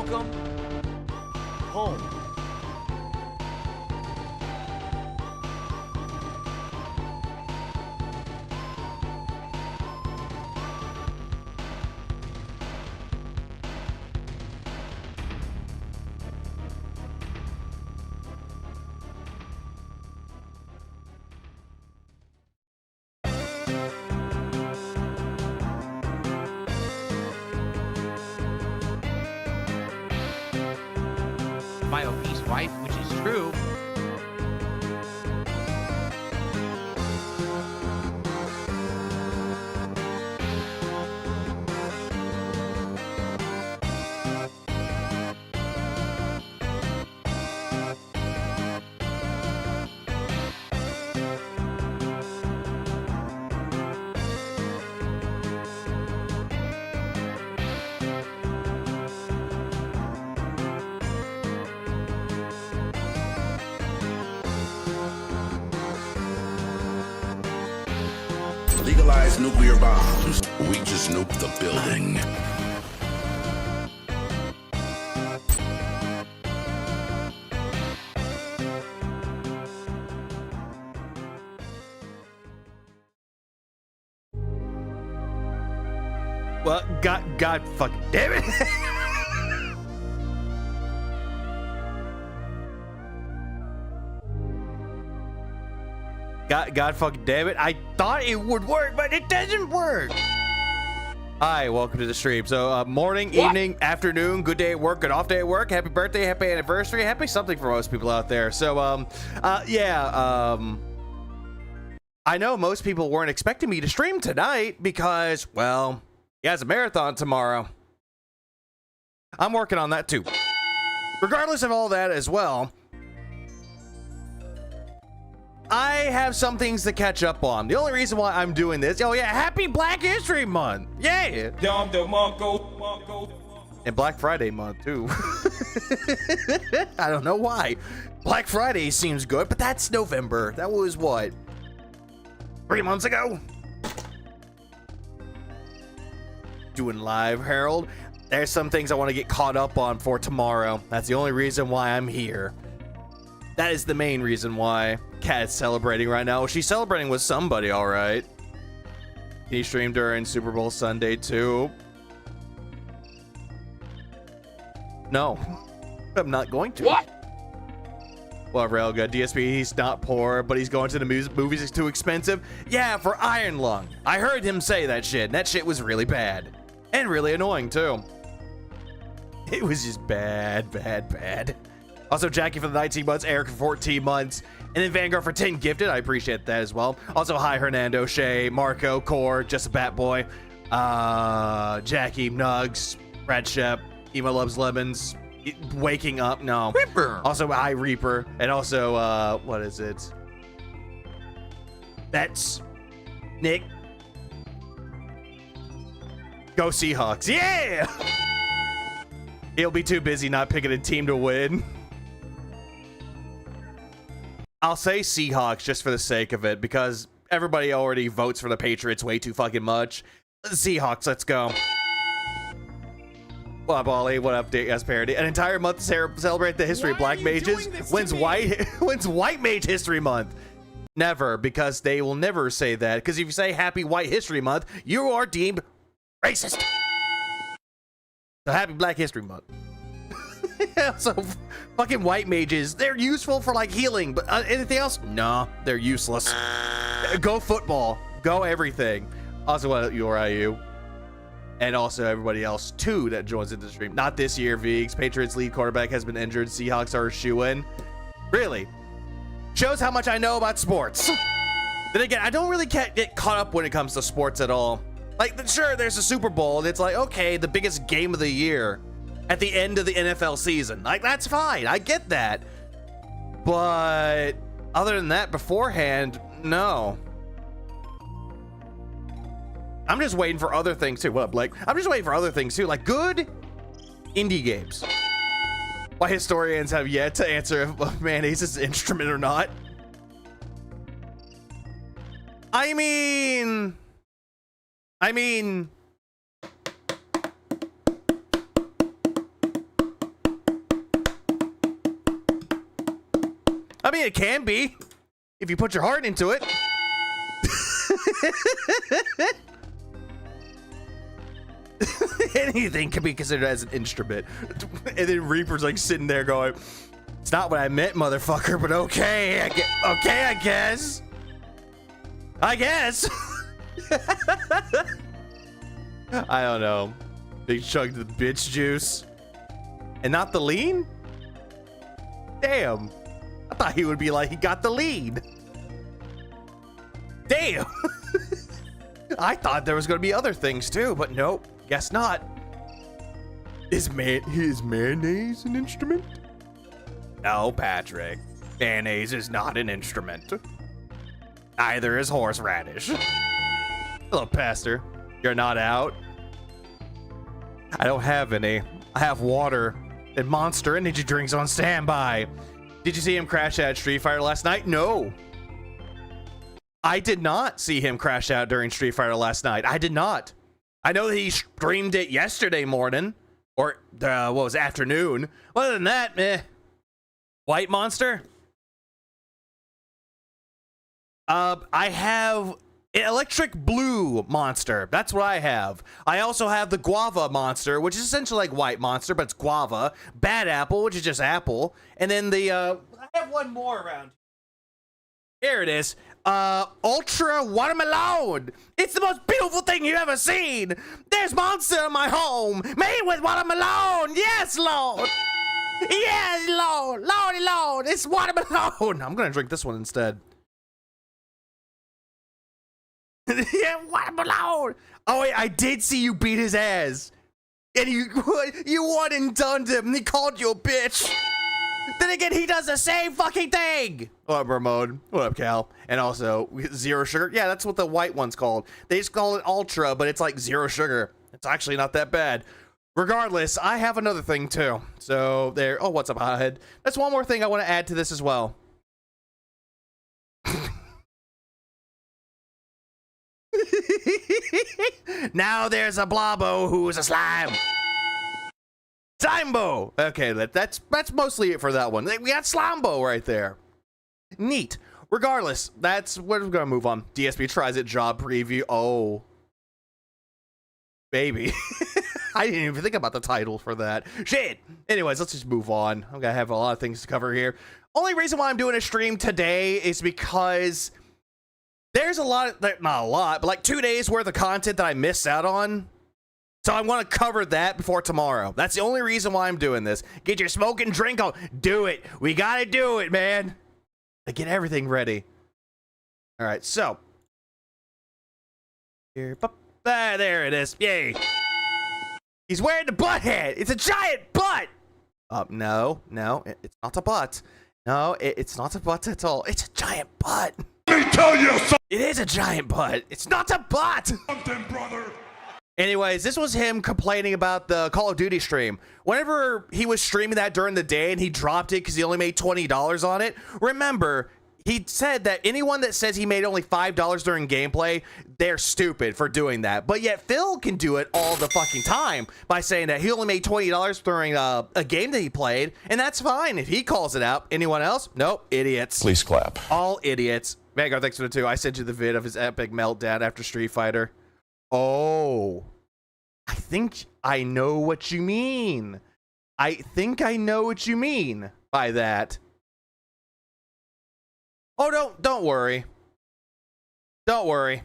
Welcome home. My obese wife, which is true. Legalize nuclear bombs. We just nuke the building. Well, God fucking damn it. God fucking damn it. I thought it would work, but it doesn't work. Hi, welcome to the stream. So morning, evening, afternoon, good day at work, good off day at work, happy birthday, happy anniversary, happy something for most people out there. So I know most people weren't expecting me to stream tonight because, well, he has a marathon tomorrow. I'm working on that too. Regardless of all that as well, I have some things to catch up on. The only reason why I'm doing this, oh yeah, happy Black History Month. Yeah. And Black Friday month too. I don't know why. Black Friday seems good, but that's November. That was what? 3 months ago? Doing live, Harold. There's some things I want to get caught up on for tomorrow. That's the only reason why I'm here. That is the main reason why Kat's celebrating right now. She's celebrating with somebody, all right. He streamed during Super Bowl Sunday too. No, I'm not going to. What? Well, Railgun, DSP, he's not poor, but he's going to the movies. It's too expensive. Yeah, for Iron Lung. I heard him say that shit, and that shit was really bad. And really annoying, too. It was just bad, bad, bad. Also, Jackie for the 19 months, Eric for 14 months, and then Vanguard for 10 gifted. I appreciate that as well. Also, hi, Hernando, Shay, Marco, Core, Just a Bat Boy, Jackie, Nugs, Brad Shep, Emo Loves Lemons, Waking Up, no. Reaper. Also, hi, Reaper, and also, what is it? That's Nick. Go Seahawks, yeah! He'll be too busy not picking a team to win. I'll say Seahawks just for the sake of it, because everybody already votes for the Patriots way too fucking much. Seahawks, let's go. What up, Ollie? What up, DS Parody? An entire month to celebrate the history of Black Mages. When's White Mage History Month? Never, because they will never say that. Because if you say Happy White History Month, you are deemed racist. So happy Black History Month. So fucking white mages, they're useful for like healing, but anything else? Nah, they're useless. Go football, go everything. Also, what URIU, and also everybody else too that joins into the stream. Not this year, Vigs. Patriots lead quarterback has been injured. Seahawks are a shoo-in. Really? Shows how much I know about sports. Then again, I don't really get caught up when it comes to sports at all. Like, sure, there's a Super Bowl, and it's like, okay, the biggest game of the year at the end of the NFL season. Like, that's fine. I get that. But other than that, beforehand, no. I'm just waiting for other things too. What up, Blake? I'm just waiting for other things too, like good indie games. Why historians have yet to answer if mayonnaise is an instrument or not. I mean, mean, it can be if you put your heart into it. Anything can be considered as an instrument. And then Reaper's like sitting there going, it's not what I meant, motherfucker, but okay, I guess. I don't know. Big chunk of the bitch juice. And not the lean? Damn. I thought he would be like, he got the lead. Damn. I thought there was going to be other things too, but nope, guess not. Is mayonnaise an instrument? No, Patrick. Mayonnaise is not an instrument. Neither is horseradish. Hello, Pastor. You're not out? I don't have any. I have water and Monster Energy drinks on standby. Did you see him crash out at Street Fighter last night? No. I did not see him crash out during Street Fighter last night. I did not. I know that he streamed it yesterday morning. Or, what was it, afternoon. Other than that, meh. White Monster? I have Electric Blue Monster. That's what I have. I also have the Guava Monster, which is essentially like White Monster, but it's guava. Bad Apple, which is just apple. And then the, I have one more around. Here it is. Ultra Watermelon. It's the most beautiful thing you've ever seen. There's Monster in my home, made with watermelon. Yes, Lord. Yes, Lord. Lordy, Lord. It's watermelon. I'm going to drink this one instead. Yeah, watermelon. Oh, wait, I did see you beat his ass. And you won and dunned him, and he called you a bitch. Then again, he does the same fucking thing. What up, Ramon? What up, Cal? And also, zero sugar. Yeah, that's what the white one's called. They just call it Ultra, but it's like zero sugar. It's actually not that bad. Regardless, I have another thing too. So there. Oh, what's up, Hothead? That's one more thing I want to add to this as well. Now there's a Blobbo who's a slime. Slimebo. Okay, that's mostly it for that one. We got Slimebo right there. Neat. Regardless, that's what we're gonna move on. DSP tries it job preview. Oh, baby. I didn't even think about the title for that. Shit. Anyways, let's just move on. I'm gonna have a lot of things to cover here. Only reason why I'm doing a stream today is because there's a lot, not a lot, but like 2 days worth of content that I missed out on. So I want to cover that before tomorrow. That's the only reason why I'm doing this. Get your smoke and drink on. Do it. We got to do it, man. Get everything ready. All right, so. Here, there it is. Yay. He's wearing the butt hat. It's a giant butt. No, it's not a butt. No, it's not a butt at all. It's a giant butt. Let me tell you something. It is a giant butt. It's not a butt. Something, brother. Anyways, this was him complaining about the Call of Duty stream. Whenever he was streaming that during the day and he dropped it because he only made $20 on it, remember, he said that anyone that says he made only $5 during gameplay, they're stupid for doing that. But yet Phil can do it all the fucking time by saying that he only made $20 during a game that he played, and that's fine if he calls it out. Anyone else? Nope, idiots. Please clap. All idiots. Vanguard, thanks for the 2. I sent you the vid of his epic meltdown after Street Fighter. Oh, I think I know what you mean. I think I know what you mean by that. Oh, don't worry. Don't worry.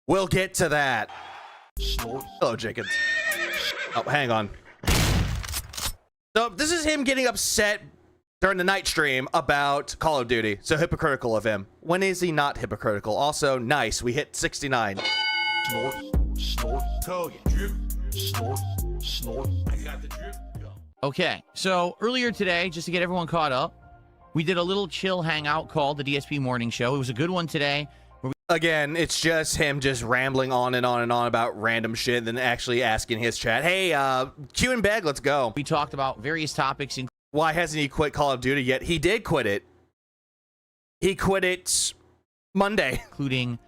We'll get to that. Hello, Jenkins. Oh, hang on. So this is him getting upset during the night stream about Call of Duty. So hypocritical of him. When is he not hypocritical? Also, nice. We hit 69. Snort, snort, tug it, drip, snort, snort. I got the drip. Okay, so earlier today, just to get everyone caught up, we did a little chill hangout called the DSP Morning Show. It was a good one today. Again, it's just him just rambling on and on and on about random shit, and then actually asking his chat, hey, Q and Beg, let's go. We talked about various topics. Why hasn't he quit Call of Duty yet? He did quit it. He quit it Monday. Including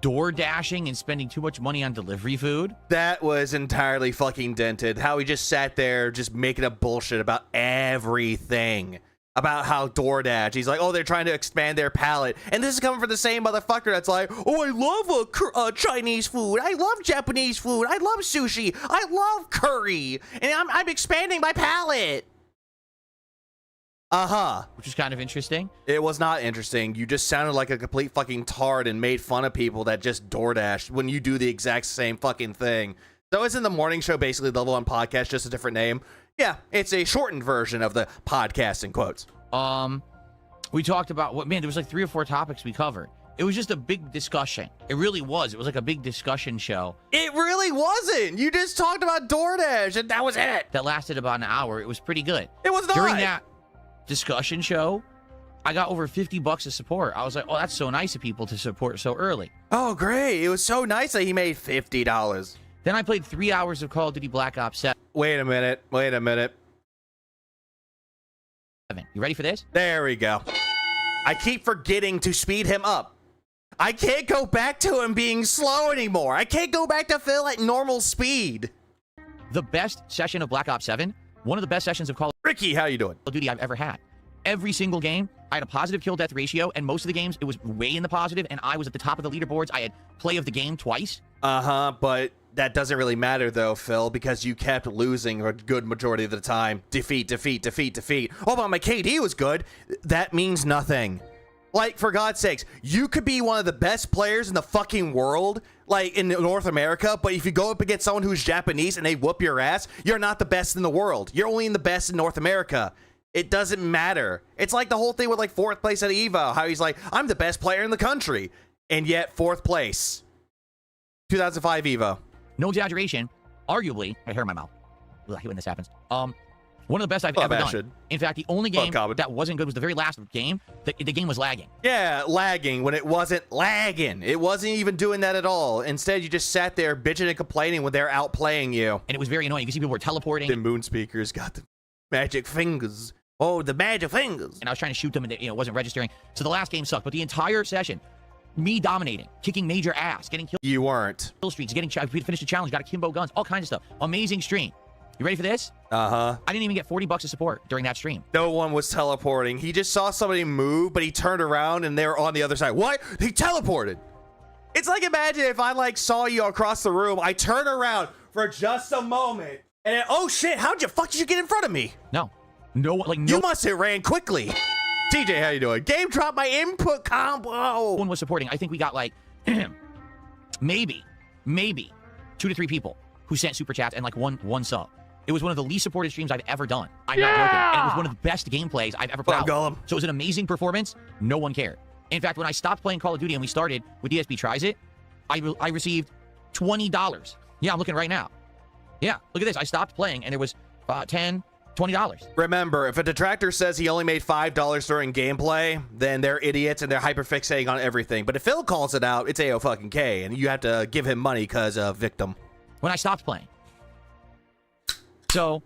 door dashing and spending too much money on delivery food. That was entirely fucking dented. How he just sat there just making up bullshit about everything. about how DoorDash, he's like, oh, they're trying to expand their palate. And this is coming from the same motherfucker that's like, oh, I love Chinese food. I love Japanese food. I love sushi. I love curry. And I'm expanding my palate. Which is kind of interesting. It was not interesting. You just sounded like a complete fucking tard and made fun of people that just DoorDash when you do the exact same fucking thing. So isn't the morning show basically Level 1 Podcast, just a different name? Yeah, it's a shortened version of the podcast in quotes. We talked about there was like 3 or 4 topics we covered. It was just a big discussion. It really was. It was like a big discussion show. It really wasn't. You just talked about DoorDash and that was it. That lasted about an hour. It was pretty good. It was not. During that discussion show, I got over $50 of support. I was like, oh, that's so nice of people to support so early. Oh, great. It was so nice that he made $50. Then I played 3 hours of Call of Duty Black Ops 7. Wait a minute. You ready for this? There we go. I keep forgetting to speed him up. I can't go back to him being slow anymore. I can't go back to Phil at normal speed. The best session of Black Ops 7, one of the best sessions of Call Ricky, how you doing? of Duty I've ever had. Every single game, I had a positive kill death ratio, and most of the games, it was way in the positive, and I was at the top of the leaderboards. I had play of the game twice. But that doesn't really matter, though, Phil, because you kept losing a good majority of the time. Defeat. Oh, but my KD was good. That means nothing. Like, for God's sakes, you could be one of the best players in the fucking world, like, in North America, but if you go up against someone who's Japanese and they whoop your ass, you're not the best in the world. You're only the best in North America. It doesn't matter. It's like the whole thing with, like, 4th place at EVO, how he's like, I'm the best player in the country, and yet 4th place. 2005 EVO. No exaggeration. Arguably, I hair in my mouth. Ugh, I hate when this happens. One of the best I've ever done. In fact, the only game that wasn't good was the very last game. The game was lagging. Yeah, lagging when it wasn't lagging. It wasn't even doing that at all. Instead, you just sat there bitching and complaining when they're outplaying you. And it was very annoying. You can see people were teleporting. The moon speakers got the magic fingers. Oh, the magic fingers. And I was trying to shoot them and it wasn't registering. So the last game sucked. But the entire session, me dominating, kicking major ass, getting kill streaks, we finished the challenge, got akimbo guns, all kinds of stuff. Amazing stream. You ready for this? I didn't even get $40 of support during that stream. No one was teleporting. He just saw somebody move, but he turned around and they were on the other side. What? He teleported. It's like, imagine if I like saw you across the room, I turn around for just a moment, and then, oh shit, fuck did you get in front of me? No. You must have ran quickly. TJ, how you doing? Game dropped my input combo. No one was supporting. I think we got like maybe 2 to 3 people who sent super chats and like one sub. It was one of the least supported streams I've ever done. I'm not joking. And it was one of the best gameplays I've ever put out. So it was an amazing performance. No one cared. In fact, when I stopped playing Call of Duty and we started with DSP Tries It, I received $20. Yeah, I'm looking right now. Yeah, look at this. I stopped playing and there was $10, $20. Remember, if a detractor says he only made $5 during gameplay, then they're idiots and they're hyperfixating on everything. But if Phil calls it out, it's A-O-fucking-K, and you have to give him money because victim. When I stopped playing. So,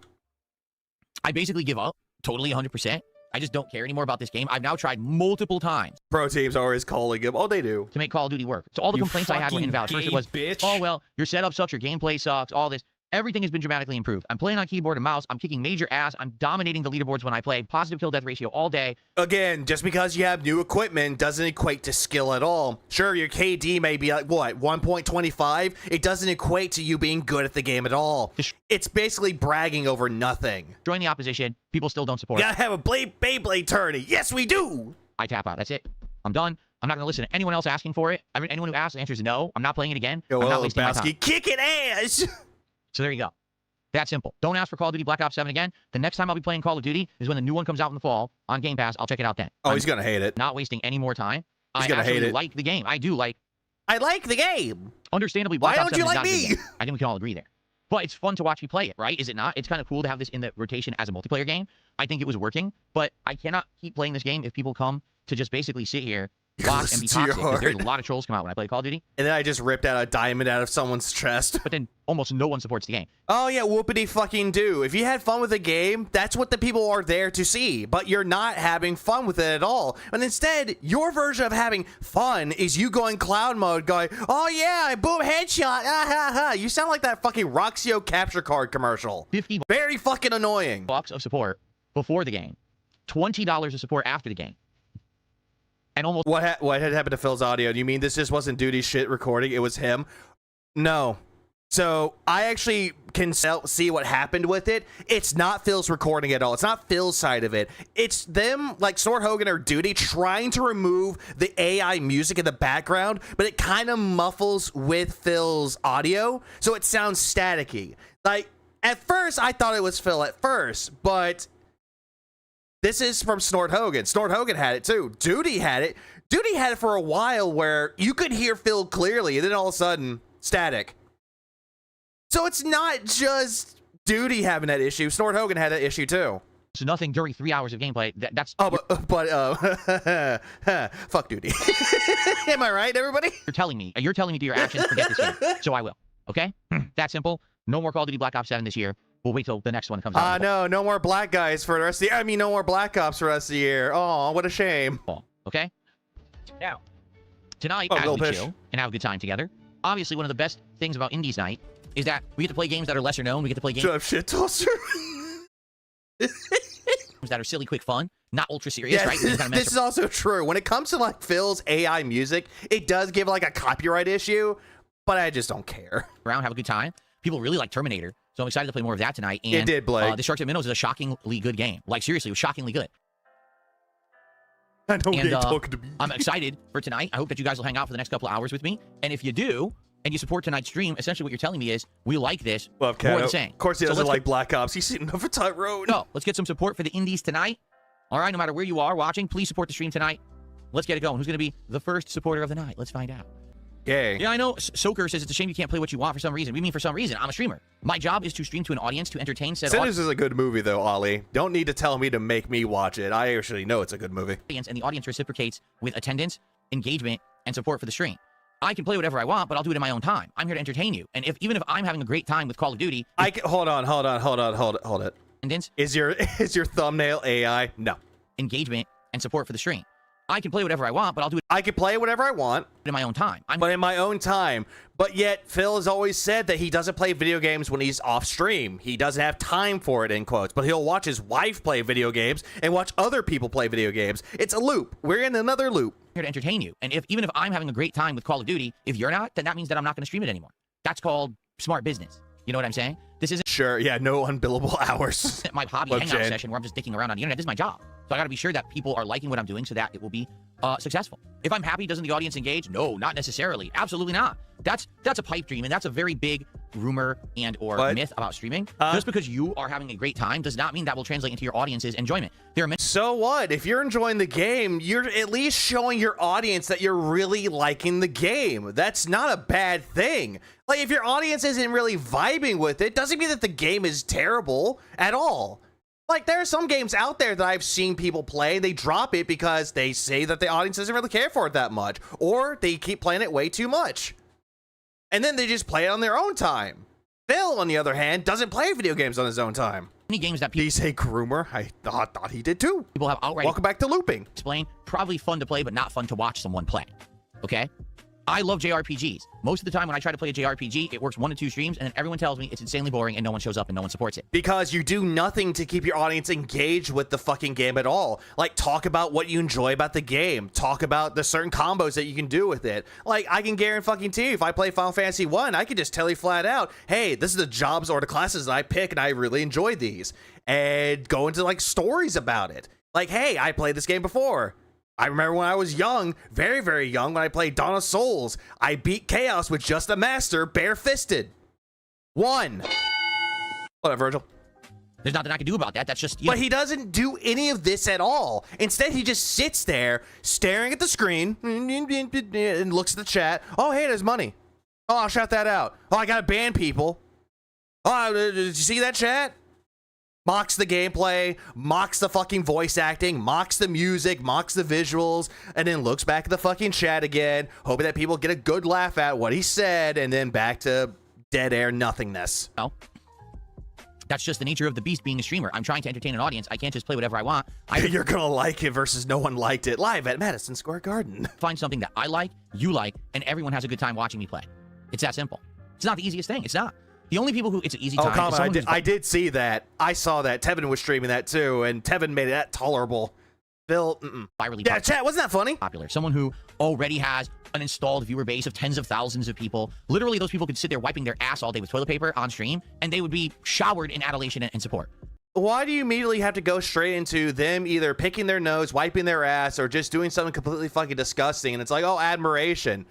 I basically give up, totally 100%. I just don't care anymore about this game. I've now tried multiple times. Pro teams are always calling him. Oh, they do. To make Call of Duty work. So all the complaints I had were invalid. First it was, oh, well, your setup sucks, your gameplay sucks, all this. Everything has been dramatically improved. I'm playing on keyboard and mouse. I'm kicking major ass. I'm dominating the leaderboards when I play. Positive kill death ratio all day. Again, just because you have new equipment doesn't equate to skill at all. Sure, your KD may be like, what, 1.25? It doesn't equate to you being good at the game at all. It's basically bragging over nothing. Join the opposition. People still don't support. You gotta have a Beyblade tourney. Yes, we do. I tap out. That's it. I'm done. I'm not going to listen to anyone else asking for it. I mean, anyone who asks, the answer is no. I'm not playing it again. I'm not wasting my time. Kicking ass. So there you go. That simple. Don't ask for Call of Duty Black Ops 7 again. The next time I'll be playing Call of Duty is when the new one comes out in the fall on Game Pass. I'll check it out then. Oh, he's going to hate it. Not wasting any more time. He's going to hate it. I like the game. I do like. I like the game. Understandably, Black Ops 7 is not me? good. I think we can all agree there. But it's fun to watch me play it, right? Is it not? It's kind of cool to have this in the rotation as a multiplayer game. I think it was working, but I cannot keep playing this game if people come to just basically sit here, watch, and be toxic. Because there's a lot of trolls come out when I play Call of Duty. And then I just ripped out a diamond out of someone's chest. But then almost no one supports the game. Oh yeah, whoopity fucking do. If you had fun with the game, that's what the people are there to see. But you're not having fun with it at all. And instead, your version of having fun is you going cloud mode, going, oh yeah, boom, headshot, ah ha ha. You sound like that fucking Roxio capture card commercial. 50 very fucking annoying. Bucks of support before the game. $20 of support after the game. And almost What had happened to Phil's audio? Do you mean this just wasn't Duty's shit recording? It was him? No. So I actually can see what happened with it. It's not Phil's recording at all. It's not Phil's side of it. It's them, like Snort Hogan or Duty, trying to remove the AI music in the background, but it kind of muffles with Phil's audio, so it sounds staticky. Like, at first, I thought it was Phil at first, but this is from Snort Hogan. Snort Hogan had it too. Duty had it. Duty had it for a while where you could hear Phil clearly, and then all of a sudden, static. So it's not just Duty having that issue. Snort Hogan had that issue too. so nothing during 3 hours of gameplay. That's fuck Duty. Am I right, everybody? you're telling me to your actions, forget this game. So I will. Okay? That simple. No more Call of Duty Black Ops 7 this year. We'll wait till the next one comes out. No more black guys for the rest of the year. I mean, no more Black Ops for the rest of the year. Oh, what a shame. Okay? Now, tonight, Oh, as little we fish. chill and have a good time together, obviously one of the best things about Indies Night is that we get to play games that are lesser known. We get to play games Shut up, shit tosser. that are silly, quick fun, not ultra serious, right? This is also true. When it comes to like Phil's AI music, it does give like a copyright issue, but I just don't care. Around, have a good time. People really like Terminator, so I'm excited to play more of that tonight. And It did, Blake. The Sharks and Minnows is a shockingly good game. Like, seriously, it was shockingly good. I know And you're talking to me. I'm excited for tonight. I hope that you guys will hang out for the next couple of hours with me. And if you do, and you support tonight's stream, essentially what you're telling me is we like this Love more Cat. than saying. Of course he So doesn't let's like Black Ops. He's sitting over Tyrone. No, let's get some support for the Indies tonight. All right, no matter where you are watching, please support the stream tonight. Let's get it going. Who's going to be the first supporter of the night? Let's find out. Yay. Yeah, I know. Soker says it's a shame you can't play what you want for some reason. We mean for some reason. I'm a streamer. My job is to stream to an audience to entertain said Sinners is a good movie, though, Ollie. Don't need to tell me to make me watch it. I actually know it's a good movie. audience, and the audience reciprocates with attendance, engagement, and support for the stream. I can play whatever I want, but I'll do it in my own time. I'm here to entertain you. And even if I'm having a great time with Call of Duty, Hold it. attendance, Is your thumbnail AI? No. engagement, and support for the stream. I can play whatever I want, but I'll do it I can play whatever I want, in my own time. I'm but in my own time. But yet, Phil has always said that he doesn't play video games when he's off stream. He doesn't have time for it, in quotes. But he'll watch his wife play video games and watch other people play video games. It's a loop. We're in another loop. here to entertain you. And even if I'm having a great time with Call of Duty, if you're not, then that means that I'm not going to stream it anymore. That's called smart business. You know what I'm saying? This isn't Sure, yeah, no unbillable hours. my hobby Love hangout Jen. session where I'm just dicking around on the internet. This is my job. So I got to be sure that people are liking what I'm doing so that it will be successful. If I'm happy, doesn't the audience engage? No, not necessarily. Absolutely not. That's a pipe dream, and that's a very big rumor and or What? myth about streaming. Just because you are having a great time does not mean that will translate into your audience's enjoyment. There are many So what? If you're enjoying the game, you're at least showing your audience that you're really liking the game. That's not a bad thing. Like, if your audience isn't really vibing with it, doesn't mean that the game is terrible at all. Like, there are some games out there that I've seen people play. They drop it because they say that the audience doesn't really care for it that much, or they keep playing it way too much. And then they just play it on their own time. Phil, on the other hand, doesn't play video games on his own time. games that Did he say groomer? I thought he did too. people have outright Welcome back to looping. explained. Probably fun to play, but not fun to watch someone play. Okay? I love JRPGs. Most of the time when I try to play a JRPG, it works 1 to 2 streams, and then everyone tells me it's insanely boring and no one shows up and no one supports it. Because you do nothing to keep your audience engaged with the fucking game at all. Like, talk about what you enjoy about the game. Talk about the certain combos that you can do with it. Like, I can guarantee you, if I play Final Fantasy 1, I can just tell you flat out, hey, this is the jobs or the classes that I pick, and I really enjoy these. And go into, like, stories about it. Like, hey, I played this game before. I remember when I was young, very, very young, when I played Dawn of Souls, I beat Chaos with just a master, bare-fisted. 1. Whatever, Virgil. There's nothing I can do about that. That's just, But he doesn't do any of this at all. Instead, he just sits there, staring at the screen, and looks at the chat. Oh, hey, there's money. Oh, I'll shout that out. Oh, I gotta ban people. Oh, did you see that chat? Mocks the gameplay, mocks the fucking voice acting, mocks the music, mocks the visuals, and then looks back at the fucking chat again, hoping that people get a good laugh at what he said, and then back to dead air nothingness. No. That's just the nature of the beast being a streamer. I'm trying to entertain an audience. I can't just play whatever I want. I You're gonna like it versus no one liked it live at Madison Square Garden. find something that I like, you like, and everyone has a good time watching me play. It's that simple. It's not the easiest thing. It's not. The only people who it's an easy Oh, time. come is on. someone who's I did see that. I saw that. Tevin was streaming that too, and Tevin made that tolerable. Phil, virally yeah, chat, wasn't that funny? popular. Someone who already has an installed viewer base of tens of thousands of people. Literally, those people could sit there wiping their ass all day with toilet paper on stream, and they would be showered in adulation and support. Why do you immediately have to go straight into them either picking their nose, wiping their ass, or just doing something completely fucking disgusting? And it's like, oh, admiration.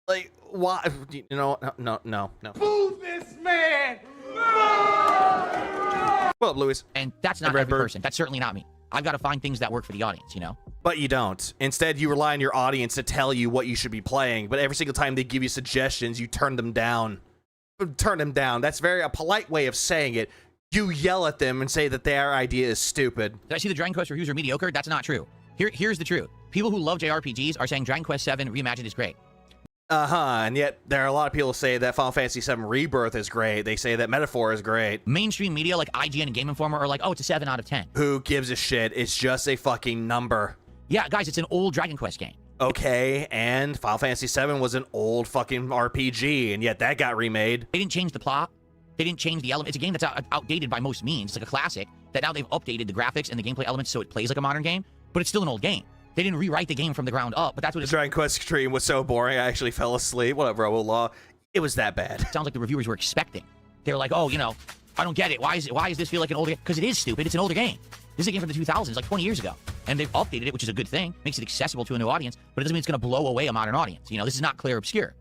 Like, why? You know, no. Move this man! Well, Luis. And that's not every person. That's certainly not me. I've got to find things that work for the audience, you know? But you don't. Instead, you rely on your audience to tell you what you should be playing. But every single time they give you suggestions, you turn them down. Turn them down. That's a polite way of saying it. You yell at them and say that their idea is stupid. Did I see the Dragon Quest reviews are mediocre? That's not true. Here's the truth. People who love JRPGs are saying Dragon Quest VII Reimagined is great. And yet there are a lot of people who say that Final Fantasy VII Rebirth is great. They say that Metaphor is great. Mainstream media like IGN and Game Informer are like, oh, it's a 7 out of 10. Who gives a shit? It's just a fucking number. Yeah, guys, it's an old Dragon Quest game. Okay, and Final Fantasy VII was an old fucking RPG, and yet that got remade. They didn't change the plot. They didn't change the element. It's a game that's outdated by most means. It's like a classic that now they've updated the graphics and the gameplay elements so it plays like a modern game, but it's still an old game. They didn't rewrite the game from the ground up, but that's what The it's... Dragon Quest stream was so boring, I actually fell asleep. Whatever, Law. It was that bad. Sounds like the reviewers were expecting. They were like, oh, you know, I don't get it. Why does this feel like an older game? Because it is stupid. It's an older game. This is a game from the 2000s, like 20 years ago. And they've updated it, which is a good thing. Makes it accessible to a new audience, but it doesn't mean it's going to blow away a modern audience. You know, this is not clear obscure.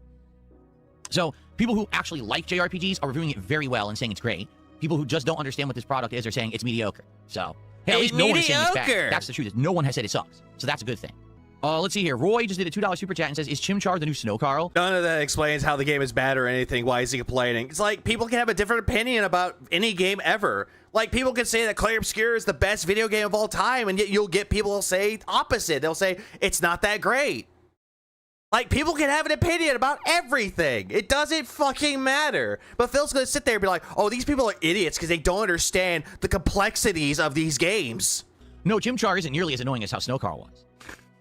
So people who actually like JRPGs are reviewing it very well and saying it's great. People who just don't understand what this product is are saying it's mediocre. So, hey, at least no one is saying it's bad. That's the truth. No one has said it sucks. So that's a good thing. Let's see here. Roy just did a $2 super chat and says, is Chimchar the new Snow Carl? None of that explains how the game is bad or anything. Why is he complaining? It's like people can have a different opinion about any game ever. Like people can say that Clair Obscur is the best video game of all time, and yet you'll get people who say opposite. They'll say it's not that great. Like people can have an opinion about everything. It doesn't fucking matter. But Phil's gonna sit there and be like, oh, these people are idiots because they don't understand the complexities of these games. No, Chimchar isn't nearly as annoying as how Snow Carl was.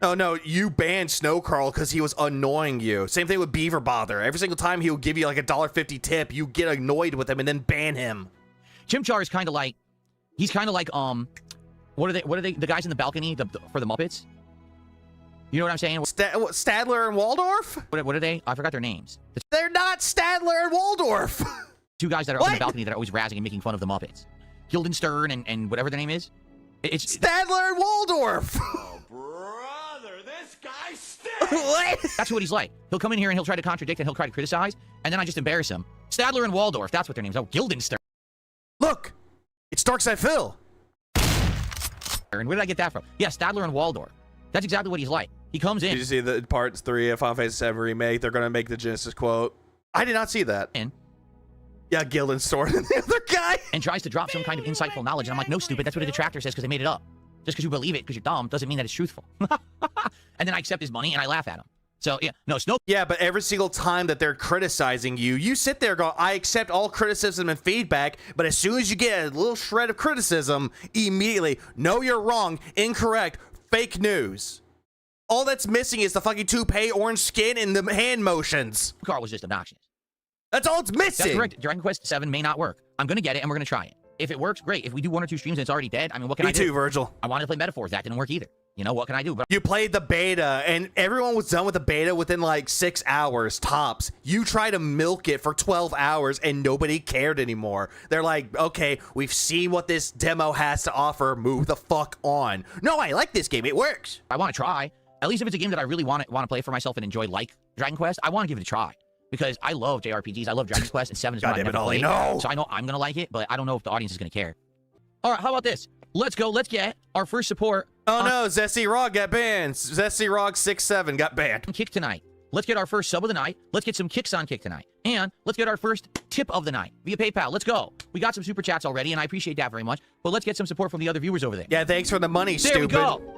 Oh no, you banned Snow Carl because he was annoying you. Same thing with Beaver Bother. Every single time he'll give you like a $1.50 tip, you get annoyed with him and then ban him. Chimchar is kind of like, he's kind of like, what are they, the guys in the balcony for the Muppets? You know what I'm saying? Stadler and Waldorf? What are they? I forgot their names. The They're not Stadler and Waldorf. two guys that are up in the balcony that are always razzing and making fun of the Muppets. Guildenstern and whatever their name is. It's Stadler and Waldorf. This guy stinks! What? That's what he's like. He'll come in here and he'll try to contradict and he'll try to criticize, and then I just embarrass him. Stadler and Waldorf, that's what their names are. Oh, Guildenstern. Look, it's Darkside Phil. And where did I get that from? Yeah, Stadler and Waldorf. That's exactly what he's like. He comes in. Did you see the parts 3 of Final Fantasy VII Remake? They're going to make the Genesis quote. I did not see that. Yeah, Guildenstern and the other guy. And tries to drop some kind of insightful knowledge. And I'm like, no, stupid. That's what a detractor says because they made it up. Just because you believe it because you're dumb doesn't mean that it's truthful. And then I accept his money and I laugh at him. So, yeah, no, Snow. Yeah, but every single time that they're criticizing you, you sit there and go, I accept all criticism and feedback, but as soon as you get a little shred of criticism, immediately, no, you're wrong, incorrect, fake news. All that's missing is the fucking toupee, orange skin, and the hand motions. Carl was just obnoxious. That's all it's missing. That's correct. Dragon Quest VII may not work. I'm going to get it and we're going to try it. If it works, great. If we do 1 or 2 streams and it's already dead, I mean, what can I do? Me too, Virgil. I wanted to play Metaphors. That didn't work either. You know, what can I do? But you played the beta, and everyone was done with the beta within like 6 hours, tops. You try to milk it for 12 hours, and nobody cared anymore. They're like, okay, we've seen what this demo has to offer. Move the fuck on. No, I like this game. It works. I want to try. At least if it's a game that I really want to play for myself and enjoy, like Dragon Quest, I want to give it a try. Because I love JRPGs. I love Dragon Quest, and 7 is what I never played. No. So I know I'm going to like it, but I don't know if the audience is going to care. All right, how about this? Let's go. Let's get our first support. Oh no, Zesty Rog got banned. Zesty Rog 67 got banned. Kick tonight. Let's get our first sub of the night. Let's get some kicks on Kick tonight. And let's get our first tip of the night via PayPal. Let's go. We got some super chats already, and I appreciate that very much. But let's get some support from the other viewers over there. Yeah, thanks for the money, there stupid. There we go.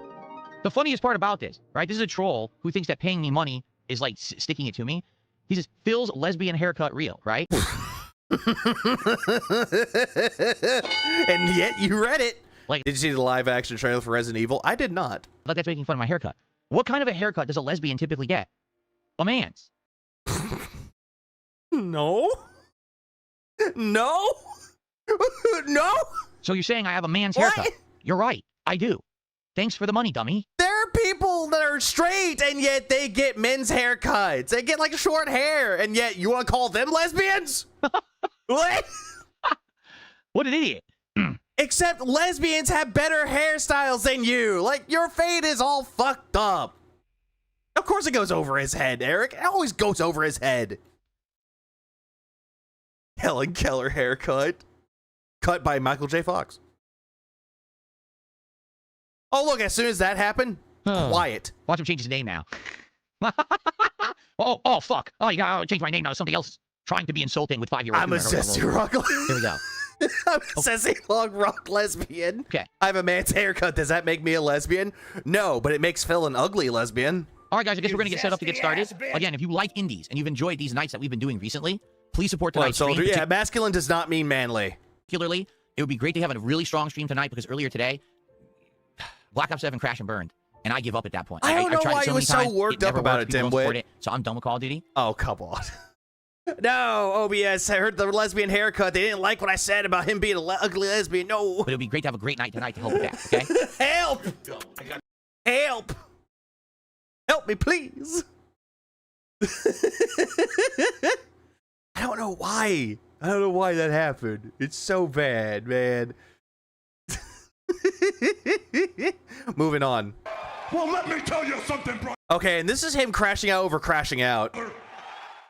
The funniest part about this, right? This is a troll who thinks that paying me money is like sticking it to me. He says, Phil's lesbian haircut real, right? And yet you read it. Like, did you see the live action trailer for Resident Evil? I did not. Like that's making fun of my haircut. What kind of a haircut does a lesbian typically get? A man's. No. No. No. So you're saying I have a man's What? haircut? You're right. I do. Thanks for the money, dummy. There are people that are straight and yet they get men's haircuts. They get like short hair and yet you want to call them lesbians? What? What an idiot. Except lesbians have better hairstyles than you. Like, your fade is all fucked up. Of course it goes over his head, Eric. It always goes over his head. Helen Keller haircut. Cut by Michael J. Fox. Oh, look, as soon as that happened, quiet. Watch him change his name now. oh, fuck. Oh, you gotta change my name now. Something else trying to be insulting with 5-year-old. I'm a sassy rock. Here we go. I'm a sassy long rock lesbian. Okay. I have a man's haircut. Does that make me a lesbian? No, but it makes Phil an ugly lesbian. All right, guys, I guess we're going to get set up to get started. Again, if you like indies and you've enjoyed these nights that we've been doing recently, please support tonight's stream. Yeah, masculine does not mean manly. Particularly, it would be great to have a really strong stream tonight because earlier today, Black Ops 7 crashed and burned, and I give up at that point. I don't know why you were so worked up about it, dimwit. So I'm done with Call of Duty. Oh, come on. No, OBS, I heard the lesbian haircut. They didn't like what I said about him being an ugly lesbian. No. But it would be great to have a great night tonight to help with that, okay? Help! Help! Help me, please! I don't know why. I don't know why that happened. It's so bad, man. Moving on. Well, let me tell you something, bro. Okay, and this is him crashing out over crashing out.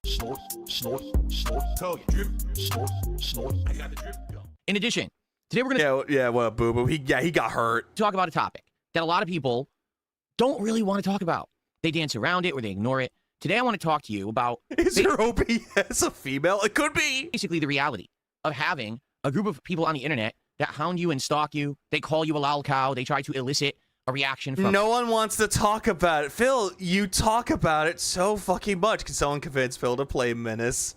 Snort, snort, snort. Tell you, drip, snort, snort. I got the drip. In addition, today we're going to Yeah, well, boo-boo. He got hurt. talk about a topic that a lot of people don't really want to talk about. They dance around it or they ignore it. Today I want to talk to you about... Is your OBS a female? It could be. Basically the reality of having a group of people on the internet that hound you and stalk you. They call you a lol cow. They try to elicit a reaction from... No one wants to talk about it. Phil, you talk about it so fucking much. Can someone convince Phil to play Menace?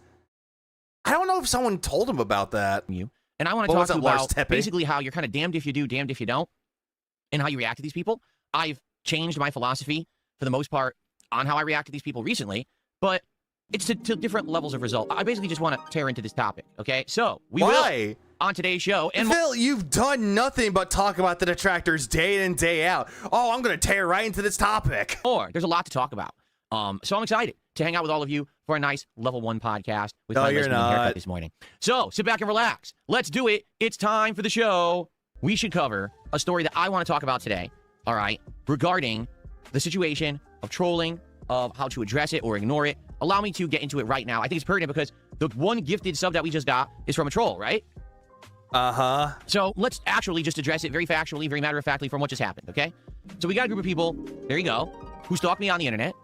I don't know if someone told him about that. You. And I want to What talk was to you that, Lars about Tepe? basically how you're kind of damned if you do, damned if you don't, and how you react to these people. I've changed my philosophy, for the most part, on how I react to these people recently, but it's to different levels of result. I basically just want to tear into this topic, okay? So, we will, on today's show, and Phil, you've done nothing but talk about the detractors day in and day out. Oh, I'm going to tear right into this topic. more. There's a lot to talk about. So I'm excited to hang out with all of you for a nice level 1 podcast with my lesbian haircut this morning. So, sit back and relax. Let's do it. It's time for the show. We should cover a story that I want to talk about today, all right, regarding the situation of trolling, of how to address it or ignore it. Allow me to get into it right now. I think it's pertinent because the one gifted sub that we just got is from a troll, right? Uh-huh. So let's actually just address it very factually, very matter-of-factly from what just happened, okay? So we got a group of people, there you go, who stalk me on the internet,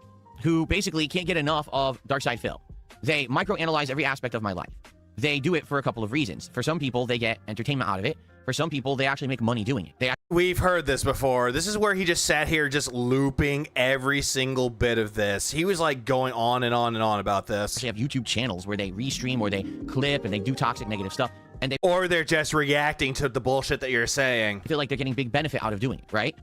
who basically can't get enough of Darkside Phil. They microanalyze every aspect of my life. They do it for a couple of reasons. For some people, they get entertainment out of it. For some people, they actually make money doing it. We've heard this before. This is where he just sat here just looping every single bit of this. He was like going on and on and on about this. They have YouTube channels where they restream or they clip and they do toxic negative stuff. And Or they're just reacting to the bullshit that you're saying. I feel like they're getting big benefit out of doing it, right?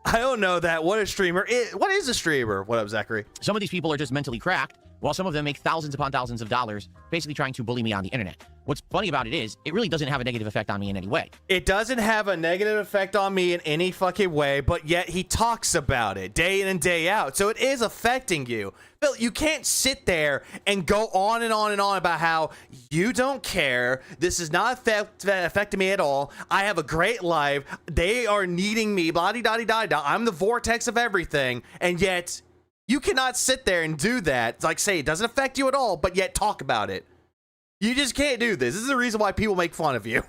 I don't know that. What a streamer is. What is a streamer? What up, Zachary? Some of these people are just mentally cracked, while some of them make thousands upon thousands of dollars basically trying to bully me on the internet. What's funny about it is, it really doesn't have a negative effect on me in any way. It doesn't have a negative effect on me in any fucking way, but yet he talks about it day in and day out. So it is affecting you. Phil, you can't sit there and go on and on and on about how you don't care. This is not affecting me at all. I have a great life. They are needing me. Blah-de-da-de-da-da. I'm the vortex of everything. And yet, you cannot sit there and do that. It's like, say it doesn't affect you at all, but yet talk about it. You just can't do this. This is the reason why people make fun of you.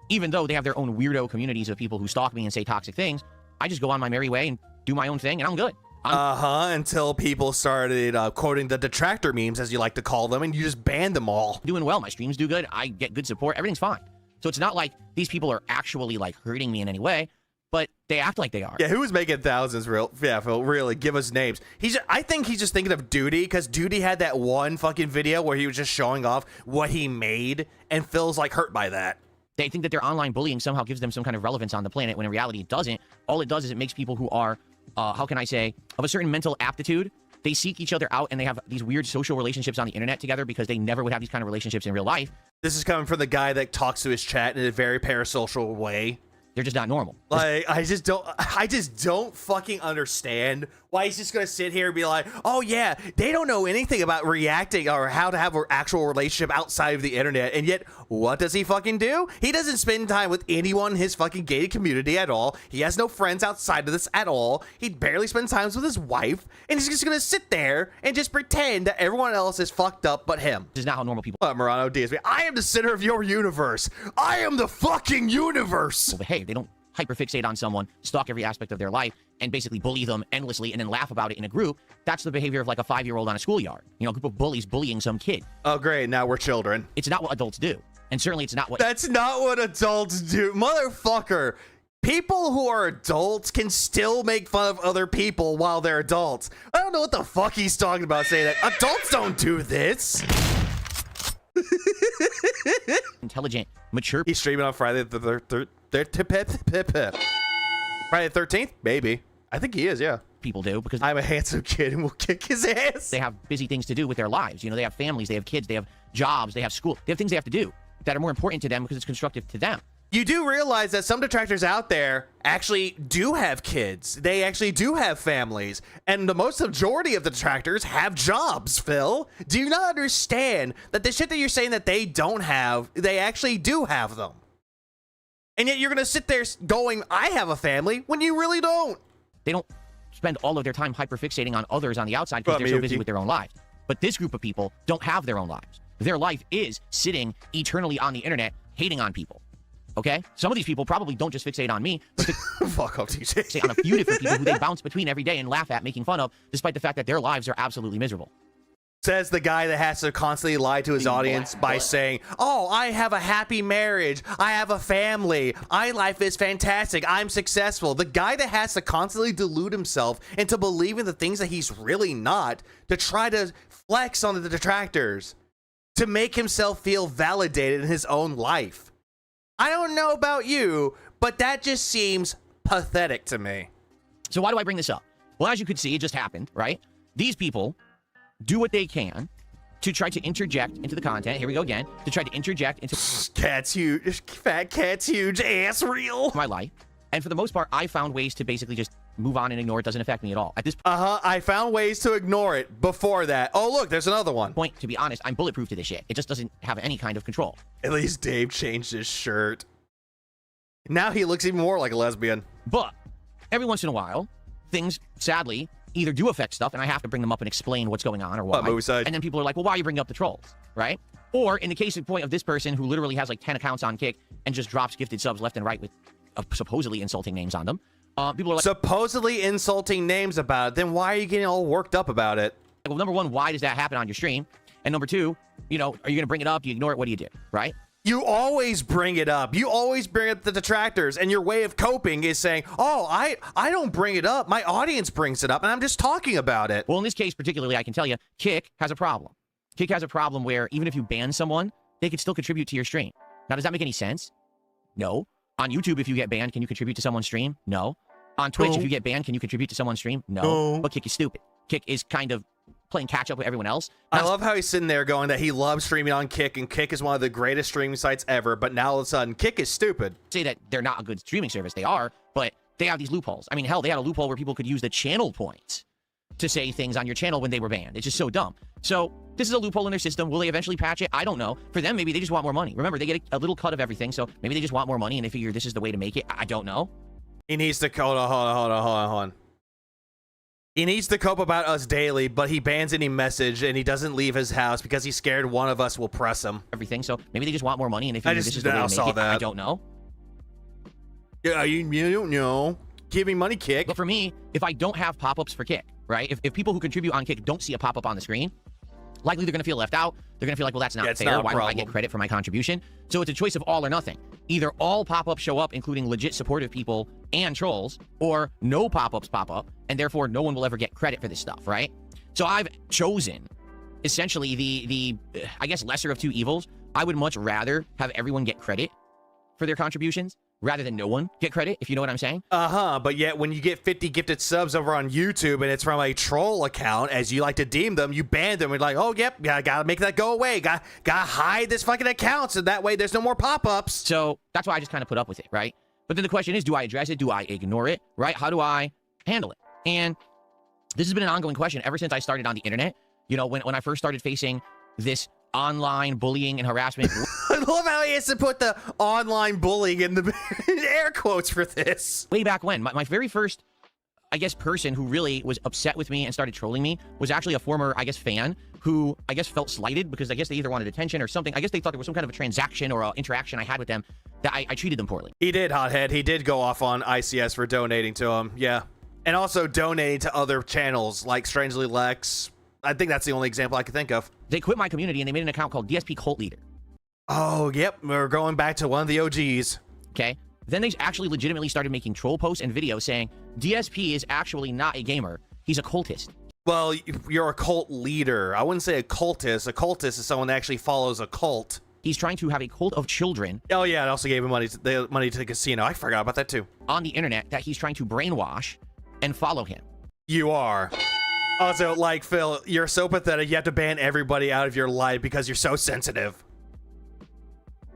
Even though they have their own weirdo communities of people who stalk me and say toxic things, I just go on my merry way and do my own thing, and I'm good. Until people started quoting the detractor memes, as you like to call them, and you just banned them all. Doing well. My streams do good. I get good support. Everything's fine. So it's not like these people are actually, like, hurting me in any way, but they act like they are. Yeah, who was making thousands? Phil, really, give us names. I think he's just thinking of Duty, because Duty had that one fucking video where he was just showing off what he made, and Phil's, like, hurt by that. They think that their online bullying somehow gives them some kind of relevance on the planet, when in reality it doesn't. All it does is it makes people who are, how can I say, of a certain mental aptitude They seek each other out, and they have these weird social relationships on the internet together because they never would have these kind of relationships in real life. This is coming from the guy that talks to his chat in a very parasocial way. They're just not normal. Like, I just don't fucking understand why he's just gonna sit here and be like, oh yeah, they don't know anything about reacting or how to have an actual relationship outside of the internet. And yet, what does he fucking do? He doesn't spend time with anyone in his fucking gated community at all. He has no friends outside of this at all. He barely spends time with his wife, and he's just gonna sit there and just pretend that everyone else is fucked up but him. This is not how normal people Murano DSP, I am the center of your universe. I am the fucking universe. behave. They don't hyperfixate on someone, stalk every aspect of their life, and basically bully them endlessly and then laugh about it in a group. That's the behavior of like a 5-year-old on a schoolyard. You know, a group of bullies bullying some kid. Oh, great. Now we're children. It's not what adults do. And certainly it's not what... That's not what adults do. Motherfucker. People who are adults can still make fun of other people while they're adults. I don't know what the fuck he's talking about saying that. Adults don't do this. Intelligent, mature... He's streaming on Friday the 13th. Friday the 13th? Maybe. I think he is, yeah. people do, because I'm a handsome kid and will kick his ass. they have busy things to do with their lives. You know, they have families, they have kids, they have jobs, they have school. They have things they have to do that are more important to them because it's constructive to them. You do realize that some detractors out there actually do have kids. They actually do have families. And the most majority of the detractors have jobs, Phil. Do you not understand that the shit that you're saying that they don't have, they actually do have them? And yet you're going to sit there going, I have a family, when you really don't. They don't spend all of their time hyperfixating on others on the outside because they're so busy with their own lives. But this group of people don't have their own lives. Their life is sitting eternally on the internet hating on people. Okay? Some of these people probably don't just fixate on me, but fuck off, TJ. fixate on a few different people who they bounce between every day and laugh at, making fun of, despite the fact that their lives are absolutely miserable. Says the guy that has to constantly lie to his audience by saying, oh, I have a happy marriage. I have a family. My life is fantastic. I'm successful. The guy that has to constantly delude himself into believing the things that he's really not to try to flex on the detractors, to make himself feel validated in his own life. I don't know about you, but that just seems pathetic to me. So why do I bring this up? Well, as you could see, it just happened, right? These people do what they can to try to interject into the content. Here we go again. To try to interject into cat's huge, fat cat's huge ass reel. My life. And for the most part, I found ways to basically just move on and ignore it. Doesn't affect me at all. At this I found ways to ignore it before that. Oh, look, there's another one. point, to be honest, I'm bulletproof to this shit. It just doesn't have any kind of control. At least Dave changed his shirt. Now he looks even more like a lesbian. But every once in a while, things, sadly, either do affect stuff, and I have to bring them up and explain what's going on or why. And then people are like, well, why are you bringing up the trolls, right? Or in the case in point of this person who literally has like 10 accounts on Kick and just drops gifted subs left and right with supposedly insulting names on them. People are like, supposedly insulting names about it, then why are you getting all worked up about it? well, number one, why does that happen on your stream? And number two, you know, are you going to bring it up? Do you ignore it? What do you do, right? You always bring it up. You always bring up the detractors, and your way of coping is saying, oh, I don't bring it up. My audience brings it up, and I'm just talking about it. Well, in this case particularly, I can tell you, Kick has a problem. Kick has a problem where even if you ban someone, they could still contribute to your stream. Now, does that make any sense? No. On YouTube, if you get banned, can you contribute to someone's stream? No. On Twitch, if you get banned, can you contribute to someone's stream? No. But Kick is stupid. Kick is kind of playing catch up with everyone else. I love how he's sitting there going that he loves streaming on Kick, and Kick is one of the greatest streaming sites ever, but now all of a sudden, Kick is stupid. Say that they're not a good streaming service. They are, but they have these loopholes. I mean, hell, they had a loophole where people could use the channel points to say things on your channel when they were banned. It's just so dumb. So this is a loophole in their system. Will they eventually patch it? I don't know. For them, maybe they just want more money. Remember, they get a little cut of everything, so maybe they just want more money, and they figure this is the way to make it. I don't know. He needs to hold on. He needs to cope about us daily, but he bans any message, and he doesn't leave his house because he's scared one of us will press him. Everything, so maybe they just want more money, and they figure this is the way to make it. I don't know. Yeah, you don't know. Give me money, Kick. But for me, if I don't have pop-ups for Kick, right? If people who contribute on Kick don't see a pop-up on the screen, likely they're going to feel left out. They're going to feel like, well, that's not fair. Why don't I get credit for my contribution? So it's a choice of all or nothing. Either all pop-ups show up, including legit supportive people and trolls, or no pop-ups pop up, and therefore no one will ever get credit for this stuff, right? So I've chosen, essentially, the I guess, lesser of two evils. I would much rather have everyone get credit for their contributions rather than no one get credit, if you know what I'm saying. But yet when you get 50 gifted subs over on YouTube and it's from a troll account, as you like to deem them, you ban them. You're like, oh, yep, gotta make that go away. Gotta hide this fucking account so that way there's no more pop-ups. So that's why I just kind of put up with it, right? But then the question is, do I address it? Do I ignore it, right? How do I handle it? And this has been an ongoing question ever since I started on the internet. You know, when I first started facing this online bullying and harassment. I love how he has to put the online bullying in the air quotes for this. Way back when, my very first, I guess, person who really was upset with me and started trolling me was actually a former, I guess, fan who, I guess, felt slighted because I guess they either wanted attention or something. I guess they thought there was some kind of a transaction or interaction I had with them that I treated them poorly. He did, Hothead. He did go off on ICS for donating to him. Yeah. And also donating to other channels like Strangely Lex. I think that's the only example I could think of. They quit my community and they made an account called DSP Cult Leader. Oh, yep. We're going back to one of the OGs. Okay. Then they actually legitimately started making troll posts and videos saying DSP is actually not a gamer. He's a cultist. Well, you're a cult leader. I wouldn't say a cultist. A cultist is someone that actually follows a cult. He's trying to have a cult of children. Oh, yeah. It also gave him money to the casino. I forgot about that, too. On the internet that he's trying to brainwash and follow him. You are. Also, like, Phil, you're so pathetic. You have to ban everybody out of your life because you're so sensitive.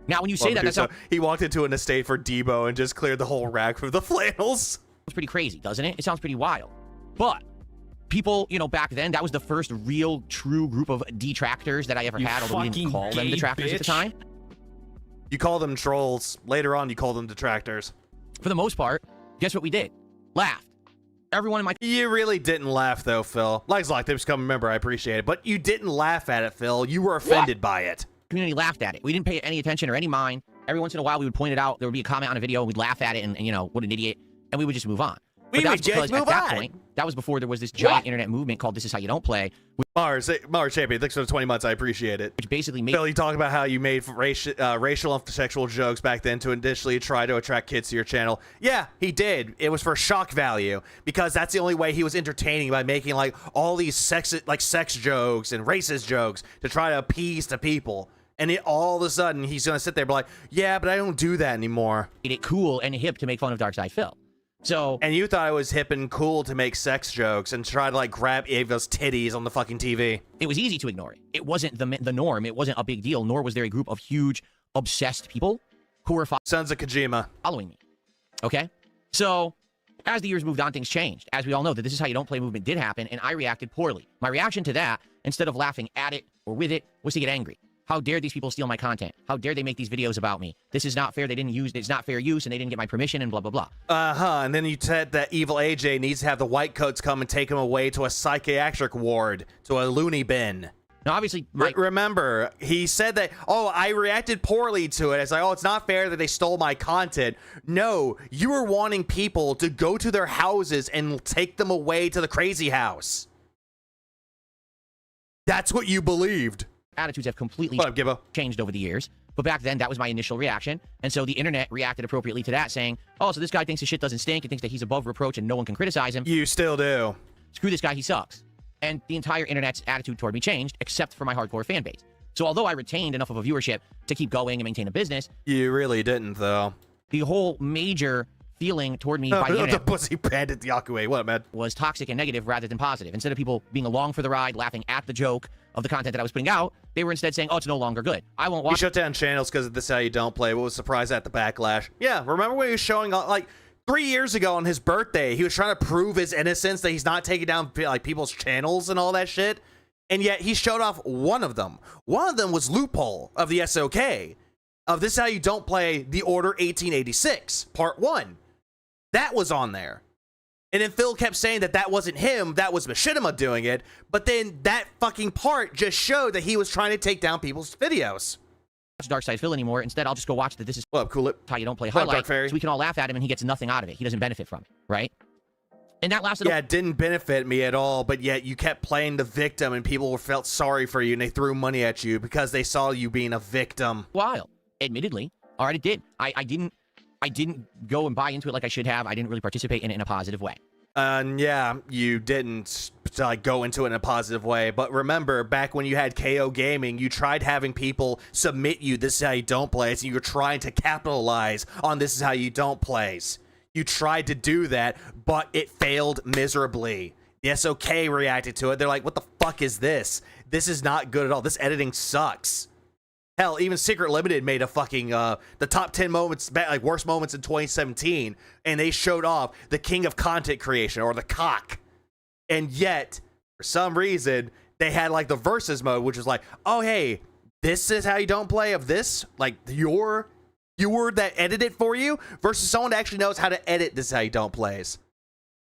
Now, when you say that, that's he walked into an estate for Debo and just cleared the whole rack with the flannels. It's pretty crazy, doesn't it? It sounds pretty wild. But people, you know, back then, that was the first real, true group of detractors that I ever had, although we didn't call them detractors at the time. You call them trolls. Later on, you call them detractors. For the most part, guess what we did? Laughed. Everyone in my... You really didn't laugh, though, Phil. Legs Locked, they've become a member. I appreciate it. But you didn't laugh at it, Phil. You were offended by it. Community laughed at it. We didn't pay any attention or any mind. Every once in a while, we would point it out. There would be a comment on a video, and we'd laugh at it, and you know, what an idiot. And we would just move on. We would just move on. At that point, that was before there was this giant internet movement called This Is How You Don't Play. Mars Champion, thanks for the 20 months. I appreciate it. Which basically made... Phil, you talk about how you made racial and sexual jokes back then to initially try to attract kids to your channel. Yeah, he did. It was for shock value because that's the only way he was entertaining, by making like all these sex jokes and racist jokes to try to appease the people. And all of a sudden, he's going to sit there and be like, yeah, but I don't do that anymore. Made it cool and hip to make fun of Darkside Phil. So, and you thought it was hip and cool to make sex jokes and try to like grab Ava's titties on the fucking TV. It was easy to ignore it. It wasn't the norm. It wasn't a big deal, nor was there a group of huge, obsessed people who were Sons of Kojima following me. Okay? So, as the years moved on, things changed. As we all know, that This Is How You Don't Play movement did happen, and I reacted poorly. My reaction to that, instead of laughing at it or with it, was to get angry. How dare these people steal my content? How dare they make these videos about me? This is not fair. They didn't use it's not fair use, and they didn't get my permission, and blah, blah, blah. And then you said that Evil AJ needs to have the white coats come and take him away to a psychiatric ward, to a loony bin. Now, obviously, remember, he said that, oh, I reacted poorly to it. It's like, oh, it's not fair that they stole my content. No, you were wanting people to go to their houses and take them away to the crazy house. That's what you believed. Attitudes have completely changed over the years. But back then, that was my initial reaction. And so the internet reacted appropriately to that, saying, oh, so this guy thinks his shit doesn't stink and thinks that he's above reproach and no one can criticize him. You still do. Screw this guy, he sucks. And the entire internet's attitude toward me changed, except for my hardcore fan base. So although I retained enough of a viewership to keep going and maintain a business... You really didn't, though. The whole major feeling toward me by the internet... The pussy bandit Yakuwe, what, man? ...was toxic and negative rather than positive. Instead of people being along for the ride, laughing at the joke of the content that I was putting out, they were instead saying, oh, it's no longer good. I won't watch... You shut down channels because of This Is How You Don't Play. What was surprised at the backlash? Yeah, remember when he was showing, like, 3 years ago on his birthday, he was trying to prove his innocence, that he's not taking down, like, people's channels and all that shit? And yet, he showed off one of them. One of them was Loophole of the SOK. Of This Is How You Don't Play, The Order 1886, Part 1. That was on there. And then Phil kept saying that that wasn't him, that was Machinima doing it. But then that fucking part just showed that he was trying to take down people's videos. Watch Darkside Phil anymore. Instead, I'll just go watch the This Is How You Don't Play highlight, so we can all laugh at him and he gets nothing out of it. He doesn't benefit from it, right? And that lasted... Yeah, it didn't benefit me at all, but yet you kept playing the victim and people felt sorry for you and they threw money at you because they saw you being a victim. While, admittedly, all right, it did. I didn't go and buy into it like I should have. I didn't really participate in it in a positive way. Yeah, you didn't. to like go into it in a positive way. But remember, back when you had KO Gaming, you tried having people submit you this is how you don't plays, and you were trying to capitalize on this is how you don't plays. You tried to do that, but it failed miserably. The SOK reacted to it. They're like, what the fuck is this? This is not good at all. This editing sucks. Hell, even Secret Limited made a fucking the top 10 moments, like worst moments in 2017, and they showed off the king of content creation, or the cock. And yet, for some reason, they had like the versus mode, which is like, oh hey, this is how you don't play of this, like your viewer that edited for you, versus someone that actually knows how to edit this is how you don't plays.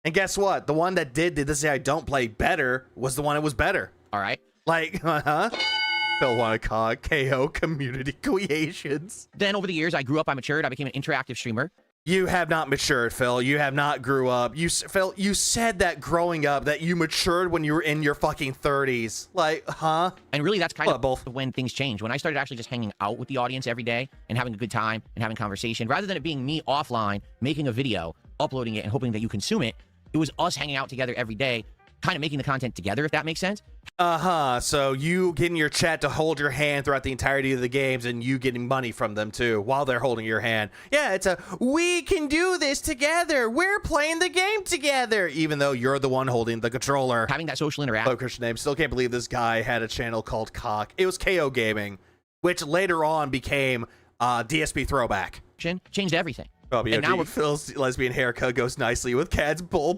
And guess what? The one that did this is how you don't play better was the one that was better. All right. Like, Phil wanna call it KO community creations. Then over the years, I grew up, I matured, I became an interactive streamer. You have not matured, Phil. You have not grew up. Phil, you said that growing up that you matured when you were in your fucking 30s. Like, huh? And really, that's kind of both. when things changed. When I started actually just hanging out with the audience every day and having a good time and having conversation, rather than it being me offline, making a video, uploading it, and hoping that you consume it, it was us hanging out together every day, kind of making the content together, if that makes sense. So you getting your chat to hold your hand throughout the entirety of the games, and you getting money from them too while they're holding your hand. Yeah, it's a we can do this together. We're playing the game together, even though you're the one holding the controller. Having that social interaction. Oh, Christian name. Still can't believe this guy had a channel called Cock. It was KO Gaming, which later on became DSP Throwback. Changed everything. Oh, yeah, and now Phil's lesbian haircut goes nicely with Cad's boy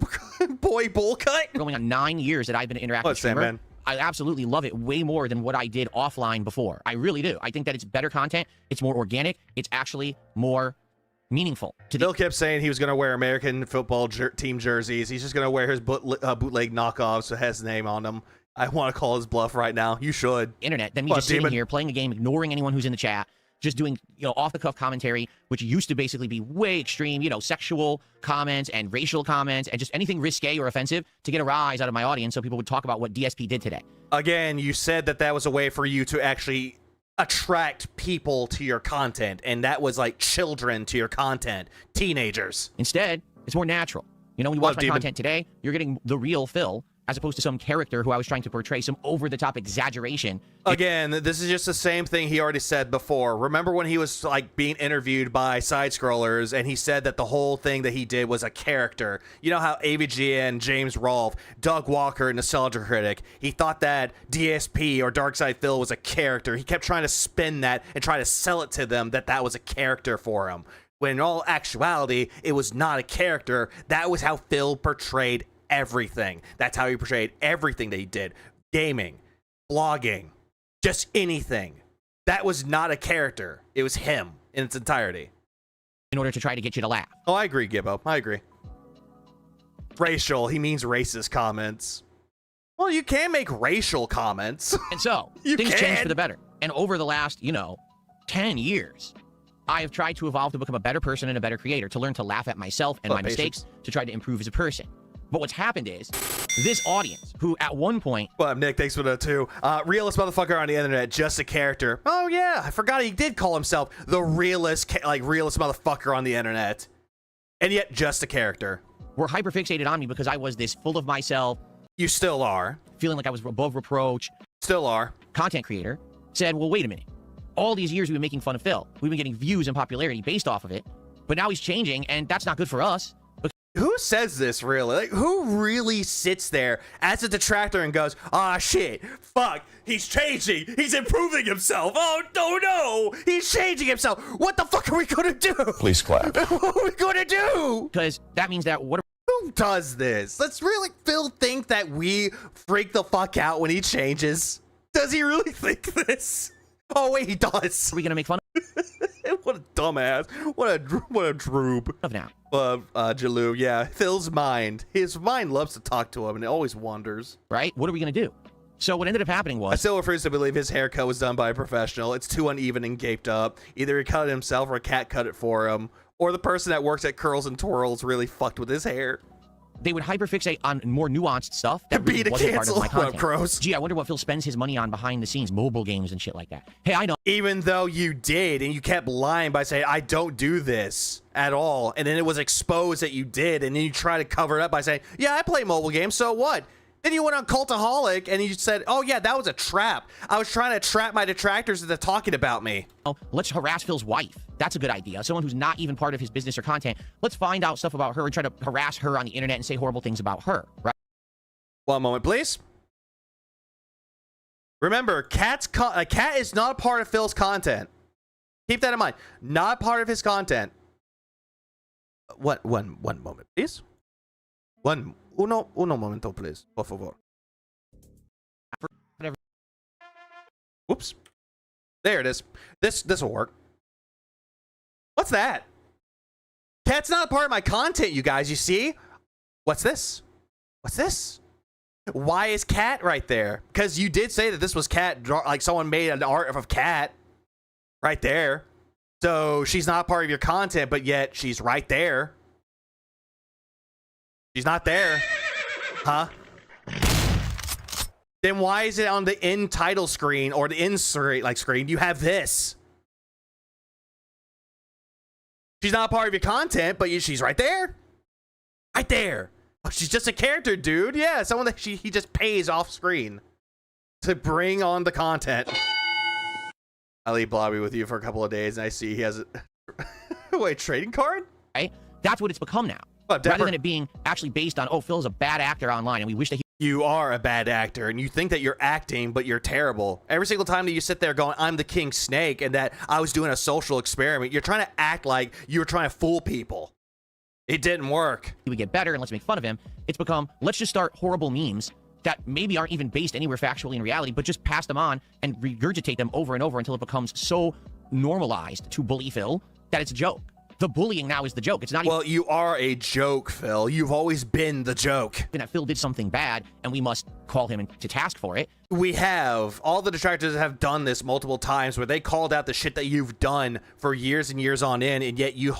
bowl cut. Going on 9 years that I've been an interactive streamer. Man? I absolutely love it way more than what I did offline before. I really do. I think that it's better content. It's more organic. It's actually more meaningful. Bill kept saying he was going to wear American football team jerseys. He's just going to wear his bootleg knockoffs that has his name on them. I want to call his bluff right now. You should. Internet. Then me just sitting here playing a game, ignoring anyone who's in the chat. Just doing, off-the-cuff commentary, which used to basically be way extreme, sexual comments and racial comments and just anything risque or offensive to get a rise out of my audience so people would talk about what DSP did today. Again, you said that was a way for you to actually attract people to your content, and that was like children to your content, teenagers. Instead, it's more natural. When you watch my content today, you're getting the real Phil, as opposed to some character who I was trying to portray, some over-the-top exaggeration. Again, this is just the same thing he already said before. Remember when he was like being interviewed by side-scrollers, and he said that the whole thing that he did was a character. You know how AVGN, James Rolfe, Doug Walker, Nostalgia Critic, he thought that DSP or Darkside Phil was a character. He kept trying to spin that and try to sell it to them that was a character for him. When in all actuality, it was not a character. That was how Phil portrayed everything. That's how he portrayed everything that he did. Gaming, blogging, just anything. That was not a character. It was him in its entirety. In order to try to get you to laugh. Oh, I agree, Gibbo. I agree. Racial. He means racist comments. Well, you can make racial comments. And so, things changed for the better. And over the last, 10 years, I have tried to evolve to become a better person and a better creator, to learn to laugh at myself and my mistakes, to try to improve as a person. But what's happened is, this audience, who at one point... Well, Nick, thanks for that too. Realest motherfucker on the internet, just a character. Oh yeah, I forgot he did call himself the realest motherfucker on the internet. And yet, just a character. Were hyperfixated on me because I was this full of myself. You still are. Feeling like I was above reproach. Still are. Content creator. Said, well, wait a minute. All these years we've been making fun of Phil. We've been getting views and popularity based off of it. But now he's changing, and that's not good for us. Who says this, really? Like, who really sits there as a detractor and goes, ah, shit, fuck, he's changing, he's improving himself, oh, no, he's changing himself, what the fuck are we gonna do? Please clap. What are we gonna do? Because that means that who does this? Let's really Phil think that we freak the fuck out when he changes. Does he really think this? Oh, wait, he does. Are we gonna make fun of? What a dumbass. What a droob. Of now. Jalou, yeah. Phil's mind. His mind loves to talk to him, and it always wanders. Right? What are we going to do? So what ended up happening was... I still refuse to believe his haircut was done by a professional. It's too uneven and gaped up. Either he cut it himself or a cat cut it for him. Or the person that works at Curls and Twirls really fucked with his hair. They would hyperfixate on more nuanced stuff that really wasn't part of my content. Crows. Gee, I wonder what Phil spends his money on behind the scenes, mobile games and shit like that. Hey, I know. Even though you did, and you kept lying by saying, I don't do this at all. And then it was exposed that you did, and then you try to cover it up by saying, yeah, I play mobile games, so what? Then you went on Cultaholic and you said, oh yeah, that was a trap. I was trying to trap my detractors into talking about me. Oh, let's harass Phil's wife. That's a good idea. Someone who's not even part of his business or content. Let's find out stuff about her and try to harass her on the internet and say horrible things about her, right? One moment, please. Remember, Cat is not a part of Phil's content. Keep that in mind. Not part of his content. One moment, please. Uno momento, please. Por favor. Whoops. There it is. This will work. What's that? Cat's not a part of my content, you guys. You see? What's this? What's this? Why is Cat right there? Because you did say that this was Cat, like someone made an art of Cat right there. So she's not part of your content, but yet she's right there. She's not there. Huh? Then why is it on the end title screen or the insert like screen? You have this. She's not part of your content, but she's right there. Right there. Oh, she's just a character, dude. Yeah, someone that he just pays off screen to bring on the content. I leave Blobby with you for a couple of days, and I see he has a wait, trading card? Right? That's what it's become now. Rather than it being actually based on, oh, Phil's a bad actor online, and we wish that you are a bad actor, and you think that you're acting, but you're terrible. Every single time that you sit there going, I'm the King Snake, and that I was doing a social experiment, you're trying to act like you were trying to fool people. It didn't work. He would get better, and let's make fun of him. It's become, let's just start horrible memes that maybe aren't even based anywhere factually in reality, but just pass them on and regurgitate them over and over until it becomes so normalized to bully Phil that it's a joke. The bullying now is the joke. It's not well, you are a joke, Phil. You've always been the joke. Even that Phil did something bad, and we must call him to task for it. We have. All the detractors have done this multiple times where they called out the shit that you've done for years and years on end, and yet you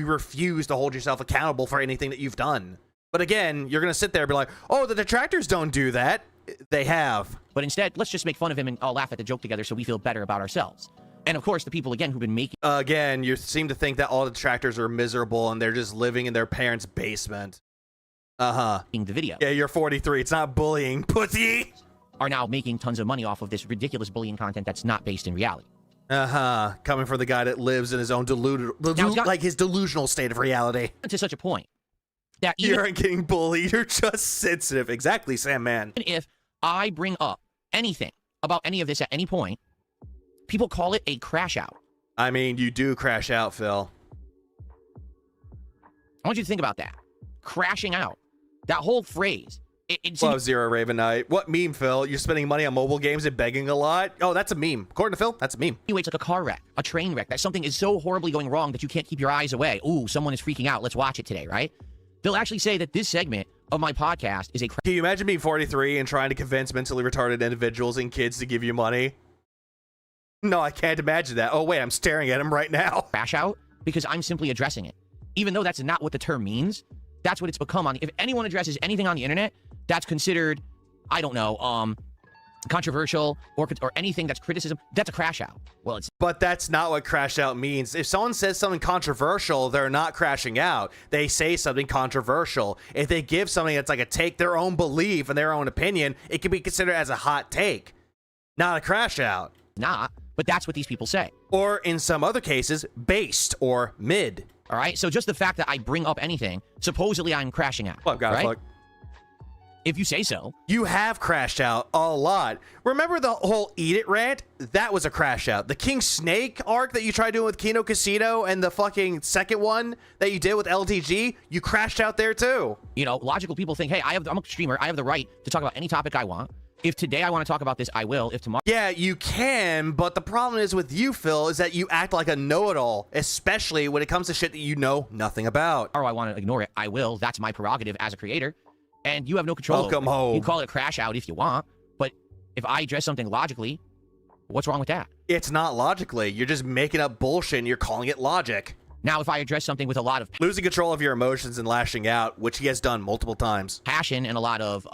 refuse to hold yourself accountable for anything that you've done. But again, you're going to sit there and be like, oh, the detractors don't do that. They have. But instead, let's just make fun of him and all laugh at the joke together so we feel better about ourselves. And of course, the people, again, who've been making... Again, you seem to think that all the detractors are miserable and they're just living in their parents' basement. Uh-huh. The video. Yeah, you're 43. It's not bullying, pussy! Are now making tons of money off of this ridiculous bullying content that's not based in reality. Uh-huh. Coming from the guy that lives in his own like his delusional state of reality. To such a point that even... You aren't getting bullied. You're just sensitive. Exactly, Sam Man. If I bring up anything about any of this at any point, people call it a crash out. I mean, you do crash out, Phil. I want you to think about that. Crashing out. That whole phrase. Love Zero Raven Knight. What meme, Phil? You're spending money on mobile games and begging a lot? Oh, that's a meme. According to Phil, that's a meme. Anyway, it's like a car wreck, a train wreck, that something is so horribly going wrong that you can't keep your eyes away. Ooh, someone is freaking out. Let's watch it today, right? They'll actually say that this segment of my podcast is a... Can you imagine being 43 and trying to convince mentally retarded individuals and kids to give you money? No, I can't imagine that. Oh, wait, I'm staring at him right now. Crash out because I'm simply addressing it. Even though that's not what the term means, that's what it's become. If anyone addresses anything on the internet, that's considered, I don't know, controversial or anything that's criticism, that's a crash out. Well, it's... But that's not what crash out means. If someone says something controversial, they're not crashing out. They say something controversial. If they give something that's like a take, their own belief and their own opinion, it can be considered as a hot take, not a crash out. Not. But that's what these people say. Or in some other cases, based or mid. All right? So just the fact that I bring up anything, supposedly I'm crashing out. Well, God, right? Fuck. If you say so. You have crashed out a lot. Remember the whole Eat It rant? That was a crash out. The King Snake arc that you tried doing with Kino Casino and the fucking second one that you did with LTG, you crashed out there too. You know, logical people think, hey, I'm a streamer. I have the right to talk about any topic I want. If today I want to talk about this, I will. If tomorrow... Yeah, you can, but the problem is with you, Phil, is that you act like a know-it-all, especially when it comes to shit that you know nothing about. Or I want to ignore it, I will. That's my prerogative as a creator. And you have no control. Welcome home. You can call it a crash out if you want, but if I address something logically, what's wrong with that? It's not logically. You're just making up bullshit and you're calling it logic. Now, if I address something with a lot of... Losing control of your emotions and lashing out, which he has done multiple times. Passion and a lot of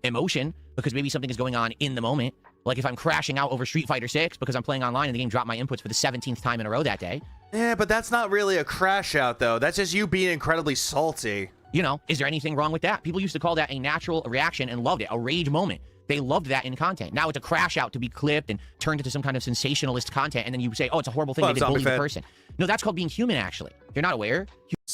emotion, because maybe something is going on in the moment. Like if I'm crashing out over Street Fighter 6 because I'm playing online and the game dropped my inputs for the 17th time in a row that day. Yeah, but that's not really a crash out, though. That's just you being incredibly salty. You know, is there anything wrong with that? People used to call that a natural reaction and loved it, a rage moment. They loved that in content. Now it's a crash out to be clipped and turned into some kind of sensationalist content, and then you say, oh, it's a horrible thing, they did bully the person. No, that's called being human, actually. You're not aware.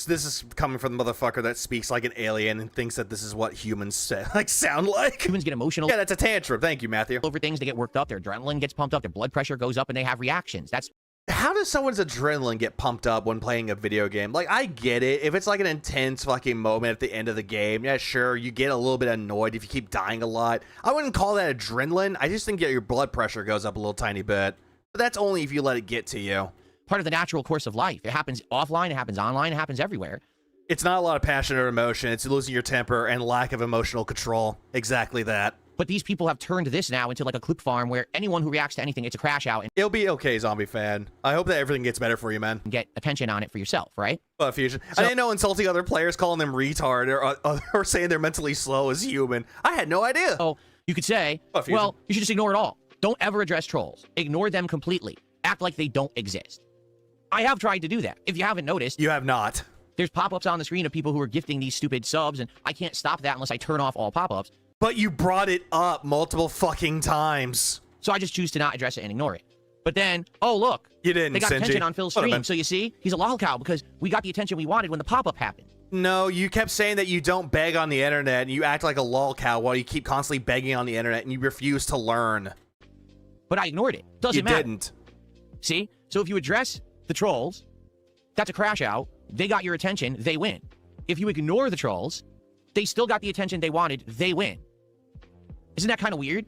This is coming from the motherfucker that speaks like an alien and thinks that this is what humans say, like sound like. Humans get emotional. Yeah, that's a tantrum. Thank you, Matthew. Over things, they get worked up, their adrenaline gets pumped up, their blood pressure goes up, and they have reactions. That's how does someone's adrenaline get pumped up when playing a video game? Like, I get it. If it's like an intense fucking moment at the end of the game, yeah, sure, you get a little bit annoyed if you keep dying a lot. I wouldn't call that adrenaline. I just think that your blood pressure goes up a little tiny bit. But that's only if you let it get to you. part of the natural course of life. It happens offline, it happens online, it happens everywhere. It's not a lot of passion or emotion. It's losing your temper and lack of emotional control. Exactly that. But these people have turned this now into like a clip farm where anyone who reacts to anything, it's a crash out. And it'll be okay, zombie fan. I hope that everything gets better for you, man. get attention on it for yourself, right? Fusion. I didn't know insulting other players, calling them retard, or saying they're mentally slow is human. I had no idea. So you could say, well, you should just ignore it all. Don't ever address trolls. Ignore them completely. Act like they don't exist. I have tried to do that. If you haven't noticed. You have not. There's pop-ups on the screen of people who are gifting these stupid subs, and I can't stop that unless I turn off all pop-ups. But you brought it up multiple fucking times. So I just choose to not address it and ignore it. But then, oh, look. You didn't, they got Sinji. attention on Phil's stream. So you see, he's a lolcow because we got the attention we wanted when the pop-up happened. No, you kept saying that you don't beg on the internet, and you act like a lolcow while you keep constantly begging on the internet, and you refuse to learn. But I ignored it. Doesn't matter. You didn't. See? So if you address the trolls, that's a crash out. They got your attention, they win. If you ignore the trolls, they still got the attention they wanted, they win. Isn't that kind of weird?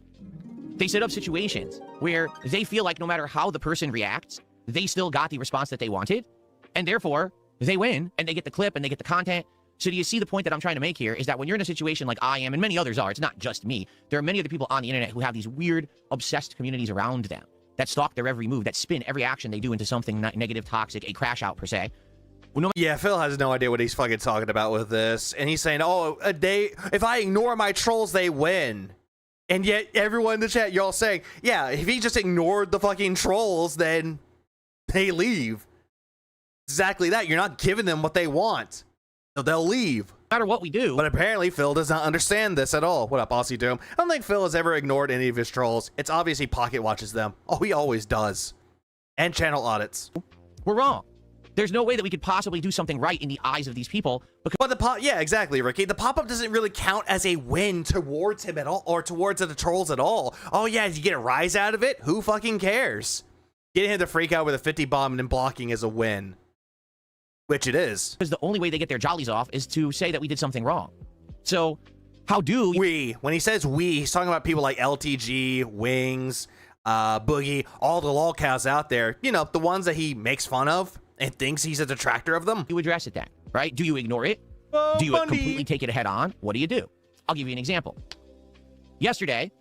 They set up situations where they feel like no matter how the person reacts, they still got the response that they wanted, and therefore, they win, and they get the clip, and they get the content. So do you see the point that I'm trying to make here is that when you're in a situation like I am, and many others are, it's not just me, there are many other people on the internet who have these weird, obsessed communities around them that stalk their every move, that spin every action they do into something negative, toxic, a crash out per se. Well, yeah, Phil has no idea what he's fucking talking about with this. And he's saying, oh, if I ignore my trolls, they win. And yet everyone in the chat, you're all saying, yeah, if he just ignored the fucking trolls, then they leave. Exactly that. You're not giving them what they want. So they'll leave. No matter what we do. But apparently Phil does not understand this at all. What up, Aussie Doom? I don't think Phil has ever ignored any of his trolls. It's obvious he pocket watches them. Oh, he always does. And channel audits. We're wrong. There's no way that we could possibly do something right in the eyes of these people. But yeah, exactly, Ricky. The pop-up doesn't really count as a win towards him at all, or towards the trolls at all. Oh yeah, you get a rise out of it? Who fucking cares? Getting him to freak out with a 50 bomb and then blocking is a win. Which it is. Because the only way they get their jollies off is to say that we did something wrong. So, how do we? When he says we, he's talking about people like LTG, Wings, Boogie, all the lolcows out there. You know, the ones that he makes fun of and thinks he's a detractor of them. You address it then, right? Do you ignore it? Do you completely take it head on? What do you do? I'll give you an example. Yesterday,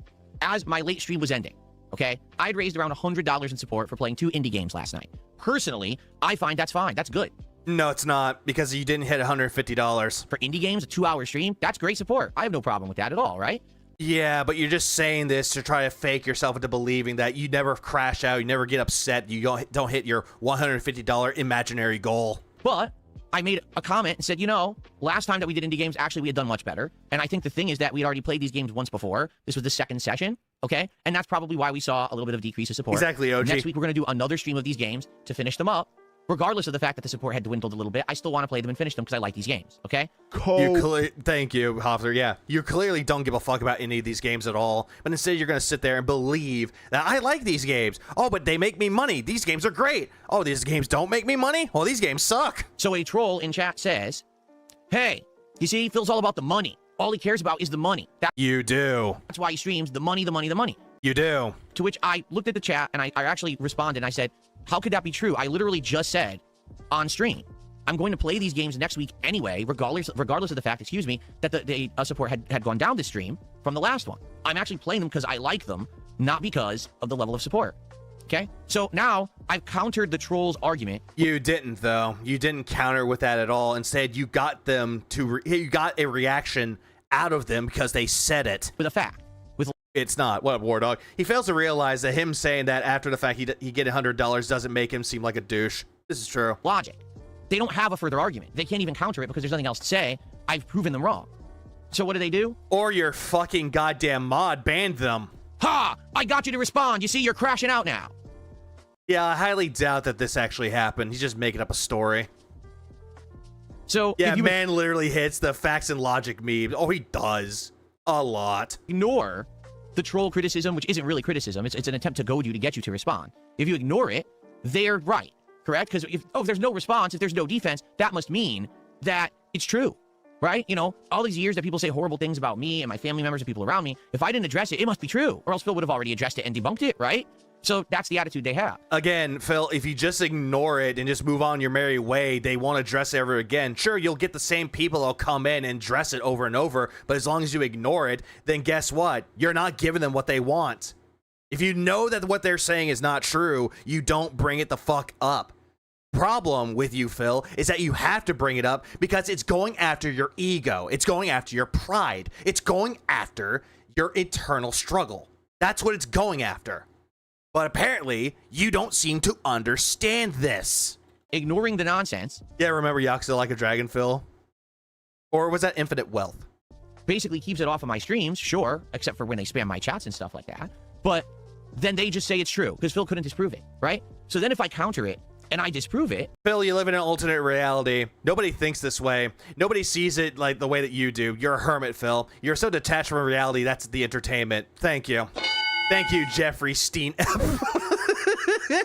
as my late stream was ending, okay, I'd raised around $100 in support for playing 2 indie games last night. Personally, I find that's fine. That's good. No, it's not, because you didn't hit $150. For indie games, a 2-hour stream, that's great support. I have no problem with that at all, right? Yeah, but you're just saying this to try to fake yourself into believing that you never crash out, you never get upset, you don't hit your $150 imaginary goal. But I made a comment and said, you know, last time that we did indie games, actually we had done much better. And I think the thing is that we had already played these games once before. This was the second session, okay? And that's probably why we saw a little bit of decrease of support. Exactly, OG. Next week, we're going to do another stream of these games to finish them up. Regardless of the fact that the support had dwindled a little bit, I still want to play them and finish them because I like these games, okay? Thank you, Hofler. Yeah, you clearly don't give a fuck about any of these games at all, but instead you're going to sit there and believe that I like these games. Oh, but they make me money. These games are great. Oh, these games don't make me money? Well, these games suck. So a troll in chat says, hey, you see, Phil's all about the money. All he cares about is the money. You do. That's why he streams the money, the money, the money. You do. To which I looked at the chat and I actually responded and I said, how could that be true? I literally just said on stream, I'm going to play these games next week anyway, regardless of the fact, excuse me, that the support had gone down this stream from the last one. I'm actually playing them because I like them, not because of the level of support. Okay? So now I've countered the trolls' argument. You didn't, though. You didn't counter with that at all. Instead, you got them to, you got a reaction out of them because they said it. With a fact. It's not. What up, War Dog? He fails to realize that him saying that after the fact he get $100 doesn't make him seem like a douche. This is true. Logic. They don't have a further argument. They can't even counter it because there's nothing else to say. I've proven them wrong. So what do? Or your fucking goddamn mod banned them. Ha! I got you to respond. You see, you're crashing out now. Yeah, I highly doubt that this actually happened. He's just making up a story. So yeah, if you man literally hits the facts and logic meme. Oh, he does. A lot. Ignore the troll criticism, which isn't really criticism. It's an attempt to goad you to get you to respond. If you ignore it, they're right. Correct? Because if there's no response, if there's no defense, that must mean that it's true. Right? You know, all these years that people say horrible things about me and my family members and people around me, if I didn't address it, it must be true. Or else Phil would have already addressed it and debunked it, right? So that's the attitude they have. Again, Phil, if you just ignore it and just move on your merry way, they won't address it ever again. Sure, you'll get the same people that'll come in and address it over and over, but as long as you ignore it, then guess what? You're not giving them what they want. If you know that what they're saying is not true, you don't bring it the fuck up. Problem with you, Phil, is that you have to bring it up because it's going after your ego. It's going after your pride. It's going after your eternal struggle. That's what it's going after. But apparently, you don't seem to understand this. Ignoring the nonsense. Yeah, remember Yakuza Like a Dragon, Phil? Or was that Infinite Wealth? Basically keeps it off of my streams, sure, except for when they spam my chats and stuff like that. But then they just say it's true because Phil couldn't disprove it, right? So then if I counter it, and I disprove it. Phil, you live in an alternate reality. Nobody thinks this way. Nobody sees it like the way that you do. You're a hermit, Phil. You're so detached from reality, that's the entertainment. Thank you. Thank you, Jeffrey Steen. I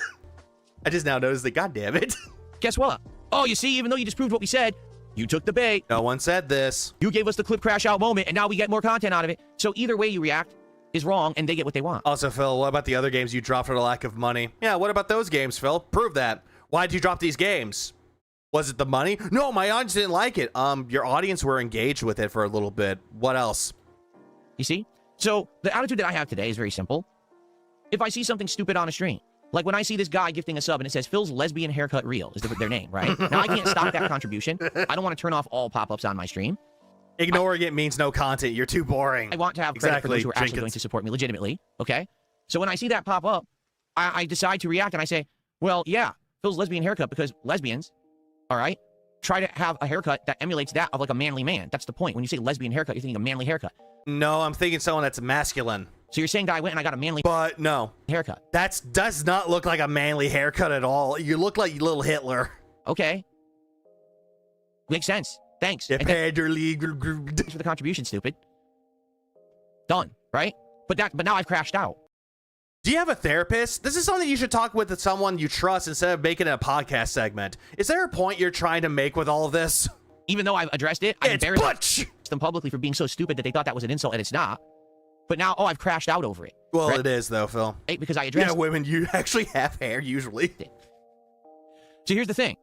just now noticed that, God damn it. Guess what? Oh, you see, even though you disproved what we said, you took the bait. No one said this. You gave us the clip crash out moment, and now we get more content out of it. So either way you react is wrong, and they get what they want. Also, Phil, what about the other games you dropped for the lack of money? Yeah, what about those games, Phil? Prove that. Why did you drop these games? Was it the money? No, my audience didn't like it. Your audience were engaged with it for a little bit. What else? You see? So the attitude that I have today is very simple. If I see something stupid on a stream, like when I see this guy gifting a sub and it says Phil's lesbian haircut reel is their name, right? Now I can't stop that contribution. I don't want to turn off all pop-ups on my stream. Ignoring it means no content. You're too boring. I want to have credit for those who are actually going to support me legitimately, okay? So when I see that pop up, I decide to react and I say, well, yeah, Phil's lesbian haircut because lesbians, all right, try to have a haircut that emulates that of like a manly man. That's the point. When you say lesbian haircut, you're thinking a manly haircut. No, I'm thinking someone that's masculine. So you're saying that I went and I got a manly but no haircut. That does not look like a manly haircut at all. You look like little Hitler. Okay. Makes sense. Thanks. Thanks for the contribution, stupid. Done, right? But now I've crashed out. Do you have a therapist? This is something you should talk with someone you trust instead of making it a podcast segment. Is there a point you're trying to make with all of this? Even though I've addressed it, I've embarrassed them publicly for being so stupid that they thought that was an insult, and it's not. But now, I've crashed out over it. Well, right? It is, though, Phil. Because I addressed... Yeah, women, you actually have hair, usually. So here's the thing.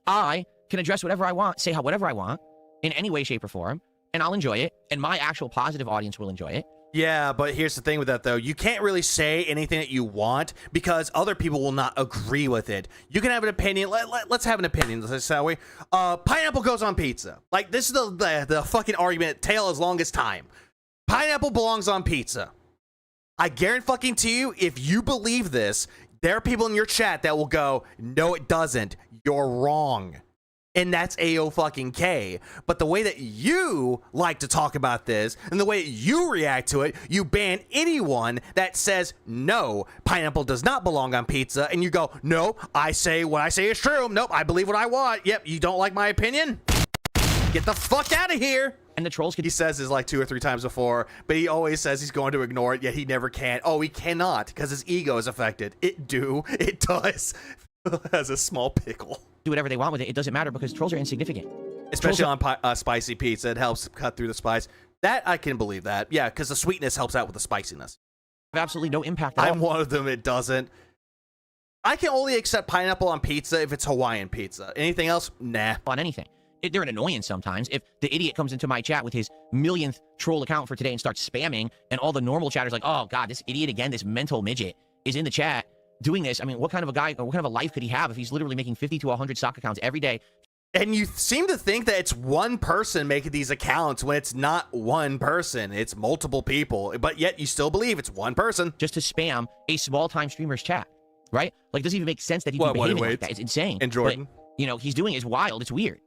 I can address whatever I want, say whatever I want, in any way, shape, or form, and I'll enjoy it, and my actual positive audience will enjoy it. Yeah, but here's the thing with that, though. You can't really say anything that you want because other people will not agree with it. You can have an opinion. Let's have an opinion, shall we? Pineapple goes on pizza. Like, this is the fucking argument, tale as long as time. Pineapple belongs on pizza. I guarantee to you, if you believe this, there are people in your chat that will go, no, it doesn't. You're wrong. And that's A-O-fucking-K. But the way that you like to talk about this and the way you react to it, you ban anyone that says, no, pineapple does not belong on pizza. And you go, no, I say what I say is true. Nope, I believe what I want. Yep, you don't like my opinion? Get the fuck out of here. And the trolls he says this like 2 or 3 times before, but he always says he's going to ignore it, yet he never can. Oh, he cannot because his ego is affected. It does. Has a small pickle. Do whatever they want with it. It doesn't matter because trolls are insignificant. Especially on spicy pizza. It helps cut through the spice. That, I can believe that. Yeah, because the sweetness helps out with the spiciness. Absolutely no impact at all. I'm one of them. It doesn't. I can only accept pineapple on pizza if it's Hawaiian pizza. Anything else? Nah. On anything. They're an annoyance sometimes. If the idiot comes into my chat with his millionth troll account for today and starts spamming, and all the normal chatters like, oh god, this idiot again, this mental midget is in the chat doing this. I mean, what kind of a guy, or what kind of a life could he have if he's literally making 50 to 100 stock accounts every day? And you seem to think that it's one person making these accounts when it's not one person. It's multiple people, but yet you still believe it's one person. Just to spam a small-time streamer's chat, right? Like, it doesn't even make sense that he's behaving like that. It's insane. And Jordan? But, you know, he's doing it is wild. It's weird.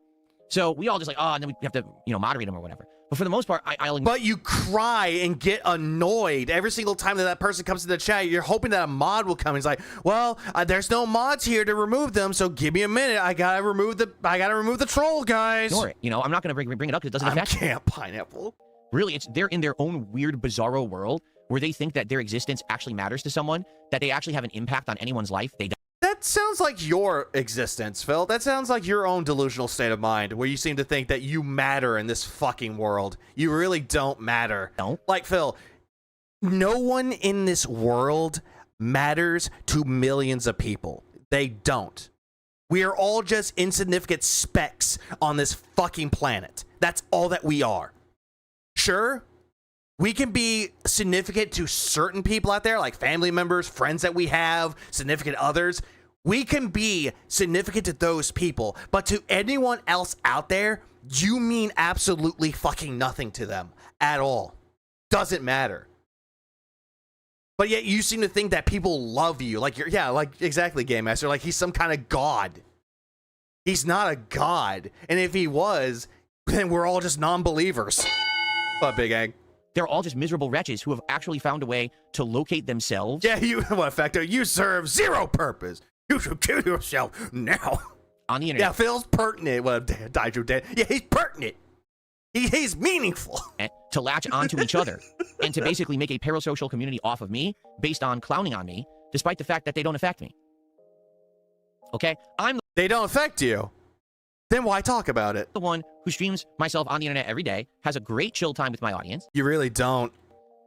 So we all just like, oh, and then we have to, moderate them or whatever. But for the most part, I'll But you cry and get annoyed every single time that person comes to the chat. You're hoping that a mod will come. He's like, well, there's no mods here to remove them, so give me a minute. I gotta remove the troll, guys. ignore it. I'm not gonna bring it up because it doesn't affect me. Camp Pineapple. Really, they're in their own weird, bizarro world where they think that their existence actually matters to someone, that they actually have an impact on anyone's life. They don't. That sounds like your existence, Phil. That sounds like your own delusional state of mind, where you seem to think that you matter in this fucking world. You really don't matter. Don't. Like, Phil, no one in this world matters to millions of people. They don't. We are all just insignificant specks on this fucking planet. That's all that we are. Sure, we can be significant to certain people out there, like family members, friends that we have, significant others. We can be significant to those people, but to anyone else out there, you mean absolutely fucking nothing to them at all. Doesn't matter. But yet you seem to think that people love you. Like exactly, Game Master. Like he's some kind of god. He's not a god. And if he was, then we're all just non-believers. But Big Egg. They're all just miserable wretches who have actually found a way to locate themselves. Yeah, what, Facto? You serve zero purpose. You should kill yourself now. On the internet. Yeah, Phil's pertinent. Well, Daiju dead. Yeah, he's pertinent. He's meaningful. To latch onto each other and to basically make a parasocial community off of me based on clowning on me, despite the fact that they don't affect me. Okay? They don't affect you. Then why talk about it? The one who streams myself on the internet every day, has a great chill time with my audience. You really don't.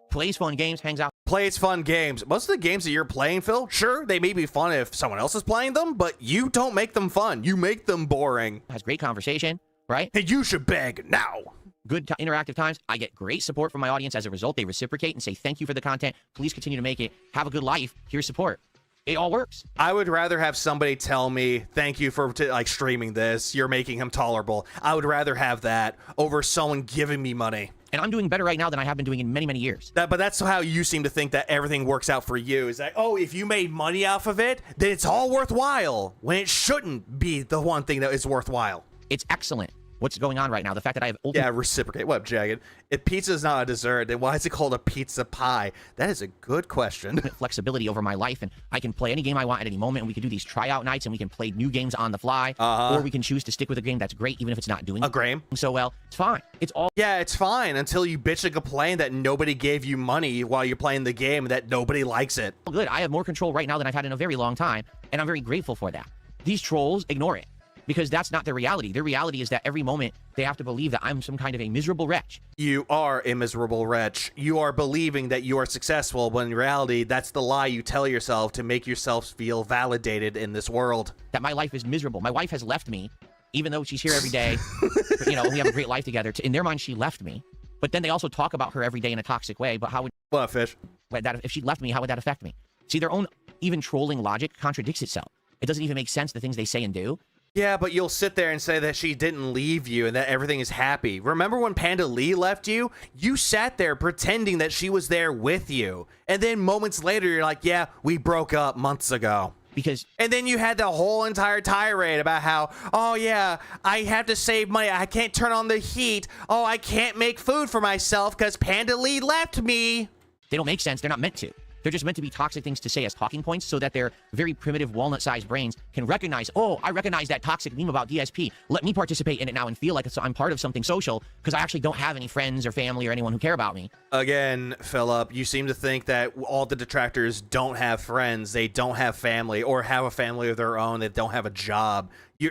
Plays fun games, hangs out. Plays fun games. Most of the games that you're playing, Phil, sure, they may be fun if someone else is playing them, but you don't make them fun. You make them boring. Has great conversation, right? And you should beg now. Good interactive times. I get great support from my audience as a result. They reciprocate and say, thank you for the content. Please continue to make it. Have a good life. Here's support. It all works. I would rather have somebody tell me, thank you for streaming this. You're making him tolerable. I would rather have that over someone giving me money. And I'm doing better right now than I have been doing in many, many years. But that's how you seem to think that everything works out for you. Is like, oh, if you made money off of it, then it's all worthwhile. When it shouldn't be the one thing that is worthwhile. It's excellent. What's going on right now? The fact that I have yeah, reciprocate. What up, Jagged? If pizza is not a dessert, then why is it called a pizza pie? That is a good question. Flexibility over my life, and I can play any game I want at any moment, and we can do these tryout nights, and we can play new games on the fly, or we can choose to stick with a game that's great, even if it's not doing a game so well. It's fine. It's all it's fine until you bitch and complain that nobody gave you money while you're playing the game, that nobody likes it. Good. I have more control right now than I've had in a very long time, and I'm very grateful for that. These trolls ignore it, because that's not their reality. Their reality is that every moment they have to believe that I'm some kind of a miserable wretch. You are a miserable wretch. You are believing that you are successful, when in reality, that's the lie you tell yourself to make yourself feel validated in this world. That my life is miserable. My wife has left me, even though she's here every day. We have a great life together. In their mind, she left me. But then they also talk about her every day in a toxic way. But how would... What, Fish? If she left me, how would that affect me? See, their own even trolling logic contradicts itself. It doesn't even make sense, the things they say and do. Yeah, but you'll sit there and say that she didn't leave you and that everything is happy. Remember when Panda Lee left you? You sat there pretending that she was there with you. And then moments later, you're like, yeah, we broke up months ago. And then you had the whole entire tirade about how, oh yeah, I have to save money. I can't turn on the heat. Oh, I can't make food for myself because Panda Lee left me. They don't make sense. They're not meant to. They're just meant to be toxic things to say as talking points so that their very primitive walnut-sized brains can recognize, oh, I recognize that toxic meme about DSP. Let me participate in it now and feel like I'm part of something social because I actually don't have any friends or family or anyone who care about me. Again, Philip, you seem to think that all the detractors don't have friends, they don't have family, or have a family of their own, that don't have a job.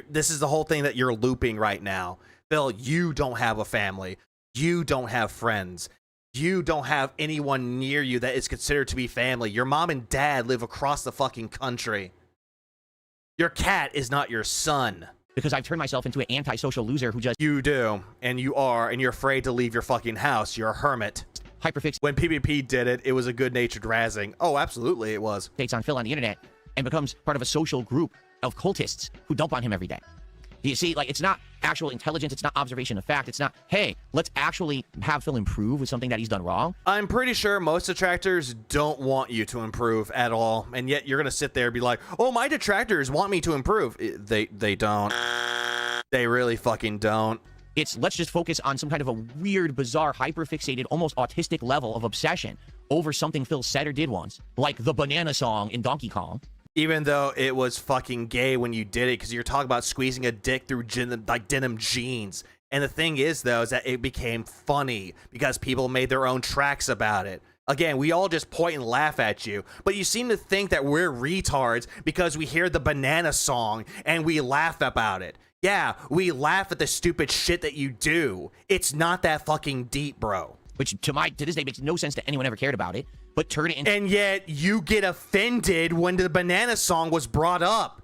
This is the whole thing that you're looping right now. Phil, you don't have a family. You don't have friends. You don't have anyone near you that is considered to be family. Your mom and dad live across the fucking country. Your cat is not your son. Because I've turned myself into an antisocial loser who just... You do, and you are, and you're afraid to leave your fucking house. You're a hermit. Hyperfix. When PvP did it, it was a good-natured razzing. Oh, absolutely, it was. Takes on Phil on the internet and becomes part of a social group of cultists who dump on him every day. You see, like, it's not actual intelligence, it's not observation of fact, it's not, hey, let's actually have Phil improve with something that he's done wrong. I'm pretty sure most detractors don't want you to improve at all, and yet you're gonna sit there and be like, oh, my detractors want me to improve. They don't. They really fucking don't. It's let's just focus on some kind of a weird, bizarre, hyper-fixated, almost autistic level of obsession over something Phil said or did once, like the banana song in Donkey Kong. Even though it was fucking gay when you did it, because you're talking about squeezing a dick through denim jeans. And the thing is, though, is that it became funny because people made their own tracks about it. Again, we all just point and laugh at you, but you seem to think that we're retards because we hear the banana song and we laugh about it. Yeah, we laugh at the stupid shit that you do. It's not that fucking deep, bro. Which to this day makes no sense to anyone ever cared about it, but turn it into... And yet you get offended when the banana song was brought up.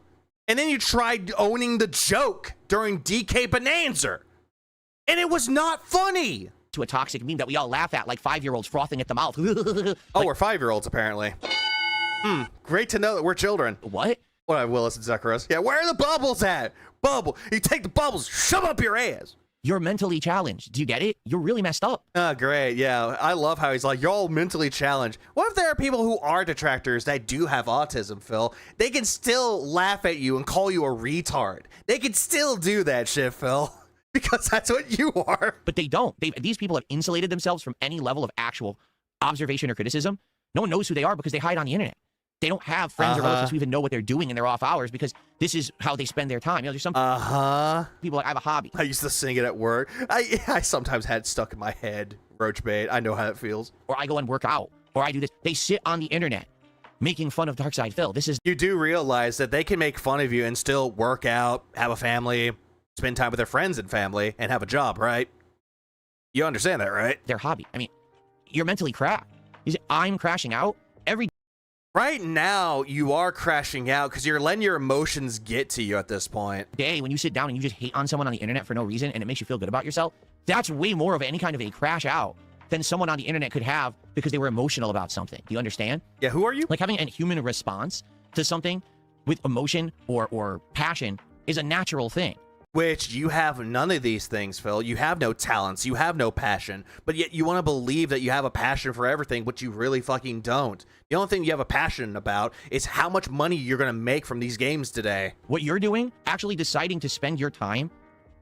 And then you tried owning the joke during DK Bonanza. And it was not funny. To a toxic meme that we all laugh at like 5-year-olds frothing at the mouth. Oh, we're 5-year-olds apparently. Great to know that we're children. What? What, Willis and Zuckerus? Yeah, where are the bubbles at? Bubble. You take the bubbles, shove up your ass. You're mentally challenged. Do you get it? You're really messed up. Oh, great. Yeah, I love how he's like, you're all mentally challenged. What if there are people who are detractors that do have autism, Phil? They can still laugh at you and call you a retard. They can still do that shit, Phil. Because that's what you are. But they don't. These people have insulated themselves from any level of actual observation or criticism. No one knows who they are because they hide on the internet. They don't have friends or relatives who even know what they're doing in their off hours because this is how they spend their time. You know, there's some people like, I have a hobby. I used to sing it at work. I sometimes had it stuck in my head, roach bait. I know how it feels. Or I go and work out. Or I do this. They sit on the internet making fun of Darkside Phil. You do realize that they can make fun of you and still work out, have a family, spend time with their friends and family, and have a job, right? You understand that, right? Their hobby. I mean, you're mentally cracked. I'm crashing out every Right now, you are crashing out because you're letting your emotions get to you at this point. day when you sit down and you just hate on someone on the internet for no reason and it makes you feel good about yourself. That's way more of any kind of a crash out than someone on the internet could have because they were emotional about something. Do you understand? Yeah, who are you? Like having a human response to something with emotion or passion is a natural thing. Which you have none of these things, Phil. You have no talents. You have no passion. But yet you want to believe that you have a passion for everything, but you really fucking don't. The only thing you have a passion about is how much money you're going to make from these games today. What you're doing, actually deciding to spend your time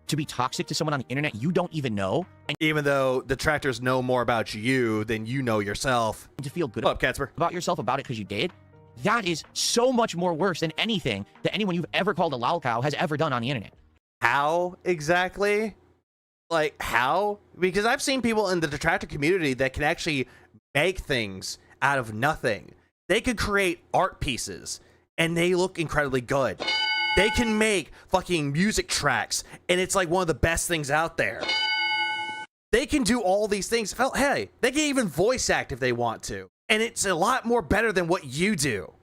to be toxic to someone on the internet you don't even know. And even though detractors know more about you than you know yourself. to feel good What up, Catsper? about yourself about it because you did, that is so much more worse than anything that anyone you've ever called a lol cow has ever done on the internet. How exactly? Like, how? Because I've seen people in the detractor community that can actually make things out of nothing. They could create art pieces, and they look incredibly good. They can make fucking music tracks, and it's like one of the best things out there. They can do all these things. Hey, they can even voice act if they want to. And it's a lot more better than what you do.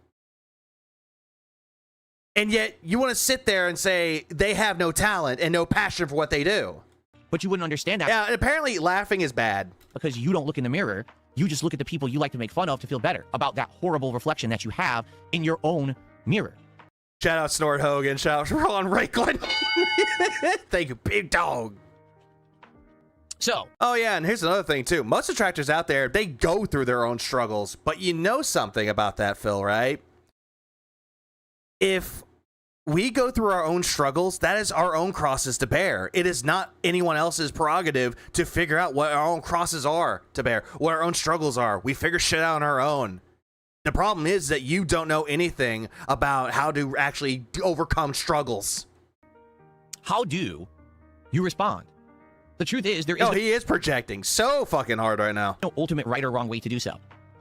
And yet, you want to sit there and say they have no talent and no passion for what they do. But you wouldn't understand that. Yeah, and apparently laughing is bad. Because you don't look in the mirror. You just look at the people you like to make fun of to feel better about that horrible reflection that you have in your own mirror. Shout out Snort Hogan. Shout out Ron Raikkonen. Thank you, big dog. So. Oh, yeah, and here's another thing, too. Most detractors out there, they go through their own struggles. But you know something about that, Phil, right? If we go through our own struggles, that is our own crosses to bear. It is not anyone else's prerogative to figure out what our own crosses are to bear, what our own struggles are. We figure shit out on our own. The problem is that you don't know anything about how to actually overcome struggles. How do you respond? The truth is, there is he is projecting so fucking hard right now. no ultimate right or wrong way to do so.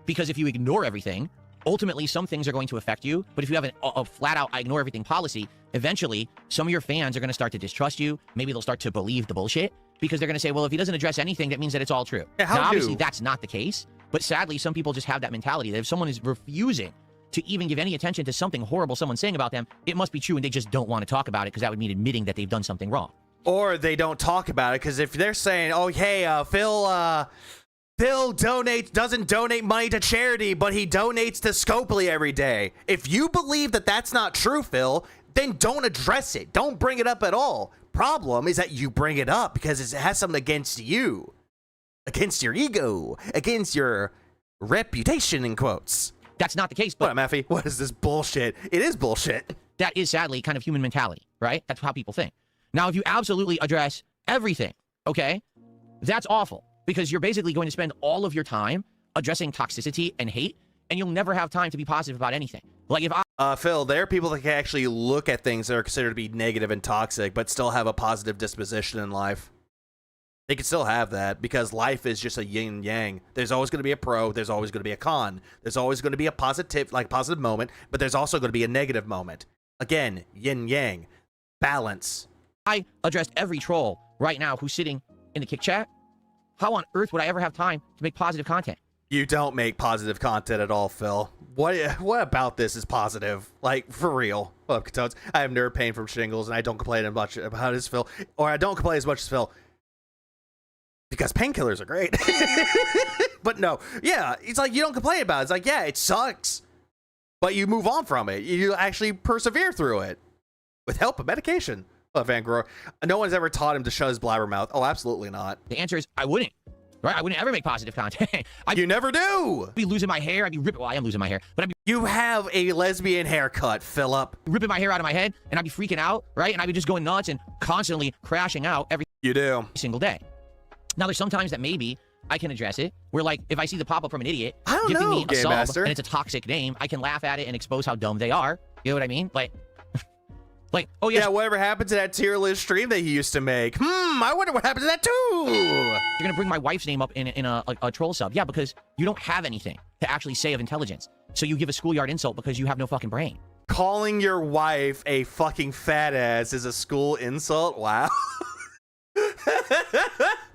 Because if you ignore everything, ultimately some things are going to affect you. But if you have a flat-out I ignore everything policy, eventually some of your fans are going to start to distrust you. Maybe they'll start to believe the bullshit because they're going to say, well, if he doesn't address anything, that means that it's all true. Yeah, now, obviously, that's not the case. But sadly, some people just have that mentality that if someone is refusing to even give any attention to something horrible someone's saying about them, it must be true and they just don't want to talk about it because that would mean admitting that they've done something wrong. Or they don't talk about it because if they're saying, oh, hey, Phil doesn't donate money to charity, but he donates to Scopely every day. If you believe that that's not true, Phil, then don't address it. Don't bring it up at all. Problem is that you bring it up because it has something against you, against your ego, against your reputation, in quotes. That's not the case. But What, Maffey? What is this bullshit? It is bullshit. that is sadly kind of human mentality, right? That's how people think. Now, if you absolutely address everything, okay, that's awful because you're basically going to spend all of your time addressing toxicity and hate, and you'll never have time to be positive about anything. Like if Phil, there are people that can actually look at things that are considered to be negative and toxic, but still have a positive disposition in life. They can still have that because life is just a yin yang. There's always going to be a pro. There's always going to be a con. There's always going to be a positive moment, but there's also going to be a negative moment. Again, yin yang, balance. I addressed every troll right now who's sitting in the kick chat. How on earth would I ever have time to make positive content? You don't make positive content at all, Phil. What about this is positive? Like, for real. Look, Toads, I have nerve pain from shingles, and I don't complain much about as Phil. Or I don't complain as much as Phil. Because painkillers are great. But no, yeah, it's like you don't complain about it. It's like, yeah, it sucks. But you move on from it. You actually persevere through it. With help of medication. Oh, Van Groer. No one's ever taught him to shut his blabbermouth. Oh, absolutely not. The answer is I wouldn't. Right? I wouldn't ever make positive content. You never do. I'd be losing my hair. I'd be ripping. Well, I am losing my hair, but I'd be. You have a lesbian haircut, Philip. Ripping my hair out of my head, and I'd be freaking out, right? And I'd be just going nuts and constantly crashing out every single day. Now, there's sometimes that maybe I can address it, where like if I see the pop up from an idiot gifting me a sub and it's a toxic name, I can laugh at it and expose how dumb they are. You know what I mean? Like, oh yeah, whatever happened to that tier list stream that he used to make? I wonder what happened to that too. You're gonna bring my wife's name up in a troll sub, yeah, because you don't have anything to actually say of intelligence. So you give a schoolyard insult because you have no fucking brain. Calling your wife a fucking fat ass is a school insult? Wow.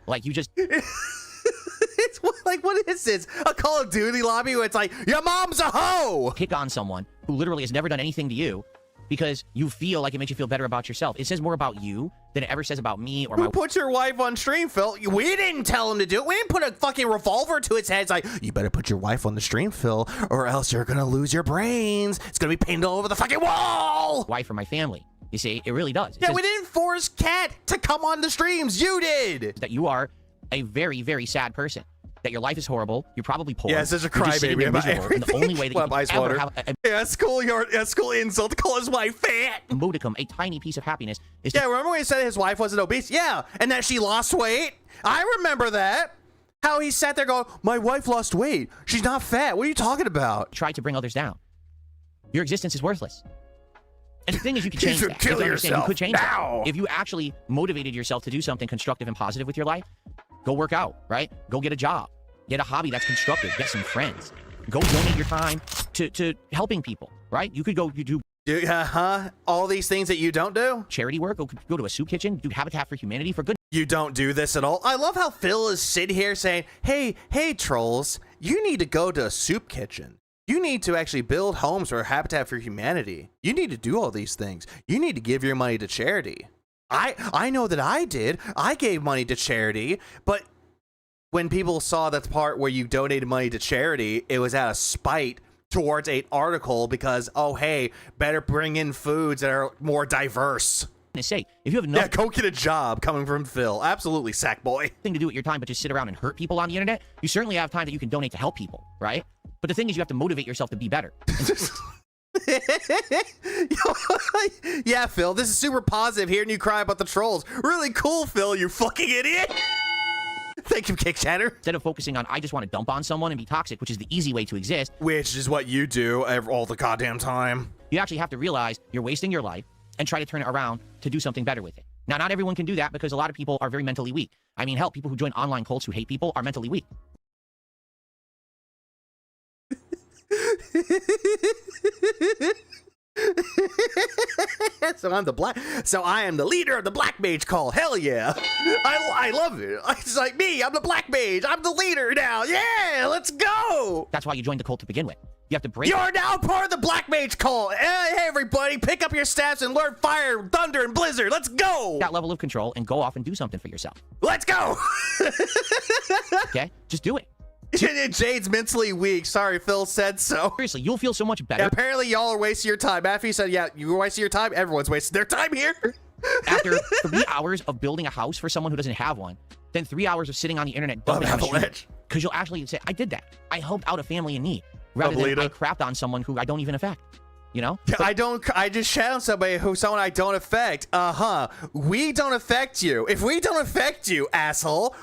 Like you just. It's like, what is this? A Call of Duty lobby where it's like, your mom's a hoe! Pick on someone who literally has never done anything to you because you feel like it makes you feel better about yourself. It says more about you than it ever says about me or Who put your wife on stream, Phil? We didn't tell him to do it. We didn't put a fucking revolver to its head. It's like, you better put your wife on the stream, Phil, or else you're gonna lose your brains. It's gonna be painted all over the fucking wall! Wife or my family. You see, it really does. Yeah, we didn't force Kat to come on the streams. You did! That you are a very, very sad person. That your life is horrible. You're probably poor. Yeah, such a crybaby about everything. And the only way that you can ever have a school insult to call his wife fat. Modicum, a tiny piece of happiness is. Yeah, remember when he said his wife wasn't obese? Yeah, and that she lost weight. I remember that. How he sat there going, "My wife lost weight. She's not fat. What are you talking about?" Try to bring others down. Your existence is worthless. And the thing is, you can change that. Kill yourself. You could change now. That. If you actually motivated yourself to do something constructive and positive with your life, go work out, right? Go get a job. Get a hobby that's constructive. Get some friends. Go donate your time to helping people, right? You could go do all these things that you don't do. Charity work. Go to a soup kitchen. Do Habitat for Humanity for good. You don't do this at all. I love how Phil is sitting here saying, hey, trolls, you need to go to a soup kitchen. You need to actually build homes for Habitat for Humanity. You need to do all these things. You need to give your money to charity. I know that I did. I gave money to charity, but when people saw that part where you donated money to charity, it was out of spite towards an article because, oh, hey, better bring in foods that are more diverse. Say, if you have nothing, go get a job coming from Phil. Absolutely, sack boy. Thing to do with your time, but just sit around and hurt people on the internet. You certainly have time that you can donate to help people, right? But the thing is, you have to motivate yourself to be better. Yeah, Phil, this is super positive. Hearing you cry about the trolls. Really cool, Phil, you fucking idiot. Thank you, Kick Chatter. Instead of focusing on, I just want to dump on someone and be toxic, which is the easy way to exist. Which is what you do all the goddamn time. You actually have to realize you're wasting your life and try to turn it around to do something better with it. Now, not everyone can do that because a lot of people are very mentally weak. I mean, hell, people who join online cults who hate people are mentally weak. So I am the leader of the Black Mage call. Hell yeah. I love it. It's like me, I'm the Black Mage. I'm the leader now. Yeah, let's go. That's why you joined the cult to begin with. You have to break. You're now part of the Black Mage call. Hey, everybody, pick up your staffs and learn fire, thunder, and blizzard. Let's go. That level of control and go off and do something for yourself. Let's go. Okay, just do it. Jade's mentally weak. Sorry, Phil said so. Seriously, you'll feel so much better. And apparently, y'all are wasting your time. After you said, yeah, you're wasting your time, everyone's wasting their time here. After 3 hours of building a house for someone who doesn't have one, then 3 hours of sitting on the internet dumping on street. Because you'll actually say, I did that. I helped out a family in need. Rather than I crapped on someone who I don't even affect. you know? I just shat on somebody someone I don't affect. We don't affect you. If we don't affect you, asshole,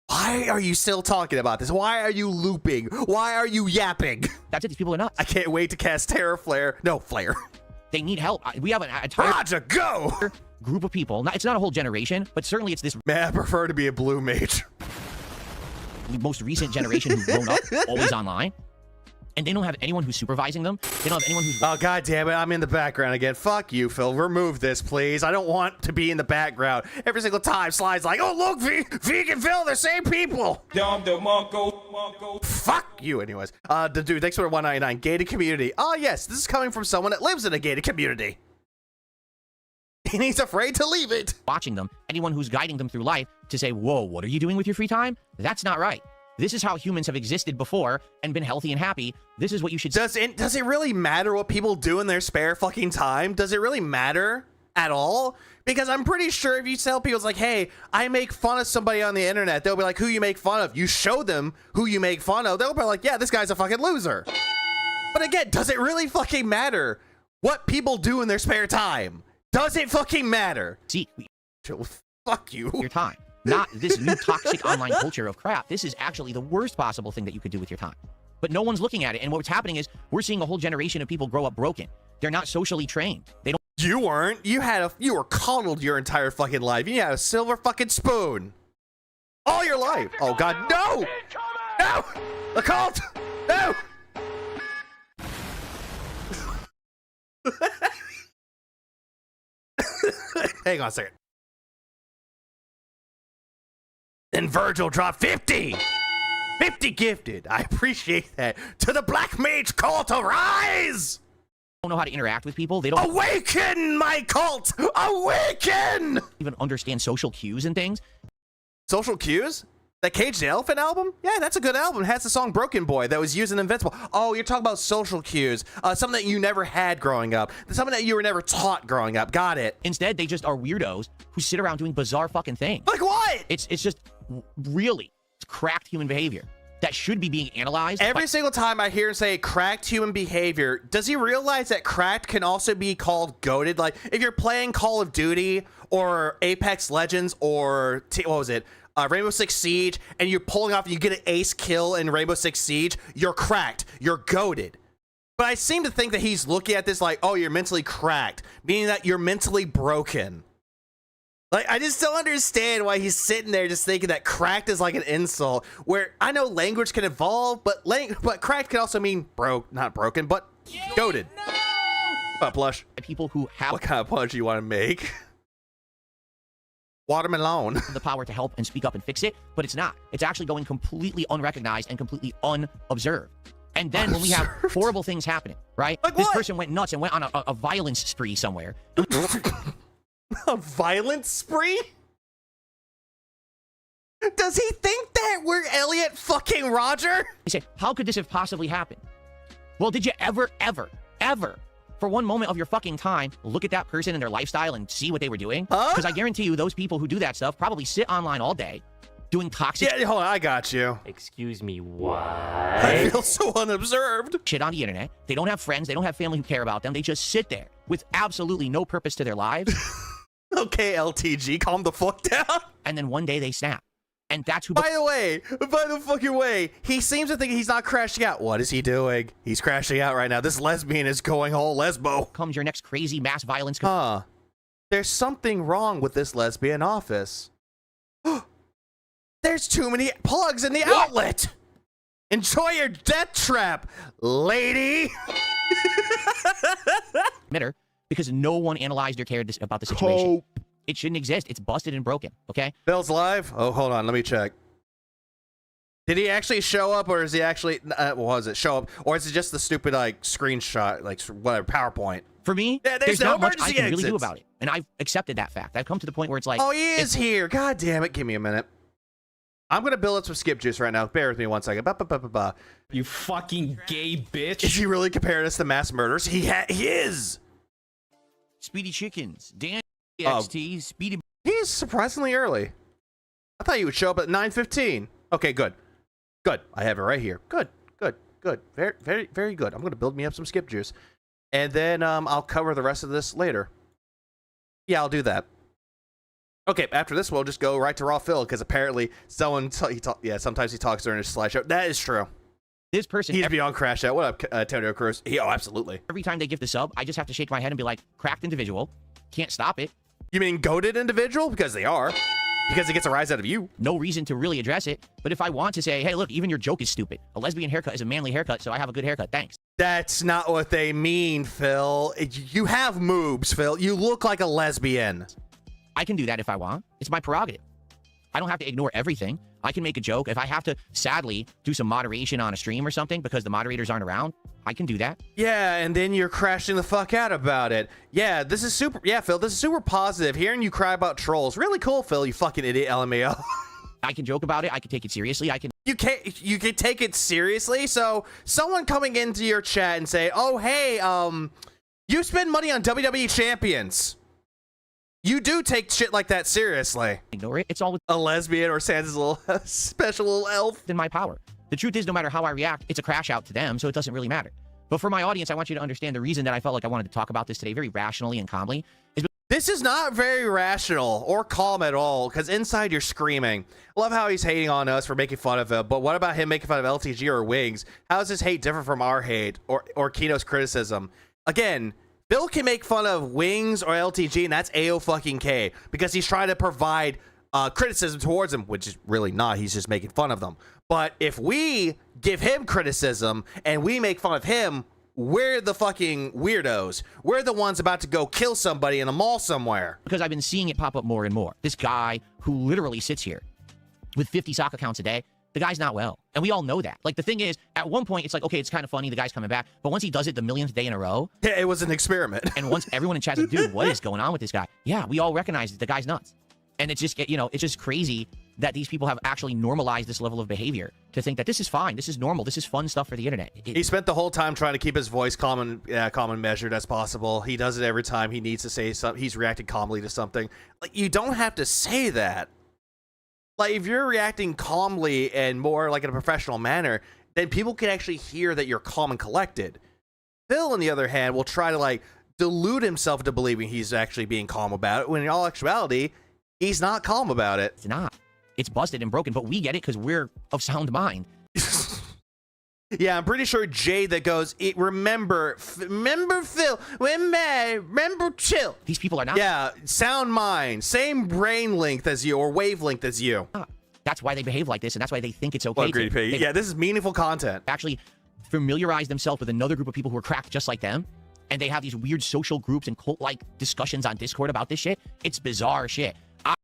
why are you still talking about this? Why are you looping? Why are you yapping? That's it. These people are nuts. I can't wait to cast Terror Flare. No, Flare. They need help. We have an entire Roger, go! group of people. It's not a whole generation, but certainly it's this Man, I prefer to be a blue mage. most recent generation who's grown up always online. And they don't have anyone who's supervising them. They don't have anyone who's... Oh, God damn it. I'm in the background again. Fuck you, Phil. Remove this, please. I don't want to be in the background. Every single time, Slide's like, oh, look, Vegan Phil, they're same people. Fuck you, anyways. The dude, thanks for the 199. Gated community. Oh, yes, this is coming from someone that lives in a gated community. And he's afraid to leave it. Watching them, anyone who's guiding them through life to say, whoa, what are you doing with your free time? That's not right. This is how humans have existed before and been healthy and happy. This is what you should... Does it really matter what people do in their spare fucking time? Does it really matter at all? Because I'm pretty sure if you tell people, it's like, hey, I make fun of somebody on the internet, they'll be like, who you make fun of? You show them who you make fun of, they'll be like, yeah, this guy's a fucking loser. But again, does it really fucking matter what people do in their spare time? Does it fucking matter? See, fuck you. your time. Not this new toxic online culture of crap. This is actually the worst possible thing that you could do with your time. But no one's looking at it. And what's happening is we're seeing a whole generation of people grow up broken. They're not socially trained. They don't... You weren't. You were coddled your entire fucking life. You had a silver fucking spoon. All your life. Oh, God, no! No! The cult! No! Hang on a second. Then Virgil dropped 50! 50 gifted! I appreciate that. To the Black Mage cult, arise! know how to interact with people. They don't Awaken, my cult! Awaken! even understand social cues and things. Social cues? That Cage the Elephant album? Yeah, that's a good album. It has the song Broken Boy that was used in Invincible. Oh, you're talking about social cues. Something that you never had growing up. Something that you were never taught growing up. Got it. Instead, they just are weirdos who sit around doing bizarre fucking things. Like what? It's just really cracked human behavior that should be being analyzed. Every single time I hear him say cracked human behavior, does he realize that cracked can also be called goated? Like, if you're playing Call of Duty or Apex Legends or, what was it? Rainbow Six Siege, and you're pulling off, you get an ace kill in Rainbow Six Siege, you're cracked. You're goated. But I seem to think that he's looking at this like, oh, you're mentally cracked, meaning that you're mentally broken. Like, I just don't understand why he's sitting there just thinking that cracked is like an insult, where I know language can evolve, but cracked can also mean not broken, but goated. What, Plush? People who have What kind of punch do you want to make? Watermelon. the power to help and speak up and fix it, but it's not. It's actually going completely unrecognized and completely unobserved. And then when we have horrible things happening, right? Like this what? person went nuts and went on a violence spree somewhere. A violence spree? Does he think that we're Elliot fucking Roger? They say, how could this have possibly happened? Well, did you ever, for one moment of your fucking time, look at that person and their lifestyle and see what they were doing? Huh? Because I guarantee you, those people who do that stuff probably sit online all day doing toxic Yeah, hold on, I got you. Excuse me, what? I feel so unobserved. shit on the internet. They don't have friends. They don't have family who care about them. They just sit there with absolutely no purpose to their lives. Okay, LTG, calm the fuck down. And then one day they snap. And that's who By the fucking way, he seems to think he's not crashing out. What is he doing? He's crashing out right now. This lesbian is going whole lesbo. becomes your next crazy mass violence. Huh. There's something wrong with this lesbian office. There's too many plugs in the outlet. Enjoy your death trap, lady. Emitter, because no one analyzed or cared about the situation. It shouldn't exist. It's busted and broken, okay? Bill's live? Oh, hold on. Let me check. Did he actually show up, or is he actually, what was it, show up? Or is it just the stupid, like, screenshot, like, whatever, PowerPoint? For me, Yeah, there's no not much I emergency can really do exits. about it. And I've accepted that fact. I've come to the point where it's like, Oh, he is here. God damn it. Give me a minute. I'm going to build up some skip juice right now. Bear with me 1 second. You fucking gay bitch. Is he really comparing us to mass murders? He is. Speedy Chickens, Dan Oh. XT, Speedy... He's surprisingly early. I thought he would show up at 9:15. Okay, good. Good. I have it right here. Good. Very, very, very good. I'm going to build me up some skip juice. and then I'll cover the rest of this later. Yeah, I'll do that. Okay, after this, we'll just go right to Raw Phil, because apparently sometimes he talks during his slideshow. That is true. This person, He's beyond Crash Out. What up, Antonio Cruz? Oh, absolutely. every time they give the sub, I just have to shake my head and be like, cracked individual. Can't stop it. You mean goated individual? Because they are. Because it gets a rise out of you. No reason to really address it. But if I want to say, hey, look, even your joke is stupid. A lesbian haircut is a manly haircut, so I have a good haircut. Thanks. That's not what they mean, Phil. You have moobs, Phil. You look like a lesbian. I can do that if I want. It's my prerogative. I don't have to ignore everything. I can make a joke. If I have to, sadly, do some moderation on a stream or something because the moderators aren't around, I can do that. Yeah, and then you're crashing the fuck out about it. Yeah, this is super. Yeah, Phil, this is super positive. Hearing you cry about trolls. Really cool, Phil, you fucking idiot, LMAO. I can joke about it. I can take it seriously. I can. You can take it seriously? So, someone coming into your chat and say, oh, hey, you spend money on WWE champions. You do take shit like that seriously. Ignore it. It's all A lesbian or Santa's little special little elf. in my power. The truth is, no matter how I react, it's a crash out to them, so it doesn't really matter. But for my audience, I want you to understand the reason that I felt like I wanted to talk about this today very rationally and calmly is This is not very rational or calm at all, because inside you're screaming. Love how he's hating on us for making fun of him, but what about him making fun of LTG or Wings? How is his hate different from our hate or Kino's criticism? Again, Bill can make fun of Wings or LTG, and that's A-O-fucking-K, because he's trying to provide criticism towards him, which is really not. He's just making fun of them. But if we give him criticism and we make fun of him, we're the fucking weirdos. We're the ones about to go kill somebody in a mall somewhere. because I've been seeing it pop up more and more. This guy who literally sits here with 50 sock accounts a day, the guy's not well. And we all know that. Like, the thing is, at one point, it's like, okay, it's kind of funny, the guy's coming back. But once he does it the millionth day in a row, Yeah, it was an experiment. and once everyone in chat's like, dude, what is going on with this guy? Yeah, we all recognize that the guy's nuts. And it's just, you know, it's just crazy that these people have actually normalized this level of behavior to think that this is fine, this is normal, this is fun stuff for the internet. He spent the whole time trying to keep his voice calm and measured as possible. He does it every time he needs to say something. He's reacting calmly to something. Like, you don't have to say that. Like, if you're reacting calmly and more like in a professional manner, then people can actually hear that you're calm and collected. Phil, on the other hand, will try to like delude himself into believing he's actually being calm about it, when in all actuality, he's not calm about it. It's not. It's busted and broken, but we get it because we're of sound mind. Yeah, I'm pretty sure Jay that goes, remember Phil, remember chill. These people are not. Yeah, sound mind, same brain length as you or wavelength as you. That's why they behave like this, and that's why they think it's okay. Well, greedy pig. Yeah, this is meaningful content. Actually familiarize themselves with another group of people who are cracked just like them, and they have these weird social groups and cult-like discussions on Discord about this shit. It's bizarre shit.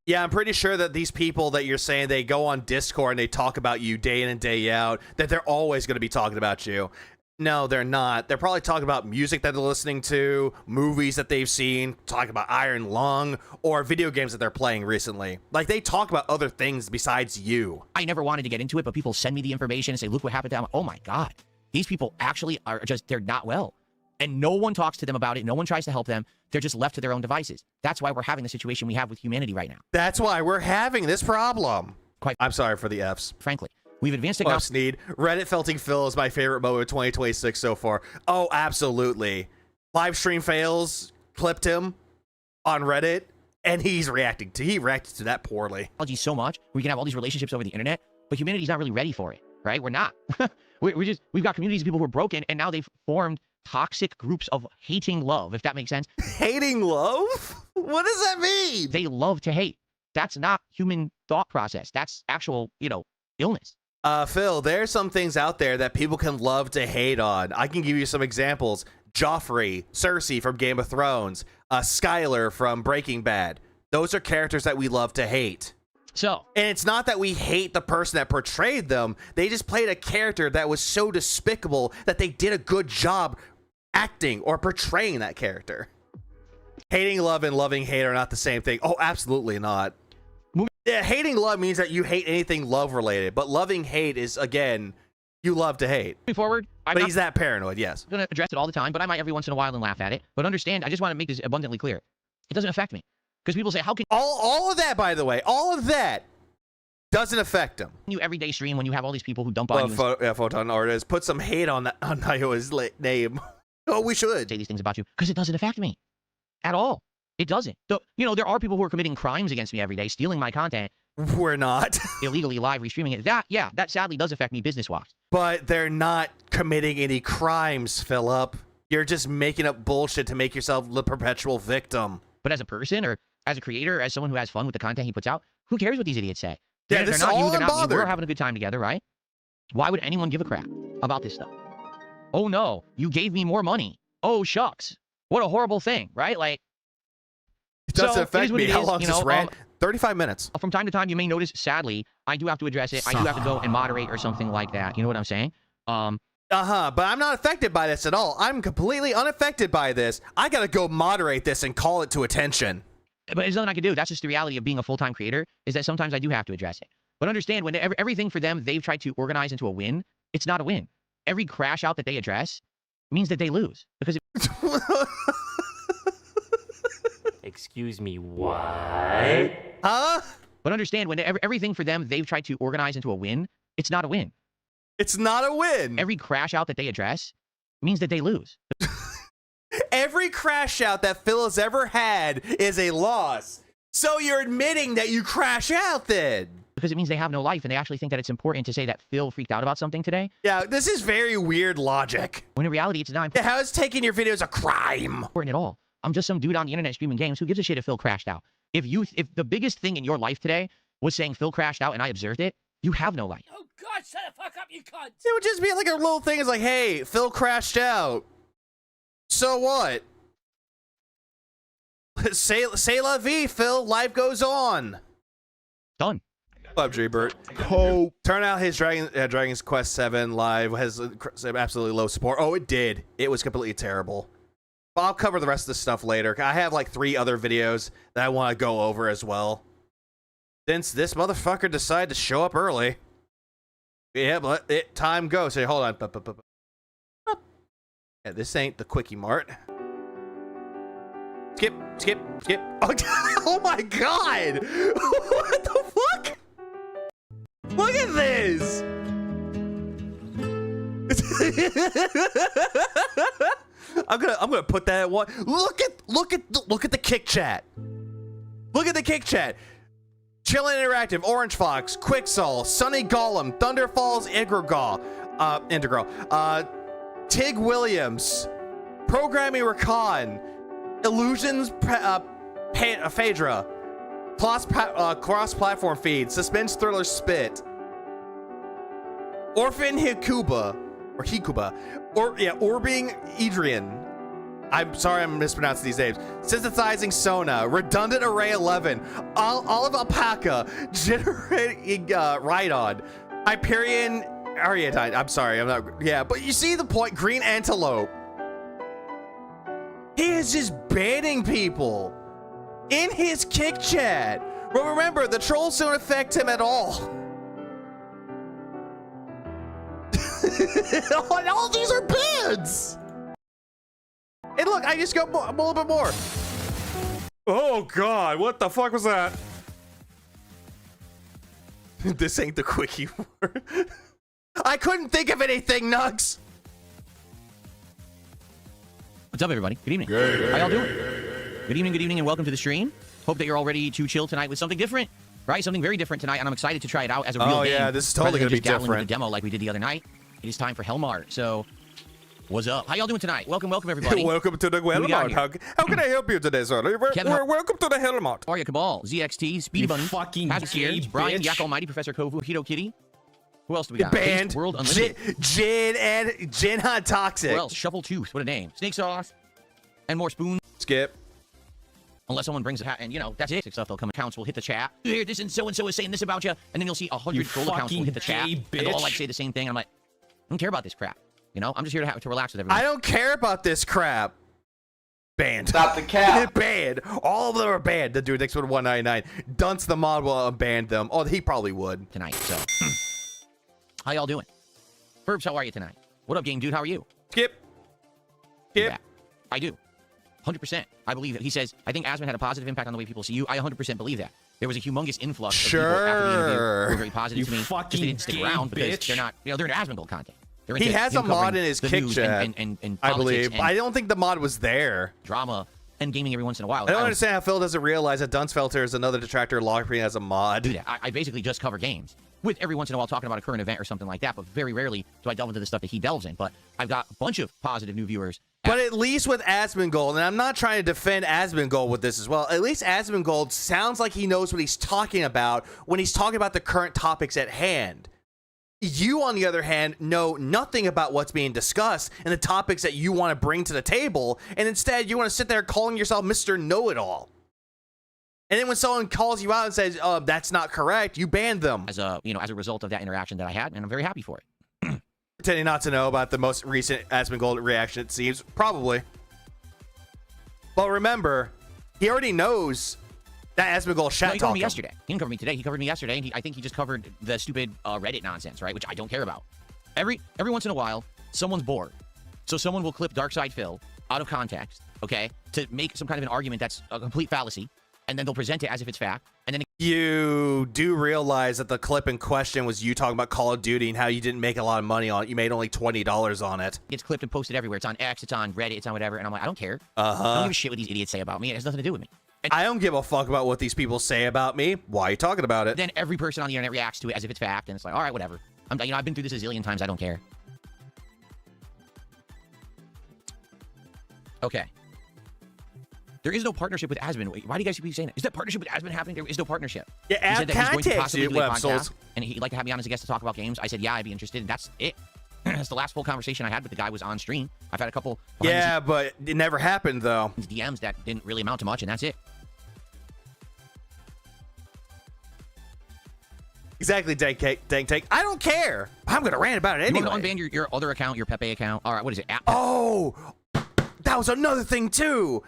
Yeah, I'm pretty sure that these people that you're saying, they go on Discord and they talk about you day in and day out, that they're always going to be talking about you. No, they're not. They're probably talking about music that they're listening to, movies that they've seen, talking about Iron Lung, or video games that they're playing recently. Like, they talk about other things besides you. I never wanted to get into it, but people send me the information and say, look what happened to them. Oh my God. These people actually are just, they're not well. And no one talks to them about it. No one tries to help them. They're just left to their own devices. That's why we're having the situation we have with humanity right now. That's why we're having this problem. I'm sorry for the Fs. Frankly, we've advanced Oh, technology. Sneed. Reddit felting Phil is my favorite moment of 2026 so far. Oh, absolutely. Live stream fails clipped him on Reddit, and he reacted to that poorly. So much. We can have all these relationships over the internet, but humanity's not really ready for it, right? We're not. We've got communities of people who are broken, and now they've formed toxic groups of hating love, if that makes sense. Hating love? What does that mean? They love to hate. That's not human thought process. That's actual, illness. Phil, there's some things out there that people can love to hate on. I can give you some examples. Joffrey, Cersei from Game of Thrones, Skylar from Breaking Bad. Those are characters that we love to hate. So, and it's not that we hate the person that portrayed them. They just played a character that was so despicable that they did a good job acting or portraying that character. Hating love and loving hate are not the same thing. Oh, absolutely not. Yeah, hating love means that you hate anything love related, but loving hate is, again, you love to hate. Moving forward, but he's that paranoid, yes. I'm going to address it all the time, but I might every once in a while and laugh at it. But understand, I just want to make this abundantly clear. It doesn't affect me. Because people say, how can all of that, by the way, all of that doesn't affect him. You everyday stream when you have all these people who dump on you? Photon artist, put some hate on that on Iowa's name. Oh, we should. say these things about you because it doesn't affect me at all. It doesn't. So, there are people who are committing crimes against me every day, stealing my content, We're not. illegally live restreaming it. That sadly does affect me business-wise. But they're not committing any crimes, Philip. You're just making up bullshit to make yourself the perpetual victim. But as a person or as a creator, as someone who has fun with the content he puts out, who cares what these idiots say? Yeah, They're this is not all you, they're not me. unbothered. We're having a good time together, right? Why would anyone give a crap about this stuff? Oh no, you gave me more money. Oh shucks. What a horrible thing, right? Like, It doesn't so, it affect is what me. it How is, long is this rant? 35 minutes. from time to time, you may notice, sadly, I do have to address it. I do have to go and moderate or something like that. You know what I'm saying? But I'm not affected by this at all. I'm completely unaffected by this. I gotta go moderate this and call it to attention. But there's nothing I can do. That's just the reality of being a full-time creator, is that sometimes I do have to address it. But understand, when everything for them, they've tried to organize into a win, it's not a win. Every crash out that they address means that they lose. Because Excuse me, what? Huh? But understand, when everything for them, they've tried to organize into a win, it's not a win. It's not a win. Every crash out that they address means that they lose. Every crash out that Phil has ever had is a loss. So you're admitting that you crash out then. Because it means they have no life, and they actually think that it's important to say that Phil freaked out about something today, Yeah, this is very weird logic. when in reality, it's not Yeah, how is taking your videos a crime? important at all. I'm just some dude on the internet streaming games. Who gives a shit if Phil crashed out? If the biggest thing in your life today was saying Phil crashed out and I observed it, you have no life. Oh God, shut the fuck up, you cunt! It would just be like a little thing. It's like, hey, Phil crashed out. So what? Say la vie, Phil. Life goes on. Done. Love Dreebert. Turn out his Dragon's Quest 7 live has absolutely low support. Oh, it did. It was completely terrible. But I'll cover the rest of this stuff later. I have like 3 other videos that I want to go over as well. Since this motherfucker decided to show up early. Yeah, but time goes. Hey, hold on. Yeah, this ain't the Quickie Mart. Skip. Oh my god! What the fuck? Look at this! I'm gonna put that at one. Look at the kick chat. Look at the kick chat. Chillin' Interactive, Orange Fox, Quicksol, Sunny Golem, Thunder Falls, Integral, Tig Williams, Programming Recon, Illusions, Phaedra, cross-platform feed, Suspense Thriller Spit, Orphan Hikuba, Orbing Adrian. I'm sorry I'm mispronouncing these names. Synthesizing Sona, Redundant Array 11, Olive Alpaca, Generating Rhydon, Hyperion Ariadine. I'm sorry, I'm not. Yeah, but you see the point. Green Antelope. He is just banning people in his kick chat. But remember, the trolls don't affect him at all. All these are bans. And look, I just got a little bit more. Oh god, what the fuck was that? This ain't the Quickie word. I couldn't think of anything, Nugs. What's up, everybody? Good evening. How y'all doing? Good evening, and welcome to the stream. Hope that you're all ready to chill tonight with something different, right? Something very different tonight, and I'm excited to try it out as a real game. Oh yeah, this is totally gonna be just dabbling with different. a demo like we did the other night. It is time for Hellmart. So, what's up? How y'all doing tonight? Welcome, everybody. Welcome to the Hellmart. How can I help you today, sir? Welcome to the Hellmart. Arya Cabal, ZXT, Speedy You Bunny, fucking Hazard gay Sears, Brian, bitch. Yak Almighty, Professor Kovu, Hito Kitty. Who else do we got? Band, Based World Unlimited. Jin Hot Toxic. Who else? Shuffle Tooth. What a name. Snake Sauce. And more spoons. Skip. Unless someone brings a hat, and that's it. Stuff they'll come. Accounts will hit the chat. Here, this and so is saying this about you, and then you'll see 100 troll accounts will hit the chat, gay and they'll all bitch. like say the same thing. And I'm like, I don't care about this crap. I'm just here to relax with everyone. I don't care about this crap. Banned. Stop the cap. Banned. All of them are banned. The dude next one 199. Dunce the mod will ban them. Oh, he probably would. Tonight. So, how y'all doing? Burbs, how are you tonight? What up, game dude? How are you? Skip. Skip. Yeah, I do. 100%. I believe that. He says, I think Asmund had a positive impact on the way people see you. I 100% believe that. There was a humongous influx of people after the interview who were very positive You to me. fucking Just they didn't stick gay around because bitch. they're not, they're into Asmongold content. They're He into has him a mod covering in his the kick news chat, and I politics believe. and I don't think the mod was there. drama and gaming every once in a while. I don't understand how Phil doesn't realize that Dunsfelter is another detractor logging as a mod. Do that. I basically just cover games, with every once in a while talking about a current event or something like that, but very rarely do I delve into the stuff that he delves in. But I've got a bunch of positive new viewers. But at least with Asmongold, and I'm not trying to defend Asmongold with this as well, at least Asmongold sounds like he knows what he's talking about when he's talking about the current topics at hand. You, on the other hand, know nothing about what's being discussed and the topics that you want to bring to the table, and instead you want to sit there calling yourself Mr. Know-It-All. And then when someone calls you out and says, that's not correct, you ban them. As a result of that interaction that I had, and I'm very happy for it. Pretending not to know about the most recent Asmongold reaction, it seems. Probably. But remember, he already knows that Asmongold No, shat he covered talk me him. yesterday. He didn't cover me today. He covered me yesterday, and I think he just covered the stupid Reddit nonsense, right? Which I don't care about. Every once in a while, someone's bored. So someone will clip Darkside Phil out of context, okay, to make some kind of an argument that's a complete fallacy, and then they'll present it as if it's fact, and then You do realize that the clip in question was you talking about Call of Duty and how you didn't make a lot of money on it. You made only $20 on it. gets clipped and posted everywhere. It's on X, it's on Reddit, it's on whatever, and I'm like, I don't care. I don't give a shit what these idiots say about me. It has nothing to do with me. And I don't give a fuck about what these people say about me. Why are you talking about it? then every person on the internet reacts to it as if it's fact, and it's like, all right, whatever. I've been through this a zillion times. I don't care. Okay. There is no partnership with Asmon. Why do you guys keep saying that? Is that partnership with Asmon happening? There is no partnership. Yeah, He said that he's going to context possibly you, do a Web podcast, Souls. and he'd like to have me on as a guest to talk about games. I said, yeah, I'd be interested, and that's it. That's the last full conversation I had with the guy was on stream. I've had a couple Yeah, but it never happened, though. DMs that didn't really amount to much, and that's it. Exactly, Dank Tank. I don't care. I'm going to rant about it You anyway. want to unban your other account, your Pepe account? All right, what is it? Oh, that was another thing, too.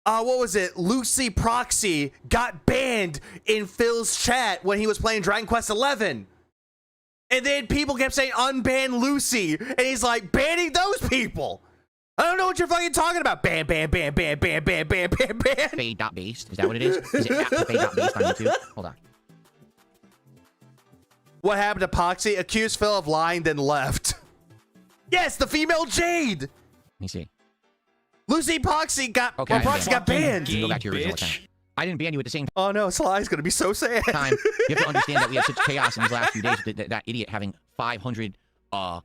What was it? Lucy Proxy got banned in Phil's chat when he was playing Dragon Quest XI. And then people kept saying, unban Lucy. And he's like, banning those people. I don't know what you're fucking talking about. Ban, ban, ban, ban, ban, ban, ban, ban, ban. Pepe.based. Is that what it is? Is it at Pepe.based on YouTube? Hold on. What happened to Poxy? Accused Phil of lying, then left. Yes, the female Jade. Let me see. Lucy Poxy got, Okay, Proxy got banned. Go back to your original account. I didn't ban you at the same Oh no, Sly's gonna be so sad. time. You have to understand that we have such chaos in these last few days with that idiot having 500, sub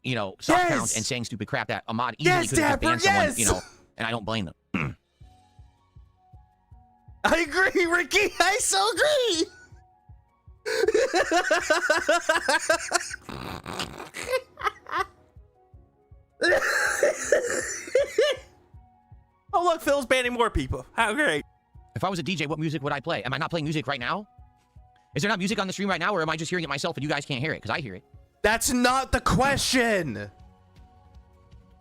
Yes! counts and saying stupid crap that Ahmad easily Yes, could have Dapper, banned someone, yes! And I don't blame them. I agree, Ricky. I so agree. Oh look, Phil's banning more people. How great. If I was a DJ, what music would I play? Am I not playing music right now? Is there not music on the stream right now, or am I just hearing it myself and you guys can't hear it? Because I hear it. That's not the question.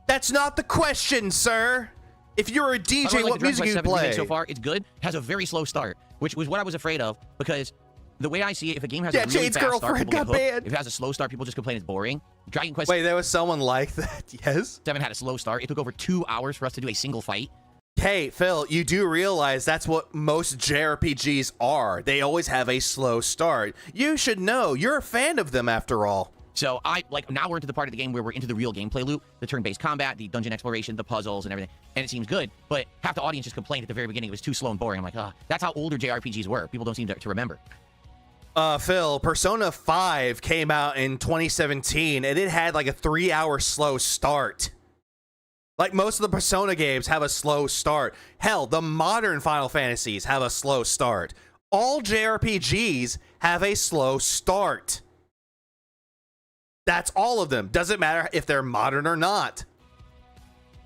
That's not the question, sir. If you're a DJ, what music you play? So far, it's good. Has a very slow start, which was what I was afraid of, because the way I see it, if a game has a really Jade's fast start, girlfriend people get got hooked. banned. If it has a slow start, people just complain it's boring. Dragon Quest Wait, there was someone like that. Yes. 7 had a slow start. It took over 2 hours for us to do a single fight. Hey, Phil, you do realize that's what most JRPGs are. They always have a slow start. You should know. You're a fan of them after all. So now we're into the part of the game where we're into the real gameplay loop, the turn-based combat, the dungeon exploration, the puzzles and everything. And it seems good, but half the audience just complained at the very beginning it was too slow and boring. I'm like, that's how older JRPGs were. People don't seem to remember. Phil, Persona 5 came out in 2017 and it had like a 3-hour slow start. Like most of the Persona games have a slow start. Hell, the modern Final Fantasies have a slow start. All JRPGs have a slow start. That's all of them. Doesn't matter if they're modern or not.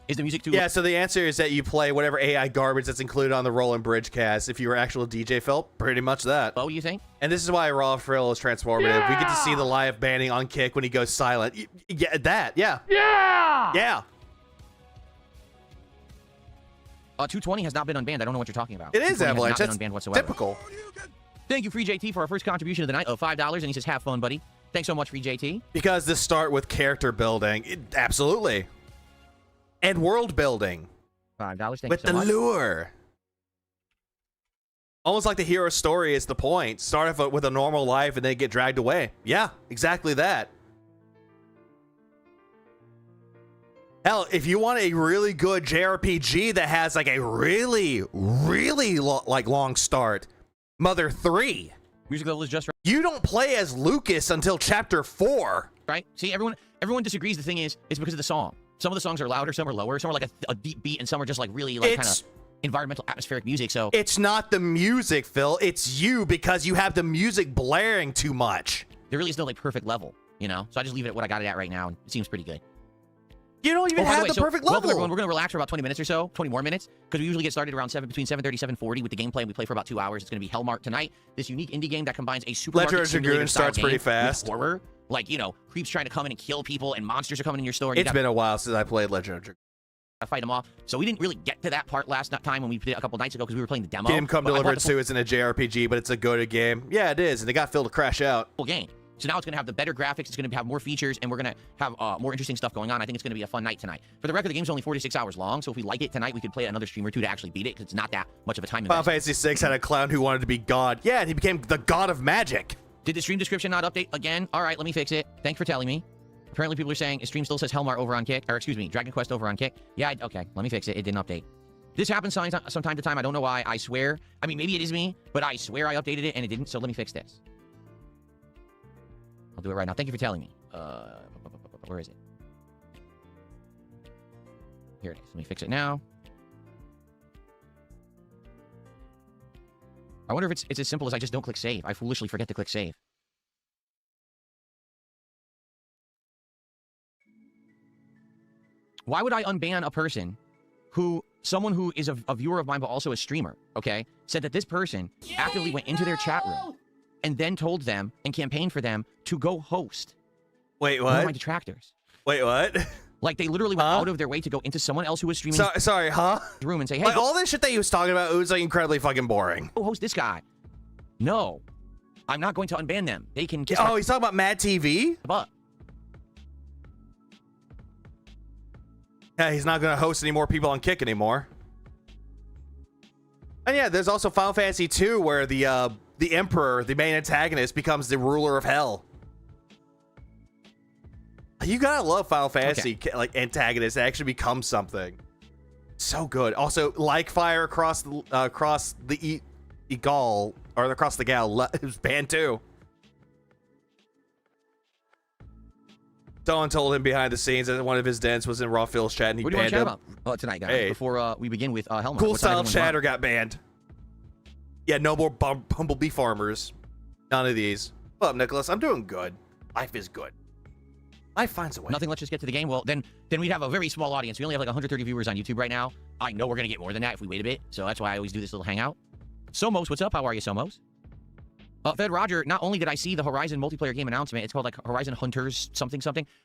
Is the music too... Yeah, so the answer is that you play whatever AI garbage that's included on the Roll and Bridge cast. If you were actual DJ, Phil, pretty much that. What do you think? And this is why Raw Frill is transformative. Yeah! We get to see the live banning on Kick when he goes silent. Yeah, that. Yeah. Yeah! Yeah. 220 has not been unbanned. I don't know what you're talking about. It is 220 Avalanche. has not That's been unbanned whatsoever. typical. Thank you, Free JT, for our first contribution of the night of $5, and he says, have fun, buddy. Thanks so much, Free JT. Because this start with character building. Absolutely. And world building. $5. Thank With you so the much. lure. Almost like the hero story is the point. Start off with a normal life and then get dragged away. Yeah, exactly that. Hell, if you want a really good JRPG that has like a really long start, Mother 3. Music level is just right. You don't play as Lucas until chapter 4. Right? See, everyone disagrees. The thing is, it's because of the song. Some of the songs are louder, some are lower, some are like a deep beat, and some are just like really like kind of environmental atmospheric music. So it's not the music, Phil. It's you, because you have the music blaring too much. there really is no like perfect level, you know? So I just leave it at what I got it at right now, and it seems pretty good. You don't even have the perfect level. Welcome everyone. We're going to relax for about 20 minutes or so, 20 more minutes, because we usually get started around between 7:30 7:40 with the gameplay, and we play for about 2 hours. It's going to be Hellmart tonight. This unique indie game that combines a supermarket simulator starts pretty fast. Horror, like, you know, creeps trying to come in and kill people, and monsters are coming in your store. And it's been a while since I played Legend of Dragoon. Fight them off. So we didn't really get to that part last time when we did it a couple nights ago because we were playing the demo. Game Come Delivered 2 isn't a JRPG, but it's a good game. Yeah, it is, and they got Phil to crash out. Full game. So now it's going to have the better graphics, it's going to have more features, and we're going to have more interesting stuff going on. I think it's going to be a fun night tonight. For the record, the game's only 46 hours long, so if we like it tonight, we could play another stream or two to actually beat it, because it's not that much of a time investment. Final Fantasy VI had a clown who wanted to be God. Yeah, and he became the god of magic. Did the stream description not update again? All right, let me fix it. Thanks for telling me. Apparently, people are saying his stream still says Hellmart over on Kick, or excuse me, Dragon Quest over on Kick. Yeah, okay, let me fix it. It didn't update. This happens from time to time. I don't know why. I swear. I mean, maybe it is me, but I swear I updated it and it didn't. So let me fix this. I'll do it right now. Thank you for telling me. Where is it? Here it is. Let me fix it now. I wonder if it's as simple as I just don't click save. I foolishly forget to click save. Why would I unban a person someone who is a viewer of mine but also a streamer, okay, said that this person actively went into their chat room and then told them and campaigned for them to go host. Wait, one of what? my detractors. Wait, what? Like, they literally went out of their way to go into someone else who was streaming Sorry, huh? room and say, hey, Like, all this shit that he was talking about, it was like incredibly fucking boring. go host this guy. No, I'm not going to unban them. They can kiss Oh, he's talking about Mad TV? my butt. Yeah, he's not going to host any more people on Kick anymore. And yeah, there's also Final Fantasy 2 where the Emperor, the main antagonist, becomes the ruler of hell. You gotta love Final Fantasy like antagonists that actually become something. So good. Also, like fire across the Eagle, or across the Gal, it was banned too. Someone told him behind the scenes that one of his dents was in Rawfield's chat, and he What do you want banned to him. chat about tonight, guys? Hey. Before we begin with Hellmart. Cool What's on Style everyone's Chatter mind? got banned. Yeah, no more Bumblebee Farmers. None of these. What up, Nicholas? I'm doing good. Life is good. Life finds a way. Nothing. Let's just get to the game. Well, then we'd have a very small audience. We only have like 130 viewers on YouTube right now. I know we're gonna get more than that if we wait a bit. So that's why I always do this little hangout. Somos, what's up? How are you, Somos? Fed Roger, not only did I see the Horizon multiplayer game announcement, it's called like Horizon Hunters something.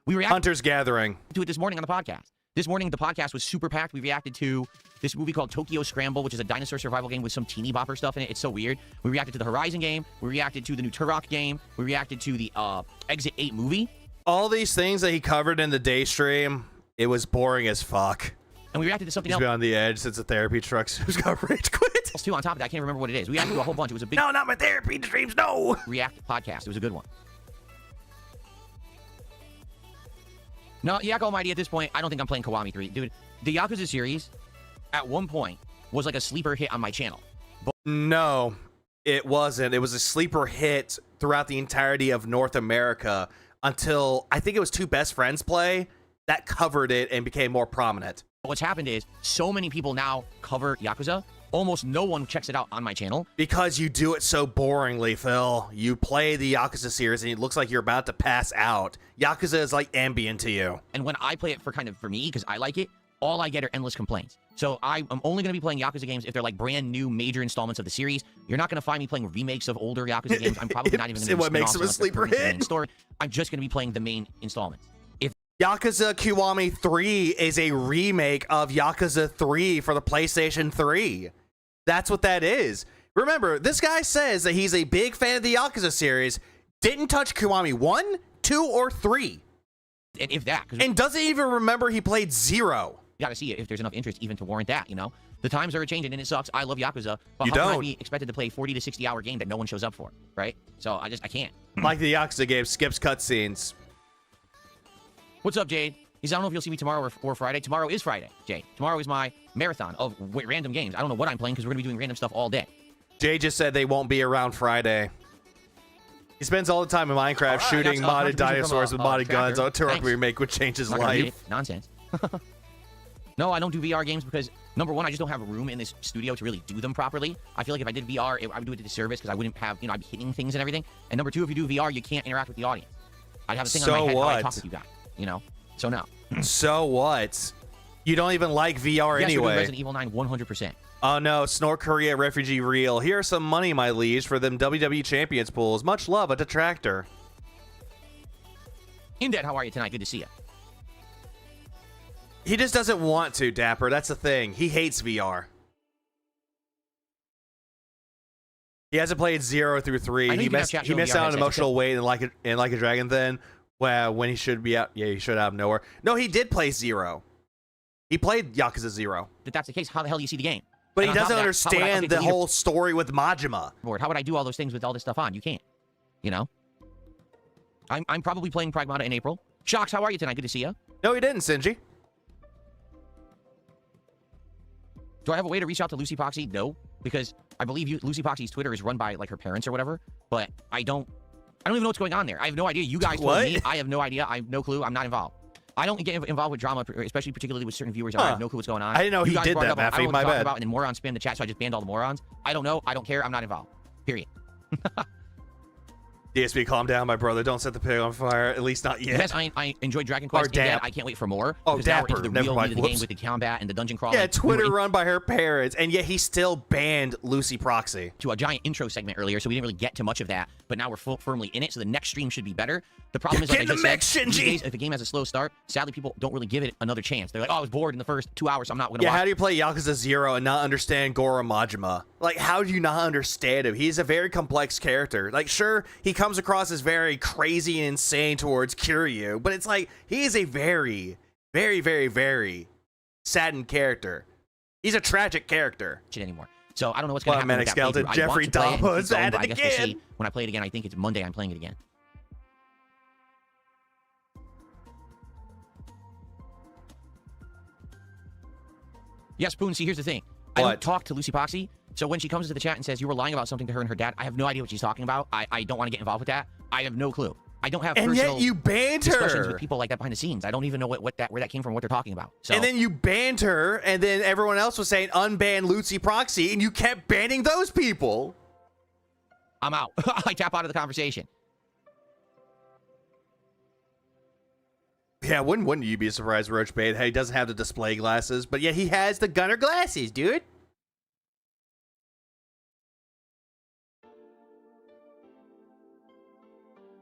We reacted Hunter's Gathering. to it this morning on the podcast. This morning, the podcast was super packed. We reacted to this movie called Tokyo Scramble, which is a dinosaur survival game with some teeny bopper stuff in it. It's so weird. We reacted to the Horizon game. We reacted to the new Turok game. We reacted to the Exit 8 movie. All these things that he covered in the day stream, it was boring as fuck. And we reacted to something He's else been on the edge since the therapy trucks who's got rage quit. too on top of that. I can't remember what it is. We reacted to a whole bunch. It was a big No, not my therapy streams, no. React podcast. It was a good one. No, Yak Almighty, at this point, I don't think I'm playing Kiwami 3. Dude, the Yakuza series, at one point, was like a sleeper hit on my channel. No, it wasn't. It was a sleeper hit throughout the entirety of North America until I think it was Two Best Friends Play that covered it and became more prominent. What's happened is, so many people now cover Yakuza, almost no one checks it out on my channel. Because you do it so boringly, Phil. You play the Yakuza series and it looks like you're about to pass out. Yakuza is like ambient to you. And when I play it for me, because I like it, all I get are endless complaints. So I'm only going to be playing Yakuza games if they're like brand new major installments of the series. You're not going to find me playing remakes of older Yakuza games. I'm probably not even going to What makes them a sleeper hit? Story. I'm just going to be playing the main installments. Yakuza Kiwami 3 is a remake of Yakuza 3 for the PlayStation 3. That's what that is. Remember, this guy says that he's a big fan of the Yakuza series, didn't touch Kiwami 1, 2, or 3. And if that, because And doesn't even remember he played 0. you got to see it if there's enough interest even to warrant that, you know? The times are changing and it sucks. I love Yakuza, but You how can I don't. be expected to play a 40 to 60 hour game that no one shows up for, right? So I can't. Like the Yakuza game, skips cutscenes. What's up, Jade? He said, I don't know if you'll see me tomorrow or Friday. Tomorrow is Friday, Jay. Tomorrow is my marathon of random games. I don't know what I'm playing because we're going to be doing random stuff all day. Jay just said they won't be around Friday. He spends all the time in Minecraft shooting modded dinosaurs with modded guns. A Turok remake would change his life. Nonsense. No, I don't do VR games because, number one, I just don't have room in this studio to really do them properly. I feel like if I did VR, I would do it a disservice because I wouldn't have, I'd be hitting things and everything. And number two, if you do VR, you can't interact with the audience. I'd have a thing on my head how I talk with you guys, So no. So what? You don't even like VR yes, anyway. Resident Evil 9 100%. Oh no, Snort Korea Refugee Reel. Here's some money, my liege, for them WWE Champions pools. Much love, a detractor. Indad, how are you tonight? Good to see you. He just doesn't want to, Dapper. That's the thing. He hates VR. He hasn't played 0 through 3. He missed out on emotional weight in like a Dragon then. Well, when he should be out. Yeah, he should have nowhere. No, he did play 0. He played Yakuza 0. If that's the case, how the hell do you see the game? But he doesn't understand the whole story with Majima. How would I do all those things with all this stuff on? You can't. I'm probably playing Pragmata in April. Shocks, how are you tonight? Good to see you. No, he didn't, Sinji. Do I have a way to reach out to Lucy Poxy? No, because I believe Lucy Poxy's Twitter is run by like her parents or whatever. But I don't even know what's going on there. I have no idea. You guys told me. I have no idea. I have no clue. I'm not involved. I don't get involved with drama, especially particularly with certain viewers. I have no clue what's going on. I didn't know he did that, Maffey. I don't know what my to talk bad. about, and then morons spam the chat, so I just banned all the morons. I don't know. I don't care. I'm not involved. Period. DSP, calm down, my brother. Don't set the pig on fire. At least not yet. Yes, I enjoyed Dragon Quest. And I can't wait for more. Oh, because now we're Dapper. into the Never real mind. meat of the game with the combat and the dungeon crawling. Yeah, Twitter run by her parents, and yet he still banned Lucy Proxy. To a giant intro segment earlier, so we didn't really get to much of that. But now we're firmly in it, so the next stream should be better. The problem is, like I just said, these days, if a game has a slow start, sadly, people don't really give it another chance. They're like, oh, I was bored in the first 2 hours, so I'm not going to watch. Yeah, how do you play Yakuza 0 and not understand Goro Majima? Like, how do you not understand him? He's a very complex character. Like, sure, he comes across as very crazy and insane towards Kiryu, but it's like, he is a very, very, very, very saddened character. He's a tragic character. Anymore. So I don't know what's going to happen with that Skeleton. playthrough. Jeffrey Dahmer's at it I guess we'll again. see. When I play it again, I think it's Monday I'm playing it again. Yes, Spoon, see, here's the thing. I don't talk to Lucy Poxy, so when she comes to the chat and says you were lying about something to her and her dad, I have no idea what she's talking about. I don't want to get involved with that. I have no clue. I don't have and personal yet you banned discussions her with people like that behind the scenes. I don't even know where that came from, what they're talking about. So, and then you banned her, and then everyone else was saying unban Lucy Proxy, and you kept banning those people. I'm out. I tap out of the conversation. Yeah, wouldn't you be surprised, Roach Bait? Hey, he doesn't have the display glasses, but yet he has the gunner glasses, dude.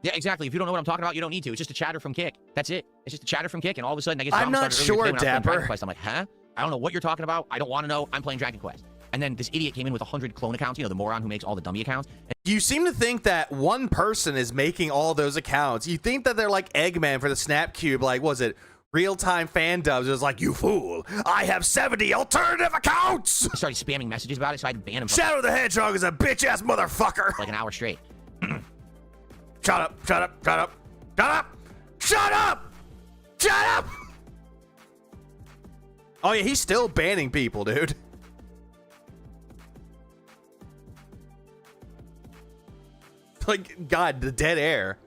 Yeah, exactly. If you don't know what I'm talking about, you don't need to. It's just a chatter from Kick. That's it. It's just a chatter from Kick, and all of a sudden I get. I'm not sure, Dapper. I'm like, huh? I don't know what you're talking about. I don't want to know. I'm playing Dragon Quest. And then this idiot came in with 100 clone accounts. The moron who makes all the dummy accounts. You seem to think that one person is making all those accounts. You think that they're like Eggman for the Snap Cube. Like, was it real-time fan dubs? It was like, you fool! I have 70 alternative accounts. I started spamming messages about it, so I had to ban him. Shadow the Hedgehog is a bitch-ass motherfucker. Like an hour straight. Shut up! Shut up! Shut up! Shut up! Shut up! Shut up! Oh yeah, he's still banning people, dude. Like, God, the dead air.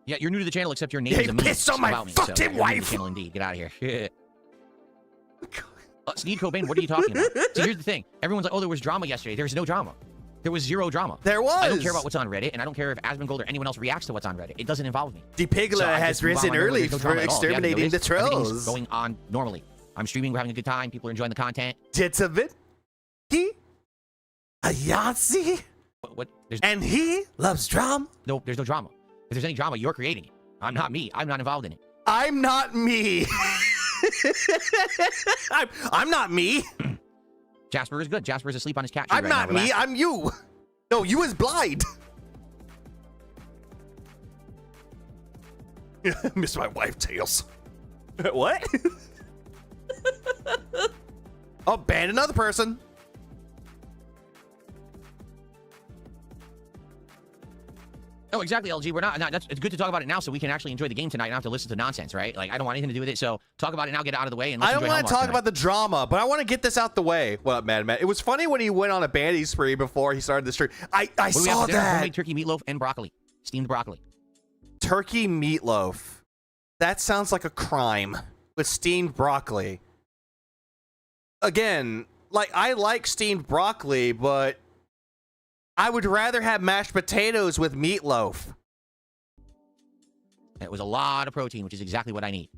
Yeah, you're new to the channel, except your name is a meme. Pissed on my fucking wife. Channel indeed. Get out of here. Sneed Cobain, what are you talking about? See, here's the thing. Everyone's like, oh, there was drama yesterday. There's no drama. There was zero drama. There was. I don't care about what's on Reddit, and I don't care if Asmongold or anyone else reacts to what's on Reddit. It doesn't involve me. Depigla has risen early for exterminating the trolls. Going on normally. I'm streaming, we're having a good time. People are enjoying the content. Tits of it. He? A Yahtzee? What? And he loves drama? No, there's no drama. If there's any drama, you're creating it. I'm not me. I'm not involved in it. I'm not me. I'm not me. Jasper is good. Jasper is asleep on his cat. I'm not me. I'm you. No, you is blind. Miss my wife, Tails. What? Oh, ban another person. Oh, exactly, LG. We're not. It's good to talk about it now, so we can actually enjoy the game tonight and not have to listen to nonsense, right? Like, I don't want anything to do with it. So talk about it now. Get it out of the way. And let's I don't enjoy want to Hellmart talk tonight. about the drama, but I want to get this out the way. What up, Mad Matt? It was funny when he went on a bandy spree before he started the stream. I What do we have saw for dinner? that. Homemade turkey meatloaf and broccoli, steamed broccoli. Turkey meatloaf. That sounds like a crime with steamed broccoli. Again, like, I like steamed broccoli, but I would rather have mashed potatoes with meatloaf. It was a lot of protein, which is exactly what I need.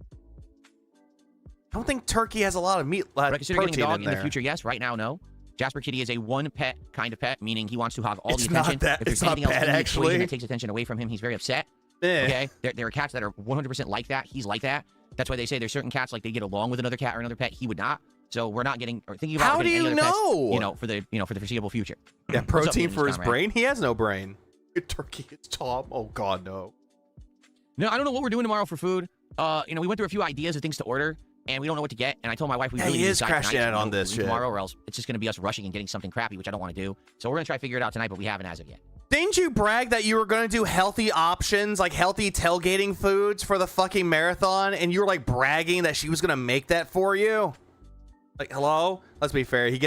I don't think turkey has a lot of meat. Would I consider getting a protein dog in the there. future? Yes. Right now, no. Jasper Kitty is a one pet kind of pet, meaning he wants to hog all It's the not attention. that- If there's it's not anything else bad, in the actually. equation that takes attention away from him, he's very upset. Eh. Okay, there are cats that are 100% like that. He's like that. That's why they say there's certain cats like they get along with another cat or another pet. He would not. So we're not getting or thinking about How getting do any you other pets, know? for the foreseeable future. Yeah, What's up, protein Mooney's for his comrade? brain? He has no brain. Turkey is Tom. Oh, God, no. No, I don't know what we're doing tomorrow for food. We went through a few ideas of things to order, and we don't know what to get. And I told my wife we Yeah, really he need to is decide crashing tonight out on what this we're shit. doing tomorrow, or else it's just going to be us rushing and getting something crappy, which I don't want to do. So we're going to try to figure it out tonight, but we haven't as of yet. Didn't you brag that you were going to do healthy options, like healthy tailgating foods for the fucking marathon, and you were like bragging that she was going to make that for you? Like, hello? Let's be fair. He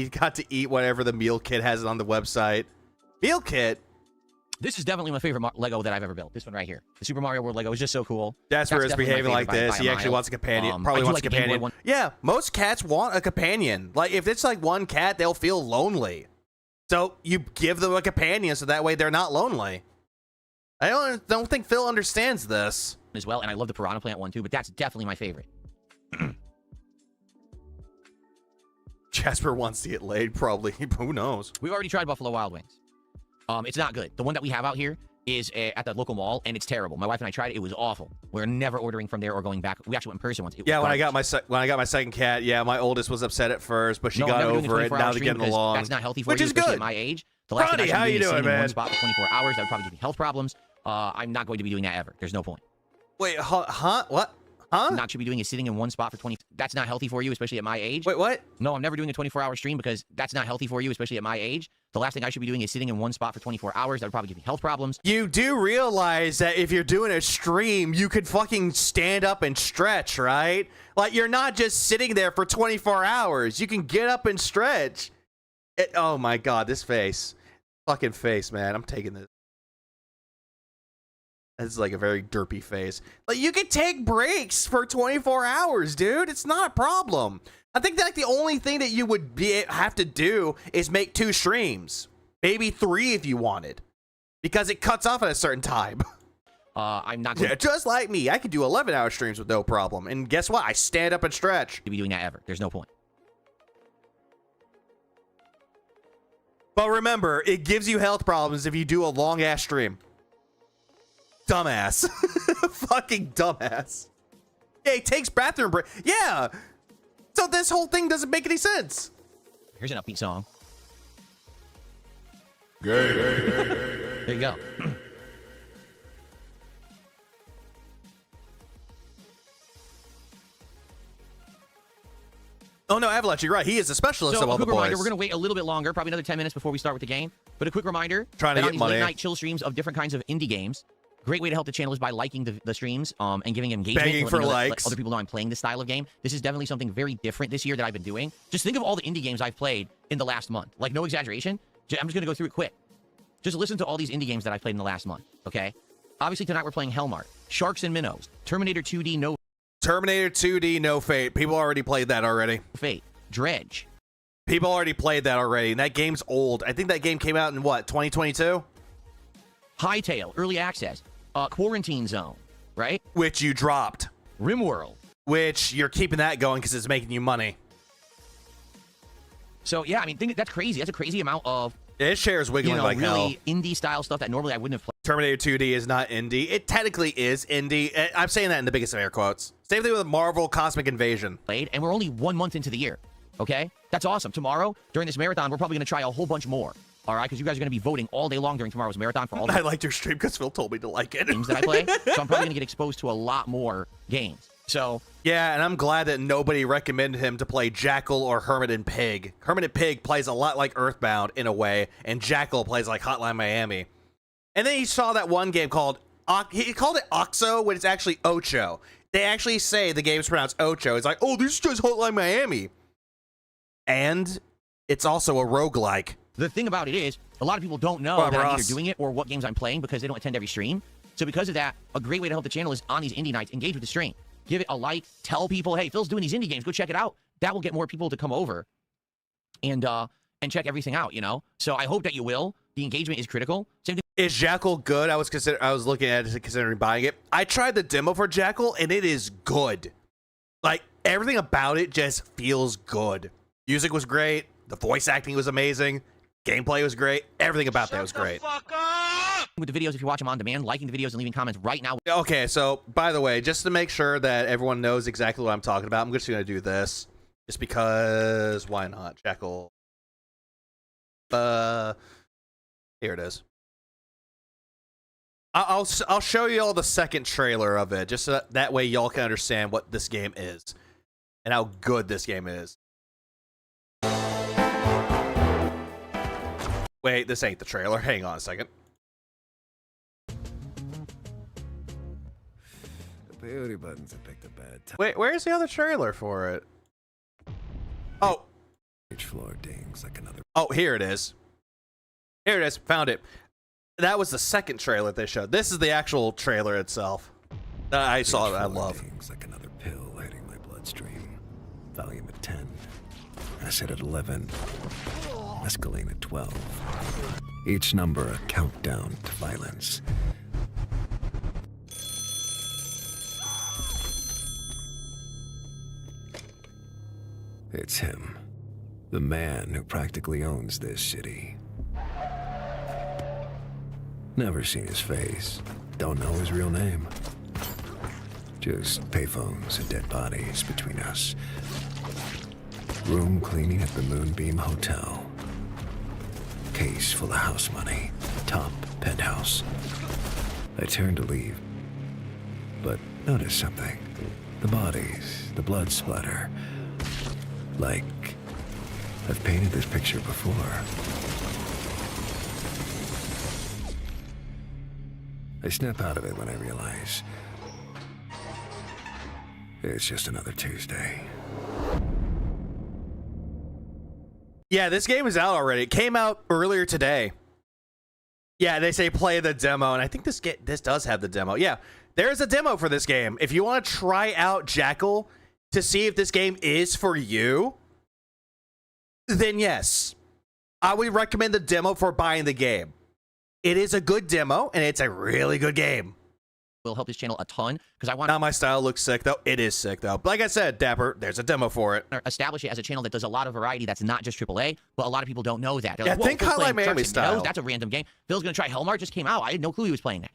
got to eat whatever the meal kit has on the website. Meal kit? This is definitely my favorite Lego that I've ever built. This one right here. The Super Mario World Lego is just so cool. Jasper That's is definitely my behaving like favorite this. by He a actually mile. wants a companion. I Probably do wants like a the Game Boy companion. one. Yeah, most cats want a companion. Like, if it's like one cat, they'll feel lonely. So you give them a companion so that way they're not lonely. I don't think Phil understands this. As well, and I love the Piranha Plant one too, but that's definitely my favorite. Jasper wants to get laid, probably. Who knows? We've already tried Buffalo Wild Wings. It's not good. The one that we have out here is at the local mall, and it's terrible. My wife and I tried it. It was awful. We're never ordering from there or going back. We actually went in person once. It was Yeah, when I garbage. got my second cat, yeah, my oldest was upset at first, but she No, I'm got never doing a over it. 24-hour Now they're stream getting because along, That's not healthy for which you, is especially good. at my age. The last Ronnie, thing I how should be you doing is doing, sitting in man? one spot for 24 hours. That would probably give me health problems. I'm not going to be doing that ever. There's no point. Wait, huh? What? Huh? Not should be doing is sitting in one spot for 20. That's not healthy for you, especially at my age. Wait, what? No, I'm never doing a 24-hour stream because that's not healthy for you, especially at my age. The last thing I should be doing is sitting in one spot for 24 hours. That would probably give me health problems. You do realize that if you're doing a stream, you could fucking stand up and stretch, right? Like, you're not just sitting there for 24 hours. You can get up and stretch. Oh my God, this face. Fucking face, man. I'm taking this. This is like a very derpy face. Like, you can take breaks for 24 hours, dude. It's not a problem. I think that, like, the only thing that you would have to do is make 2 streams. Maybe 3 if you wanted. Because it cuts off at a certain time. I'm not going Yeah, just like me. I could do 11-hour streams with no problem. And guess what? I stand up and stretch. to be doing that ever. There's no point. But remember, it gives you health problems if you do a long-ass stream. Dumbass. Fucking dumbass. Yeah, he takes bathroom break. Yeah. So this whole thing doesn't make any sense. Here's an upbeat song. There you go. Oh, no, Avalanche, you're right. He is a specialist So of all a the quick reminder, boys. we're going to wait a little bit longer, probably another 10 minutes before we start with the game. But a quick reminder, Trying to that get on these money. late night chill streams of different kinds of indie games, great way to help the channel is by liking the streams and giving engagement. Begging to let for me know that, likes. let other people know I'm playing this style of game. This is definitely something very different this year that I've been doing. Just think of all the indie games I've played in the last month. Like, no exaggeration. I'm just going to go through it quick. Just listen to all these indie games that I've played in the last month, okay? Obviously, tonight we're playing Hellmart, Sharks and Minnows, Terminator 2D No Terminator 2D, No Fate. People already played that already. Fate, Dredge, People already played that already. And that game's old. I think that game came out in, what, 2022? Hightail, Early Access, Quarantine Zone, right? Which you dropped. RimWorld. Which you're keeping that going because it's making you money. So, yeah, I mean, that's crazy. That's a crazy amount of, His share is wiggling like hell. really indie-style stuff that normally I wouldn't have Terminator 2D is not indie. It technically is indie. I'm saying that in the biggest of air quotes. Same thing with Marvel Cosmic Invasion. played, and we're only 1 month into the year, okay? That's awesome. Tomorrow, during this marathon, we're probably going to try a whole bunch more, all right? Because you guys are going to be voting all day long during tomorrow's marathon for all the I liked your stream because Phil told me to like it. games that I play. So I'm probably going to get exposed to a lot more games. So, Yeah, and I'm glad that nobody recommended him to play Jackal or Hermit and Pig. Hermit and Pig plays a lot like Earthbound in a way, and Jackal plays like Hotline Miami. And then he saw that one game called, he called it Oxo when it's actually Ocho. They actually say the game's pronounced Ocho. It's like, oh, this is just Hotline Miami. And it's also a roguelike. The thing about it is, a lot of people don't know that I'm either doing it or what games I'm playing because they don't attend every stream. So because of that, a great way to help the channel is on these indie nights, engage with the stream. Give it a like, tell people, hey, Phil's doing these indie games, go check it out. That will get more people to come over and check everything out, you know? So I hope that you will. The engagement is critical. Same thing. Is Jackal good? I was looking at it, considering buying it. I tried the demo for Jackal, and it is good. Like, everything about it just feels good. Music was great. The voice acting was amazing. Gameplay was great. Everything about that was great. With the videos, if you watch them on demand, liking the videos and leaving comments right now. Okay, so, by the way, just to make sure that everyone knows exactly what I'm talking about, I'm just going to do this. Just because, why not? Jackal. Here it is. I'll show you all the second trailer of it, just so that way y'all can understand what this game is and how good this game is. Wait, this ain't the trailer. Hang on a second. The peyote buttons have picked a bad time. Wait, where's the other trailer for it? Oh. Each floor dings like another. Oh, here it is. Here it is. Found it. That was the second trailer they showed. This is the actual trailer itself. I saw it. I love. Dings like another pill hitting my bloodstream. Volume at 10. Acid at 11. Escalate at 12. Each number a countdown to violence. It's him. The man who practically owns this city. Never seen his face. Don't know his real name. Just payphones and dead bodies between us. Room cleaning at the Moonbeam Hotel. Case full of house money. Top penthouse. I turned to leave, but noticed something. The bodies, the blood splatter. Like, I've painted this picture before. I snap out of it when I realize it's just another Tuesday. Yeah, this game is out already. It came out earlier today. Yeah, they say play the demo, and I think this does have the demo. Yeah, there's a demo for this game. If you want to try out Jackal to see if this game is for you, then yes, I would recommend the demo for buying the game. It is a good demo, and it's a really good game. Will help this channel a ton because I want Now my style looks sick, though. It is sick, though. But like I said, Dapper, there's a demo for it. to establish it as a channel that does a lot of variety that's not just AAA, but a lot of people don't know that. They're Yeah, like, think Phil's Hotline playing Miami Sharks and style. Minnows? That's a random game. Phil's going to try Hellmart, just came out. I had no clue he was playing that.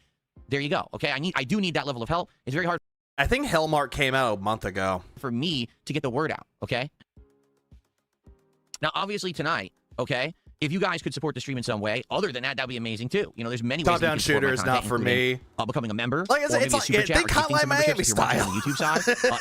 There you go. Okay, I do need that level of help. It's very hard I think Hellmart came out a month ago. for me to get the word out, okay? Now, obviously, tonight, okay, if you guys could support the stream in some way, other than that, that'd be amazing, too. You know, there's many ways that you Top-down can support my shooter is not content, for including, me. becoming a member, Like I said, or it's maybe a like- super yeah, chat, or think gifting Hotline some Miami memberships if you're watching on the YouTube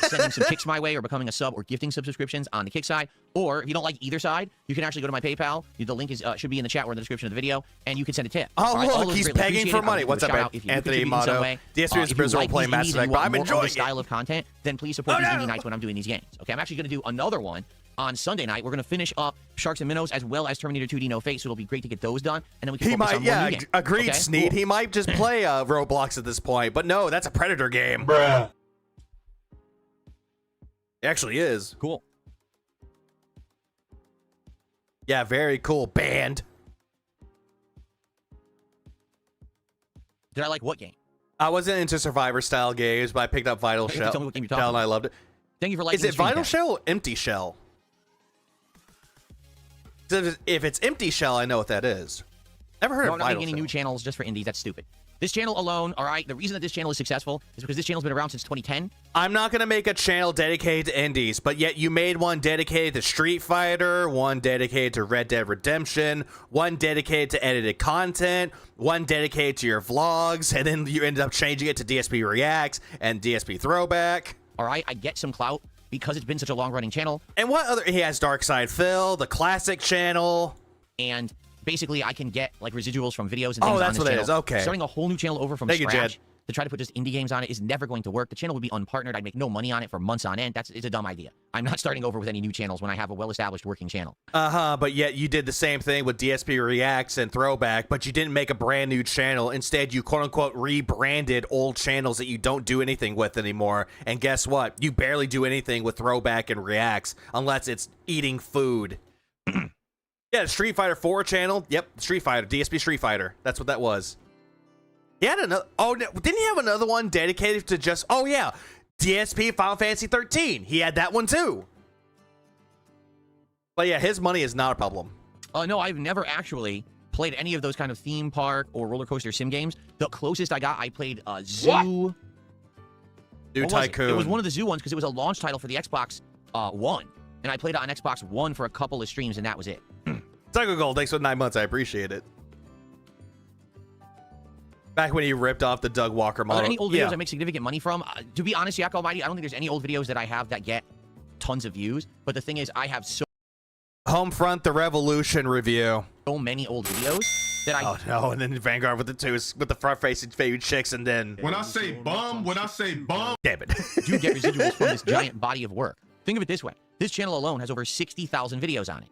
side, sending some kicks my way, or becoming a sub, or gifting some subscriptions on the kick side. Or if you don't like either side, you can actually go to my PayPal. The link is should be in the chat or in the description of the video, and you can send a tip. Oh, All right? All look, those he's greatly begging appreciated. for I will money. give you What's a up, shout-out if you Anthony contribute in some Motto? way. DSP If you Brazil like playing these Mass indies Effect, and you but want I'm more enjoying of this it. style of content, then please support these indie nights when I'm doing these games. Okay, I'm actually going to do another one on Sunday night. We're going to finish up Sharks and Minnows as well as Terminator 2D No Fate, so it'll be great to get those done, and then we can He focus might, on more yeah, new games. agreed, Okay? Sneed. Cool. He might just play Roblox at this point, but no, that's a Predator game. Bruh. It actually is. Cool. Yeah, very cool. Banned. Did I like what game? I wasn't into Survivor-style games, but I picked up Vital Okay, Shell. tell me what game you're talking And I loved it. Thank you for liking Is the it stream, Vital Kat. Shell or Empty Shell? 'Cause if it's Empty Shell, I know what that is. Never heard No, of I'm not Vital making any Shell. new channels just for indies. That's stupid. This channel alone, all right, the reason that this channel is successful is because this channel's been around since 2010. I'm not going to make a channel dedicated to indies, but yet you made one dedicated to Street Fighter, one dedicated to Red Dead Redemption, one dedicated to edited content, one dedicated to your vlogs, and then you ended up changing it to DSP Reacts and DSP Throwback. All right, I get some clout because it's been such a long-running channel, And what other... He has Dark Side Phil, the classic channel. and basically I can get like residuals from videos and things Oh, on that's this what it channel. is. Okay. Starting a whole new channel over from Thank you, scratch Jed. to try to put just indie games on it is never going to work. The channel would be unpartnered. I'd make no money on it for months on end. It's a dumb idea. I'm not starting over with any new channels when I have a well-established working channel. But yet you did the same thing with DSP Reacts and Throwback, but you didn't make a brand new channel. Instead, you quote-unquote rebranded old channels that you don't do anything with anymore. And guess what? You barely do anything with Throwback and Reacts unless it's eating food. Yeah, the Street Fighter 4 channel. Yep, Street Fighter, DSP Street Fighter. That's what that was. He had another. Oh, didn't he have another one dedicated to just? Oh yeah, DSP Final Fantasy 13. He had that one too. But yeah, his money is not a problem. No, I've never actually played any of those kind of theme park or roller coaster sim games. The closest I got, I played Zoo. Zoo What was Tycoon. It was one of the Zoo ones because it was a launch title for the Xbox One, and I played it on Xbox One for a couple of streams, and that was it. Psycho Gold, thanks for 9 months. I appreciate it. Back when he ripped off the Doug Walker Are model. there any old videos I make significant money from? To be honest, Yak Almighty, I don't think there's any old videos that I have that get tons of views. But the thing is, I have so Homefront the Revolution review. many old videos that I... Oh no, and then Vanguard with the front-facing faded chicks, and then... When I say bum, Damn it. do get residuals from this giant body of work. Think of it this way. This channel alone has over 60,000 videos on it.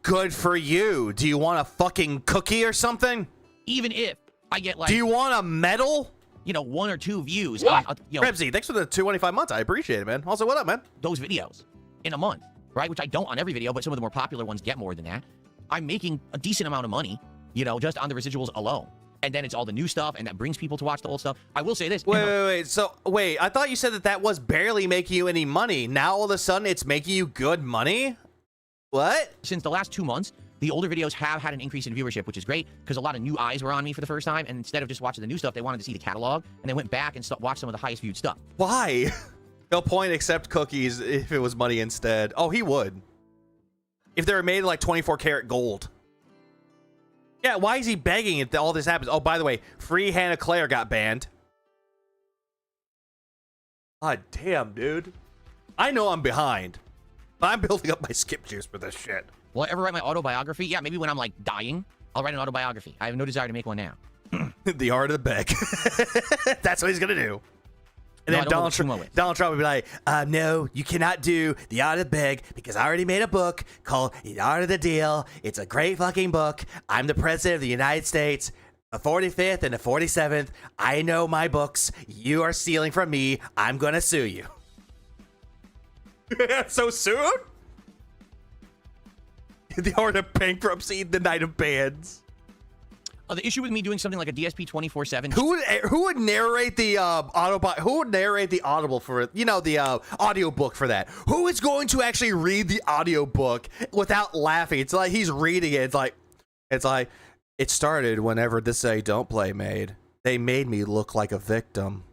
Good for you. Do you want a fucking cookie or something? Even if I get like, Do you want a medal? 1 or 2 views What? on, Rebsy, thanks for the 225 months. I appreciate it, man. Also, what up, man? those videos in a month, right? Which I don't on every video, but some of the more popular ones get more than that. I'm making a decent amount of money, just on the residuals alone. And then it's all the new stuff, and that brings people to watch the old stuff. I will say this. Wait. So, wait, I thought you said that was barely making you any money. Now, all of a sudden, it's making you good money? What? Since the last 2 months, the older videos have had an increase in viewership, which is great because a lot of new eyes were on me for the first time. And instead of just watching the new stuff, they wanted to see the catalog, and they went back and watched some of the highest viewed stuff. Why? No point accept cookies if it was money instead. Oh, he would. If they were made of like 24 karat gold. Yeah, why is he begging if all this happens? Oh, by the way, Free Hannah Claire got banned. God damn, dude. I know I'm behind. But I'm building up my skip juice for this shit. Will I ever write my autobiography? Yeah, maybe when I'm like dying, I'll write an autobiography. I have no desire to make one now. The art of the beg. That's what he's gonna do. And No, then I don't know what Donald Trump would be like, no, you cannot do The Art of the Beg because I already made a book called The Art of the Deal. It's a great fucking book. I'm the president of the United States, the 45th and the 47th. I know my books. You are stealing from me. I'm going to sue you. So soon? The Art of Bankruptcy, the Night of Bans. The issue with me doing something like a DSP 24/7. Who would narrate the Who would narrate the audible for it? The audiobook for that? Who is going to actually read the audiobook without laughing? It's like he's reading it. It's like it started whenever this Say Don't Play made. They made me look like a victim.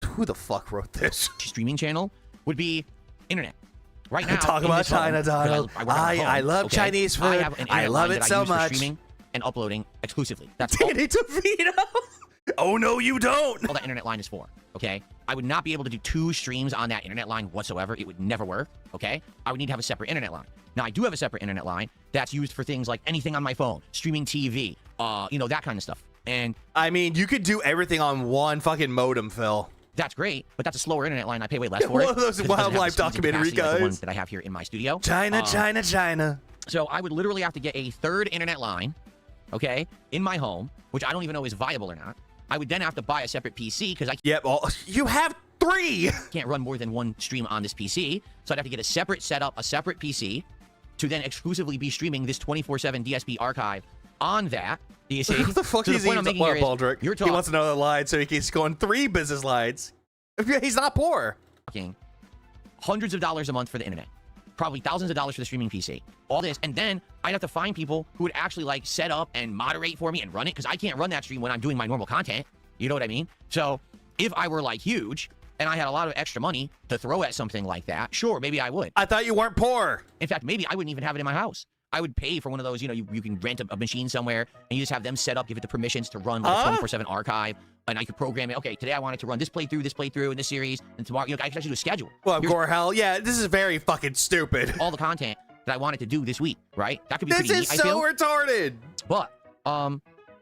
Who the fuck wrote this? Streaming channel would be internet. Right now, Talk about China, Donald. I love Chinese food. I love it so much. Streaming and uploading exclusively. That's all. Danny DeVito. Oh no, you don't. All that internet line is for. Okay, I would not be able to do 2 streams on that internet line whatsoever. It would never work. Okay, I would need to have a separate internet line. Now I do have a separate internet line that's used for things like anything on my phone, streaming TV, that kind of stuff. And I mean, you could do everything on one fucking modem, Phil. That's great, but that's a slower internet line. I pay way less for One it. of those 'cause it doesn't have the wildlife speeds and documentary capacity like the guys. ones that I have here in my studio. China. So I would literally have to get a 3rd internet line, okay, in my home, which I don't even know is viable or not. I would then have to buy a separate PC because I Yep, you have 3. can't run more than 1 stream on this PC. So I'd have to get a separate setup, a separate PC, to then exclusively be streaming this 24/7 DSP archive on that. Do you see? What the fuck So is the point I'm making here is, Baldrick? you're He wants another line, so he keeps going 3 business lines. He's not poor. talking hundreds of dollars a month for the internet, probably thousands of dollars for the streaming PC, all this, and then I'd have to find people who would actually like set up and moderate for me and run it because I can't run that stream when I'm doing my normal content. You know what I mean? So if I were like huge and I had a lot of extra money to throw at something like that, sure, maybe I would. I thought you weren't poor. In fact, maybe I wouldn't even have it in my house. I would pay for one of those, you know, you can rent a machine somewhere, and you just have them set up, give it the permissions to run like a 24/7 archive, and I could program it. Okay, today I wanted to run this playthrough, in this series, and tomorrow, you know, I could actually do a schedule. Well, Gorehell, yeah, this is very fucking stupid. All the content that I wanted to do this week, right? That could be This pretty is neat, so I feel. retarded. But,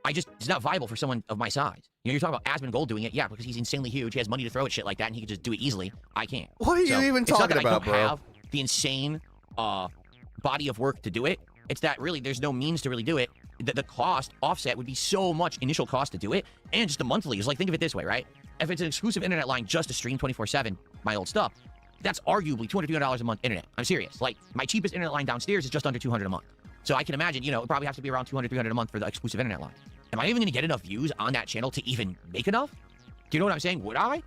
it's not viable for someone of my size. You know, you're talking about Asmongold doing it, yeah, because he's insanely huge. He has money to throw at shit like that, and he can just do it easily. I can't. What are you even it's not talking that about, I bro? don't have the insane body of work to do it. It's that really there's no means to really do it. The cost offset would be so much initial cost to do it, and just the monthly is like, think of it this way, right? If it's an exclusive internet line just to stream 24/7 my old stuff, that's arguably $200 a month internet. I'm serious. Like, my cheapest internet line downstairs is just under $200 a month. So I can imagine, you know, it probably has to be around $200, $300 a month for the exclusive internet line. Am I even going to get enough views on that channel to even make enough? Do you know what I'm saying? Would I?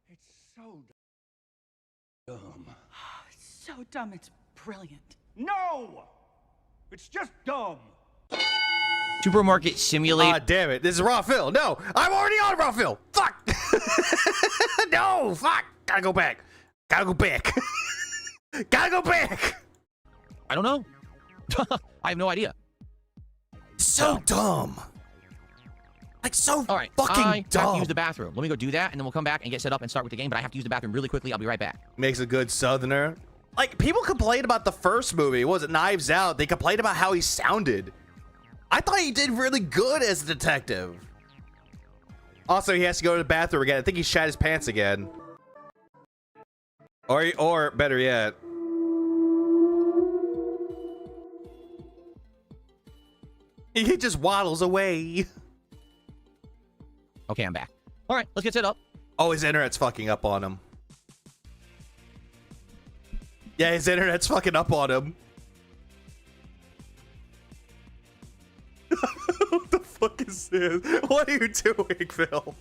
It's so dumb. It's so dumb, it's brilliant. No! It's just dumb. Supermarket Simulator. Ah, damn it. This is Raw Phil. No, I'm already on Raw Phil. Fuck. No, fuck. Gotta go back. Gotta go back. Gotta go back. I don't know. I have no idea. So dumb. Like, so All right, fucking I have dumb. to use the bathroom. Let me go do that, and then we'll come back and get set up and start with the game, but I have to use the bathroom really quickly. I'll be right back. Makes a good southerner. Like, people complained about the first movie. What was it, Knives Out? They complained about how he sounded. I thought he did really good as a detective. Also, he has to go to the bathroom again. I think he shat his pants again. Or better yet. He just waddles away. Okay, I'm back. All right, let's get set up. Oh, his internet's fucking up on him. Yeah, his internet's fucking up on him. What the fuck is this? What are you doing, Phil?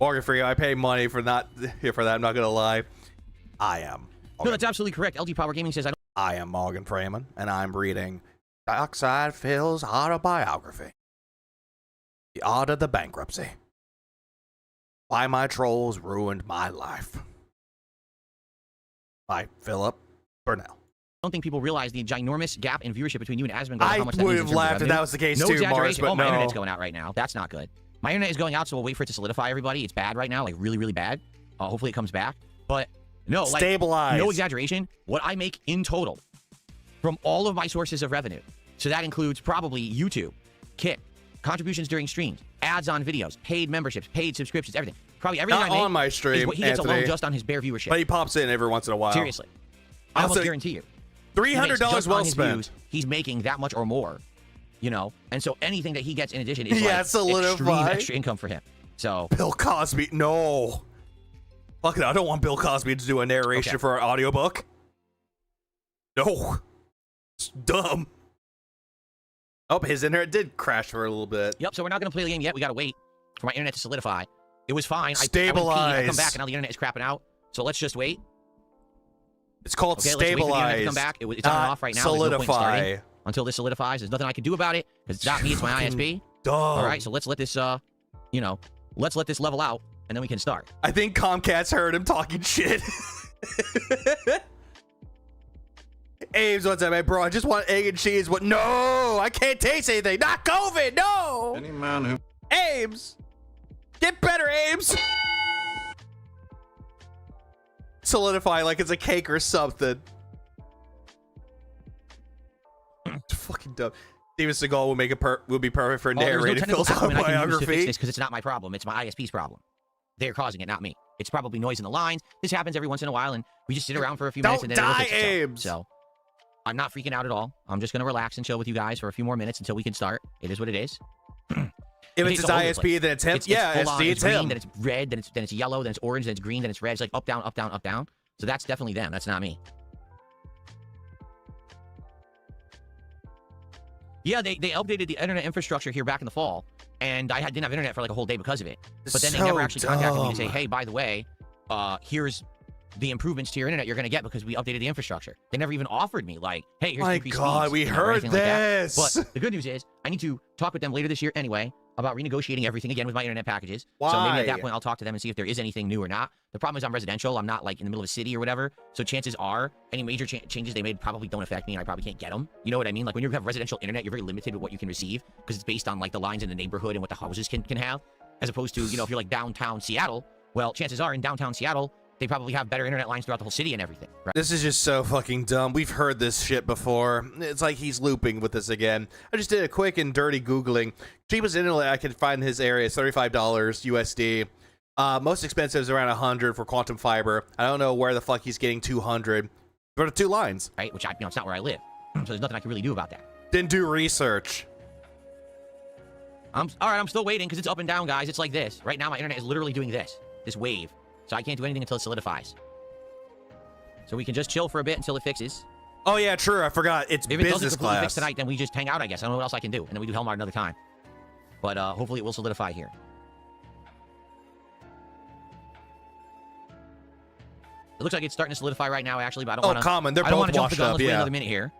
Morgan Freeman, I pay money for not here for that. I'm not gonna lie. I am. No, that's absolutely correct. LG Power Gaming says I am Morgan Freeman, and I'm reading Darkside Phil's autobiography. The Art of the Bankruptcy. Why My Trolls Ruined My Life. By Philip Burnell. I don't think people realize the ginormous gap in viewership between you and Asmongold. I How much that would means have in terms of laughed if revenue. that was the case No too, Mars, exaggeration. but Oh, my no. internet's going out right now. That's not good. My internet is going out, so we'll wait for it to solidify, everybody. It's bad right now, like really, really bad. Hopefully it comes back. But no, like, Stabilize. no exaggeration. What I make in total from all of my sources of revenue, so that includes probably YouTube, Kick, contributions during streams, ads on videos, paid memberships, paid subscriptions, everything. Probably everything Not I make on my stream, is what he gets Anthony. alone just on his bare viewership. But he pops in every once in a while. Seriously. I almost Also, guarantee you. $300 just well on his spent. views, he's making that much or more, you know? And so anything that he gets in addition is Yeah, like solidify. extreme extra income for him. So Bill Cosby. No. Fuck it. I don't want Bill Cosby to do a narration Okay. for our audiobook. No. It's dumb. Oh, his internet did crash for a little bit. Yep, so we're not going to play the game yet. We got to wait for my internet to solidify. It was fine. I went to pee, I Stabilize. come back, and now the internet is crapping out. So let's just wait. It's called Okay, let's wait for the internet stabilize. to come back. It's on and off right now. There's no point in Solidify. starting until this solidifies. There's nothing I can do about it because it's not me. It's my ISP. Dumb. All right, so let's let this, let's let this level out, and then we can start. I think Comcast heard him talking shit. Ames, what's up, man, bro? I just want egg and cheese. What? No, I can't taste anything. Not COVID. No. Any man who Ames, get better, Ames. Solidify like it's a cake or something. It's fucking dumb. Steven Seagal will make it will be perfect for narrating Phil's autobiography. Because it's not my problem. It's my ISP's problem. They're causing it, not me. It's probably noise in the lines. This happens every once in a while, and we just sit around for a few minutes and then it'll fix itself. Ames. So I'm not freaking out at all. I'm just gonna relax and chill with you guys for a few more minutes until we can start. It is what it is. If it's his ISP, then it's him. Yeah, full on, it's green, him. then it's red, then it's yellow, then it's orange, then it's green, then it's red. It's like up, down, up, down, up, down. So that's definitely them. That's not me. Yeah, they updated the internet infrastructure here back in the fall, and I didn't have internet for like a whole day because of it. But then they So never actually contacted me to say, dumb. hey, by the way, here's the improvements to your internet you're going to get because we updated the infrastructure. They never even offered me like, hey, here's My increased God, speeds, we you know, or heard anything like that. this. But the good news is I need to talk with them later this year anyway about renegotiating everything again with my internet packages. So maybe Why? at that point I'll talk to them and see if there is anything new or not. The problem is I'm residential. I'm not like in the middle of a city or whatever. So chances are any major changes they made probably don't affect me and I probably can't get them. You know what I mean? Like when you have residential internet, you're very limited with what you can receive because it's based on like the lines in the neighborhood and what the houses can have. As opposed to, you know, if you're like downtown Seattle, well, chances are in downtown Seattle, they probably have better internet lines throughout the whole city and everything, right? This is just so fucking dumb. We've heard this shit before. It's like he's looping with this again. I just did a quick and dirty Googling. Cheapest internet I could find in his area is $35 USD. Most expensive is around 100 for quantum fiber. I don't know where the fuck he's getting 200 for the 2 lines. Right? Which, it's not where I live. So there's nothing I can really do about that. Didn't do research. All right, I'm still waiting because it's up and down, guys. It's like this. Right now, my internet is literally doing this wave. So I can't do anything until it solidifies. So we can just chill for a bit until it fixes. Oh yeah, true. I forgot. It's If it doesn't business completely fix class. tonight, then we just hang out, I guess. I don't know what else I can do. And then we do Hellmart another time. But hopefully it will solidify here. It looks like it's starting to solidify right now, actually, but I don't want to... Common. They're I don't both want to jump the washed gun. up. Let's wait Yeah. another minute here.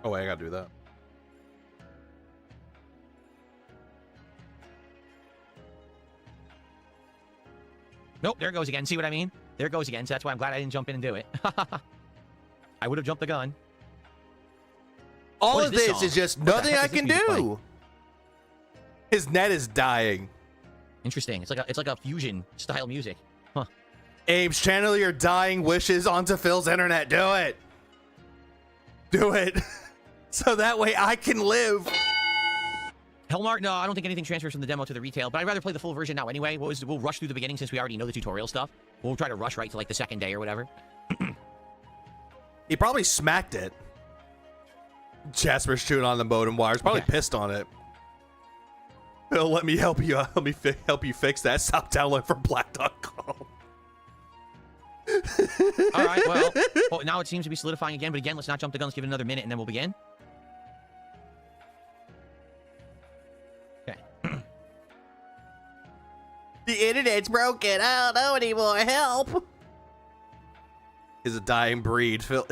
Oh wait, I gotta do that. Nope, there it goes again. See what I mean? There it goes again. So that's why I'm glad I didn't jump in and do it. I would have jumped the gun. All What of is this this song? is just What the nothing heck I is this can music playing? do. His net is dying. Interesting. It's like a fusion style music. Huh. Abe's channel your dying wishes onto Phil's internet. Do it. Do it. So that way I can live. Hellmart, no, I don't think anything transfers from the demo to the retail, but I'd rather play the full version now anyway. We'll rush through the beginning since we already know the tutorial stuff. We'll try to rush right to like the second day or whatever. He probably smacked it. Jasper's chewing on the modem wires. Probably Okay. pissed on it. Phil, let me help you. Let me help you fix that. Stop downloading from black.com. All right, well, now it seems to be solidifying again, but again, let's not jump the gun. Let's give it another minute and then we'll begin. Okay. The internet's broken. I don't know anymore. Help. Is a dying breed. Phil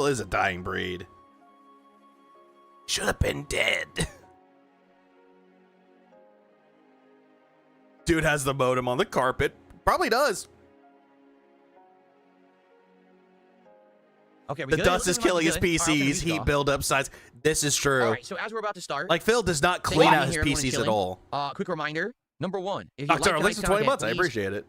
is a dying breed. Should have been dead. Dude has the modem on the carpet. Probably does. Okay, we The good? dust is Looking like killing we his good. All right, PCs. okay, music Heat off. buildup size. This is true. All right, so as we're about to start, Like Phil does not stay clean with out me his here, everyone is PCs at chilling. all. Quick reminder, number one, if you Doctor, like at least tonight's for 20 content, months. I please, appreciate it.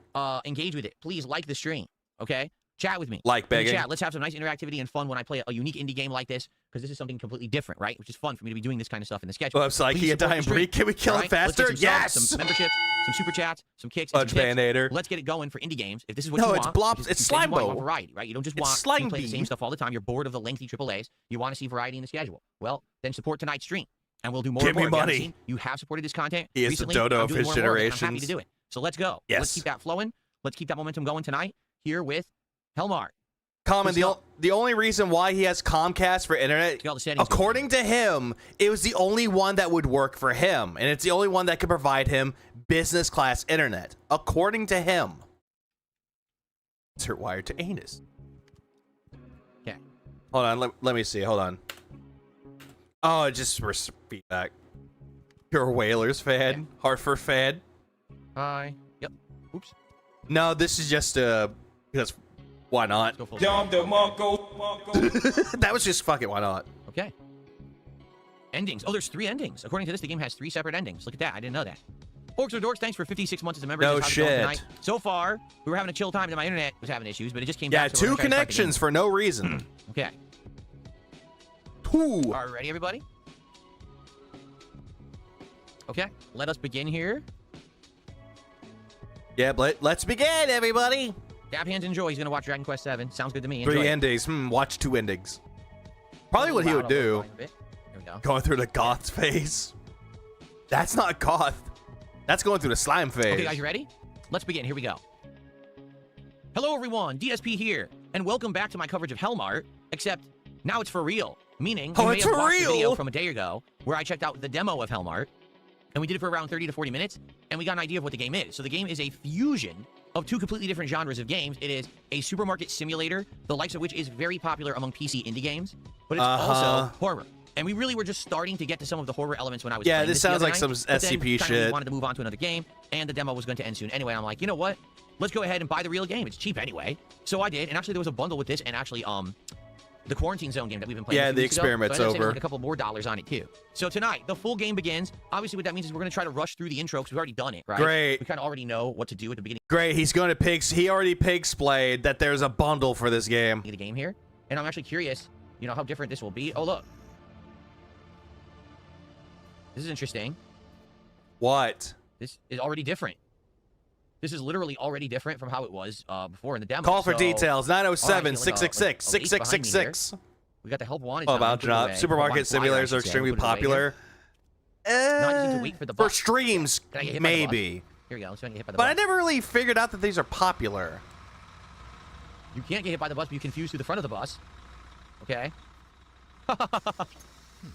engage with it. Please like the stream, okay? Chat with me. Like In the begging. Chat. Let's have some nice interactivity and fun when I play a unique indie game like this, because this is something completely different, right? Which is fun for me to be doing this kind of stuff in the schedule. Oh, I'm psyche, Please a support dying the stream, breed. Can we kill all it right? Let's get faster? some subs, Yes! some memberships, some super chats, some kicks, and Fudge some tips. Band-Aider. Let's get it going for indie games. If this is what No, you it's want, Blob- which is- it's you say you Slime want, you want Bowl. variety, right? You don't just It's want Slime to play the same Bee. stuff all the time. You're bored of the lengthy AAAs. You want to see variety in the schedule. Well, then support tonight's stream, and we'll do more. Give and me more. If you haven't money. seen, you have supported this content He is the recently. dodo I'm of doing his more and more of it, and I'm happy generations. to do it. So let's go. Yes. Let's keep that flowing. Let's keep that momentum going tonight here with Hellmart. Common, Good stuff. the only reason why he has Comcast for internet, See all the settings. according to him, it was the only one that would work for him. And it's the only one that could provide him business class internet. According to him. Insert wire to anus. Okay. Hold on, let me see. Hold on. Oh, it just for feedback. You're a Whalers fan? Hartford fan? Hi. Yep. Oops. No, this is just because why not? Let's go full That was just fuck it, why not? Okay. Endings. Oh, there's 3 endings. According to this, the game has 3 separate endings. Look at that. I didn't know that. Orcs or Dorks, thanks for 56 months as a member. No How's it going shit. tonight? So far, we were having a chill time, and my internet was having issues, but it just came Yeah, back. so we're 2 gonna try to start the connections for no reason. game. Okay. 2. Are you ready, everybody? Okay. Let us begin here. Yeah, but let's begin, everybody. Dab hands enjoy. He's going to watch Dragon Quest 7. Sounds good to me. 3 Enjoy it. endings. Watch 2 endings. Probably what he would do. There we go. Going through the goth phase. That's not goth. That's going through the slime phase. Okay, guys, you ready? Let's begin. Here we go. Hello, everyone. DSP here, and welcome back to my coverage of Hellmart, except Now it's for real. Meaning, Oh, you may it's have for watched a video real? from a day ago where I checked out the demo of Hellmart, and we did it for around 30 to 40 minutes, and we got an idea of what the game is. So the game is a fusion of two completely different genres of games. It is a supermarket simulator, the likes of which is very popular among PC indie games, but it's also horror. And we really were just starting to get to some of the horror elements when I was playing this the sounds other like night, some but then SCP kinda shit. We wanted to move on to another game, and the demo was going to end soon. Anyway, I'm like, you know what? Let's go ahead and buy the real game. It's cheap anyway. So I did, and actually there was a bundle with this and actually the Quarantine Zone game that we've been playing. Yeah, a few the weeks ago. experiment's So I ended up saving, over. like, a couple more dollars on it too. So tonight, the full game begins. Obviously, what that means is we're going to try to rush through the intro because we've already done it, right? Great. We kind of already know what to do at the beginning Great, he's going to he already pig-splayed that there's a bundle for this game. of the game here, and I'm actually curious, how different this will be. Oh, look. This is interesting. What? This is already different. This is literally already different from how it was before in the demo. Call for So, details, all right, 907-666-6666. We got the help wanted. Oh, sign, about put it away. supermarket Help wanted flyer, I simulators are should say. extremely Put it away popular. here. No, I just need to wait for the For bus. streams, Can I get hit by the bus? maybe. Here we go. Let's see if I can get hit by the But I bus. never really figured out that these are popular. You can't get hit by the bus, but you confuse through the front of the bus. Okay. So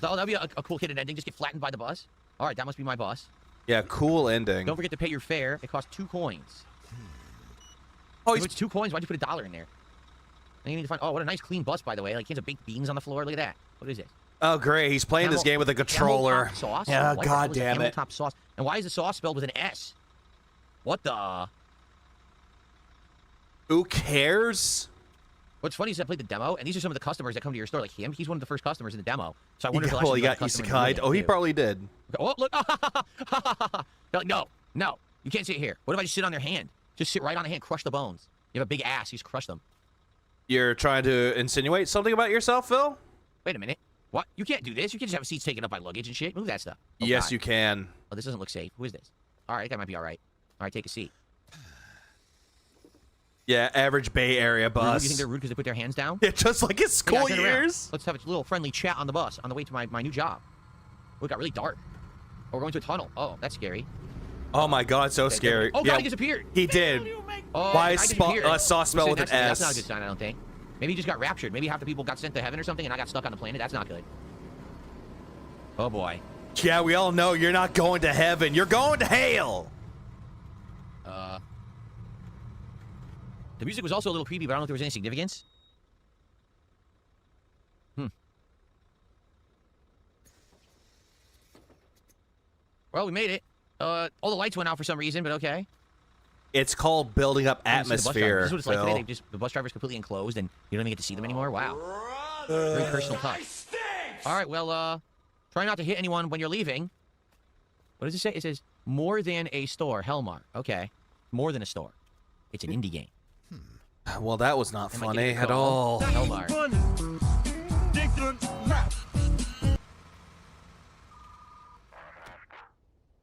that'll be a cool hidden ending. Just get flattened by the bus. All right, that must be my bus. Yeah, cool ending. Don't forget to pay your fare. It costs 2 coins. Oh, It's 2 coins. Why'd you put $1 in there? And you need to find. Oh, what a nice clean bus, by the way. Like, kids have baked beans on the floor. Look at that. What is this? Oh, great. He's playing this game with a controller. Camel-top sauce? Yeah, What? god What was damn it. Camel-top sauce. And why is the sauce spelled with an S? What the? Who cares? What's funny is I played the demo, and these are some of the customers that come to your store. Like him, he's one of the first customers in the demo. So I wonder if he'll Well, actually he be a got customer in the isekai. real game, Oh, he too. probably did. Oh, look. They're like, no, you can't sit here. What if I just sit on their hand? Just sit right on the hand, crush the bones. You have a big ass, you just crush them. You're trying to insinuate something about yourself, Phil? Wait a minute. What? You can't do this. You can't just have seats taken up by luggage and shit. Move that stuff. Oh, Yes, God. you can. Oh, this doesn't look safe. Who is this? All right, that guy might be all right. All right, take a seat. Yeah, average Bay Area Rude? bus. You think they're rude because they put their hands down? Yeah, just like his Hey, guys, school turn around. years. Let's have a little friendly chat on the bus on the way to my new job. Oh, it got really dark. Oh, we're going to a tunnel. Oh, that's scary. Oh my god, so Okay, scary. Oh, God, yeah, he disappeared. he did. Oh, Why I is disappeared. sauce spelled with an That's not a S? good sign, I don't think. Maybe he just got raptured. Maybe half the people got sent to heaven or something, and I got stuck on the planet. That's not good. Oh, boy. Yeah, we all know you're not going to heaven. You're going to hell. The music was also a little creepy, but I don't know if there was any significance. Well, we made it. All the lights went out for some reason, but okay. It's called building up Oh, you see the bus driver. atmosphere. This is what it's like Phil. today. The bus driver's completely enclosed, and you don't even get to see them anymore. Wow. Very personal touch. All right, well, try not to hit anyone when you're leaving. What does it say? It says, more than a store, Hellmart. Okay. More than a store. It's an indie game. Well, that was not Am I funny getting a at call? all. Hellmart.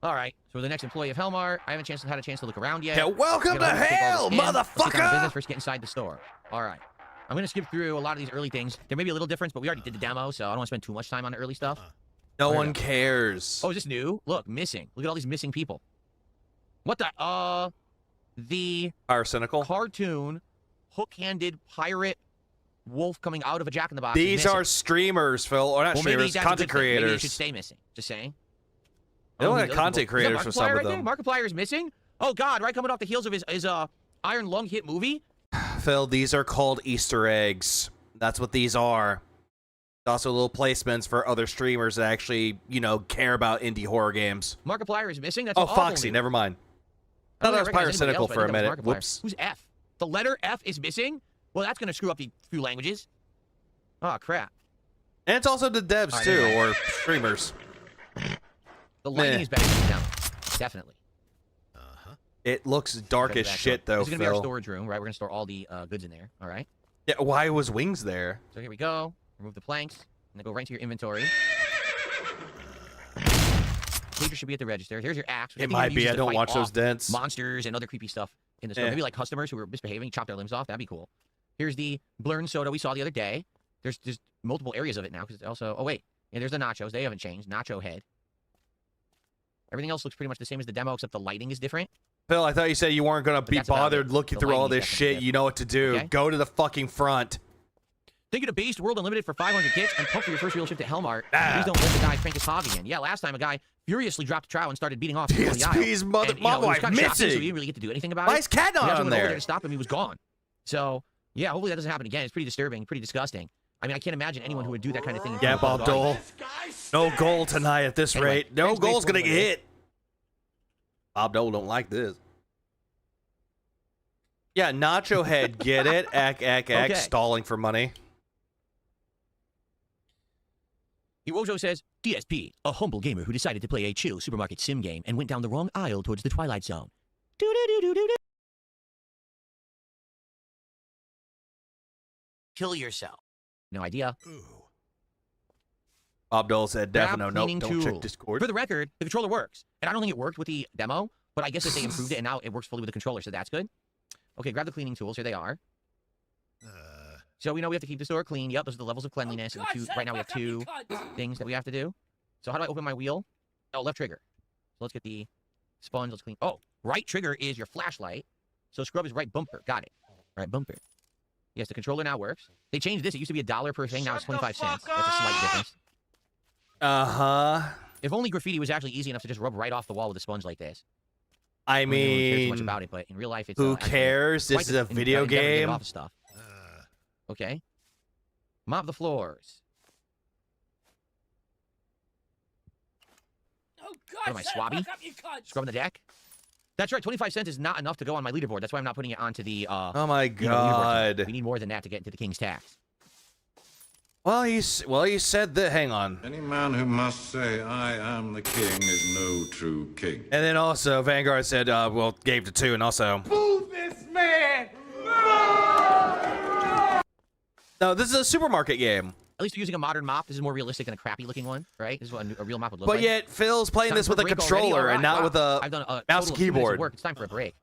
All right. So we're the next employee of Hellmart. I haven't had a chance to look around yet. Yeah, welcome Gotta to take all hell, this in. Let's get down to motherfucker! business. First, get inside the store. All right. I'm going to skip through a lot of these early things. There may be a little difference, but we already did the demo, so I don't want to spend too much time on the early stuff. No Where one to go? cares. Oh, is this new? Look, missing. Look at all these missing people. What the? The Arsenical. cartoon hook-handed pirate wolf coming out of a Jack-in-the-Box. These are streamers, Phil. Or not well, maybe streamers, that's a content good thing. Maybe it creators. should stay missing. Just saying. They look these like other content people- is that creators for some Markiplier of right there? them. Markiplier is missing? Oh, God, right? Coming off the heels of his Iron Lung hit movie? Phil, these are called Easter eggs. That's what these are. Also little placements for other streamers that actually, care about indie horror games. Markiplier is missing? That's Oh, awful Foxy, news. never mind. I Thought don't that was recognize anybody Pyrocynical else, but for I a think that was minute. Markiplier. Whoops. Who's F? The letter F is missing? Well, that's going to screw up the few languages. Oh, crap. And it's also the devs, Alright, too, never or streamers. The lighting Meh. is better than them. Definitely. It looks dark Check as it back shit, up. though, This is going to be our Phil. storage room, right? We're going to store all the goods in there. All right? Yeah, why was Wings there? So here we go. Remove the planks. And then go right into your inventory. Pager should be at the register. Here's your axe. which I It think you might can be. use I to don't fight watch those off dents. monsters and other creepy stuff in the store. Yeah. Maybe like customers who were misbehaving, chop their limbs off. That'd be cool. Here's the Blurn soda we saw the other day. There's multiple areas of it now because also. Oh wait, yeah. There's the nachos. They haven't changed. Nacho head. Everything else looks pretty much the same as the demo, except the lighting is different. Phil, I thought you said you weren't going to be that's about bothered it. looking The through all lighting this is shit. definitely You know what to do. Okay. Go to the fucking front. Thank you to Based World Unlimited for 500 kits and pump for your first real shift at Hellmart. Please don't let the guy crank his hog again. Yeah, last time a guy furiously dropped a trow and started beating off people in the aisle. DSP's mother, And, you know, my it was wife kind of shocking, so missing. he didn't really get to do anything about Why it. is Cat We not actually on went over there? there to stop him. He was gone. So, yeah, hopefully that doesn't happen again. It's pretty disturbing, pretty disgusting. I mean, I can't imagine anyone who would do that kind of thing. Yeah, Bob Dole. No goal tonight at this Anyway, rate. No thanks, goal's Based gonna World get hit. Bob Dole don't like this. Yeah, Nacho Head, get it? Okay. Stalling for money. Iwojo says, DSP, a humble gamer who decided to play a chill supermarket sim game and went down the wrong aisle towards the Twilight Zone. Do-do-do-do-do-do. Kill yourself. No idea. Bob Dole said, Grab definitely no, cleaning don't check tool. Discord. For the record, the controller works. And I don't think it worked with the demo, but I guess that they improved it and now it works fully with the controller, so that's good. Okay, grab the cleaning tools. Here they are. So we know we have to keep the store clean. Yep, those are the levels of cleanliness. And right now we have 2 things that we have to do. So how do I open my wheel? Oh, left trigger. So let's get the sponge. Let's clean. Oh, right trigger is your flashlight. So scrub is right bumper. Got it. Right bumper. Yes, the controller now works. They changed this. It used to be $1 per thing. Now it's 25 cents. That's a slight difference. Uh-huh. If only graffiti was actually easy enough to just rub right off the wall with a sponge like this. I don't really care too much mean, about it, but in real life, it's who actually cares? quite This is a an video endeavor to get game. off of stuff. Okay. Mop the floors. Oh, What am I, swabby? Scrubbing the deck? That's right, 25 cents is not enough to go on my leaderboard. That's why I'm not putting it onto the, Oh my leaderboard. god. We need more than that to get into the King's Tax. Well, he said that. Hang on. Any man who must say, I am the king, is no true king. And then also, Vanguard said, well, gave to 2, and also. Move this man! No, this is a supermarket game. At least you're using a modern mop. This is more realistic than a crappy-looking one, right? This is what a real mop would look But like. yet, Phil's playing Time this for with a break already? controller All and not right, with wow. a I've done a mouse total and of 2 minutes of keyboard. work. It's time for a break.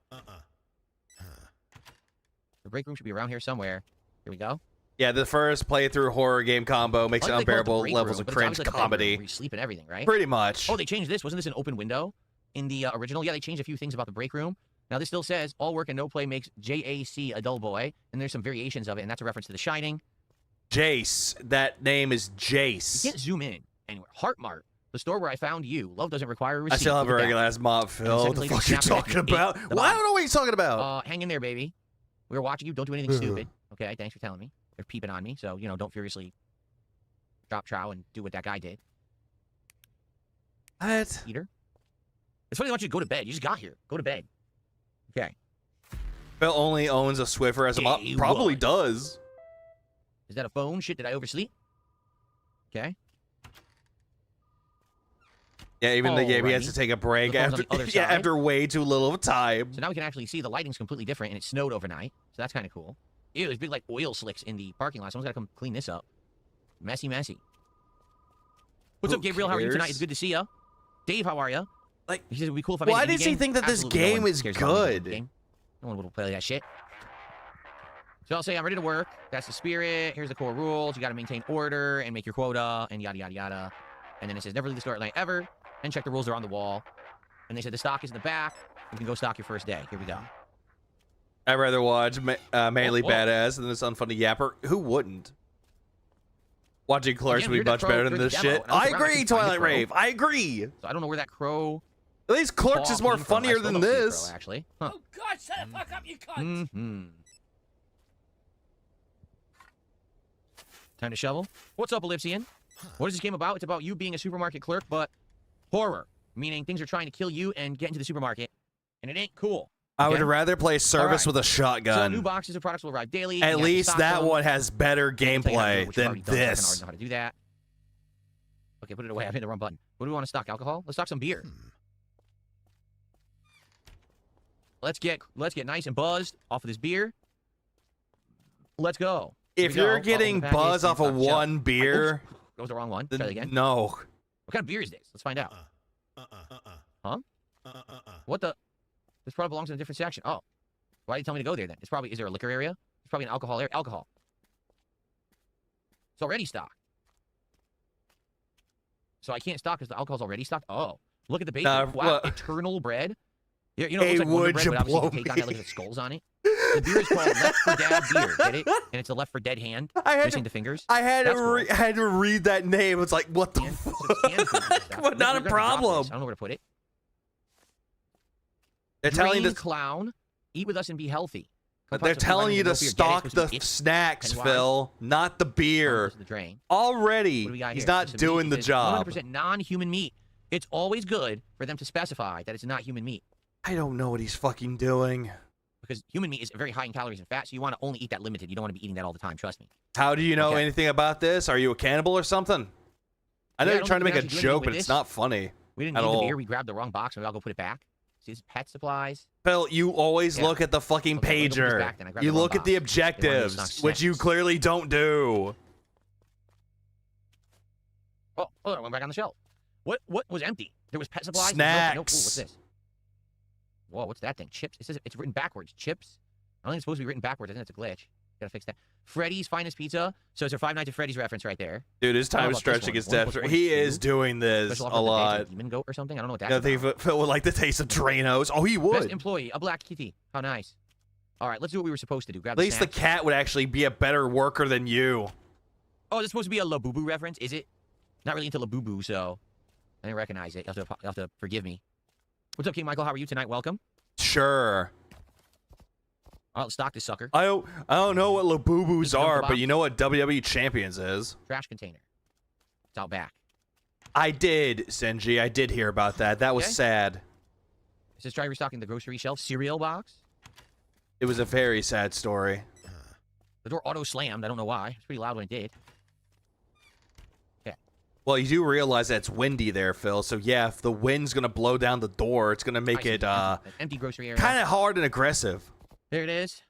The break room should be around here somewhere. Here we go. Yeah, the first playthrough horror game combo makes it Why do they call it the unbearable break levels room? of But it's cringe obviously like a bedroom comedy. where you sleep and everything, right? Pretty much. Oh, they changed this. Wasn't this an open window in the original? Yeah, they changed a few things about the break room. Now, this still says, all work and no play makes JAC a dull boy. And there's some variations of it, and that's a reference to The Shining. Jace. That name is You Jace. can't zoom in anywhere. Heartmart, the store where I found you. Love doesn't require a receipt. I still have a Look at regular that. ass mob, Phil. What the second fuck you later, snap talking back, you about? ate the Well, I bottom. don't know what you're talking about. Hang in there, baby. We were watching you. Don't do anything stupid. Okay, thanks for telling me. They're peeping on me, so, you know, don't furiously drop trow and do what that guy did. What? Peter? It's funny they want you to go to bed. You just got here. Go to bed. Okay. Phil only owns a Swiffer as a mob. Day Probably one. does. Is that a phone? Shit, did I oversleep? Okay. Yeah, even the game, he has Alrighty. to take a break The phone's on after, the other yeah, side. after way too little of time. So now we can actually see the lighting's completely different, and it snowed overnight. So that's kind of cool. Ew, there's big, like, oil slicks in the parking lot. Someone's got to come clean this up. Messy, messy. What's Who up, Gabriel? How are you tonight? cares? It's good to see ya. Dave, how are ya? Like, He said it would be cool if I made why an indie does he game. think that this Absolutely no game one is cares about making an good? indie game. No one will play that shit. So I'll say I'm ready to work. That's the spirit. Here's the core rules. You got to maintain order and make your quota and yada, yada, yada. And then it says never leave the store at night ever. And check the rules. They're on the wall. And they said the stock is in the back. You can go stock your first day. Here we go. I'd rather watch Manly whoa. Badass than this unfunny yapper. Who wouldn't? Watching Clerks Again, would be we heard that much crow better than during this the demo, shit. and I was I around, I agree, couldn't find the Twilight crow. Rave. I agree. So I don't know where that crow. At least Clerks is paw more came from. I funnier still than don't see a this. crow, actually. Huh. Oh, God, shut the fuck up, you cunt! Mm-hmm. Time to shovel. What's up, Ellipsian? What is this game about? It's about you being a supermarket clerk, but horror. Meaning things are trying to kill you and get into the supermarket. And it ain't cool. I would Okay? rather play Service Alright. with a So new shotgun. boxes of products will arrive daily. At You have to least stock that them. one has better I'll tell you how to do it, gameplay which you've than already done, so I can already this. know how to do that. Okay, put it away. I hit the wrong button. What do we want to stock? Alcohol? Let's stock some beer. Let's get nice and buzzed off of this beer. Let's go. Here If we go. you're I'll open getting the package buzz and off of stock the shelf. one beer, Oops, that was the wrong one. then Try that again. no. What kind of beer is this? Let's find out. Huh? What the? This probably belongs in a different section. Oh. Why did you tell me to go there then? It's probably, is there a liquor area? It's probably an alcohol area. Alcohol. It's already stocked. So I can't stock because the alcohol's already stocked? Oh. Look at the bacon. Nah, Wow. what- Eternal bread. You know, it Hey, looks like Wonder would Bread, you but obviously blow you take on me? that, look at the skulls on it. The beer is called Left for Dad beer, get it? And it's a left for dead hand, missing the fingers. I had That's cool. had to read that name. It's like, what the And fuck? it's canned food and stuff. But not a We're gonna drop this. problem. I don't know where to put it. They're telling you Drain to, clown, eat with us and be healthy. they're telling you to stock the snacks, Phil, not the beer. The drain. Already, What do we got he's here? not Some doing meat. the It says job. 100% non-human meat. It's always good for them to specify that it's not human meat, I don't know what he's fucking doing. because human meat is very high in calories and fat, so you want to only eat that limited. You don't want to be eating that all the time, trust me. How do you know Okay. anything about this? Are you a cannibal or something? I know Yeah, I you're don't trying to think make we a actually do joke, anything but with it's this. not funny. We didn't At need the all. beer. We grabbed the wrong box. Maybe I'll go put it back. See, this is pet supplies. Phil, you always Yeah. look at the fucking Okay, let me put this pager. back then. I grabbed You the wrong look at the box. They wanted me to objectives, stock which you snacks. clearly don't do. Oh, hold on, went back on the shelf. What was empty? There was pet supplies. There's no- no- ooh, Snacks. what's this? Whoa, what's that thing? Chips. It says it's written backwards. Chips. I don't think it's supposed to be written backwards. I think it's a glitch. Gotta fix that. Freddy's Finest Pizza. So it's a Five Nights at Freddy's reference right there. Dude, his I don't time know is about this stretching one. his 1 steps. plus 1 He is is 2. doing this Special a offer for days lot. with Demon goat or something. I don't know what that's I think about. Phil would like the taste of Drainos. Oh, he Best would. employee, a black kitty. How nice. All right, let's do what we were supposed to do. Grab At least the snacks. cat would actually be a better worker than you. Oh, is it supposed to be a Labubu reference? Is it? Not really into Labubu, so I didn't recognize it. You'll have to forgive me. What's up, King Michael? How are you tonight? Welcome. Sure. I'll stock this sucker. I don't know what Labubus Dump the are, but box. you know what WWE Champions is. Trash container. It's out back. I did, Senji. I did hear about that. That was Okay. sad. It says try restocking the grocery shelf. Cereal box. It was a very sad story. The door auto slammed. I don't know why. It's pretty loud when it did. Well, you do realize that it's windy there, Phil. So yeah, if the wind's gonna blow down the door, it's gonna make I see. it An empty grocery area. kind of hard and aggressive. There it is.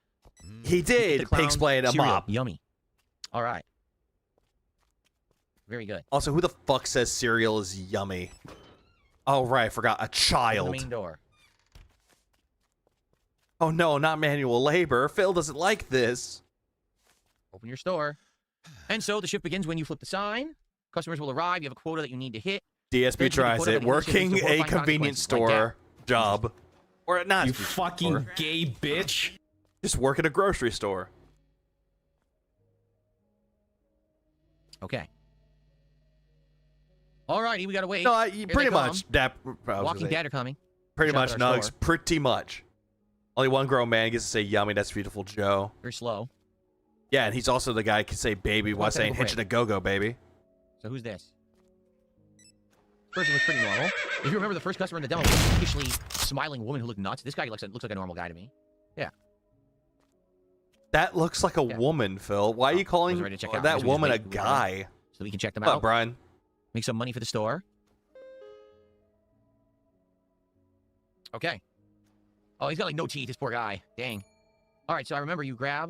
He The did clown pig's playing a cereal. mop. Yummy. All right. Very good. Also, who the fuck says cereal is yummy? Oh right, I forgot. A Open the child. main door. Oh no, not manual labor. Phil doesn't like this. Open your store. And so the shift begins when you flip the sign. Customers will arrive. You have a quota that you need to hit. DSP There's tries quota it. that he needs to Working reach to a horrifying convenience consequences, like store job. Or not. You fucking gay bitch. Just work at a grocery store. Okay. All righty, we gotta wait. No, Here pretty they come. much. I was gonna Walking say, Dead are coming. pretty Shop much, at our Nugs. store. Pretty much. Only one grown man gets to say yummy. That's beautiful, Joe. Very slow. Yeah, and he's also the guy who can say baby while Walk saying out of a hitching a go-go, baby. So who's this? Person looks pretty normal. If you remember the first customer in the demo, was a freakishly smiling woman who looked nuts. This guy looks like a normal guy to me. Yeah. That looks like a Yeah. woman, Phil. Why are you calling wasn't ready to check out. I that guess we just woman a wait. We were guy? So we can check them What, out. Brian? Make some money for the store. Okay. Oh, he's got like no teeth, this poor guy. Dang. All right, so I remember you grab.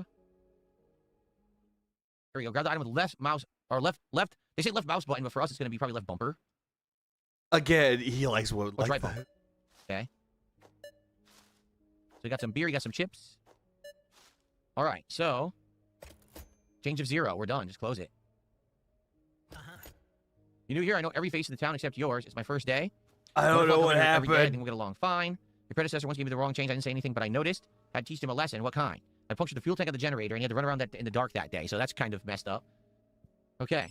Here we go. Grab the item with left mouse or left. They say left mouse button, but for us it's going to be probably left bumper. Again, he likes what What's like right bumper? Okay. So we got some beer. You got some chips. All right, so change of 0. We're done. Just close it. You new here? I know every face in the town except yours. It's my first day. I don't know what Every day, I think happened. we'll get along fine. Your predecessor once gave me the wrong change. I didn't say anything, but I noticed. Had to teach him a lesson. What kind? I punctured the fuel tank of the generator, and he had to run around in the dark that day. So that's kind of messed up. Okay.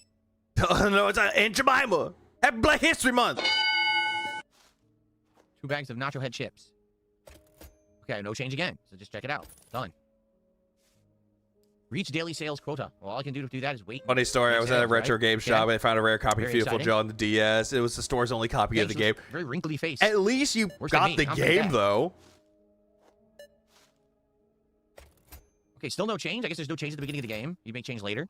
Oh, no, it's Aunt Jemima. Happy Black History Month. 2 bags of nacho head chips. Okay, no change again. So just check it out. Done. Reach daily sales quota. Well, all I can do to do that is wait. Funny story. I was at a retro game shop. I found a rare copy of Very Beautiful exciting. Joe on the DS. It was the store's only copy of the game. Very wrinkly face. At least you Worse than got me. the I'm pretty game, bad. though. Okay, still no change. I guess there's no change at the beginning of the game. You make change later.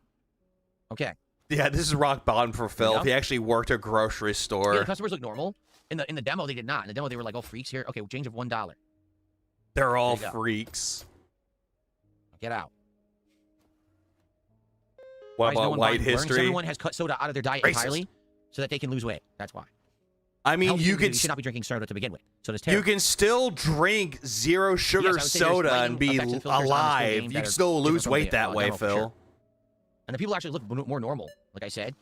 Okay. Yeah, this is rock bottom for Phil. Yeah. If he actually worked a grocery Yeah, store, the customers look normal. In the demo, they did not. In the demo, they were like, "Oh, freaks here." Okay, change of $1. they're all There you go. freaks. Get out. What Why is no about one white buying Burns? history? Everyone has cut soda out of their diet Racist. entirely so that they can lose weight. That's why. I mean, Healthy you individuals can should not be drinking soda to begin with. So does you Tara. can still drink zero sugar Yes, I would say there's soda lighting and be effects and filters on this alive. game You that can are still different lose from weight the, that way, demo, for Phil. sure. And the people actually look more normal, like I said.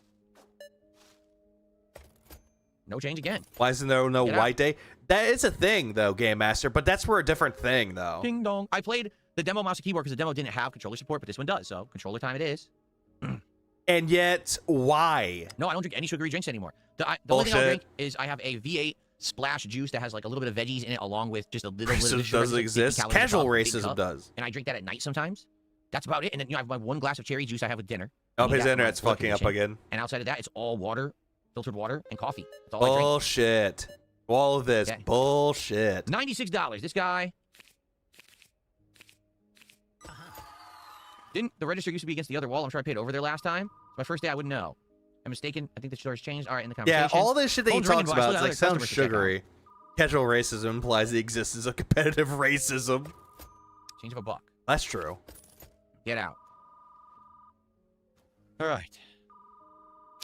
No change again. Why isn't there no Get white day? That is a thing, though, Game Master, but that's for a different thing, though. Ding dong. I played the demo mouse and keyboard because the demo didn't have controller support, but this one does. So controller time it is. And yet, why? No, I don't drink any sugary drinks anymore. The only thing I Bullshit. drink is I have a V8 splash juice that has like a little bit of veggies in it, along with just a little bit of Racism sugar. doesn't exist. Casual racism does. And I drink that at night sometimes. That's about it. And then I have my one glass of cherry juice I have with dinner. Oh, I need his that for my internet's blood fucking up condition. again. And outside of that, it's all water, filtered water, and coffee. That's all I drink. Bullshit. All of this. Okay. Bullshit. $96. This guy. Didn't the register used to be against the other wall? I'm sure I paid over there last time. It's my first day. I wouldn't know. I'm mistaken. I think the store's changed. All right, in the conversation. Yeah, all this shit that he Phone's ringing, talks but I about still is got like other sounds customers to check out. sugary. Casual racism implies the existence of competitive racism. Change of a buck. That's true. Get out. All right.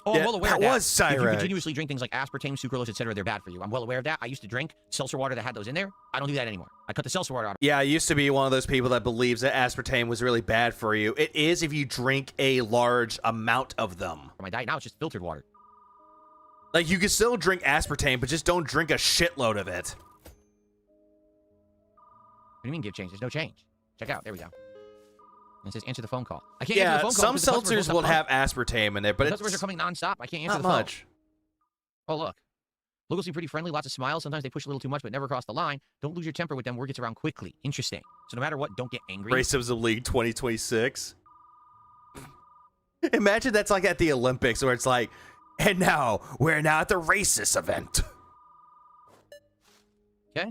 Oh, Yeah, I'm well aware that of that. was If you Cyrex. continuously drink things like aspartame, sucralose, etc., they're bad for you. I'm well aware of that. I used to drink seltzer water that had those in there. I don't do that anymore. I cut the seltzer water out. Yeah, I used to be one of those people that believes that aspartame was really bad for you. It is if you drink a large amount of them. For my diet now, it's just filtered water. Like, you can still drink aspartame, but just don't drink a shitload of it. What do you mean give change? There's no change. Check out. There we go. And it says answer the phone call. I can't answer Yeah, the phone call. some because the customers seltzers won't will stop have calling. aspartame in there, but The it's customers are coming nonstop. I can't answer not the phone. much. Oh, look. Locals seem pretty friendly. Lots of smiles. Sometimes they push a little too much, but never cross the line. Don't lose your temper with them. Word gets around quickly. Interesting. So no matter what, don't get angry. Racism League 2026. Imagine that's like at the Olympics where it's like, and now we're now at the racist event. Okay.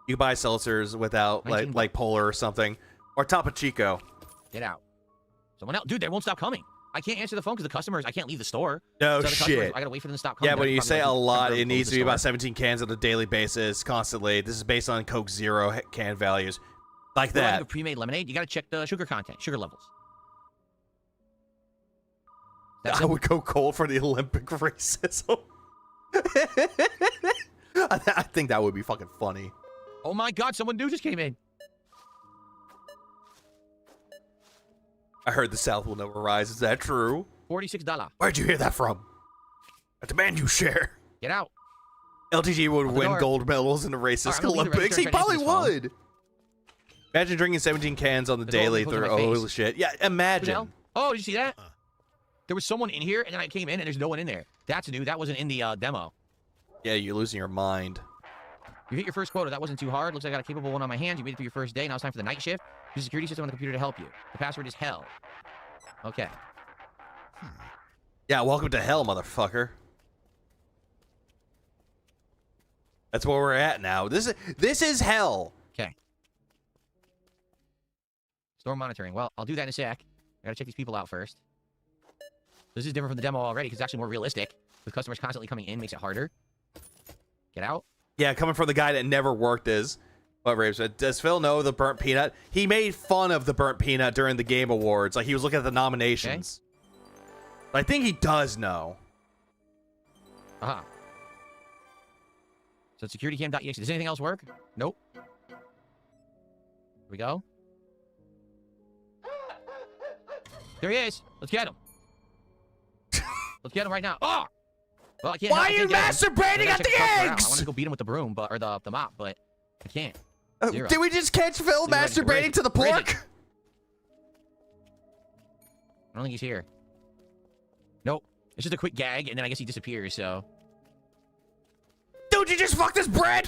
You buy seltzers without 19 like Polar or something, or Topo Chico. Get out. Someone else. Dude, they won't stop coming. I can't answer the phone because the customers, I can't leave the store. No So the customers, shit. I gotta wait for them to stop coming. Yeah, They're when you probably say like, a lot, "Come it close needs the to be about store." 17 cans on a daily basis, constantly. This is based on Coke Zero can values, like Well, I that. have a pre-made lemonade. You gotta check the sugar content, sugar levels. That's I would go cold for the Olympic racism. I think that would be fucking funny. Oh my God! Someone new just came in. I heard the South will never rise. Is that true? $46. Where'd you hear that from? I demand you share. Get out. LTG would Out the win door. gold medals in the racist Alright, I'm gonna leave the Olympics. register He and try to probably answer this would. Imagine drinking 17 cans on the There's all daily the through pimples in my holy face. shit. Yeah, Who the hell? imagine. Oh, did you see that? There was someone in here, and then I came in, and there's no one in there. That's new. That wasn't in the demo. Yeah, you're losing your mind. You hit your first quota. That wasn't too hard. Looks like I got a capable one on my hands. You made it through your first day. Now it's time for the night shift. Use the security system on the computer to help you. The password is hell. Okay. Yeah, welcome to hell, motherfucker. That's where we're at now. This is hell. Okay. Store monitoring. Well, I'll do that in a sec. I gotta check these people out first. This is different from the demo already because it's actually more realistic. With customers constantly coming in makes it harder. Get out. Yeah, coming from the guy that never worked is. What Raves? Does Phil know the burnt peanut? He made fun of the burnt peanut during the Game Awards. Like he was looking at the nominations. But I think he does know. Aha. So securitycam.exe. Does anything else work? Nope. Here we go. There he is. Let's get him. Let's get him right now. Oh! Well, I can't. Why I are you can't get him. masturbating I gotta at check the customer out. eggs? I want to go beat him with the broom, but or the mop, but I can't. Zero. Did we just catch Phil Zero register. Where is masturbating he? to the Where is he? pork? I don't think he's here. Nope. It's just a quick gag, and then I guess he disappears, so. Dude, you just fucked this bread?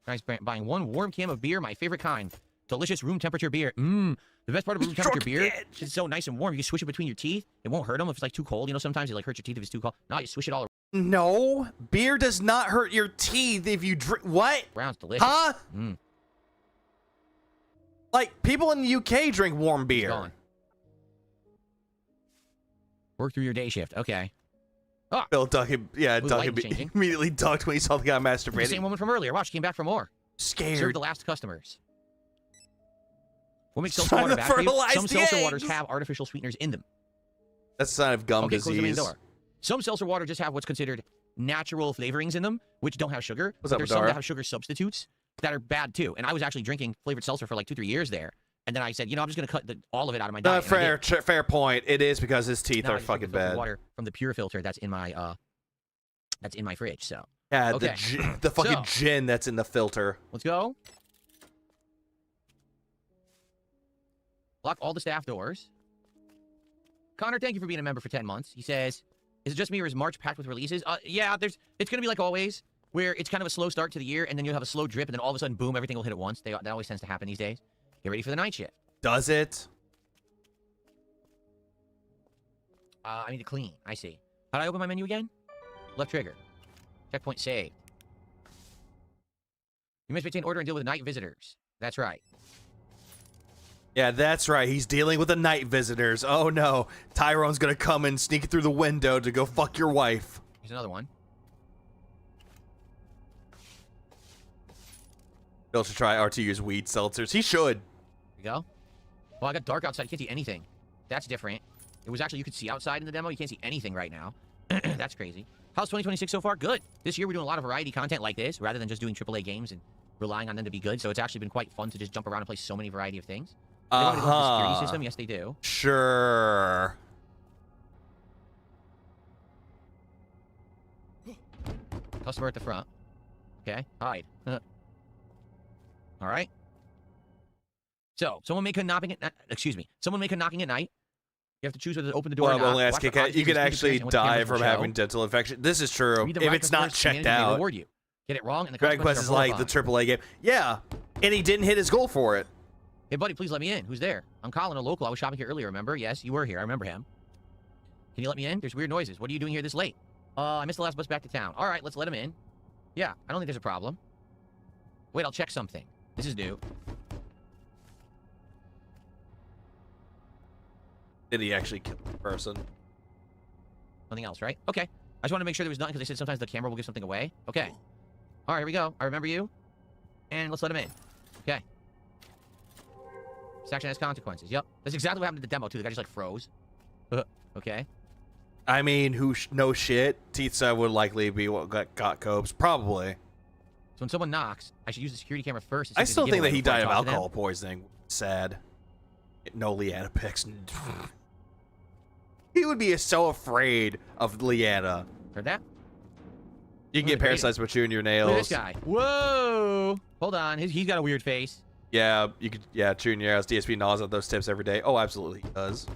Nice. Buying one warm can of beer, my favorite kind. Delicious room temperature beer. Mmm. The best part of room temperature beer is it's so nice and warm. You can swish it between your teeth. It won't hurt them if it's like too cold. You know, sometimes it like hurts your teeth if it's too cold. No, you swish it all No, beer does not hurt your teeth if you drink. What? around. It's delicious. Huh? Mmm. Like people in the UK drink warm beer. Gone. Work through your day shift. Okay. Phil ducking, yeah, Ooh, the ducking light is changing. immediately ducked when he saw the guy The masturbating. same woman from earlier. Watch, she came back for more. Serve Scared. the last customers. We'll make Trying seltzer water to back for you. fertilize Some the seltzer eggs. waters have artificial sweeteners in them. That's a sign of gum Okay, close the main disease. door. Some seltzer water just have what's considered natural flavorings in them, which don't have sugar. What's up, There's some Madara? that have sugar substitutes that are bad too. And I was actually drinking flavored seltzer for like 2-3 years there. And then I said, you know, I'm just going to cut all of it out of my diet. and I did. Fair point. It is because his teeth Now I are just drink fucking the filtered bad. water from the pure filter that's in my that's in my fridge. So Yeah, okay. the fucking gin that's in the filter. Let's go. Lock all the staff doors. Connor, thank you for being a member for 10 months. He says, is it just me or is March packed with releases? Yeah, it's going to be like always, where it's kind of a slow start to the year, and then you'll have a slow drip, and then all of a sudden, boom, everything will hit at once. That always tends to happen these days. Get ready for the night shift. Does it? I need to clean. I see. How do I open my menu again? Left trigger. Checkpoint saved. You must maintain order and deal with night visitors. That's right. Yeah, that's right. He's dealing with the night visitors. Oh no. Tyrone's gonna come and sneak through the window to go fuck your wife. Here's another one. Bill should try R2U's weed seltzers. He should. There we go. Well, I got dark outside. You can't see anything. That's different. It was actually, you could see outside in the demo. You can't see anything right now. That's crazy. How's 2026 so far? Good. This year we're doing a lot of variety content like this, rather than just doing AAA games and relying on them to be good. So it's actually been quite fun to just jump around and play so many variety of things. They want to go with the security system? Yes, they do. Sure. Customer at the front. Okay, hide. All right. So, someone may come knocking at someone may come knocking at night. You have to choose whether to open the door or not. Watch for you could actually die from having dental. dental infection. This is true. If it's not checked out. Reward you. Get it wrong, and the Dragon Quest is like the AAA game. Yeah, and he didn't hit his goal for it. Hey, buddy, please let me in. Who's there? I'm Colin, a local. I was shopping here earlier, remember? Yes, you were here. I remember him. Can you let me in? There's weird noises. What are you doing here this late? I missed the last bus back to town. All right, let's let him in. Yeah, I don't think there's a problem. Wait, I'll check something. This is new. Did he actually kill the person? Nothing else, right? Okay. I just wanted to make sure there was nothing, because they said sometimes the camera will give something away. Okay. All right, here we go. I remember you. And let's let him in. Okay. This action has consequences. Yep. That's exactly what happened to the demo, too. The guy just, like, froze. Okay. I mean, no shit. Titsa would likely be what got Copes. Probably. So when someone knocks, I should use the security camera first. I still think that he died of alcohol poisoning. Sad. No Leanna picks. He would be so afraid of Leanna. Heard that? You can get parasites by chewing your nails. Look at this guy. Whoa! Hold on. He's got a weird face. Yeah, you could. Yeah, chewing your nails. DSP gnaws at those tips every day. Oh, absolutely, he does.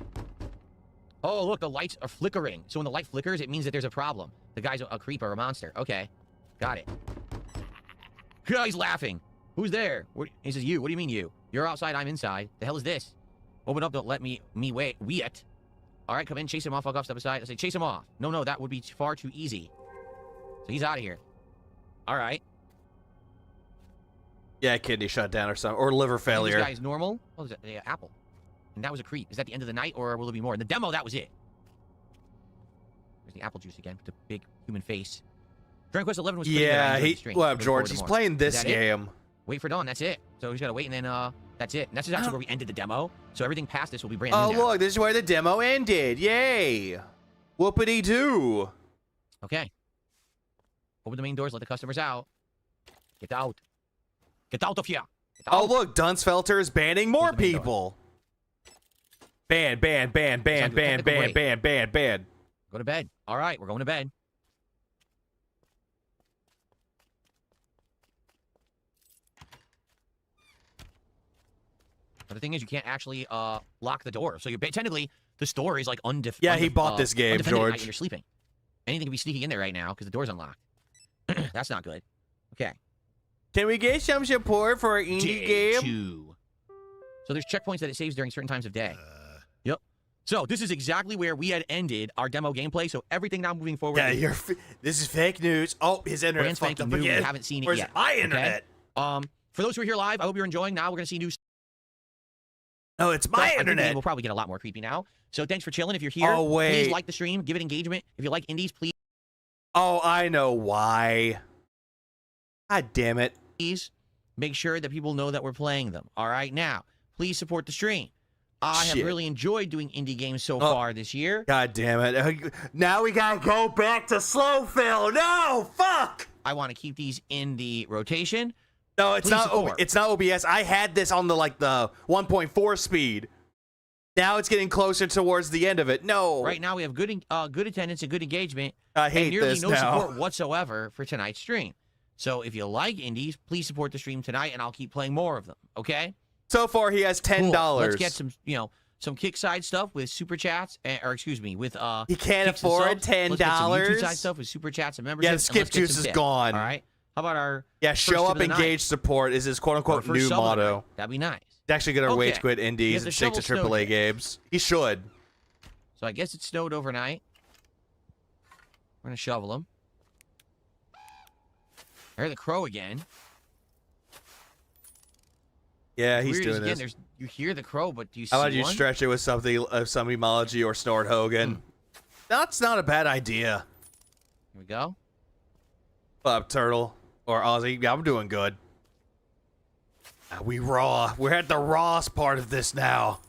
Oh, look, the lights are flickering. So when the light flickers, it means that there's a problem. The guy's a creep or a monster. Okay, got it. Oh, he's laughing. Who's there? He says, you. What do you mean, you? You're outside, I'm inside. The hell is this? Open up, don't let me wait. All right, come in, chase him off, I'll go step aside. I say, chase him off. No, that would be far too easy. So he's out of here. All right. Yeah, kidney shut down or something, or liver failure. This guy's normal. Oh, there's an apple. And that was a creep. Is that the end of the night, or will there be more? In the demo, that was it. There's the apple juice again with the big human face. Dragon Quest 11 was pretty good. Well, George, he's playing this game. Wait for dawn, that's it. So he's got to wait, and then that's it. And that's actually where we ended the demo. So everything past this will be brand new now. Look, this is where the demo ended. Yay. Whoopity-doo. Okay. Open the main doors, let the customers out. Get out. Get out of here. Oh, look, Dunsfelter is banning more people. Ban. Go to bed. All right, we're going to bed. But the thing is, you can't actually lock the door. So you're technically, the store is like undefended. Yeah, he bought this game, George. When you're sleeping. Anything can be sneaking in there right now because the door's unlocked. That's not good. Okay. Can we get some support for our indie game? 2. So there's checkpoints that it saves during certain times of day. Yep. So this is exactly where we had ended our demo gameplay. So everything now moving forward. Yeah, this is fake news. Oh, his internet fucked up again. We haven't seen it yet. My internet. For those who are here live, I hope you're enjoying. Now we're gonna see new. Oh, it's my internet. We'll probably get a lot more creepy now. So thanks for chilling. If you're here, please like the stream, give it engagement. If you like indies, please. Oh, I know why. God damn it. Please make sure that people know that we're playing them. All right, now please support the stream. I have really enjoyed doing indie games so far this year. God damn it. Now we gotta go back to slow fill. No, fuck. I want to keep these in the rotation. No, it's not. It's not OBS. I had this on the 1.4 speed. Now it's getting closer towards the end of it. No. Right now we have good attendance and good engagement. I hate and nearly this no now. support whatsoever for tonight's stream. So if you like indies, please support the stream tonight, and I'll keep playing more of them. Okay? So far, he has $10. Cool. Let's get some, some kickside stuff with super chats, or excuse me, with He can't kicks and afford subs. $10. Let's get some YouTube side stuff with super chats and memberships. Yeah, the and skip let's get juice some is tips. gone. All right. How about our show first up, of the engage, night? support is his quote-unquote Our first new sub of the motto. night. That'd be nice. He's actually going to Okay. rage quit We indies have the and stick to shovel snow AAA day. games. He should. So I guess it snowed overnight. We're gonna shovel them. I hear the crow again. Yeah, he's Weird is, doing again, this. you hear the crow, but do you see How about you one? stretch it with something of some emology or Snort Hogan? That's not a bad idea. Here we go. Up, Turtle or Ozzy. Yeah, I'm doing good. We raw. We're at the rawest part of this now.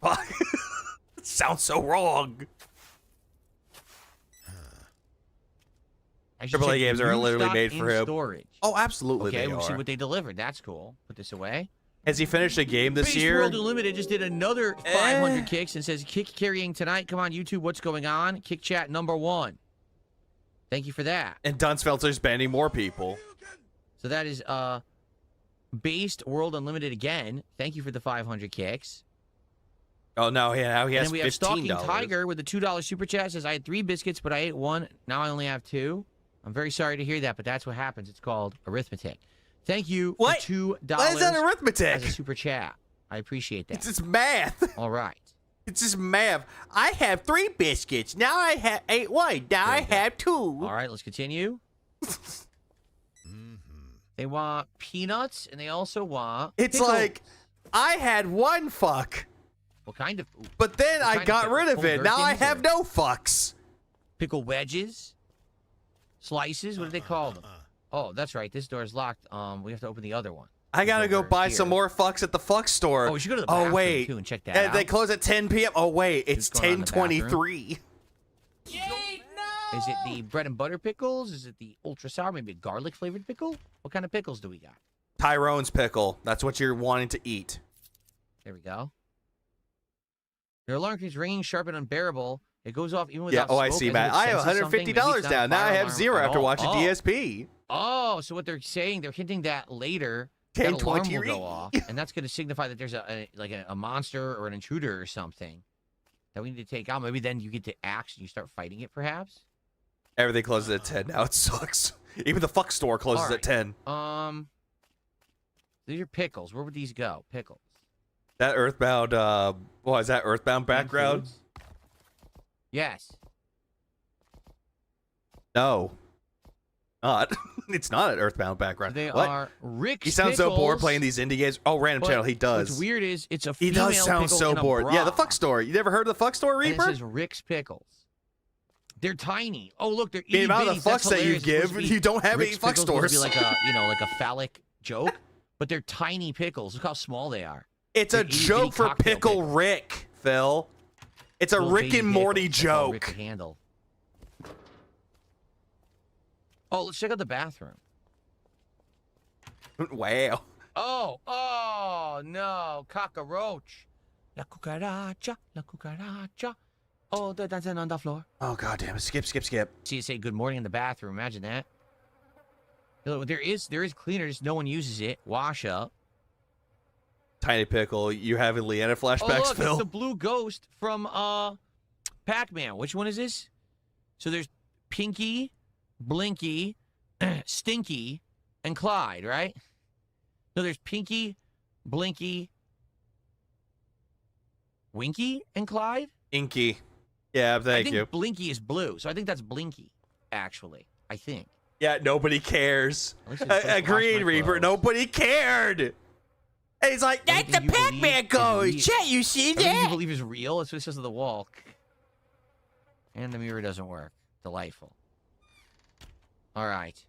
It sounds so wrong. I should AAA say games are new literally stock made in for him. Storage. Oh, absolutely Okay, they we'll see are. what they delivered. That's cool. Put this away. Has he finished a game this Base year? World Unlimited just did another 500 kicks and says, kick carrying tonight. Come on, YouTube, what's going on? Kick chat #1. Thank you for that. And Dunsfelter's banning more people. So that is Based World Unlimited again. Thank you for the 500 kicks. Oh, no, now he And has then we have $15. Stalking Tiger with the $2 super chat. Says, I had 3 biscuits, but I ate 1. Now I only have 2. I'm very sorry to hear that, but that's what happens. It's called arithmetic. Thank you What? for $2 Why is that arithmetic? as a super chat. I appreciate that. It's just math. All right. It's just math. I have 3 biscuits. Now I ate 1. Now I have 2. All right, let's continue. They want peanuts, and they also want It's pickles. like, I had 1 fuck, What kind of... ooh, but then What I kind of got pickle? rid of Full it. Now I gherkins have or- no fucks. pickle wedges? Slices? What do they call them? Oh, that's right. This door is locked. We have to open the other one. I gotta go Over buy here. some more fucks at the fuck store. Oh, we should go to the bathroom, wait. too, and check that They out. close at 10 p.m. Oh, wait. It's What's going on in the bathroom? 10:23. Is it the bread and butter pickles? Is it the ultra sour? Maybe a garlic flavored pickle? What kind of pickles do we got? Tyrone's pickle. That's what you're wanting to eat. There we go. Your alarm keeps ringing sharp and unbearable. It goes off even Yeah, without oh, I smoke, see, as if Matt. it I have senses something. Maybe it's $150 not now. a Now I fire have alarm 0 at after all. watching Oh. DSP. Oh, so what they're saying, they're hinting that later that alarm will 10:23. go off, and that's going to signify that there's a monster or an intruder or something that we need to take out. Maybe then you get to axe and you start fighting it, perhaps. Everything closes at 10 now. It sucks. Even the fuck store closes All at 10. These are pickles. Where would these go? Pickles. That Earthbound, what is that Earthbound background? Foods? Yes. No. Not. It's not an Earthbound background. They What? are Rick's He sounds so bored Pickles, playing these indie games. Oh, random but channel. He does. What's weird is it's a He female does sound pickle so in a bored. Yeah, the bra, fuck store. You never heard of the fuck store, and it Reaper? says Rick's Pickles. They're tiny. Oh, look, they're The itty amount of bitties. That's fucks that you hilarious. It's supposed give, to be- you don't have any Rick's fuck Pickles supposed to stores. be like a phallic joke, but they're tiny pickles. Look how small they are. It's They're a itty bitty joke for cocktail Pickle pickles. Rick, Phil. It's a Little Rick baby and Morty pickles. That's all Rick joke. can handle. Oh, let's check out the bathroom. Wow. Oh, no, cockroach. La cucaracha, la cucaracha. Oh, they're dancing on the floor. Oh, goddamn. Skip. See it say good morning in the bathroom. Imagine that. Look, there is cleaner, just no one uses it. Wash up. Tiny Pickle, you having Leanna Oh, flashbacks, look, Phil? it's the blue ghost from Pac-Man. Which one is this? So there's Pinky, Blinky, Stinky, and Clyde, right? No, there's Pinky, Blinky, Winky, and Clyde? Inky. Yeah, I thank think you. Blinky is blue, so I think that's Blinky, actually. I think. Yeah, nobody cares. At least it's supposed to wash Agreed, my Reaper. clothes. Nobody cared. And he's like, that's the Anything you believe Pac-Man is code. real. Chat, you see Everything you that? believe is real. That's what it says on the wall. And the mirror doesn't work. Delightful. All right.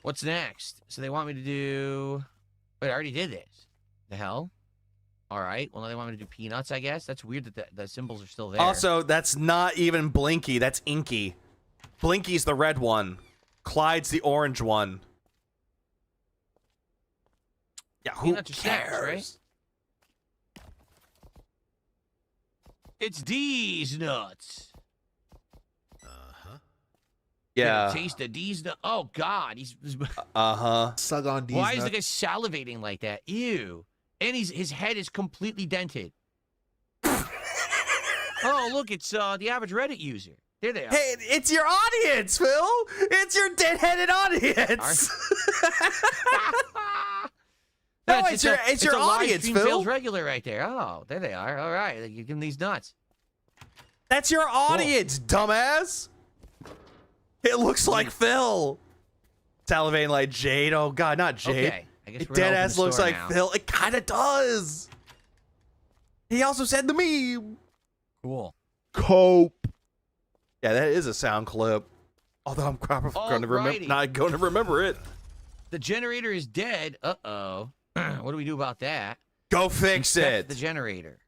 What's next? So they want me to do... Wait, I already did this. The hell? All right. Well, now they want me to do peanuts, I guess. That's weird that the symbols are still there. Also, that's not even Blinky. That's Inky. Blinky's the red one. Clyde's the orange one. Yeah, who Peanuts or snacks, cares? right? It's D's nuts. Yeah. Taste the D's nuts. Oh God, he's. Sug on D's Why is the nuts. guy salivating like that? Ew. And his head is completely dented. Oh, look, it's the average Reddit user. There they are. Hey, it's your audience, Phil. It's your dead-headed audience. No, it's your a live audience, stream Phil. Fails regular right there. Oh, there they are. All right, you give them these nuts. That's your audience, dumbass. It looks like Phil. Salivating like Jade. Oh God, not Jade. Okay, I guess It we're gonna dead open ass the looks store like now. Phil. It kind of does. He also said the meme. Cool. Cope. Yeah, that is a sound clip. Although I'm probably Alrighty. not going to remember it. The generator is dead. Uh-oh. What do we do about that? Go fix Inspect it. the generator.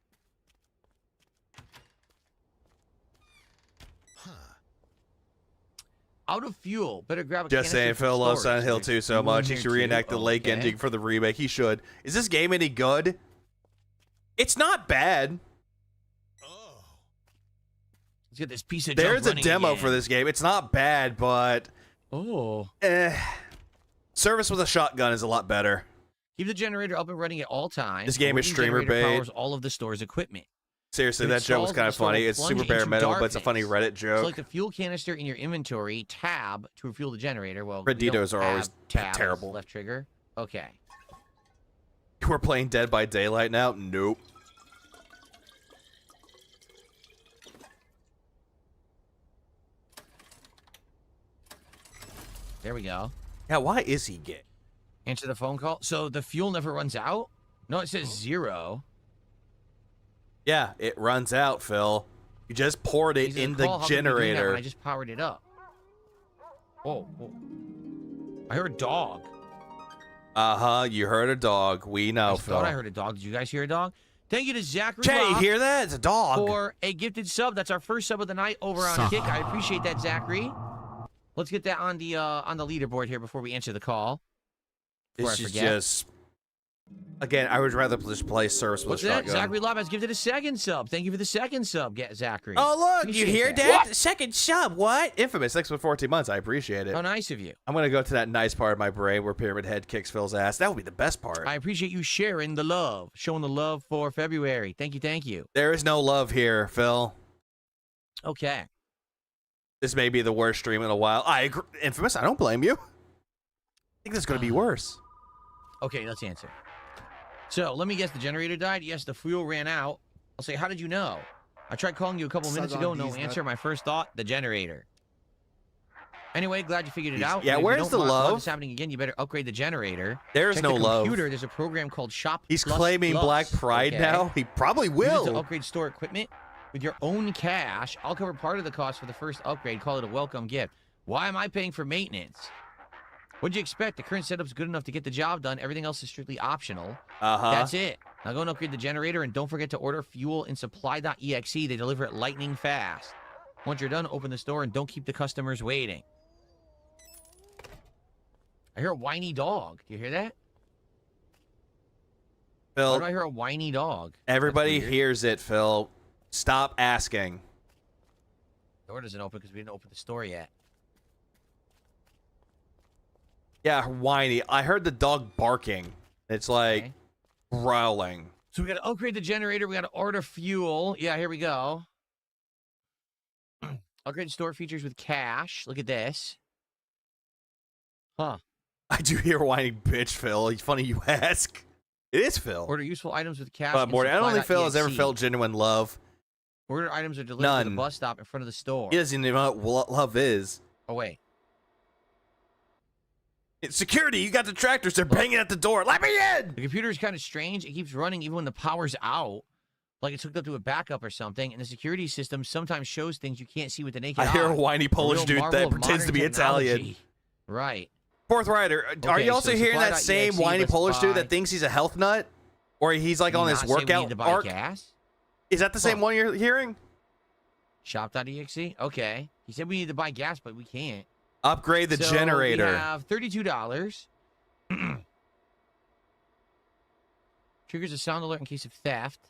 Out of fuel. Better grab a Just canister saying, from Phil loves storage. Silent Hill There's 2 so fuel in much. He here, should too. reenact the lake Okay. ending for the remake. He should. Is this game any good? It's not bad. Let's get this piece of There's junk a running demo again. for this game. It's not bad, but Oh. service with a shotgun is a lot better. Keep the generator up and running at all times. This game The is working streamer generator bait. powers all of the store's equipment. Seriously, It that joke was installs kind the of store funny. will It's plunge super bare into metal, but it's a funny darkness. Reddit joke. Select the fuel canister in your inventory tab to refuel the generator. Well, Red we don't Ditos are always have tab as terrible. Left trigger. Okay. We're playing Dead by Daylight now? Nope. There we go. Yeah, why is he gay? Answer the phone call. So the fuel never runs out? No, it says 0. Yeah, it runs out, Phil. You just poured it He says, in "Call, the how come you're doing that generator. when I just powered it up. Whoa, whoa. I heard a dog. Uh-huh, you heard a dog. We know, I Phil. thought I heard a dog. Did you guys hear a dog? Thank you to Zachary Jay, you Locke hear that? It's a dog. for a gifted sub. That's our first sub of the night over on Kick. I appreciate that, Zachary. Let's get that on the leaderboard here before we answer the call. Before This I is forget. just... Again, I would rather just play service with What's a that? shotgun. Zachary Love has gifted a second sub. Thank you for the second sub, Zachary. Oh, look, you Appreciate hear that. that? The second sub, what? Infamous, thanks for 14 months. I appreciate it. How nice of you. I'm going to go to that nice part of my brain where Pyramid Head kicks Phil's ass. That would be the best part. I appreciate you sharing the love, showing the love for February. Thank you, thank you. There is no love here, Phil. Okay. This may be the worst stream in a while. I agree. Infamous, I don't blame you. I think this is going to be worse. Okay, let's answer. So, let me guess, the generator died? Yes, the fuel ran out. I'll say, how did you know? I tried calling you a couple minutes ago, no answer. My first thought, the generator. Anyway, glad you figured it out. Yeah, But if you where's don't the want love? this happening again, you better upgrade the generator. There's Check no the love. computer. There's a program called Shop He's Plus claiming Plus. Black Pride Okay. now. He probably Use it to will. upgrade store equipment with your own cash. I'll cover part of the cost for the first upgrade. Call it a welcome gift. Why am I paying for maintenance? What'd you expect? The current setup's good enough to get the job done. Everything else is strictly optional. Uh-huh. That's it. Now go and upgrade the generator, and don't forget to order fuel in supply.exe. They deliver it lightning fast. Once you're done, open the store and don't keep the customers waiting. I hear a whiny dog. Do you hear that? Why Phil, do I hear a whiny dog? everybody That's weird. hears it, Phil. Stop asking. The door doesn't open because we didn't open the store yet. Yeah, whiny. I heard the dog barking. It's like Okay. growling. So we got to upgrade the generator. We got to order fuel. Yeah, here we go. Upgrade store features with cash. Look at this. Huh. I do hear whiny bitch, Phil. It's funny you ask. It is Phil. Order useful items with cash. But in Morty, I don't think Phil has ever supply.exe. felt genuine love. Order items are delivered to the None. bus stop in front of the store. He doesn't even know what love is. Oh, wait. It's security. You got the tractors. They're banging at the door. Let me in. The computer is kind of strange. It keeps running even when the power's out. Like it's hooked up to a backup or something. And the security system sometimes shows things you can't see with the naked eye. I hear a whiny Polish real dude marvel that of pretends to be modern Italian. technology. Right. Fourth Rider, are Okay, you also so hearing that supply.exe, same whiny let's Polish dude buy- that thinks he's a health nut? Or he's like Did on he his not say we workout need to buy arc? gas? Is that the same Huh. one you're hearing? Shop.exe? Okay. He said we need to buy gas, but we can't. Upgrade the So generator. We have $32. Triggers a sound alert in case of theft.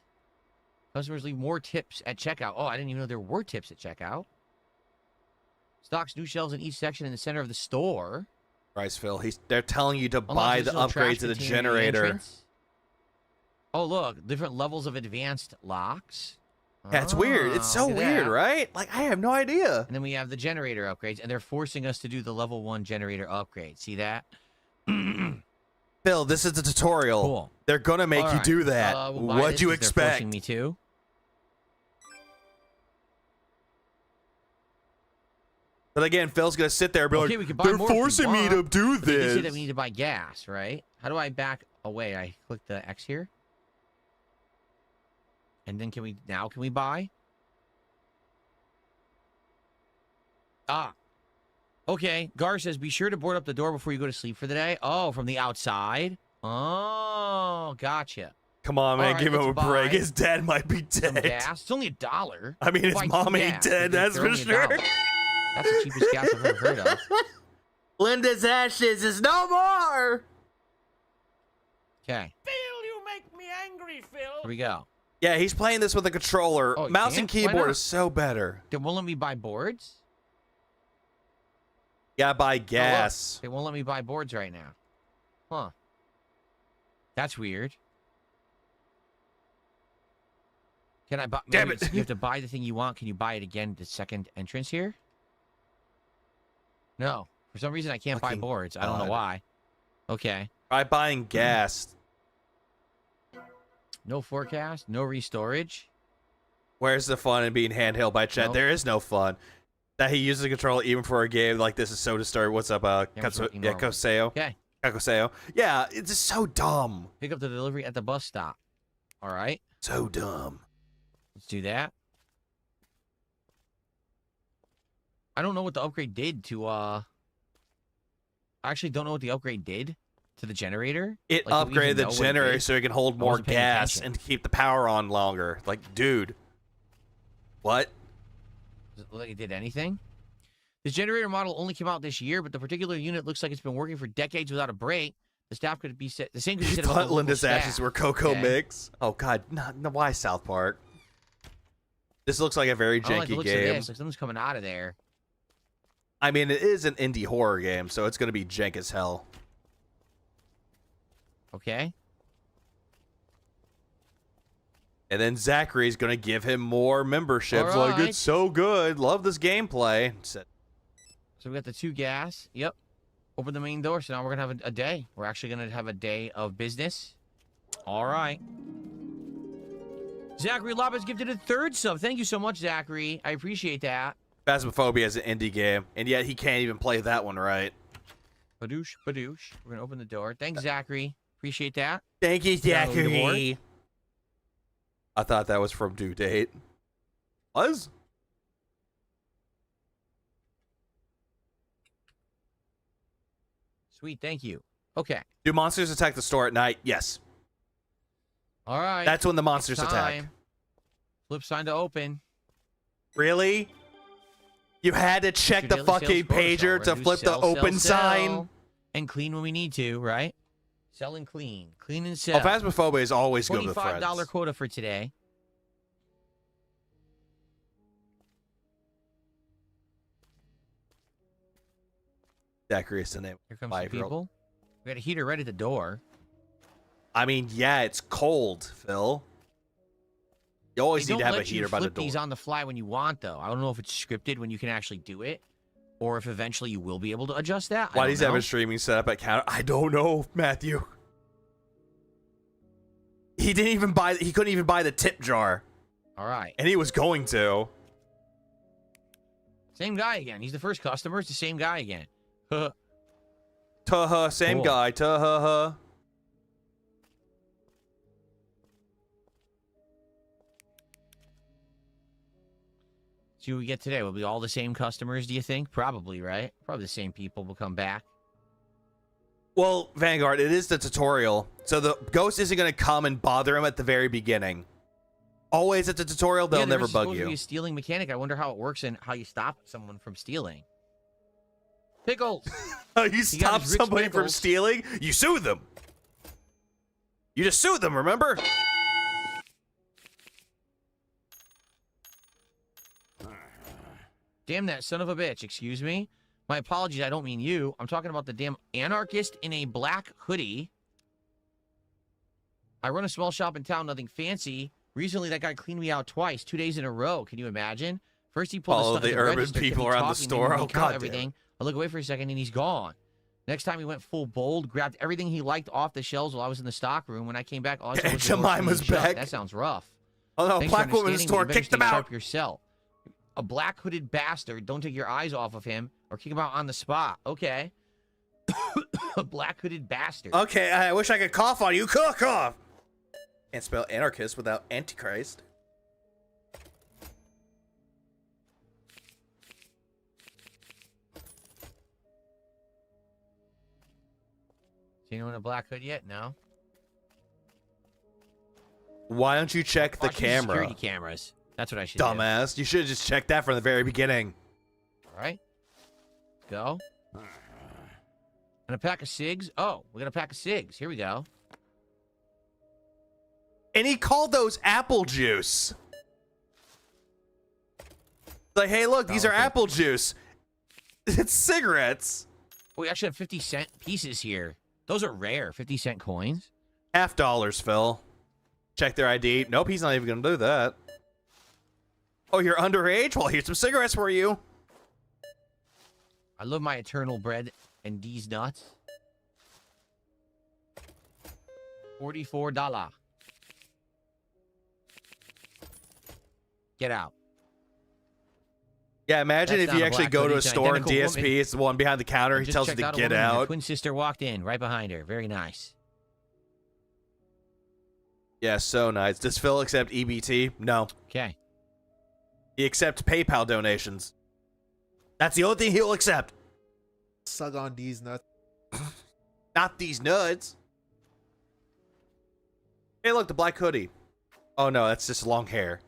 Customers leave more tips at checkout. Oh, I didn't even know there were tips at checkout. Stocks new shelves in each section in the center of the store. Christ, Phil. They're telling you to Unlocks buy the additional trash upgrades to the container near generator. entrance. Oh, look. Different levels of advanced locks. Yeah, it's weird. It's so look at weird, that. right? Like, I have no idea. And then we have the generator upgrades, and they're forcing us to do the level 1 generator upgrade. See that? Phil, this is a tutorial. Cool. They're gonna make All you right. do that. We'll buy What'd this you 'cause they're expect? forcing me to. But again, Phil's gonna sit there and be Okay, we can like, buy they're more if we forcing me to want, do but they did say that this. we need to buy gas, right? How do I back away? I click the X here. And then can we buy? Ah. Okay. Gar says, be sure to board up the door before you go to sleep for the day. Oh, from the outside? Oh, gotcha. Come on, man, All right, give him a let's break. buy His dad might be Some dead. gas. It's only $1. I mean, his Buy mom some ain't gas. dead, They're that's for only sure. $1. That's the cheapest gas I've ever heard of. Linda's ashes is no more. Okay. Phil, you make me angry, Phil. Here we go. Yeah, he's playing this with a controller. Oh, you Mouse and can't? Why keyboard not? is so better. They won't let me buy boards? Yeah, buy Oh, look. gas. They won't let me buy boards right now. Huh. That's weird. Can I buy? Damn maybe it. You have to buy the thing you want. Can you buy it again at the second entrance here? No. For some reason, I can't buy Fucking boards. I don't know God. why. Okay. Try buying gas. No forecast. No restorage. Where's the fun in being handheld by Chet? Nope. There is no fun. That he uses a controller even for a game like this is so disturbing. What's up, Camera's working normal. Koseo? Okay. Kakoseo. Yeah, it's just so dumb. Pick up the delivery at the bus stop. All right. So dumb. Let's do that. I don't know what the upgrade did to, I actually don't know what the upgrade did to the generator. It Like, do we even upgraded the know what it generator did? so it can hold I more wasn't paying gas attention. and keep the power on longer. Like, dude. What? Does it look like it did anything? This generator model only came out this year, but the particular unit looks like it's been working for decades without a break. The staff could be said the same could be You said about thought the local Linda's staff. ashes were Cocoa Okay. Mix? Oh, God. No, why South Park? This looks like a very I don't like the janky looks of game. this. Like something's coming out of there. I mean, it is an indie horror game, so it's going to be jank as hell. Okay. And then Zachary's going to give him more memberships. All Like, right. it's so good. Love this gameplay. So we got the 2 gas. Yep. Open the main door. So now we're going to have a day. We're actually going to have a day of business. All right. Zachary Lopez gifted a 3rd sub. Thank you so much, Zachary. I appreciate that. Phasmophobia is an indie game, and yet he can't even play that one right. Badoosh, badoosh. We're going to open the door. Thanks, Zachary. Appreciate that. Thank you, Download the board. Zachary. I thought that was from Due Date. Was? Sweet. Thank you. Okay. Do monsters attack the store at night? Yes. All right. That's when the monsters It's attack. time. Flip sign to open. Really? You had to check Your the daily fucking sales protocol. pager We're to gonna do flip the sell, open sell, sign? sell, and clean when we need to, right? Sell and clean. Clean and sell. Oh, Phasmophobia is always good with friends. $25 quota for today. Zachary is the name. Here comes some 5-year-old. people. We got a heater right at the door. I mean, yeah, it's cold, Phil. You always They need to don't have a let you heater by the flip door. these on the fly when you want, though. I don't know if it's scripted when you can actually do it, or if eventually you will be able to adjust that. Why I does he don't have know. a streaming setup at counter? I don't know, Matthew. He didn't even buy. He couldn't even buy the tip jar, All right. and he was going to. Same guy again. He's the first customer. It's the same guy again. Tuh, same Cool. guy. Tuh. See what we get today. Will be all the same customers, do you think? Probably, right? Probably the same people will come back. Well, Vanguard, it is the tutorial, so the ghost isn't going to come and bother him at the very beginning. Always at the tutorial, they'll Yeah, there never is bug supposed to be you. a stealing mechanic. I wonder how it works and how you stop someone from stealing. Pickles. You got stop his Rick's somebody from Pickles. stealing, you sue them. You just sued them, remember? Damn that son of a bitch. Excuse me? My apologies, I don't mean you. I'm talking about the damn anarchist in a black hoodie. I run a small shop in town, nothing fancy. Recently, that guy cleaned me out twice, 2 days in a row. Can you imagine? First, he pulled All the stuff the at urban register, kept people me around the talking, store. made me Oh, count God damn everything. I look away for a second, and he's gone. Next time, he went full bold, grabbed everything he liked off the shelves while I was in the stock room. When I came back, all I saw was the door Jemima's swinging shut. back. That sounds rough. Oh no, Thanks for Black Woman's understanding, store but you better kicked him stay out. sharp yourself. A black hooded bastard. Don't take your eyes off of him or kick him out on the spot. Okay. A black hooded bastard. Okay, I wish I could cough on you. Cough. Can't spell anarchist without antichrist. See anyone in a black hood yet? No. Why don't you check the Watch these camera? security cameras. That's what I should do. Dumbass. You should have just checked that from the very beginning. All right. Go. And a pack of cigs. Oh, we got a pack of cigs. Here we go. And he called those apple juice. Like, hey, look, these are apple juice. It's cigarettes. We actually have 50-cent pieces here. Those are rare. 50-cent coins. $50, Phil. Check their ID. Nope, he's not even going to do that. Oh, you're underage? Well, here's some cigarettes for you. I love my eternal bread and these nuts. $44. Get out. Yeah, imagine That's if you not a actually black go to hoodie, a it's an store in identical DSP, woman. it's the one behind the counter, he Just tells you checked to out a get woman. Her out. twin sister walked in right behind her. Very nice. Yeah, so nice. Does Phil accept EBT? No. Okay. He accepts PayPal donations. That's the only thing he'll accept. Suck on these nuts. Not these nuts. Hey, look, the black hoodie. Oh, no, that's just long hair.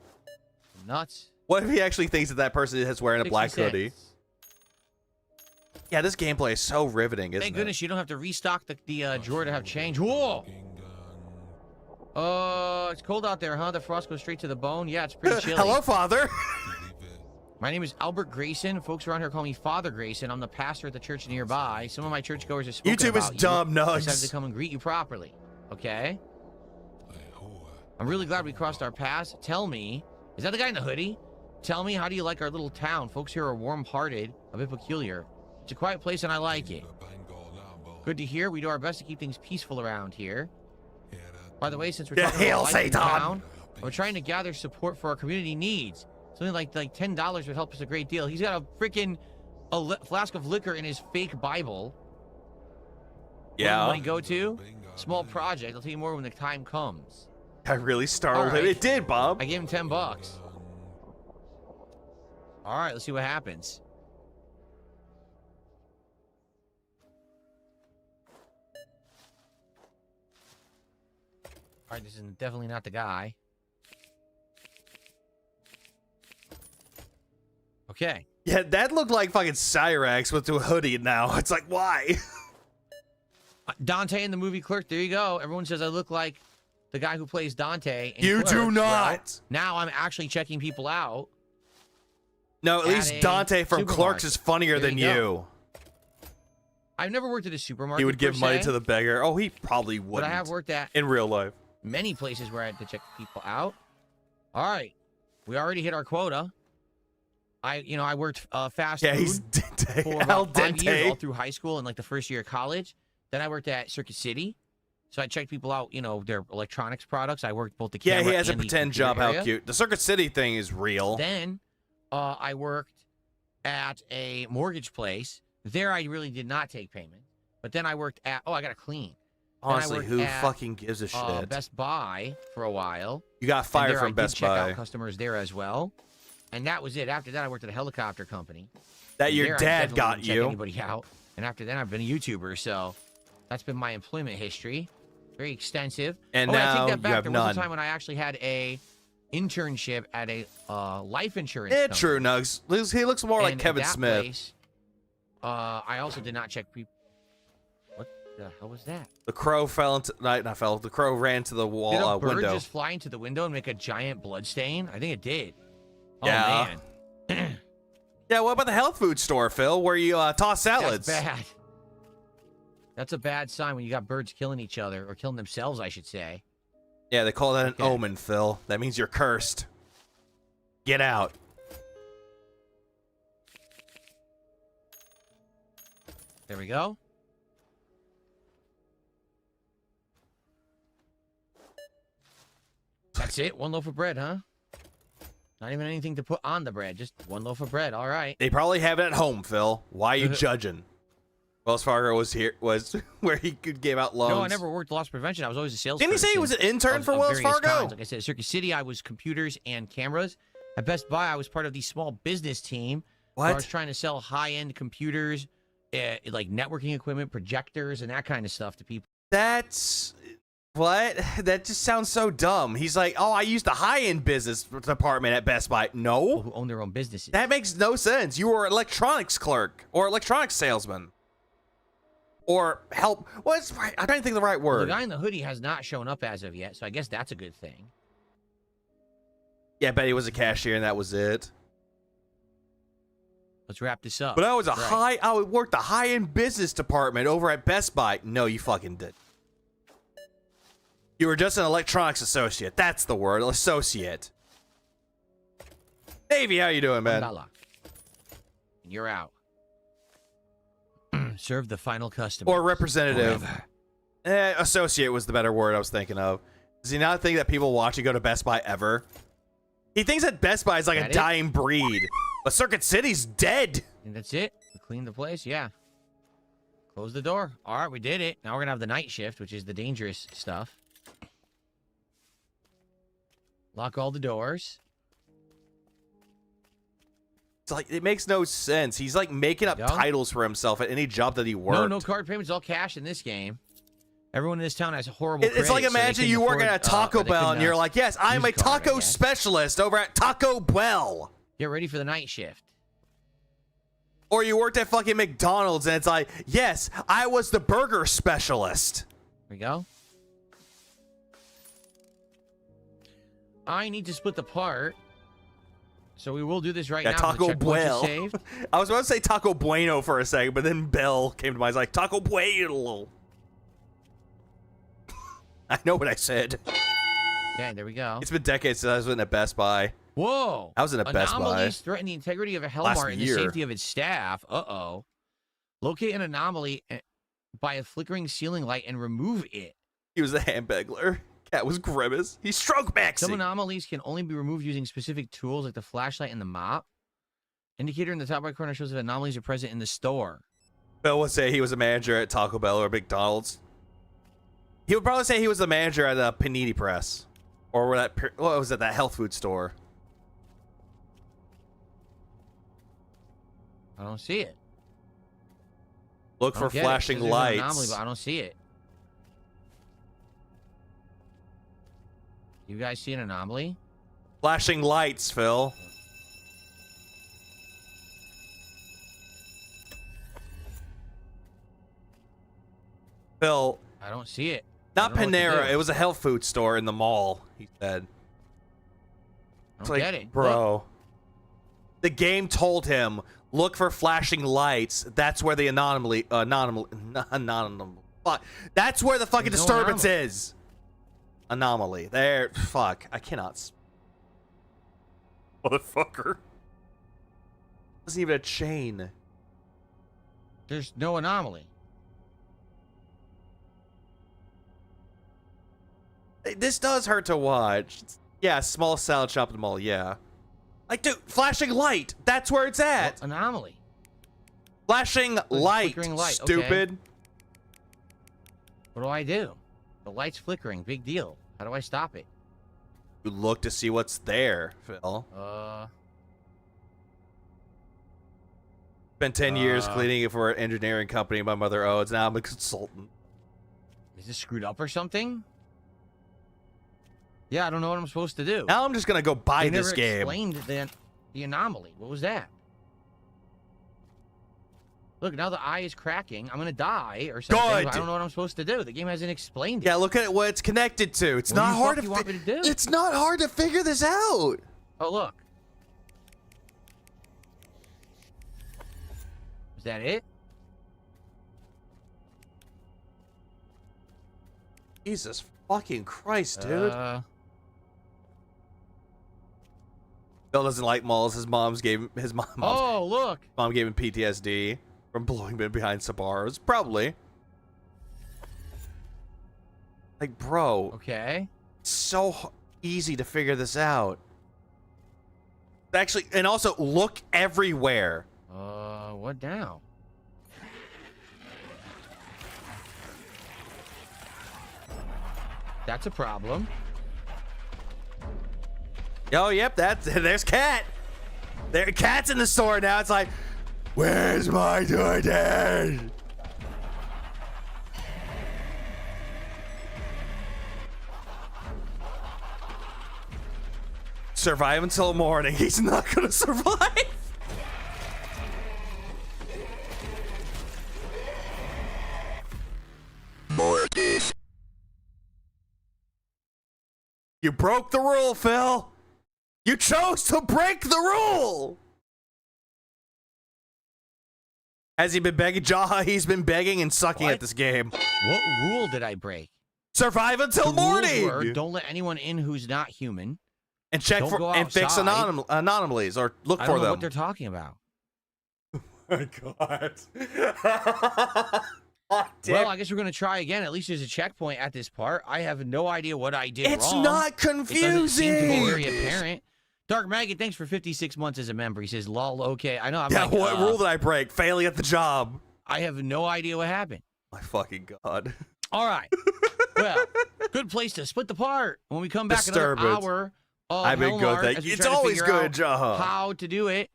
Nuts. What if he actually thinks that that person is wearing a black 60 cents. hoodie? Yeah, this gameplay is so riveting, isn't Thank it? goodness you don't have to restock the drawer to have change. Whoa! It's cold out there, huh? The frost goes straight to the bone. Yeah, it's pretty chilly. Hello, Father. My name is Albert Grayson. Folks around here call me Father Grayson. I'm the pastor at the church nearby. Some of my churchgoers have spoken YouTube is about dumb, you. nugs. Decided to come and greet you properly. Okay? I'm really glad we crossed our paths. Tell me, is that the guy in the hoodie? Tell me, how do you like our little town? Folks here are warm-hearted, a bit peculiar. It's a quiet place and I like it. Good to hear. We do our best to keep things peaceful around here. By the way, since we're talking about life in town, we're trying to gather support for our community needs. Something like $10 would help us a great deal. He's got a freaking flask of liquor in his fake Bible. Yeah. What do you go to? Small project. I'll tell you more when the time comes. I really startled him. Alright. It did, Bob. I gave him $10. All right, let's see what happens. All right, this is definitely not the guy. Okay. Yeah, that looked like fucking Cyrax with a hoodie now. It's like, why? Dante in the movie Clerk. There you go. Everyone says I look like the guy who plays Dante. In You Clerks. do not. Well, now I'm actually checking people out. No, at least a Dante from supermarket. Clerks is funnier There than you you. go. I've never worked at a supermarket. He would give per money se, to the beggar. Oh, he probably But wouldn't. I have worked at in real life. many places where I had to check people out. All right. We already hit our quota. I worked fast Yeah, food he's dente. for Al about 5 years, all dente. through high school and like the first year of college. Then I worked at Circuit City. So I checked people out, their electronics products. I worked both the Yeah, camera he has a and the pretend computer job. How area. cute. The Circuit City thing is real. Then I worked at a mortgage place. There I really did not take payment. But then I worked at, I got to clean. Then I Honestly, worked who at, fucking gives a shit? Best Buy for a while. You got And fired there from I did Best check Buy. out customers there as well. And that was it. After that, I worked at a helicopter company. That And your there I dad definitely got didn't check you. anybody out. And after that, I've been a YouTuber. So that's been my employment history. Very extensive. And I now take that you back. have There none. was a time when I actually had a internship at a life insurance Yeah, company. true, Nugs. He looks more like And at Kevin that Smith. place, I also did not check people. The hell was that? The crow fell into not fell. The crow ran to the wall Did a bird window. just fly into the window and make a giant blood stain? I think it did. Oh, Yeah. man. Yeah, what about the health food store, Phil, where you toss salads? That's bad. That's a bad sign when you got birds killing each other, or killing themselves, I should say. Yeah, they call that an omen, Phil. That means you're cursed. Get out. There we go. That's it? One loaf of bread, huh? Not even anything to put on the bread. Just one loaf of bread. All right. They probably have it at home, Phil. Why are you judging? Wells Fargo was where he could give out loans. No, I never worked loss prevention. I was always a salesperson. Didn't he say he was an intern for Wells Fargo? Kinds. Like I said, at Circuit City, I was computers and cameras. At Best Buy, I was part of the small business team. What? Where I was trying to sell high-end computers, like networking equipment, projectors, and that kind of stuff to people. That's... What? That just sounds so dumb. He's like, oh, I used the high-end business department at Best Buy. No. People who own their own businesses. That makes no sense. You were an electronics clerk or electronics salesman. Or help. What's right? I'm trying to think of the right word. Well, the guy in the hoodie has not shown up as of yet, so I guess that's a good thing. Yeah, I bet he was a cashier and that was it. Let's wrap this up. But I was I worked the high-end business department over at Best Buy. No, you fucking did. You were just an electronics associate. That's the word, associate. Davey, how you doing, man? And you're out. Serve the final customer. Or representative. Associate was the better word I was thinking of. Does he not think that people watch you go to Best Buy ever? He thinks that Best Buy is like a dying breed. But Circuit City's dead. And that's it. We cleaned the place, yeah. Close the door. All right, we did it. Now we're going to have the night shift, which is the dangerous stuff. Lock all the doors. It's like, it makes no sense. He's like making up titles for himself at any job that he worked. No card payments, all cash in this game. Everyone in this town has horrible It's like, imagine you working at Taco Bell and you're like, yes, I'm a taco specialist over at Taco Bell. Get ready for the night shift. Or you worked at fucking McDonald's and it's like, yes, I was the burger specialist. There we go. I need to split the part. So we will do this right now. Taco Bell. I was about to say Taco Bueno for a second, but then Bell came to mind. I was like, Taco Bueno. I know what I said. Yeah, there we go. It's been decades since I was in a Best Buy. Whoa. I was in a Best Buy. Anomalies threaten the integrity of a Hellmart and the safety of its staff. Uh-oh. Locate an anomaly by a flickering ceiling light and remove it. He was the handbagler. Cat was Grimace. He's stroke maxing. Some anomalies can only be removed using specific tools like the flashlight and the mop. Indicator in the top right corner shows if anomalies are present in the store. Bill would say he was a manager at Taco Bell or McDonald's. He would probably say he was the manager at a Panini Press. Or what was it, that health food store? I don't see it. Look for flashing lights. Anomaly, but I don't see it. You guys see an anomaly? Flashing lights, Phil. Phil. I don't see it. Not Panera. It was a health food store in the mall, he said. I don't get it. Bro. Look. The game told him, look for flashing lights. That's where the anomaly. That's where the fucking disturbance is. Anomaly. There. Fuck. I cannot. Motherfucker. Wasn't even a chain. There's no anomaly. This does hurt to watch. Yeah, small salad shop in the mall. Yeah. Like, dude, flashing light. That's where it's at. What anomaly. Flashing light. Stupid. Okay. What do I do? The light's flickering. Big deal. How do I stop it? You look to see what's there, Phil. Spent 10 years cleaning it for an engineering company my mother owns. Now I'm a consultant. Is this screwed up or something? Yeah, I don't know what I'm supposed to do. Now I'm just gonna go buy this game. Explained the anomaly. What was that? Look, now the eye is cracking. I'm gonna die or something. Good. I don't know what I'm supposed to do. The game hasn't explained it. Yeah, look at what it's connected to. It's What not the hard fuck to you want me to do? It's not hard to figure this out. Oh, look. Is that it? Jesus fucking Christ, dude. Bill doesn't like malls. His mom gave him Oh, look. mom gave him PTSD from blowing him behind some bars. Probably. Like, bro. Okay. It's so easy to figure this out. Actually, and also look everywhere. What now? That's a problem. Oh, yep, there's Cat. Cat's in the store now. It's like, where's my Jordan? Survive until morning. He's not gonna survive. Mortis. You broke the rule, Phil. You chose to break the rule. Has he been begging? Jaha, he's been begging and sucking What? at this game. What rule did I break? Survive until The rules morning. were, don't let anyone in who's not human. And check Don't for go and fix outside. anomalies or look I for don't know them. what they're talking about. My God. Well, I guess we're gonna try again. At least there's a checkpoint at this part. I have no idea what I did It's wrong. not It doesn't seem to be confusing. very apparent. Dark Maggot, thanks for 56 months as a member. He says, "Lol, okay." I know. I'm Yeah, like, what rule did I break? Failing at the job. I have no idea what happened. My fucking God. All right. Well, good place to split the part. When we come back another Disturbance. hour of I've been good. Hellmart, as we It's try to always figure good, out Jaha. how to do it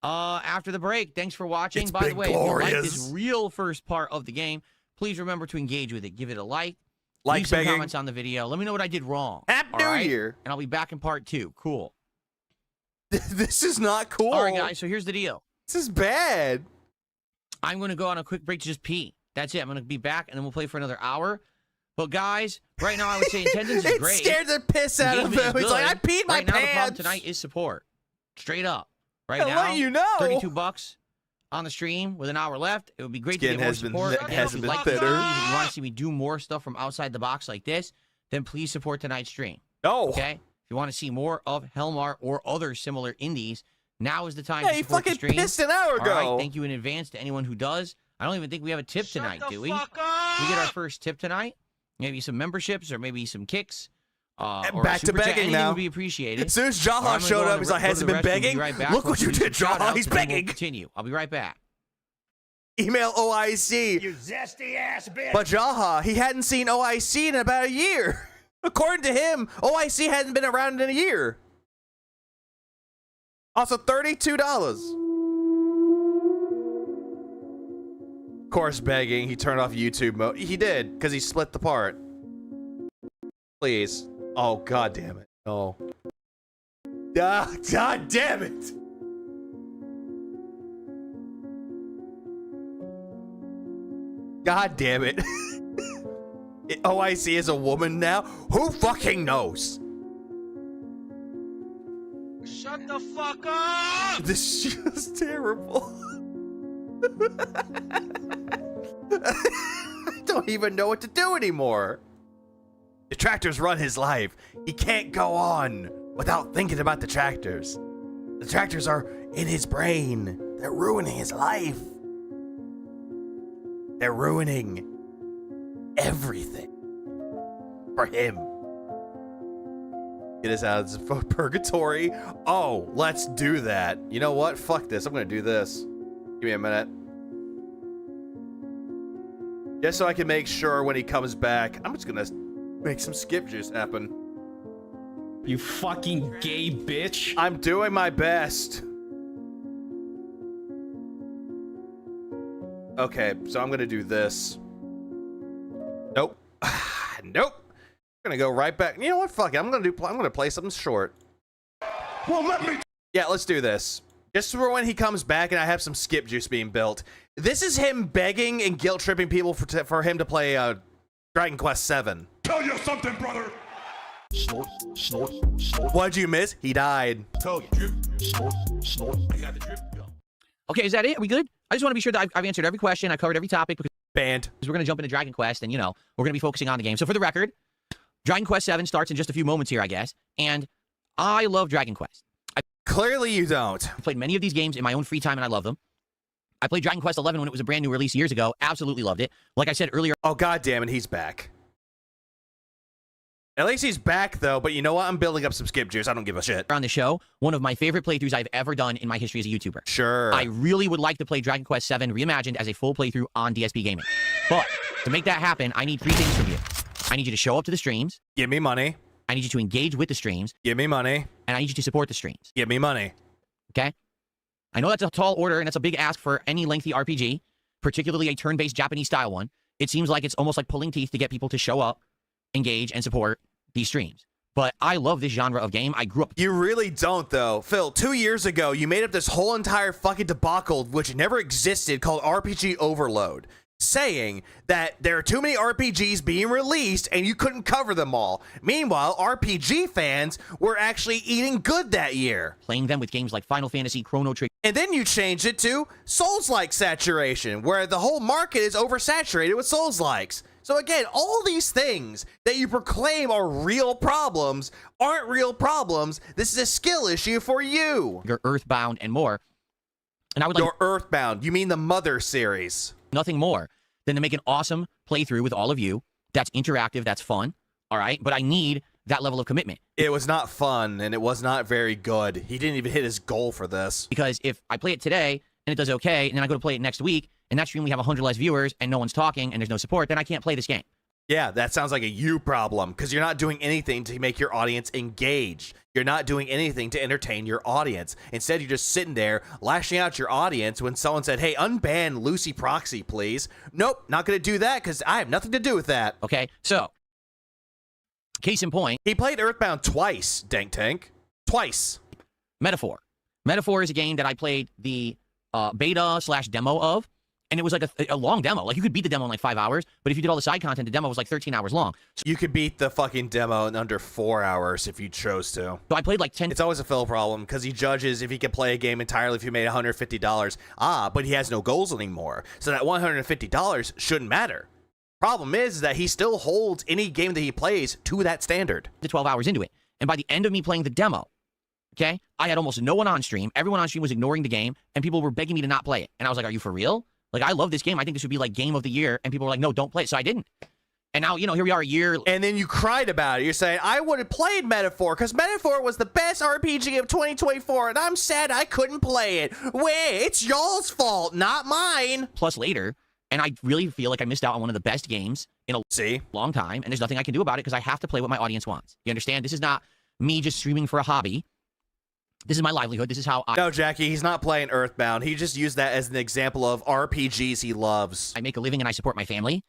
after the break. Thanks for watching. It's By the been way, if you like glorious. this real first part of the game, please remember to engage with it. Give it a like. Like leave some begging. comments on the video. Let me know what I did wrong. Happy all New right? Year. And I'll be back in part 2. Cool. This is not cool. All right, guys. So here's the deal. This is bad. I'm going to go on a quick break to just pee. That's it. I'm going to be back, and then we'll play for another hour. But, guys, right now I would say attendance is It great. scared the piss out of Engagement him. is He's like, I good. peed my right now, the problem pants. tonight is support. Straight up. Right I'll now, let you know. $32 on the stream with an hour left. It would be great Skin to get more has been support. th- Again, has if you been like this thinner. series, if you want to see me do more stuff from outside the box like this, then please support tonight's stream. No. Okay? If you want to see more of Hellmart or other similar indies, now is the time Yeah, to you support the fucking stream. pissed an hour All right, ago. thank you in advance to anyone who does. I don't even think we have a tip tonight, do we? We get our first tip tonight. Maybe some memberships or maybe some kicks. Or Back to super chat. begging Anything now. would be appreciated. As soon as All right, Jaha I'm gonna showed go up, on he's the- like, go to has he the been restroom. Be begging? right back. Look We'll what you do some did, Jaha. shout-outs, He's and then we'll begging. continue. I'll be right back. Email OIC. You zesty ass bitch. But Jaha, he hadn't seen OIC in about a year. According to him, OIC hadn't been around in a year. Also, $32. Of course, begging. He turned off YouTube mode. He did, because he split the part. Please. Oh, God damn it. No. God damn it. God damn it. OIC is a woman now? Who fucking knows? Shut the fuck up! This shit is terrible. I don't even know what to do anymore. The tractors run his life. He can't go on without thinking about the tractors. The tractors are in his brain. They're ruining his life. They're ruining everything for him. Get us out of purgatory. Oh, let's do that. You know what? Fuck this. I'm gonna do this. Give me a minute. Just so I can make sure when he comes back, I'm just gonna make some skip juice happen. You fucking gay bitch. I'm doing my best. Okay, so I'm gonna do this. Nope. Nope. I'm gonna go right back. You know what? Fuck it. I'm gonna play something short. Well, let me. Yeah, let's do this. Just for when he comes back and I have some skip juice being built. This is him begging and guilt tripping people for him to play Dragon Quest 7. Tell you something, brother. Snort, snort, snort. What'd you miss? He died. Tell you. Drip, snort, snort. I got the drip. Go. Okay, is that it? Are we good? I just want to be sure that I've answered every question. I covered every topic because Banned. we're going to jump into Dragon Quest and, you know, we're going to be focusing on the game. So for the record, Dragon Quest 7 starts in just a few moments here, I guess. And I love Dragon Quest. Clearly you don't. I've played many of these games in my own free time and I love them. I played Dragon Quest 11 when it was a brand new release years ago. Absolutely loved it. Like I said earlier. Oh, God damn it. He's back. At least he's back, though. But you know what? I'm building up some skip juice. I don't give a shit. On the show, one of my favorite playthroughs I've ever done in my history as a YouTuber. Sure. I really would like to play Dragon Quest 7 Reimagined as a full playthrough on DSP Gaming. But to make that happen, I need 3 things from you. I need you to show up to the streams. Give me money. I need you to engage with the streams. Give me money. And I need you to support the streams. Give me money. Okay? I know that's a tall order and that's a big ask for any lengthy RPG, particularly a turn-based Japanese-style one. It seems like it's almost like pulling teeth to get people to show up, engage, and support these streams. But I love this genre of game. I grew up... You really don't, though. Phil, 2 years ago, you made up this whole entire fucking debacle, which never existed, called RPG Overload, saying that there are too many RPGs being released and you couldn't cover them all. Meanwhile, RPG fans were actually eating good that year. Playing them with games like Final Fantasy, Chrono Trigger... And then you changed it to Souls-like saturation, where the whole market is oversaturated with Souls-likes. So again, all these things that you proclaim are real problems aren't real problems. This is a skill issue for you. You're Earthbound and more. And I would like... You're Earthbound. You mean the Mother series. Nothing more than to make an awesome playthrough with all of you. That's interactive. That's fun. All right. But I need that level of commitment. It was not fun, and it was not very good. He didn't even hit his goal for this. Because if I play it today, and it does okay, and then I go to play it next week, and that stream we have 100 less viewers, and no one's talking, and there's no support, then I can't play this game. Yeah, that sounds like a you problem, because you're not doing anything to make your audience engaged. You're not doing anything to entertain your audience. Instead, you're just sitting there lashing out your audience when someone said, hey, unban Lucy Proxy, please. Nope, not going to do that, because I have nothing to do with that. Okay, so... Case in point. He played Earthbound twice, Dank Tank. Twice. Metaphor. Metaphor is a game that I played the beta/demo of, and it was like a long demo. Like, you could beat the demo in like 5 hours, but if you did all the side content, the demo was like 13 hours long. So you could beat the fucking demo in under 4 hours if you chose to. So I played like 10... It's always a Phil problem, because he judges if he can play a game entirely if he made $150. But he has no goals anymore. So that $150 shouldn't matter. Problem is that he still holds any game that he plays to that standard. To 12 hours into it. And by the end of me playing the demo, okay, I had almost no one on stream. Everyone on stream was ignoring the game, and people were begging me to not play it. And I was like, are you for real? Like, I love this game. I think this would be like game of the year. And people were like, no, don't play it. So I didn't. And now, you know, here we are a year. And then you cried about it. You're saying, I would have played Metaphor because Metaphor was the best RPG of 2024. And I'm sad I couldn't play it. Wait, it's y'all's fault, not mine. Plus later. And I really feel like I missed out on one of the best games in a long time. And there's nothing I can do about it because I have to play what my audience wants. You understand? This is not me just streaming for a hobby. This is my livelihood. This is how I... No, Jackie, he's not playing Earthbound. He just used that as an example of RPGs he loves. I make a living and I support my family.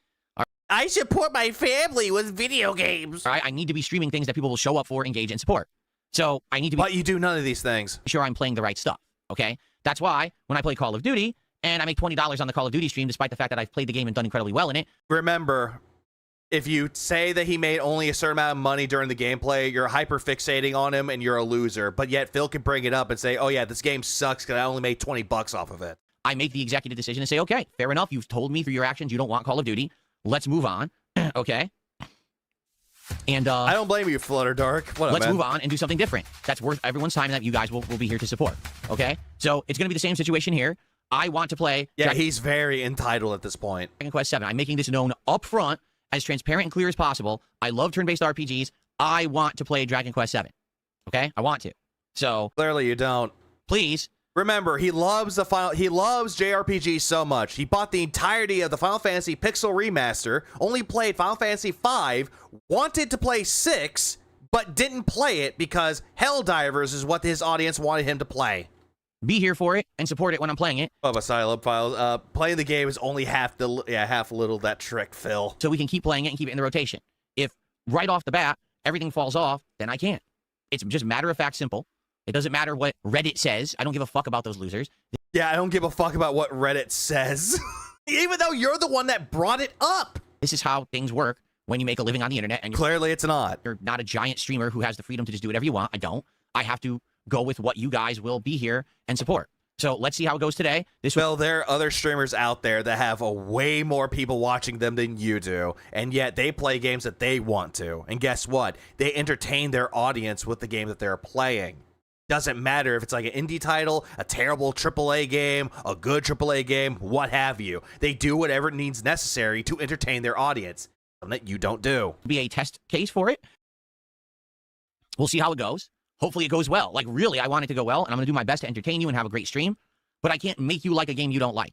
I support my family with video games. All right, I need to be streaming things that people will show up for, engage, and support. So I need to be... But you do none of these things. Sure I'm playing the right stuff, okay? That's why when I play Call of Duty... and I make $20 on the Call of Duty stream, despite the fact that I've played the game and done incredibly well in it. Remember, if you say that he made only a certain amount of money during the gameplay, you're hyper-fixating on him and you're a loser. But yet Phil can bring it up and say, oh yeah, this game sucks because I only made 20 bucks off of it. I make the executive decision and say, okay, fair enough. You've told me through your actions you don't want Call of Duty. Let's move on, okay? And I don't blame you, Flutter Dark. What up, let's man? move on and do something different. That's worth everyone's time that you guys will be here to support, okay? So it's going to be the same situation here. I want to play... Yeah, he's very entitled at this point. Dragon Quest 7. I'm making this known up front, as transparent and clear as possible. I love turn-based RPGs. I want to play Dragon Quest 7. Okay? I want to. So... Clearly you don't. Please. Remember, he loves JRPGs so much. He bought the entirety of the Final Fantasy Pixel Remaster, only played Final Fantasy V, wanted to play 6, but didn't play it because Helldivers is what his audience wanted him to play. Be here for it and support it when I'm playing it. Oh, Asylum Files. Playing the game is only half little that trick, Phil. So we can keep playing it and keep it in the rotation. If right off the bat everything falls off, then I can't. It's just matter of fact simple. It doesn't matter what Reddit says. I don't give a fuck about those losers. Yeah, I don't give a fuck about what Reddit says. Even though you're the one that brought it up. This is how things work when you make a living on the internet. And clearly it's not. You're not a giant streamer who has the freedom to just do whatever you want. I don't. I have to go with what you guys will be here and support. So let's see how it goes today. Well, there are other streamers out there that have a way more people watching them than you do, and yet they play games that they want to. And guess what? They entertain their audience with the game that they're playing. Doesn't matter if it's like an indie title, a terrible AAA game, a good AAA game, what have you. They do whatever needs necessary to entertain their audience. Something that you don't do. Be a test case for it. We'll see how it goes. Hopefully it goes well. Like, really, I want it to go well, and I'm going to do my best to entertain you and have a great stream, but I can't make you like a game you don't like,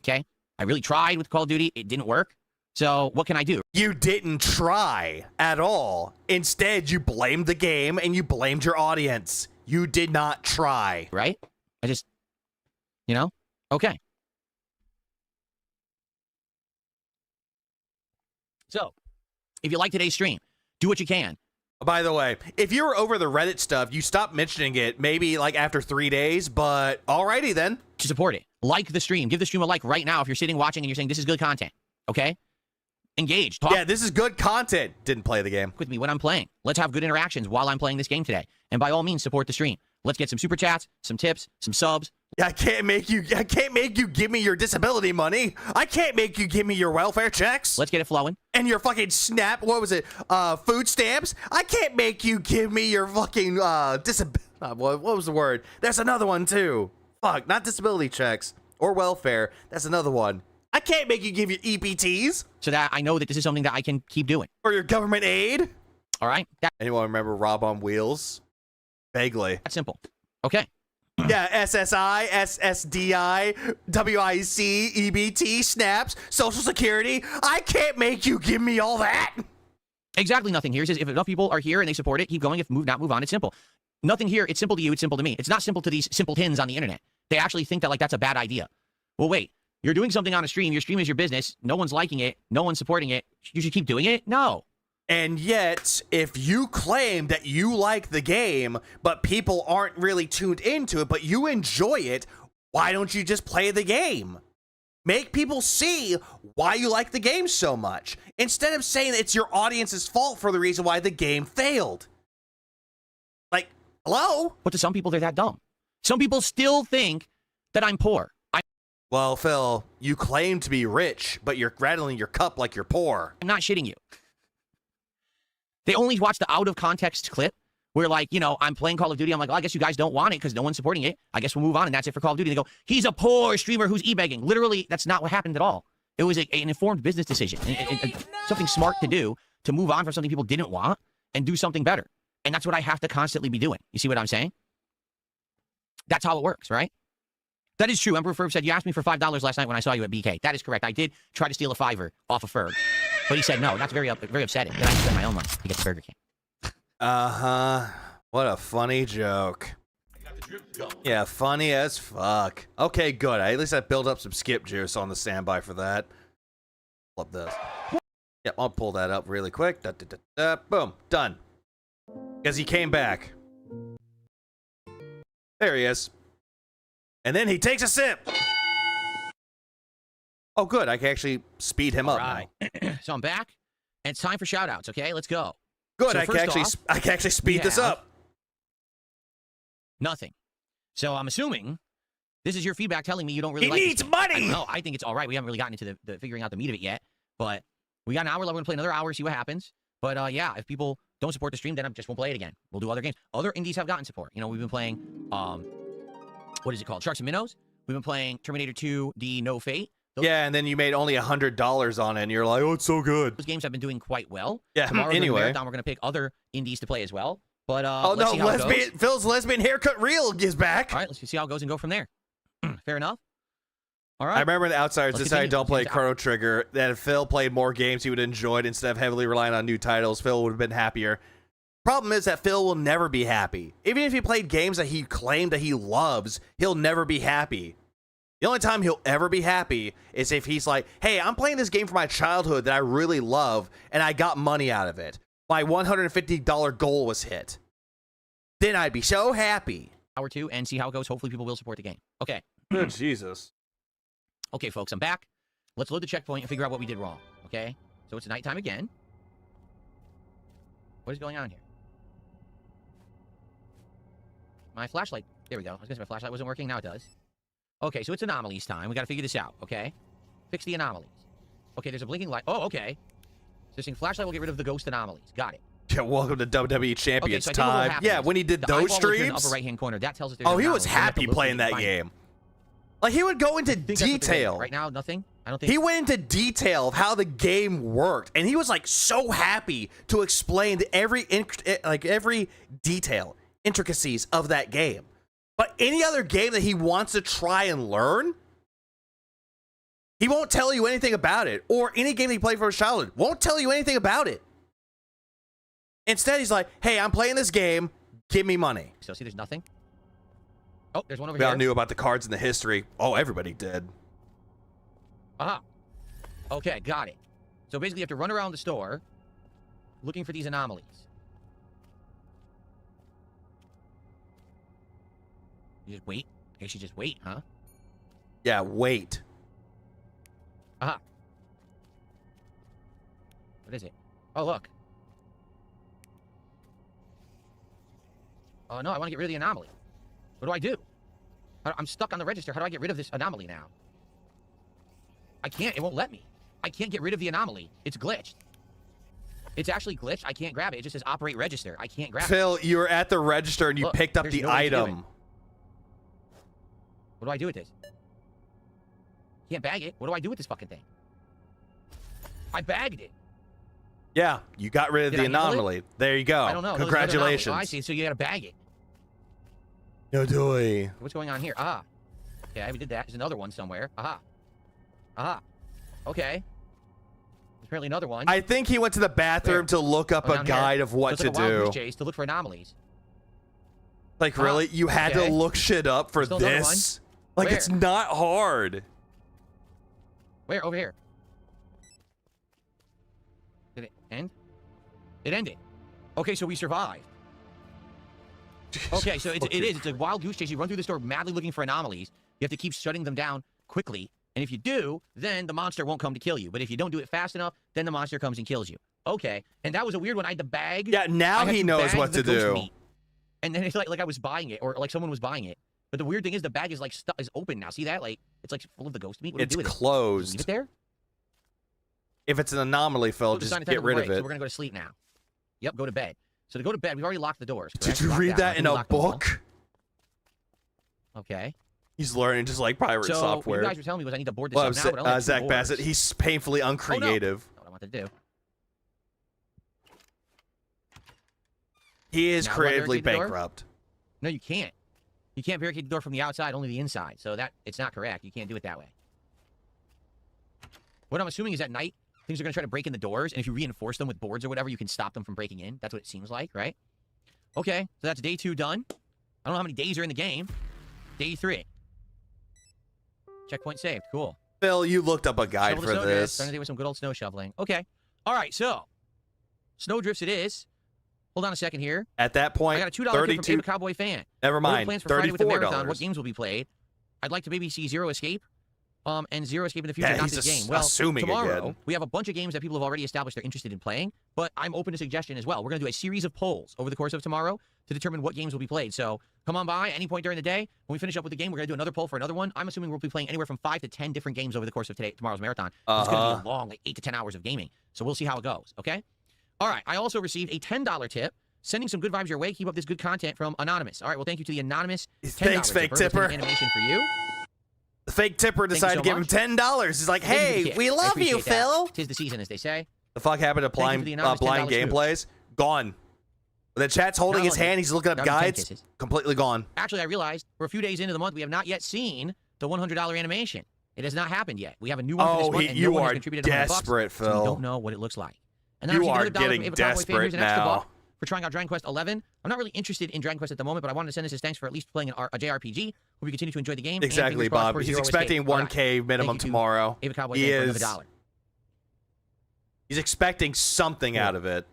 okay? I really tried with Call of Duty. It didn't work, so what can I do? You didn't try at all. Instead, you blamed the game, and you blamed your audience. You did not try. Right? I just, you know? Okay. So, if you like today's stream, do what you can. By the way, if you were over the Reddit stuff, you stopped mentioning it maybe like after 3 days, but alrighty then. To support it. Like the stream. Give the stream a like right now if you're sitting watching and you're saying this is good content. Okay? Engage. Talk. Yeah, this is good content. Didn't play the game. With me when I'm playing. Let's have good interactions while I'm playing this game today. And by all means, support the stream. Let's get some super chats, some tips, some subs. I can't make you give me your disability money. I can't make you give me your welfare checks. Let's get it flowing. And your fucking what was it? Food stamps. I can't make you give me your fucking what was the word? There's another one too. Fuck, not disability checks or welfare. That's another one. I can't make you give your EPTs. So that I know that this is something that I can keep doing. Or your government aid. All right. Anyone remember Rob on Wheels? Vaguely. That's simple. Okay. Yeah, SSI, SSDI, WIC, EBT, snaps, Social Security. I can't make you give me all that. Exactly nothing here. It says if enough people are here and they support it, keep going. If move on, it's simple. Nothing here. It's simple to you. It's simple to me. It's not simple to these simpletons on the internet. They actually think that like that's a bad idea. Well, wait. You're doing something on a stream. Your stream is your business. No one's liking it. No one's supporting it. You should keep doing it? No. And yet, if you claim that you like the game, but people aren't really tuned into it, but you enjoy it, why don't you just play the game? Make people see why you like the game so much, instead of saying it's your audience's fault for the reason why the game failed. Like, hello? But to some people, they're that dumb. Some people still think that I'm poor. Well, Phil, you claim to be rich, but you're rattling your cup like you're poor. I'm not shitting you. They only watch the out-of-context clip where, like, you know, I'm playing Call of Duty. I'm like, well, I guess you guys don't want it because no one's supporting it. I guess we'll move on, and that's it for Call of Duty. They go, he's a poor streamer who's e-begging. Literally, that's not what happened at all. It was an informed business decision, something smart to do to move on from something people didn't want and do something better. And that's what I have to constantly be doing. You see what I'm saying? That's how it works, right? That is true. Emperor Ferb said, you asked me for $5 last night when I saw you at BK. That is correct. I did try to steal a $5 off of Ferb. But he said no. That's very upsetting. Then I spent my own money to get the Burger King. Uh-huh. What a funny joke. Yeah, funny as fuck. Okay, good. At least I built up some skip juice on the standby for that. Love this. Yep, I'll pull that up really quick. Boom. Done. Because he came back. There he is. And then he takes a sip. Oh, good. I can actually speed him up now. So I'm back, and it's time for shout-outs, okay? Let's go. Good. So I can actually speed this up. Nothing. So I'm assuming this is your feedback telling me you don't really like He needs money! No, I think it's all right. We haven't really gotten into the figuring out the meat of it yet, but we got an hour left. We're going to play another hour, see what happens. But, yeah, if people don't support the stream, then I just won't play it again. We'll do other games. Other indies have gotten support. You know, we've been playing, what is it called? Sharks and Minnows. We've been playing Terminator 2, The No Fate. Yeah, and then you made only $100 on it, and you're like, oh, it's so good. Those games have been doing quite well. Yeah, Tomorrow anyway. we're going to pick other indies to play as well. But oh, let's see how it goes. Phil's lesbian haircut reel is back. All right, let's see how it goes and go from there. Fair enough. All right. I remember the Outsiders decided don't play Chrono Trigger, that if Phil played more games he would have enjoyed instead of heavily relying on new titles, Phil would have been happier. Problem is that Phil will never be happy. Even if he played games that he claimed that he loves, he'll never be happy. The only time he'll ever be happy is if he's like, hey, I'm playing this game from my childhood that I really love, and I got money out of it. My $150 goal was hit. Then I'd be so happy. Hour 2 and see how it goes. Hopefully people will support the game. Okay. Good Jesus. Okay, folks, I'm back. Let's load the checkpoint and figure out what we did wrong, okay? So it's nighttime again. What is going on here? My flashlight. There we go. I was going to say my flashlight wasn't working. Now it does. Okay, so it's anomalies time. We got to figure this out, okay? Fix the anomalies. Okay, there's a blinking light. Oh, okay. So this thing, flashlight will get rid of the ghost anomalies. Got it. Yeah, welcome to WWE Champions okay, so time. Yeah, when he did those streams. In the upper right-hand corner. That tells us there's oh, he was anomaly. happy playing that game. Like, he would go into detail. Right now, nothing? I don't think he went into detail of how the game worked, and he was like so happy to explain every detail, intricacies of that game. But any other game that he wants to try and learn, he won't tell you anything about it. Or any game that he played from his childhood won't tell you anything about it. Instead, he's like, hey, I'm playing this game. Give me money. So, see, there's nothing. Oh, there's one over we here. all knew about the cards in the history. Oh, everybody did. Aha. Okay, got it. So basically, you have to run around the store looking for these anomalies. You just wait? I guess you just wait, huh? Yeah, wait. Aha. What is it? Oh, look. Oh, no, I want to get rid of the anomaly. What do I do? I'm stuck on the register. How do I get rid of this anomaly now? I can't. It won't let me. I can't get rid of the anomaly. It's glitched. It's actually glitched. I can't grab it. It just says operate register. I can't grab it. Phil, you were at the register and you picked up the item. What do I do with this? Can't bag it. What do I do with this fucking thing? I bagged it. Yeah, you got rid of the anomaly. There you go. I don't know. Congratulations. Oh, I see. So you gotta bag it. No doy. What's going on here? Ah. Okay, we did that. There's another one somewhere. Aha. Aha. Okay. There's apparently another one. I think he went to the bathroom to look up a guide of what to do. Wild goose chase to look for anomalies. Like, really? You had to look shit up for this? Like, it's not hard. Where? Over here. Did it end? It ended. Okay, so we survived. Okay, so it's a wild goose chase. You run through the store madly looking for anomalies. You have to keep shutting them down quickly. And if you do, then the monster won't come to kill you. But if you don't do it fast enough, then the monster comes and kills you. Okay, and that was a weird one. I had the bag. Yeah, now he knows what to do. And then it's like I was buying it, or like someone was buying it. But the weird thing is the bag is like is open now. See that? Like it's like full of the ghost meat. What do you do with closed. Leave it there? If it's an anomaly, Phil, just get rid of it. So we're gonna go to sleep now. Yep, go to bed. So to go to bed, we've already locked the doors. Did you read that in a book? Okay. He's learning just like pirate software. What you guys were telling me was I need to board this up now, but Zach Bassett, he's painfully uncreative. Not what I wanted to do. He is creatively bankrupt. No, you can't. You can't barricade the door from the outside, only the inside. So it's not correct. You can't do it that way. What I'm assuming is at night, things are going to try to break in the doors, and if you reinforce them with boards or whatever, you can stop them from breaking in. That's what it seems like, right? Okay, so that's day 2 done. I don't know how many days are in the game. Day 3. Checkpoint saved. Cool. Phil, you looked up a guide for this. Starting to do with some good old snow shoveling. Okay. All right, so snowdrifts it is. Hold on a second here. At that point, I got a $2 tip from David Cowboy Fan. Never mind. Plans for Friday with the Marathon. What games will be played? I'd like to maybe see Zero Escape. And Zero Escape in the future, yeah, not this game. Well, assuming tomorrow, again. we have a bunch of games that people have already established they're interested in playing, but I'm open to suggestion as well. We're going to do a series of polls over the course of tomorrow to determine what games will be played. So come on by any point during the day. When we finish up with the game, we're going to do another poll for another one. I'm assuming we'll be playing anywhere from 5 to 10 different games over the course of tomorrow's marathon. It's going to be a long, like 8 to 10 hours of gaming. So we'll see how it goes, okay? All right, I also received a $10 tip. Sending some good vibes your way. Keep up this good content from Anonymous. All right, well, thank you to the Anonymous $10 Thanks, fake tipper. Animation for you. The fake tipper decided to give him $10. He's like, hey, we love you, Phil. Tis the season, as they say. The fuck happened to blind gameplays? Gone. The chat's holding his hand. He's looking up guides. Completely gone. Actually, I realized we're a few days into the month. We have not yet seen the $100 animation. It has not happened yet. We have a new one for this month, and no one has contributed desperate, $100, Phil. So we don't know what it looks like. And then you are getting desperate now. For trying out Dragon Quest 11. I'm not really interested in Dragon Quest at the moment, but I wanted to send this as thanks for at least playing a JRPG. Hope you continue to enjoy the game. Exactly, Bob. He's expecting 1K minimum tomorrow. He is. He's expecting something out of it.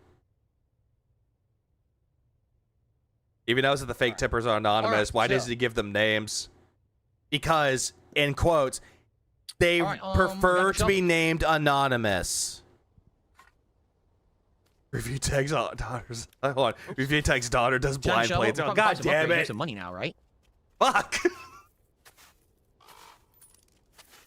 Even knows that the fake tippers are anonymous. Why does he give them names? because, in quotes, they All right, prefer got to be named anonymous. Review tags daughters. Hold on. Review tags daughter does blind plates. Oh, God damn it! Some money now, right? Fuck.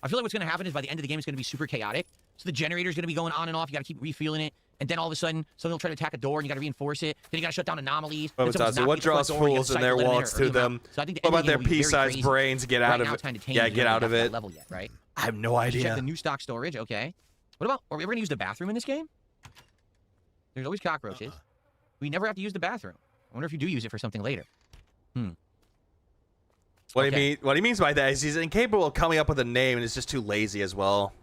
I feel like what's going to happen is by the end of the game, it's going to be super chaotic. So the generator's going to be going on and off. You got to keep refueling it. And then all of a sudden, someone will try to attack a door and you got to reinforce it. Then you got to shut down anomalies. What draws fools and their wallets to them? So I think what about their pea-sized brains? Get out of it. Yeah, get out of it. Level yet, right? I have no idea. Check the new stock storage. Okay. What about, are we ever going to use the bathroom in this game? There's always cockroaches. We never have to use the bathroom. I wonder if you do use it for something later. What he means by that is he's incapable of coming up with a name and is just too lazy as well.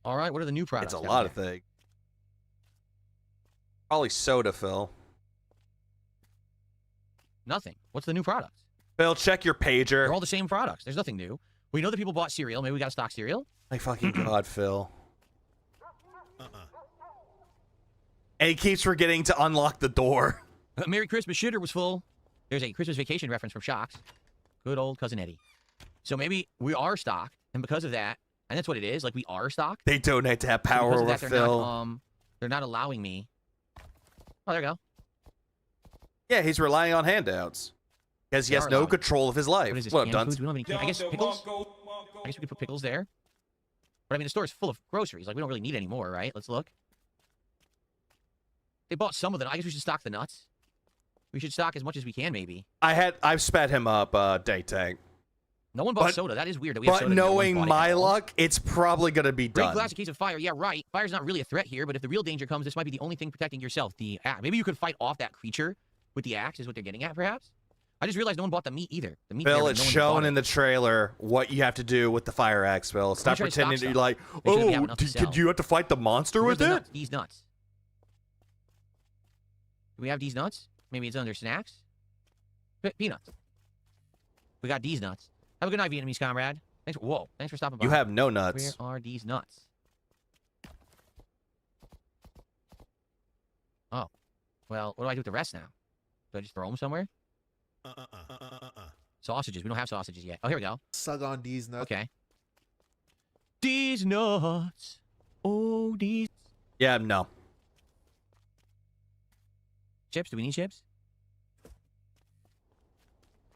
All right, what are the new products? It's a lot of things. Probably soda, Phil. Nothing. What's the new products? Phil, check your pager. They're all the same products. There's nothing new. We know that people bought cereal. Maybe we got to stock cereal. My fucking God, Phil. And he keeps forgetting to unlock the door. Merry Christmas shitter was full. There's a Christmas Vacation reference from Shocks. Good old Cousin Eddie. So maybe we are stocked, and because of that, and that's what it is, like we are stocked. They donate to have power over Phil. They're not allowing me. Oh, there you go. Yeah, he's relying on handouts. Because he has no control of his life. What is this? Well, Canned foods? We don't have any. I guess pickles? I guess we could put pickles there. But I mean, the store is full of groceries. Like, we don't really need any more, right? Let's look. They bought some of them. I guess we should stock the nuts. We should stock as much as we can, maybe. I've sped him up, Day Tank. No one bought soda. That is weird that we have soda. But knowing my luck, it's probably going to be done. Break glass in case of fire. Yeah, right. Fire's not really a threat here, but if the real danger comes, this might be the only thing protecting yourself. The axe. Maybe you could fight off that creature with the axe, is what they're getting at, perhaps? I just realized no one bought the meat either. The meat Phil, it's shown in the trailer what you have to do with the fire axe, Phil. Stop pretending to be like, oh, did you have to fight the monster with it? These nuts. Do we have these nuts? Maybe it's under snacks? Peanuts. We got these nuts. Have a good night, Vietnamese comrade. Thanks for stopping by. You have no nuts. Where are these nuts? Oh. Well, what do I do with the rest now? Do I just throw them somewhere? Sausages. We don't have sausages yet. Oh, here we go. Suck on these nuts. Okay. These nuts. Oh, these. Yeah, no. Chips? Do we need chips?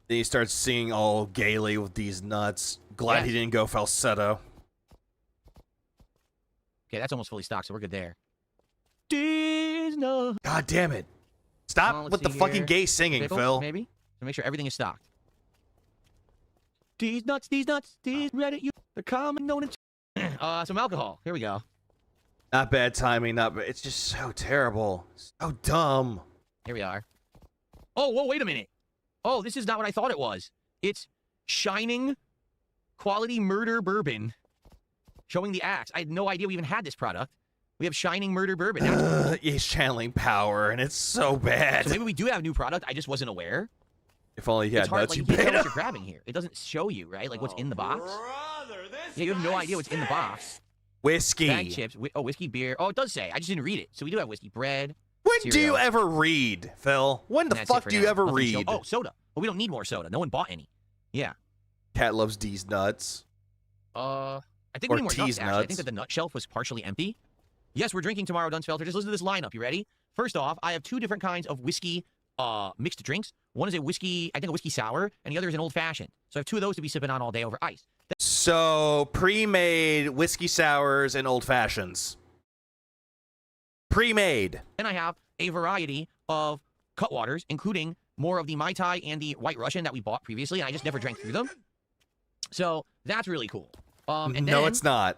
Then he starts singing all gaily with these nuts. Glad he didn't go falsetto. Okay, that's almost fully stocked, so we're good there. These nuts. God damn it. Stop with the fucking gay singing, Pickles, Phil. Maybe? So make sure everything is stocked. These nuts, these Reddit, they're common, known and some alcohol. Here we go. Not bad timing, not bad. It's just so terrible. So dumb. Here we are. Oh, whoa, wait a minute. Oh, this is not what I thought it was. It's Shining Quality Murder Bourbon. Showing the axe. I had no idea we even had this product. We have Shining Murder Bourbon. He's channeling power, and it's so bad. So maybe we do have new product. I just wasn't aware. If only he had nuts, like, you can't tell what you're grabbing here. It doesn't show you, right? Like, what's in the box. Yeah, you have no idea what's in the box. Whiskey. Bag chips. Whiskey, beer. Oh, it does say. I just didn't read it. So we do have whiskey, bread. When cereal. do you ever read, Phil? When the fuck do you ever read? Oh, soda. Well, we don't need more soda. No one bought any. Yeah. Cat loves D's nuts. I think we need more nuts, actually. I think that the nut shelf was partially empty. Yes, we're drinking tomorrow, Dunsfelter. Just listen to this lineup. You ready? First off, I have 2 different kinds of whiskey mixed drinks. One is a whiskey, I think a whiskey sour, and the other is an old-fashioned. So I have 2 of those to be sipping on all day over ice. So, pre-made whiskey sours and old-fashions. Pre-made. Then I have a variety of cutwaters, including more of the Mai Tai and the White Russian that we bought previously, and I just never drank through them. So that's really cool. And no, then, it's not.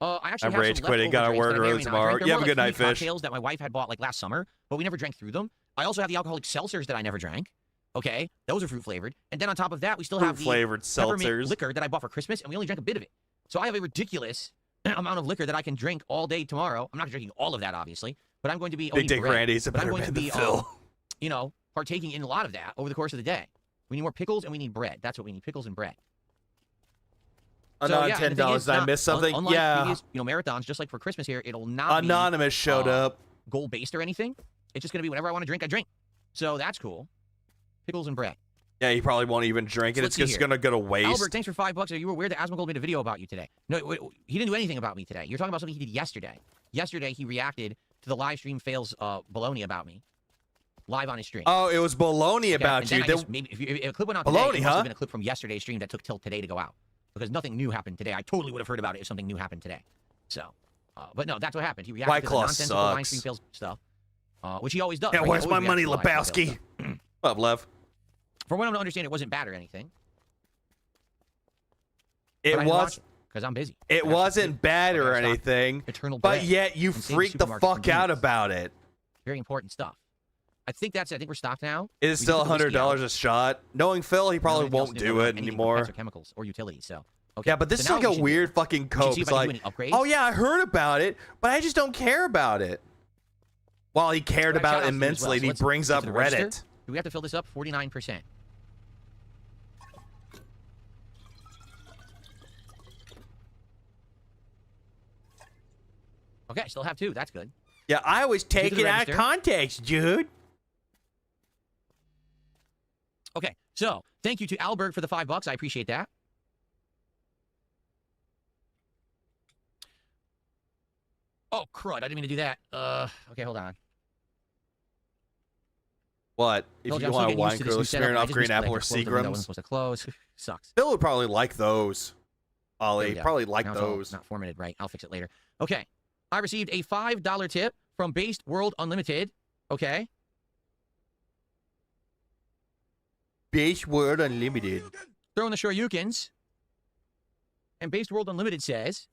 I actually I'm have rage some quitting. Got to work early tomorrow. You have a good night, fish. Cocktails that my wife had bought like last summer, but we never drank through them. I also have the alcoholic seltzers that I never drank. Okay, those are fruit flavored. And then on top of that, we still have the flavored seltzers liquor that I bought for Christmas, and we only drank a bit of it. So I have a ridiculous amount of liquor that I can drink all day tomorrow. I'm not drinking all of that, obviously, but I'm going to be Big Dick Randy's a but I'm better going to man be, than Phil. you know, partaking in a lot of that over the course of the day. We need more pickles and we need bread. That's what we need, pickles and bread. Another $10. Did I miss something? Unlike Yeah. previous, marathons, just like for Christmas here, it'll not Anonymous showed up. Goal-based or anything. It's just going to be whenever I want to drink, I drink. So that's cool. Pickles and bread. Yeah, he probably won't even drink it. So It's just gonna go to waste. Albert, thanks for $5. You were aware that Asmongold made a video about you today. No, he didn't do anything about me today. You're talking about something he did yesterday. Yesterday, he reacted to the live stream fails baloney about me. Live on his stream. Oh, it was baloney about you. Maybe if a clip went out today, it must have been a clip from yesterday's stream that took till today to go out. Because nothing new happened today. I totally would have heard about it if something new happened today. So, but no, that's what happened. He reacted to the nonsensical line stream fails stuff, which he always does. Yeah, right? where's my money, Lebowski? What up, Lev? From what I'm to understand, it wasn't bad or anything. It was because I'm busy. It wasn't bad or anything. But yet you freaked the fuck out about it. Very important stuff. I think we're stopped now. It is still $100 a shot. Knowing Phil, he probably won't do it anymore. Chemicals or utilities. So okay. Yeah, but this is like a weird fucking cope. It's like, oh yeah, I heard about it, but I just don't care about it. Well, he cared about it immensely, and he brings up Reddit. Do we have to fill this up? 49%. Okay, I still have 2. That's good. Yeah, I always take it out of context, dude. Okay, so thank you to Albert for the $5. I appreciate that. Oh, crud. I didn't mean to do that. Okay, hold on. What? If you want a wine cooler, Smirnoff Green Apple or Seagram's? Supposed to close. Sucks. Phil would probably like those. Ollie, probably like those. Not formatted right. I'll fix it later. Okay. I received a $5 tip from Based World Unlimited. Okay. Based World Unlimited. Throwing the Shoryukens. And Based World Unlimited says,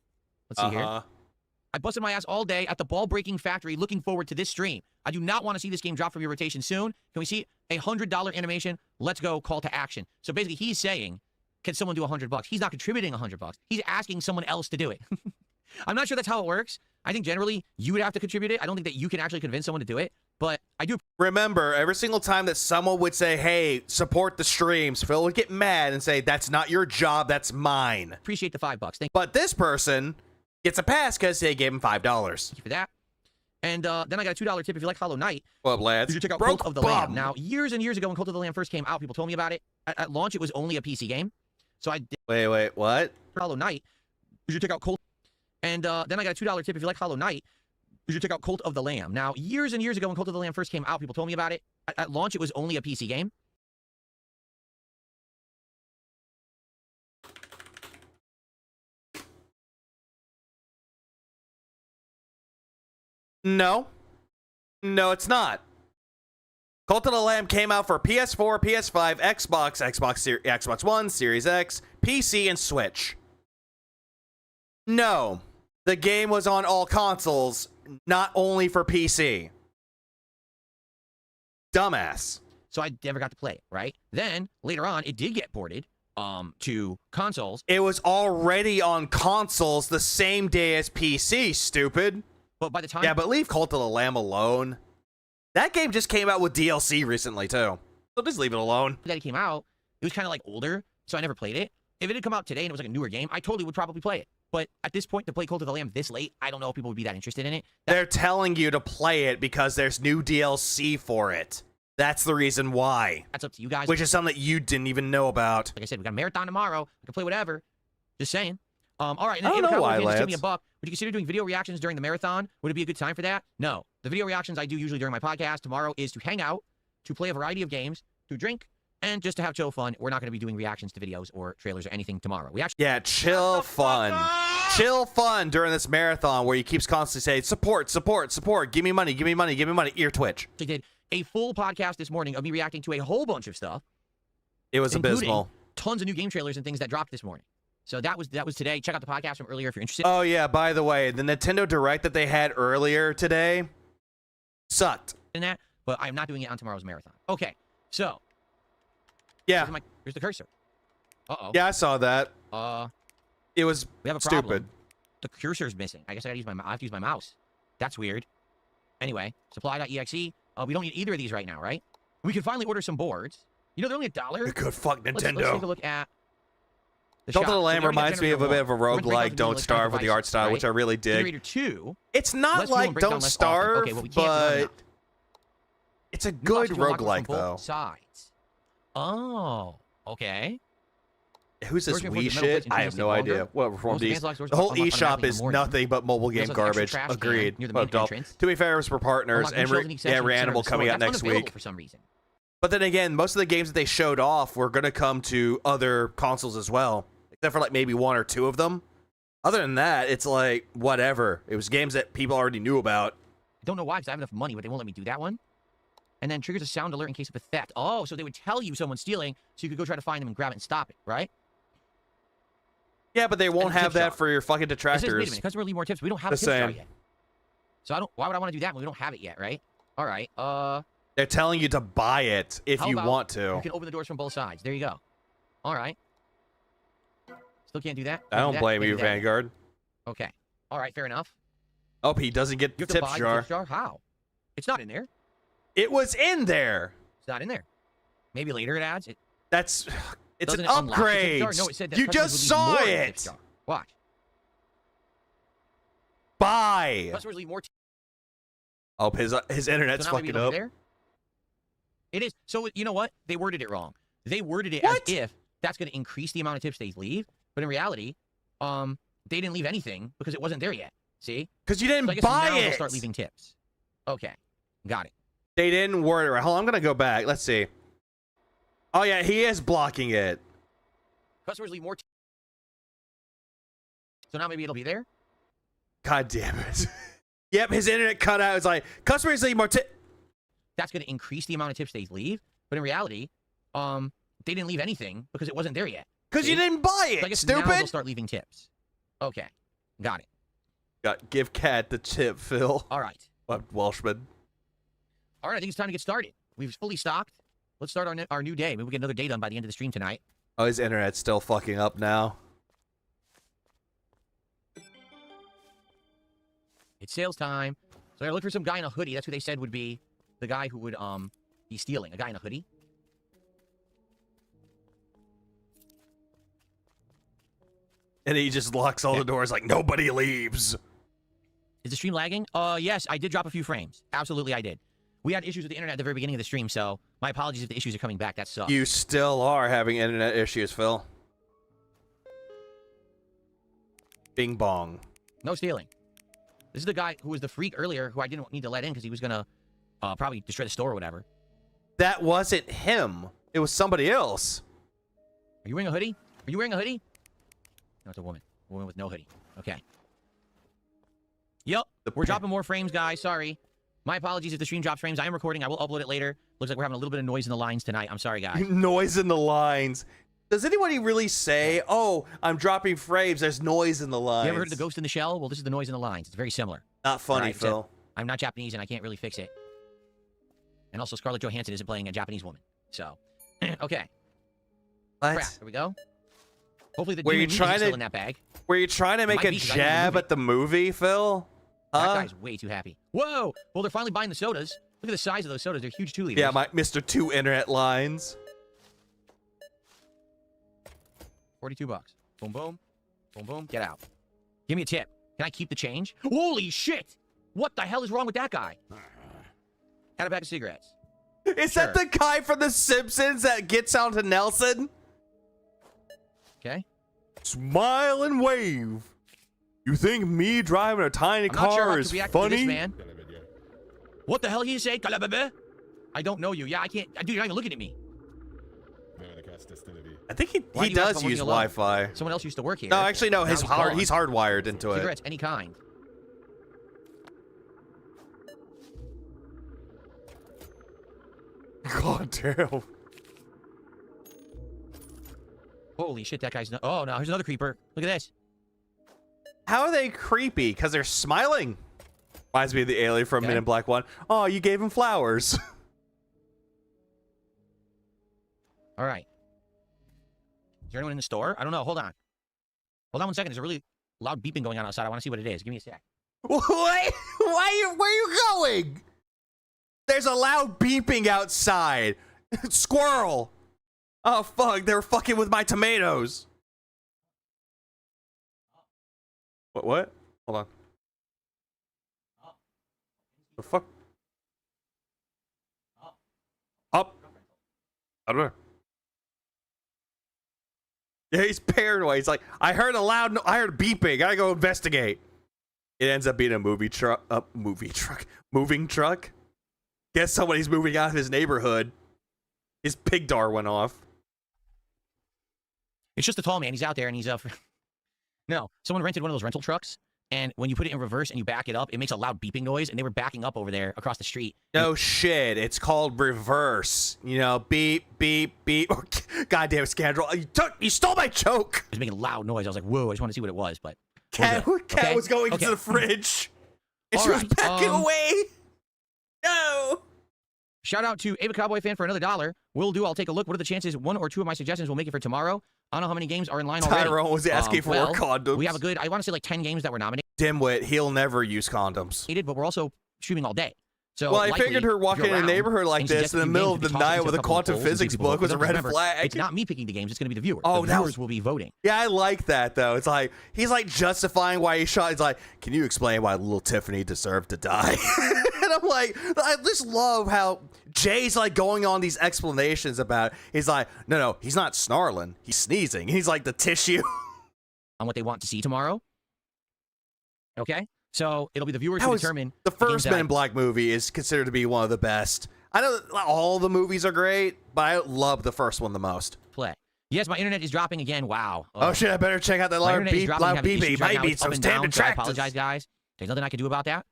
let's see here. I busted my ass all day at the ball-breaking factory looking forward to this stream. I do not want to see this game drop from your rotation soon. Can we see a $100 animation? Let's go, call to action. So basically, he's saying, can someone do $100? He's not contributing $100. He's asking someone else to do it. I'm not sure that's how it works. I think generally, you would have to contribute it. I don't think that you can actually convince someone to do it. But I do. Remember, every single time that someone would say, hey, support the streams, Phil would get mad and say, that's not your job, that's mine. Appreciate the $5. But this person gets a pass because they gave him $5. Thank you for that. And then I got a $2 tip if you like Hollow Knight. What up, lads? You should check out Cult of the Lamb. Now, years and years ago when Cult of the Lamb first came out, people told me about it. At launch, it was only a PC game. So I did. Wait, what? Hollow Knight. You should check out Cult. And then I got a $2 tip if you like Hollow Knight. You should check out Cult of the Lamb. Now, years and years ago when Cult of the Lamb first came out, people told me about it. At launch, it was only a PC game. No, it's not. Cult of the Lamb came out for PS4, PS5, Xbox One, Series X, PC, and Switch. No, the game was on all consoles, not only for PC. Dumbass. So I never got to play it, right? Then, later on, it did get ported to consoles. It was already on consoles the same day as PC, stupid. But by the time... Yeah, but leave Cult of the Lamb alone. That game just came out with DLC recently, too. So just leave it alone. That it came out, it was kind of like older, so I never played it. If it had come out today and it was like a newer game, I totally would probably play it. But at this point, to play Cult of the Lamb this late, I don't know if people would be that interested in it. They're telling you to play it because there's new DLC for it. That's the reason why. That's up to you guys. Which is something that you didn't even know about. Like I said, we got a marathon tomorrow. I can play whatever. Just saying. All right. And I don't know why, lads. Me $1. Would you consider doing video reactions during the marathon? Would it be a good time for that? No. The video reactions I do usually during my podcast tomorrow is to hang out, to play a variety of games, to drink, and just to have chill fun. We're not going to be doing reactions to videos or trailers or anything tomorrow. We actually chill fun. Chill fun during this marathon where he keeps constantly saying, support, give me money, ear twitch. I did a full podcast this morning of me reacting to a whole bunch of stuff. It was abysmal. Tons of new game trailers and things that dropped this morning. So that was today. Check out the podcast from earlier if you're interested. Oh, yeah, by the way, the Nintendo Direct that they had earlier today sucked. In that, but I'm not doing it on tomorrow's marathon. Okay, so. Yeah. Here's the cursor. Uh-oh. Yeah, I saw that. It was we have a stupid. Problem. The cursor's missing. I guess I have to use my mouse. That's weird. Anyway, supply.exe. We don't need either of these right now, right? We can finally order some boards. You know, they're only $1. Good fuck Nintendo. Let's take a look at the Cult of the shop. Lamb reminds me of a bit of a roguelike Don't Starve with the art style, which I really dig. Generator 2. It's not like Don't Starve, but it's a good roguelike, though. Sides. Oh, okay. Who's this Storage Wii reinforced with metal shit? plates and I trees have stay no longer. idea. What from Most these? advanced lock stores The whole unlock eShop automatically in is the morning. nothing but mobile game There's like an extra garbage. trash can Agreed. near the Well, main dope. entrance. To be fair, we're partners, Unlock and new shelves in each section in the center of Reanimal the coming store. out That's next unavailable week. for some reason. But then again, most of the games that they showed off were gonna come to other consoles as well, except for like maybe one or two of them. Other than that, it's like whatever. It was games that people already knew about. I don't know why, because I have enough money, but they won't let me do that one. And then triggers a sound alert in case of a theft. Oh, so they would tell you someone's stealing, so you could go try to find them and grab it and stop it, right? Yeah, but they won't have that jar. for your fucking It says, detractors. wait a minute, customer leave more tips. We don't have a The tip jar same. yet. So I don't. Why would I want to do that when we don't have it yet, right? All right. They're telling you to buy it if How you about want to. You can open the doors from both sides. There you go. All right. Still can't do that. I don't blame you, Vanguard. Okay. All right. Fair enough. Oh, he doesn't get You the have to tip buy jar. the tip jar. How? It's not in there. It was in there. It's not in there. Maybe later it adds. It's Doesn't an it unlock the tip upgrade. jar? No, it said that You customers just would leave saw more in the tip it. jar. Watch. Buy. Customers leave more. Oh, his internet's So now maybe fucking it'll up. be there? It is. So you know what? They worded it wrong. They worded it What? as if that's going to increase the amount of tips they leave, but in reality, they didn't leave anything because it wasn't there yet. See? Because you didn't So I guess buy now it. they'll start leaving tips. Okay, got it. They didn't word it right. Hold on, I'm gonna go back. Let's see. Oh yeah, he is blocking it. Customers leave more. So now maybe it'll be there. God damn it. Yep, his internet cut out. It's like customers leave more tip. That's going to increase the amount of tips they leave, but in reality, they didn't leave anything because it wasn't there yet. Because you See? didn't buy So I it. guess now they'll Stupid. start leaving tips. Okay, got it. Give Cat the tip, Phil. All right. Welshman. All right, I think it's time to get started. We've fully stocked. Let's start our new day. Maybe we'll get another day done by the end of the stream tonight. Oh, his internet's still fucking up now. It's sales time. So I gotta look for some guy in a hoodie. That's who they said would be the guy who would be stealing. A guy in a hoodie. And he just locks all the doors like nobody leaves. Is the stream lagging? Yes, I did drop a few frames. Absolutely, I did. We had issues with the internet at the very beginning of the stream, so my apologies if the issues are coming back. That sucks. You still are having internet issues, Phil. Bing bong. No stealing. This is the guy who was the freak earlier, who I didn't need to let in because he was gonna probably destroy the store or whatever. That wasn't him. It was somebody else. Are you wearing a hoodie? Are you wearing a hoodie? No, it's a woman. A woman with no hoodie. Okay. Yep. We're dropping more frames, guys. Sorry. My apologies if the stream drops frames. I am recording. I will upload it later. Looks like we're having a little bit of noise in the lines tonight. I'm sorry, guys. Noise in the lines. Does anybody really say, oh, I'm dropping frames, there's noise in the lines? You ever heard of the ghost in the shell? Well, this is the noise in the lines. It's very similar. Not funny, Right, Phil. I'm not Japanese, and I can't really fix it. And also, Scarlett Johansson isn't playing a Japanese woman. So, okay. What? Crap. Here we go. Hopefully the Were you demon trying is to- still in that bag. Were you trying to make might a be, 'cause I know the jab movie. at the movie, Phil? That Huh? guy's way too happy. Whoa! Well, they're finally buying the sodas. Look at the size of those sodas. They're huge 2 liters. Yeah, my Mr. 2 internet lines. 42 bucks. Boom, boom. Boom, boom. Get out. Give me a tip. Can I keep the change? Holy shit! What the hell is wrong with that guy? Had a pack of cigarettes. Is that the guy from The Simpsons that gets out to Nelson? Okay. Smile and wave. You think me driving a tiny I'm not sure how car to is react to this funny? man. What the hell he say? Kalabebe? I don't know you. Yeah, I can't. Dude, you're not even looking at me. I think Why he do you ask does if I'm use working alone? Wi-Fi. Someone else used to work here. No, actually, no. Now He's gone. hardwired into it. Cigarettes, any kind. God damn. Holy shit, that guy's. Oh, no, here's another creeper. Look at this. How are they creepy? Because they're smiling. Reminds me of the alien from Men in Black 1. Oh, you gave him flowers. All right. Is there anyone in the store? I don't know. Hold on. Hold on 1 second. There's a really loud beeping going on outside. I want to see what it is. Give me a sec. What? Where are you going? There's a loud beeping outside. Squirrel. Oh, fuck. They're fucking with my tomatoes. What? Hold on. The fuck? Up. I don't know. Yeah, he's paranoid. He's like, I heard beeping. Gotta go investigate. It ends up being a moving truck. Guess somebody's moving out of his neighborhood. His pig door went off. It's just a tall man. He's out there and he's No, someone rented one of those rental trucks, and when you put it in reverse and you back it up, it makes a loud beeping noise, and they were backing up over there across the street. No shit. It's called reverse. You know, beep, beep, beep. Goddamn scoundrel. You stole my choke. It was making a loud noise. I was like, whoa, I just wanted to see what it was, but... Cat was going into the fridge. And she was backing away. No. Shout out to Ava Cowboy Fan for another $1. Will do. I'll take a look. What are the chances 1 or 2 of my suggestions will make it for tomorrow? I don't know how many games are in line already. Tyrone was asking for condoms. We have a good, I want to say like 10 games that were nominated. Dimwit, he'll never use condoms. But we're also streaming all day. So well, I figured her walking in a neighborhood like this in the middle of the night with a quantum physics book was a red flag. It's not me picking the games. It's going to be the viewers. Oh, the viewers will be voting. Yeah, I like that, though. It's like, he's like justifying why he shot. He's like, can you explain why little Tiffany deserved to die? And I'm like, I just love how Jay's like going on these explanations about it. He's like, no, he's not snarling. He's sneezing. He's like the tissue. On what they want to see tomorrow. Okay? So it'll be the viewers who determine. The first Men in Black movie is considered to be one of the best. I know all the movies are great, but I love the first one the most. Play. Yes, my internet is dropping again. Wow. Oh shit, I better check out that loud beep. Maybe some standard track. I apologize, guys. There's nothing I can do about that.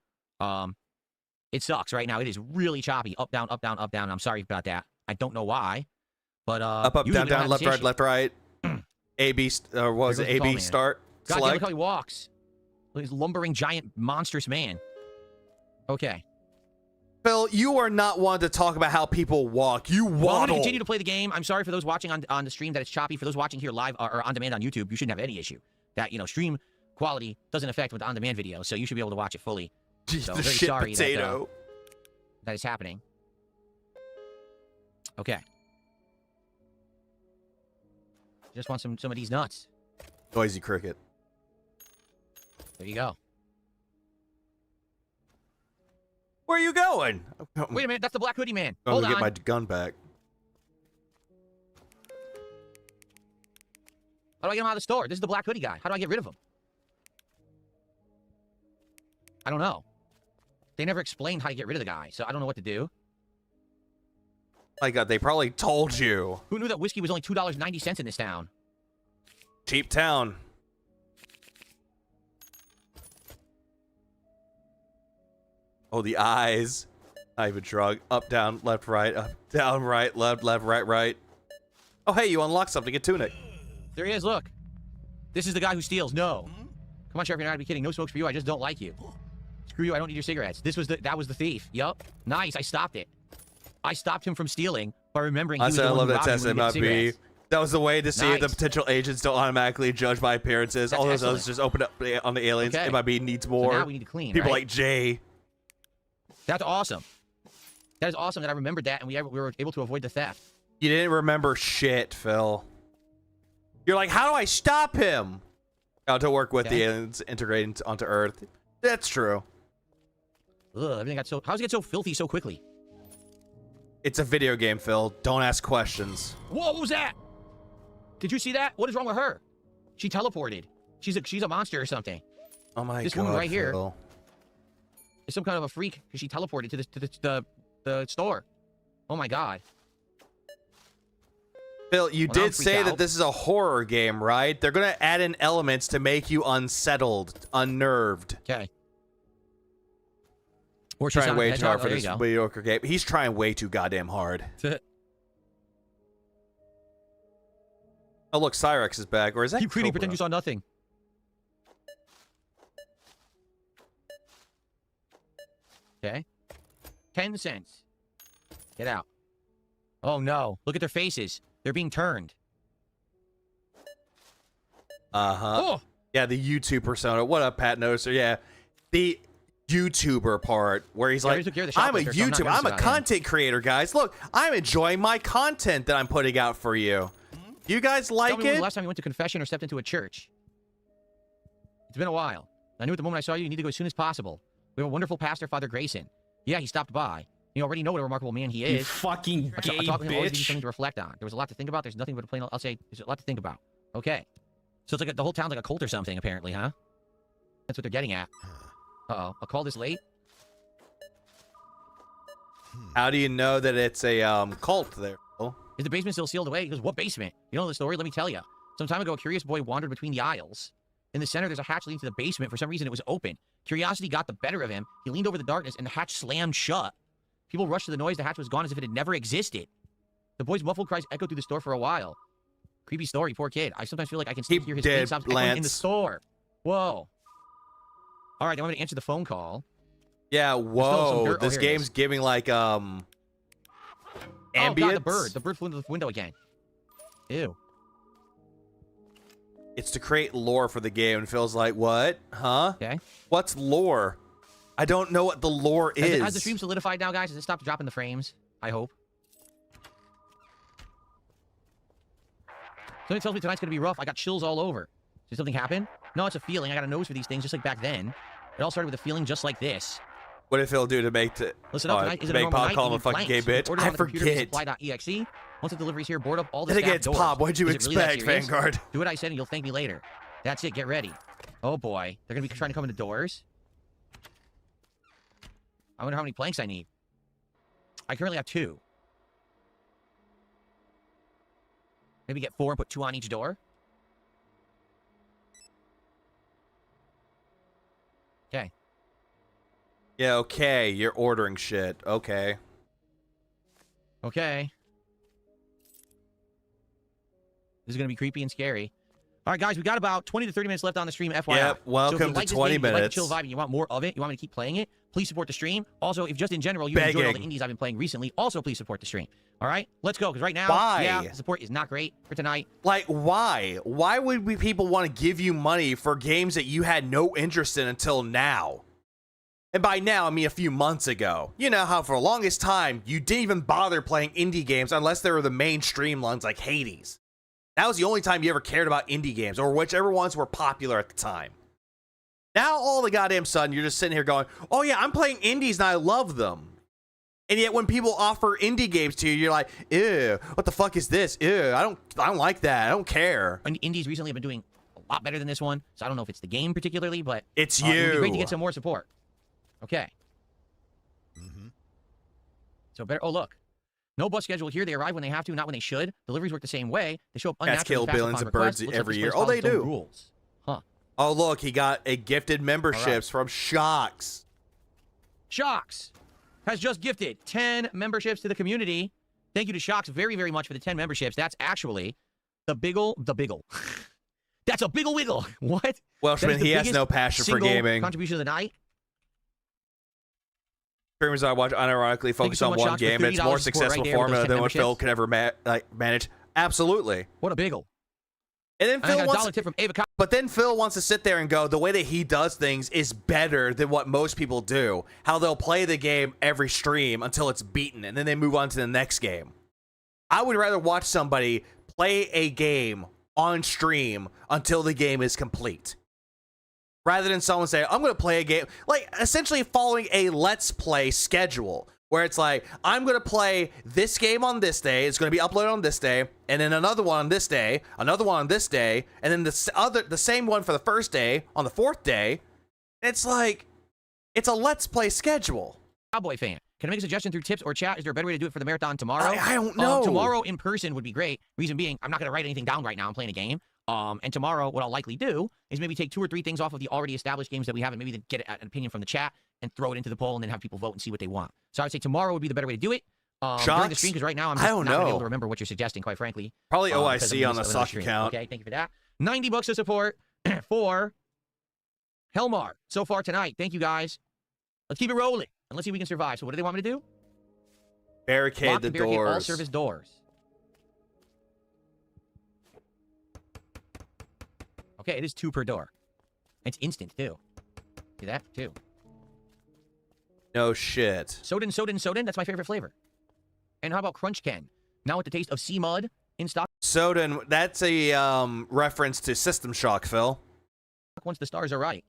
It sucks right now. It is really choppy. Up, down, up, down, up, down. I'm sorry about that. I don't know why. But up, down, down, left, right. A, B, or what was it? A, B, start. God damn, look how he walks. Look, he's lumbering, giant, monstrous man. Okay. Phil, you are not one to talk about how people walk. You waddle. Well, I'm going to continue to play the game. I'm sorry for those watching on the stream that it's choppy. For those watching here live or on demand on YouTube, you shouldn't have any issue. That, stream quality doesn't affect with the on-demand video, so you should be able to watch it fully. So the very shit sorry potato. That is happening. Okay. Just want some of these nuts. Noisy cricket. There you go. Where are you going? Wait a minute, that's the black hoodie man. I'm Hold gonna on. get my gun back. How do I get him out of the store? This is the black hoodie guy. How do I get rid of him? I don't know. They never explained how to get rid of the guy, so I don't know what to do. My God, they probably told you. Who knew that whiskey was only $2.90 in this town? Cheap town. Oh, the eyes. Not even drug. Up, down, left, right. Up, down, right, left, right, right. Oh, hey, you unlocked something. Get tunic. There he is, look. This is the guy who steals. No. Come on, Sheriff, you're not to be kidding. No smokes for you. I just don't like you. Screw you. I don't need your cigarettes. That was the thief. Yup. Nice. I stopped it. I stopped him from stealing by remembering he was the one who robbed him when he did cigarettes. That was the way to see if the potential agents don't automatically judge by appearances. All those others just open up on the aliens. Okay. MIB needs more. So now we need to clean, people right? like Jay. That's awesome. That is awesome that I remembered that and we were able to avoid the theft. You didn't remember shit, Phil. You're like, how do I stop him? How to work with the aliens integrating onto Earth. That's true. Ugh, everything got so... How does it get so filthy so quickly? It's a video game, Phil. Don't ask questions. Whoa, what was that? Did you see that? What is wrong with her? She teleported. She's a monster or something. Oh my God, this woman right here Phil. is some kind of a freak because she teleported to the store. Oh my God. Phil, you did say that this is a horror game, right? They're going to add in elements to make you unsettled, unnerved. Okay. Or trying way too hard for this mediocre game. He's trying way too goddamn hard. Oh, look, Cyrex is back. Or is that Keep reading, pretend you saw nothing. Okay. 10 cents. Get out. Oh, no. Look at their faces. They're being turned. Uh-huh. Oh! Yeah, the YouTube persona. What up, Pat Noser? Yeah. The YouTuber part where he's like, I'm a YouTuber. I'm a content creator, guys. Look, I'm enjoying my content that I'm putting out for you. You guys like Tell me when was it? the last time you went to confession or stepped into a church? It's been a while. I knew at the moment I saw you, you need to go as soon as possible. We have a wonderful pastor, Father Grayson. Yeah, he stopped by. You already know what a remarkable man he is. You fucking gay bitch. bitch. Something to reflect on. There was a lot to think about. There's nothing but a plain. I'll say there's a lot to think about. Okay. So it's like the whole town's like a cult or something, apparently, huh? That's what they're getting at. Uh-oh. I'll call this late. How do you know that it's a cult there? Phil? Is the basement still sealed away? He goes, what basement? You know the story? Let me tell you. Some time ago, a curious boy wandered between the aisles. In the center, there's a hatch leading to the basement. For some reason, it was open. Curiosity got the better of him. He leaned over the darkness, and the hatch slammed shut. People rushed to the noise. The hatch was gone as if it had never existed. The boy's muffled cries echoed through the store for a while. Creepy story, poor kid. I sometimes feel like I can still hear his footsteps echoing in the store. Whoa. All right, I'm going to answer the phone call. Yeah, whoa. This game's giving like ambience. Oh god, the bird. The bird flew into the window again. Ew. It's to create lore for the game, and feels like, what? Huh? Okay. What's lore? I don't know what the lore is. Has the stream solidified now, guys? Has it stopped dropping the frames? I hope. Somebody tells me tonight's going to be rough. I got chills all over. Did something happen? No, it's a feeling. I got a nose for these things, just like back then. It all started with a feeling just like this. What did Phil do to make it? Listen up tonight. Is it a normal night? Call him a fucking gay bitch? I forget. Supply.exe. Once the delivery's here, board up all the I think it's doors. Pop. What'd you Is it really expect, Vanguard? Do what I said and you'll thank me later. That's it. Get ready. Oh boy. They're going to be trying to come into doors. I wonder how many planks I need. I currently have 2. Maybe get 4 and put 2 on each door. Okay. Yeah, okay. You're ordering shit. Okay. Okay. This is going to be creepy and scary. All right, guys, we got about 20 to 30 minutes left on the stream, FYI. Yep, welcome to 20 minutes. If you like the chill vibe and you want more of it, you want me to keep playing it, please support the stream. Also, if just in general you enjoyed all the indies I've been playing recently, also please support the stream. All right, let's go, because right now, yeah, support is not great for tonight. Like, why? Why would people want to give you money for games that you had no interest in until now? And by now, I mean a few months ago. You know how for the longest time, you didn't even bother playing indie games unless they were the mainstream ones like Hades. That was the only time you ever cared about indie games, or whichever ones were popular at the time. Now, all the goddamn sudden, you're just sitting here going, oh yeah, I'm playing indies and I love them. And yet when people offer indie games to you, you're like, ew, what the fuck is this? Ew, I don't like that. I don't care. And indies recently have been doing a lot better than this one, so I don't know if it's the game particularly, but it's it would be great to get some more support. Okay. So better. Oh, look. No bus schedule here. They arrive when they have to, not when they should. Deliveries work the same way. They show up unnaturally fast billions of birds every year. Oh, they do. Rules. Huh. Oh, look. He got a gifted memberships from Shocks. Shocks has just gifted 10 memberships to the community. Thank you to Shocks very, very much for the 10 memberships. That's actually the Biggle. That's a Biggle Wiggle. What? Welshman, he has no passion for gaming. Contribution of the night. Streamers I watch unironically focus on one game. It's more successful formula than what Phil could ever manage. Absolutely. What a Biggle. And then Phil wants, tip from Ava, but then Phil wants to sit there and go, the way that he does things is better than what most people do. How they'll play the game every stream until it's beaten, and then they move on to the next game. I would rather watch somebody play a game on stream until the game is complete, rather than someone say, I'm going to play a game, like essentially following a let's play schedule, where it's like, I'm going to play this game on this day, it's going to be uploaded on this day, and then another one on this day, another one on this day, and then the same one for the first day on the 4th day. It's like, it's a let's play schedule. Cowboy fan. Can I make a suggestion through tips or chat? Is there a better way to do it for the marathon tomorrow? I don't know. Tomorrow in person would be great. Reason being, I'm not going to write anything down right now. I'm playing a game. And tomorrow, what I'll likely do is maybe take 2 or 3 things off of the already established games that we have, and maybe then get an opinion from the chat and throw it into the poll, and then have people vote and see what they want. So I would say tomorrow would be the better way to do it. During the stream, because right now I'm just not going to be able to remember what you're suggesting, quite frankly. Probably OIC on the sock account. Okay, thank you for that. $90 of support for Hellmart so far tonight. Thank you, guys. Let's keep it rolling, and let's see if we can survive. So what do they want me to do? Barricade the doors. All service doors. Okay, it is 2 per door. It's instant, too. See that? 2. No shit. Soden. That's my favorite flavor. And how about Crunch Ken? Now with the taste of sea mud in stock. Soden, that's a reference to System Shock, Phil. Once the stars are right.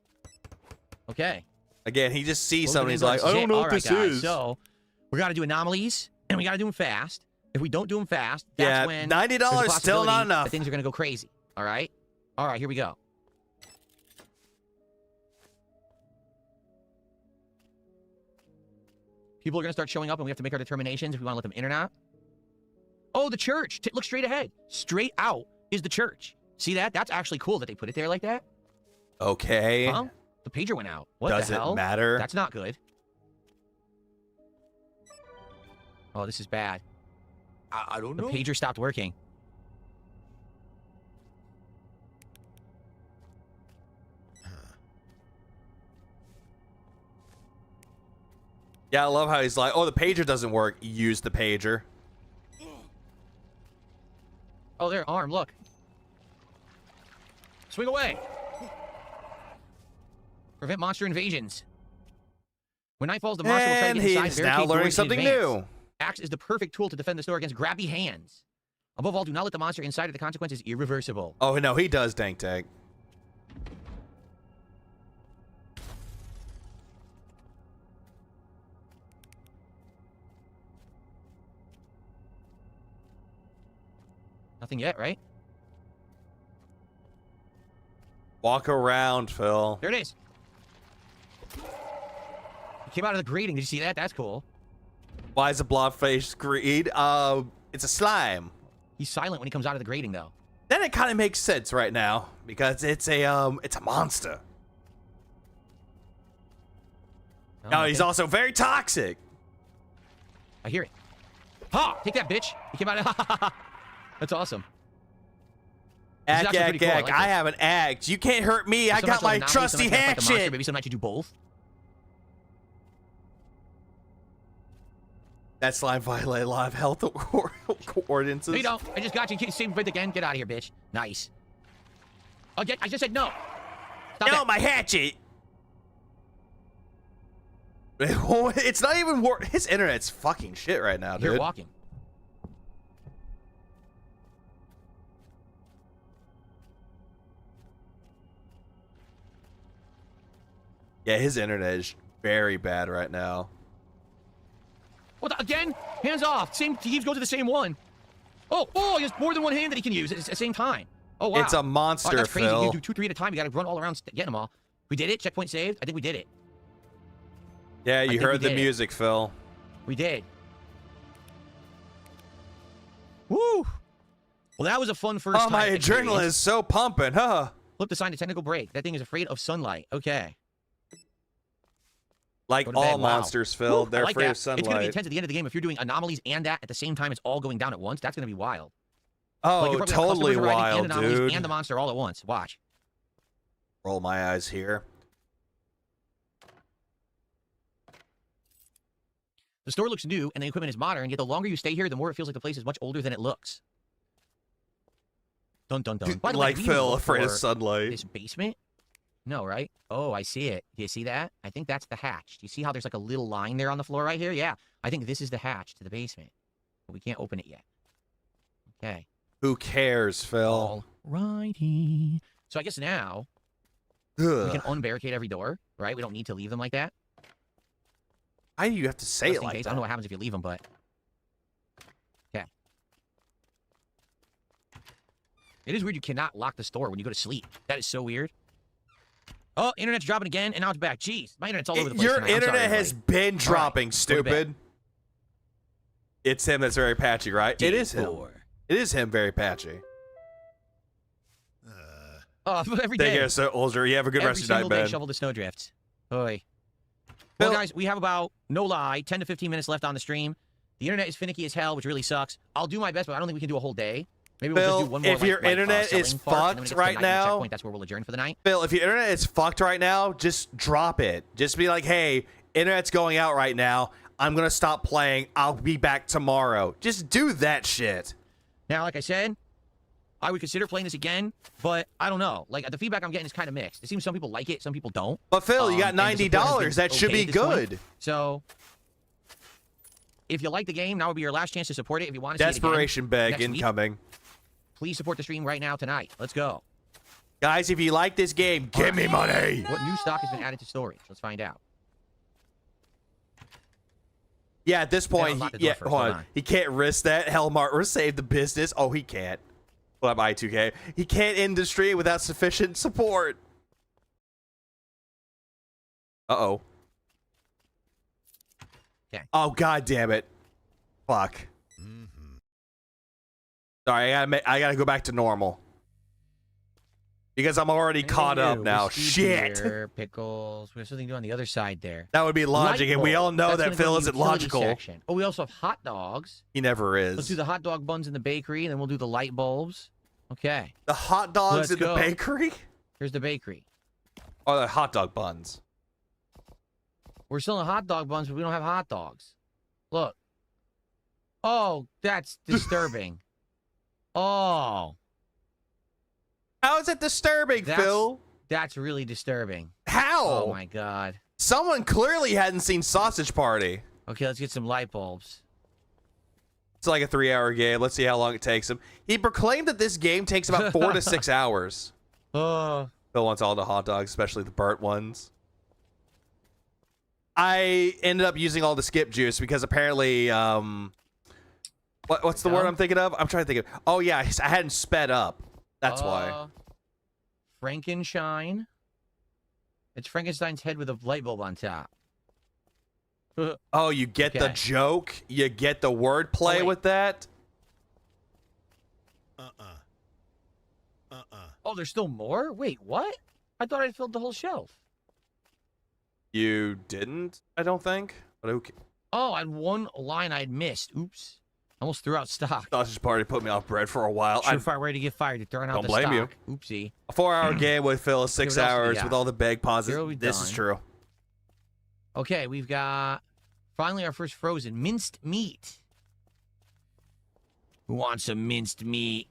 Okay. Again, he just sees something, he's like, I don't know what this is. So, we got to do anomalies, and we got to do them fast. If we don't do them fast, that's when $90 still not enough. Things are going to go crazy. All right? All right, here we go. People are going to start showing up, and we have to make our determinations if we want to let them in or not. Oh, the church. Look straight ahead. Straight out is the church. See that? That's actually cool that they put it there like that. Okay. Huh? The pager went out. What Does the hell? it matter? That's not good. Oh, this is bad. I don't The know. pager stopped working. Yeah, I love how he's like, oh, the pager doesn't work. Use the pager. Oh, there, arm, look. Swing away. Prevent monster invasions. When night falls, the monster will try to And get inside. he's barricade now learning doors in something advance. new. Axe is the perfect tool to defend the store against grabby hands. Above all, do not let the monster inside, or the consequence is irreversible. Oh, no, he does, Dank Tank. Nothing yet, right? Walk around, Phil. There it is. It came out of the grating. Did you see that? That's cool. Why is a blobfish green? It's a slime. He's silent when he comes out of the grating, though. Then it kind of makes sense right now because it's a monster. Oh, He's also very toxic. I hear it. Ha! Take that, bitch. He came out of... That's awesome. This is Ack, actually ack, pretty cool. I ack. like I this. have an axe. You can't hurt me. I Some got nights you'll my have an anomaly, trusty some nights you'll have to fight the monster, hatchet. Maybe some nights you do both. That slime violated a lot of health ordinances. No, you don't. I just got you. Same bit again. Get out of here, bitch. Nice. Again, I just said no. Stop No, that. my hatchet. It's not even his internet's fucking shit right now, dude. You're walking. Yeah, his internet is very bad right now. What the, again? Hands off. Same. He keeps going to the same one. Oh, he has more than one hand that he can use at the same time. Oh, wow. It's a monster, oh, that's crazy. Phil. You do 2, 3 at a time. You got to run all around getting them all. We did it. Checkpoint saved. I think we did it. Yeah, you think heard we the did it. music, Phil. We did. Woo! Well, that was a fun first Oh, time my experience. adrenaline is so pumping, huh? Flip the sign to technical break. That thing is afraid of sunlight. Okay. Like Go to all bed. Wow. monsters, Phil. Woo, They're I like afraid that. of sunlight. It's going to be intense at the end of the game. If you're doing anomalies and that at the same time, it's all going down at once. That's going to be wild. Oh, you're probably gonna have totally customers arriving wild, and anomalies dude. And the monster all at once. Watch. Roll my eyes here. The store looks new and the equipment is modern, yet the longer you stay here, the more it feels like the place is much older than it looks. Dun dun dun. By the way, Like we Phil, look afraid of for sunlight. This basement? No, right? Oh, I see it. Do you see that? I think that's the hatch. Do you see how there's like a little line there on the floor right here? Yeah. I think this is the hatch to the basement. But we can't open it yet. Okay. Who cares, Phil? Alrighty. So I guess now we Ugh. can unbarricade every door, right? We don't need to leave them like that. Why do you have to say Just it in like case. I that? don't know what happens if you leave them, but... Okay. It is weird you cannot lock the store when you go to sleep. That is so weird. Oh, internet's dropping again, and now it's back. Jeez, my internet's all over the place Your tonight. I'm internet sorry, has everybody. been dropping, Go to stupid. It's him that's very patchy, right? It is him. D4. It is him very patchy. Oh, every Take day. care, so Ulster. You have a good Every rest of your single night, day, man. shovel the snowdrifts. Oi. Well, Bill- guys, we have about, no lie, 10 to 15 minutes left on the stream. The internet is finicky as hell, which really sucks. I'll do my best, but I don't think we can do a whole day. Maybe we'll Bill, just do one more, if your internet selling is part, and then when fucked it gets to right night and now- checkpoint, that's where we'll adjourn for the night. Phil, if your internet is fucked right now, just drop it. Just be like, hey, internet's going out right now. I'm going to stop playing. I'll be back tomorrow. Just do that shit. Now, like I said, I would consider playing this again, but I don't know. Like, the feedback I'm getting is kind of mixed. It seems some people like it, some people don't. But Phil, you got And the support has been $90. That should okay be at this point. good. So, if you like the game, now would be your last chance to support it. If you want to see it Desperation again, bag next week, incoming. please support the stream right now tonight. Let's go. Guys, if you like this game, give me money. What new stock has been added to storage? Let's find out. Yeah, at this point, unlock the he, door yeah, first. hold Hold on. on. He can't risk that. Hellmart will save the business. Oh, he can't. Well, I'm I2K. He can't end the stream without sufficient support. Uh-oh. Okay. Oh, god damn it. Fuck. Sorry, I gotta go back to normal. Because I'm already caught up now. Shit. Beer, pickles. We have something to do on the other side there. That would be logic, and we all know that Phil isn't logical. Section. Oh, we also have hot dogs. He never is. Let's do the hot dog buns in the bakery, and then we'll do the light bulbs. Okay. The hot dogs Let's in the go. bakery? Here's the bakery. Oh, the hot dog buns. We're selling hot dog buns, but we don't have hot dogs. Look. Oh, that's disturbing. Oh. How is it disturbing, Phil? That's really disturbing. How? Oh, my God. Someone clearly hadn't seen Sausage Party. Okay, let's get some light bulbs. It's like a 3-hour game. Let's see how long it takes him. He proclaimed that this game takes about 4 to 6 hours. Oh. Phil wants all the hot dogs, especially the burnt ones. I ended up using all the skip juice because apparently, what's the word I'm thinking of? I'm trying to think of. Oh, yeah, I hadn't sped up. That's why. Frankenstein. It's Frankenstein's head with a light bulb on top. Oh, you get the joke? You get the wordplay with that? Oh, there's still more? Wait, what? I thought I'd filled the whole shelf. You didn't, I don't think. But okay. Oh, I had one line I'd missed. Oops. Almost threw out stock. Sausage Party put me off bread for a while. Surefire ready to get fired. You're throwing out don't the blame stock. you. Oopsie. A 4-hour game would fill 6 what else do we hours got? with all the big pauses. Zero we This is done. true. Okay, we've got finally our first frozen minced meat. Who wants some minced meat?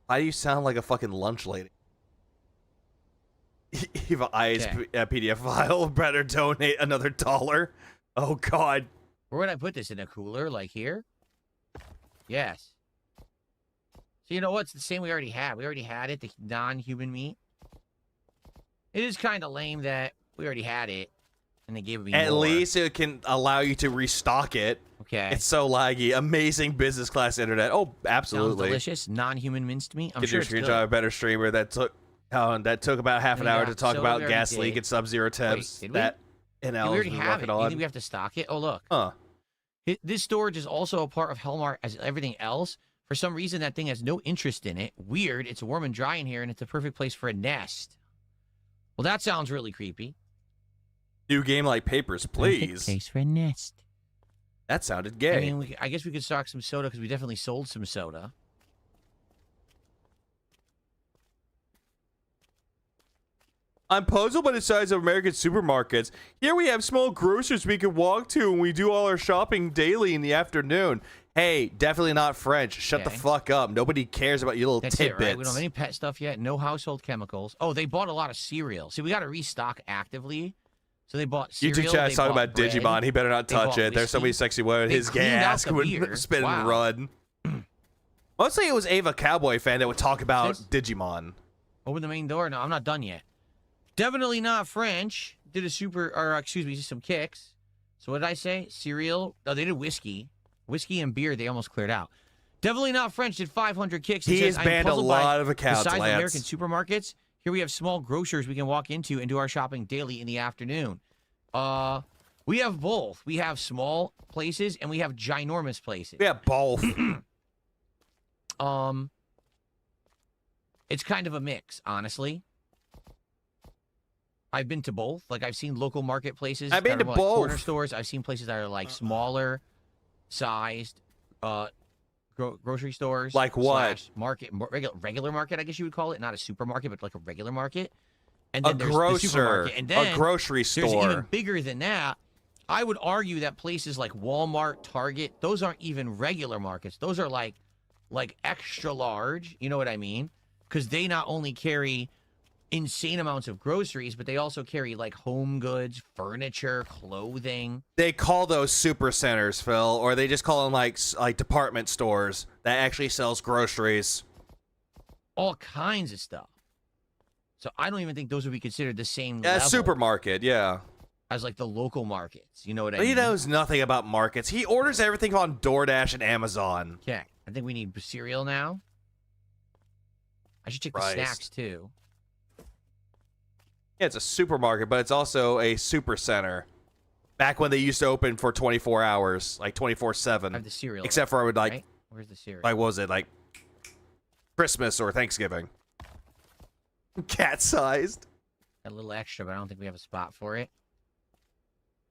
Why do you sound like a fucking lunch lady? Eva PDF file. Better donate another $1. Oh, God. Where would I put this? In a cooler? Like here? Yes. So you know what? It's the same we already had. We already had it, the non-human meat. It is kind of lame that we already had it, and they gave me At more. least it can allow you to restock it. Okay. It's so laggy. Amazing business class internet. Oh, absolutely. Sounds delicious. Non-human minced meat. I'm Get sure your it's screenshot good. of a better streamer that took about half an Yeah, hour to talk so about we already gas did. leak and Sub-Zero temps. Wait, did we? That Yeah, NL we already is have it. working You on. think we have to stock it? Oh, look. Huh. This storage is also a part of Hellmart as everything else. For some reason, that thing has no interest in it. Weird. It's warm and dry in here, and it's a perfect place for a nest. Well, that sounds really creepy. New game like Papers, please. Perfect place for a nest. That sounded gay. I mean, I guess we could stock some soda because we definitely sold some soda. I'm puzzled by the size of American supermarkets. Here we have small grocers we can walk to and we do all our shopping daily in the afternoon. Hey, definitely not French. Shut the fuck up. Nobody cares about your little That's tidbits. it, right? We don't have any pet stuff yet. No household chemicals. Oh, they bought a lot of cereal. See, we got to restock actively. So they bought cereal. YouTube chat's they talking bought about bread, Digimon. He better not they touch bought it. There's so many whiskey. sexy women. They His cleaned gas out the would beer. spin Wow. and run. Mostly it was Ava Cowboy fan that would talk about Digimon. Open the main door. No, I'm not done yet. Definitely not French. Did a some kicks. So what did I say? Cereal. Oh, they did whiskey. Whiskey and beer, they almost cleared out. Definitely not French did 500 kicks. He says, has banned a lot of accounts, Besides Lance. American supermarkets, here we have small grocers we can walk into and do our shopping daily in the afternoon. We have both. We have small places and we have ginormous places. We have both. It's kind of a mix, honestly. I've been to both. Like, I've seen local marketplaces. I've been that to are more like corner both. stores. I've seen places that are like smaller sized grocery stores. Like what? / market, regular market, I guess you would call it. Not a supermarket, but like a regular market. And A then there's the grocer. supermarket. And then A grocery there's store. even bigger than that. I would argue that places like Walmart, Target, those aren't even regular markets. Those are like extra large. You know what I mean? Because they not only carry insane amounts of groceries, but they also carry like home goods, furniture, clothing. They call those super centers, Phil, or they just call them like department stores that actually sells groceries. All kinds of stuff. So I don't even think those would be considered the same A level supermarket, yeah. as like the local markets. You know what I But mean? he knows nothing about markets. He orders everything on DoorDash and Amazon. Okay. I think we need cereal now. I should check the Rice. snacks too. Yeah, it's a supermarket, but it's also a super center. Back when they used to open for 24 hours, like 24/7. I have the cereal. Except for like, right? Where's the cereal? like what was it, like Christmas or Thanksgiving? Cat-sized. A little extra, but I don't think we have a spot for it.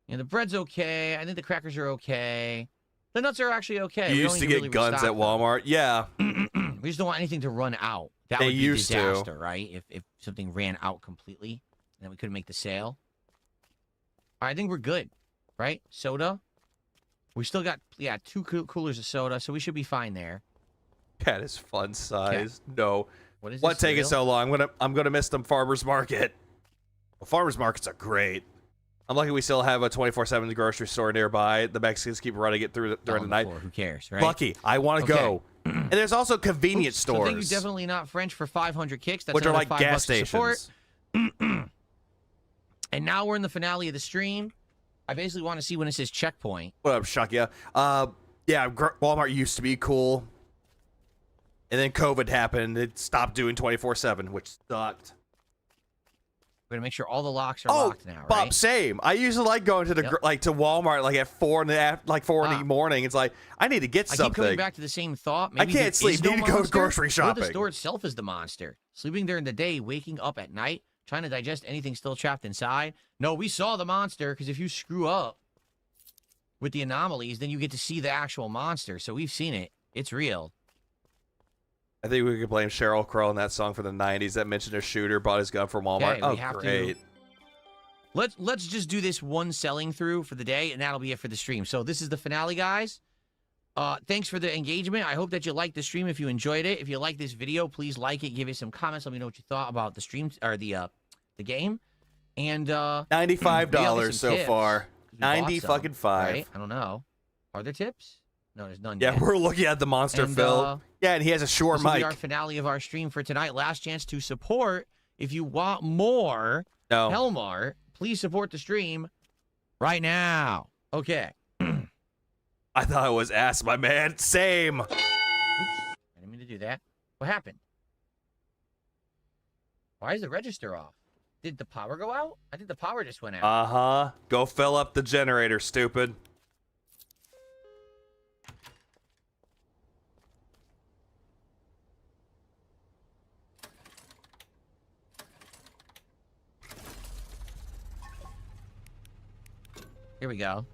The bread's okay. I think the crackers are okay. The nuts are actually okay. You We used don't to need get really guns restock at Walmart. Yeah. them. We just don't want anything to run out. That They would be used to. disaster, right? If something ran out completely, and then we couldn't make the sale. I think we're good, right? Soda. We still got, yeah, 2 coolers of soda, so we should be fine there. Cat is fun size. No. What is What this taking cereal? so long? I'm gonna miss them farmers market. Well, farmers markets are great. I'm lucky we still have a 24/7 grocery store nearby. The Mexicans keep running it through during the night. Who cares, right? Lucky. I want to go. And there's also convenience So thank you, stores, definitely not French for 500 kicks. That's which are another like $5 gas to support. stations. And now we're in the finale of the stream. I basically want to see when it says checkpoint. What up, Shukia? Yeah, Walmart used to be cool. And then COVID happened. It stopped doing 24/7, which sucked. We're gonna make sure all the locks are locked now, right? Bob, same. I used to like going to the to Walmart like at 4 in the morning. It's like I need to get I something. keep coming back to the same thought. I Maybe can't there sleep. is no Need to go monster, grocery or shopping. the store itself is the monster. Sleeping during the day, waking up at night, trying to digest anything still trapped inside. No, we saw the monster because if you screw up with the anomalies, then you get to see the actual monster. So we've seen it. It's real. I think we could blame Sheryl Crow in that song from the 90s that mentioned a shooter bought his gun from Walmart. Okay, we have great. to. Let's just do this one selling through for the day, and that'll be it for the stream. So this is the finale, guys. Thanks for the engagement. I hope that you liked the stream. If you enjoyed it, if you like this video, please like it. Give it some comments. Let me know what you thought about the stream or the game. And $95 so tips. far. We bought 90 some, fucking five. right? I don't know. Are there tips? No, there's none. Yeah, yet. we're looking at the monster And, Phil. Yeah, and he has a short This will be mic. our finale of our stream for tonight. Last chance to support. If you want more No. Hellmart, please support the stream right now. Okay. I thought it was ass, my man. Same. Oops. I didn't mean to do that. What happened? Why is the register off? Did the power go out? I think the power just went out. Uh-huh. Go fill up the generator, stupid. Here we go.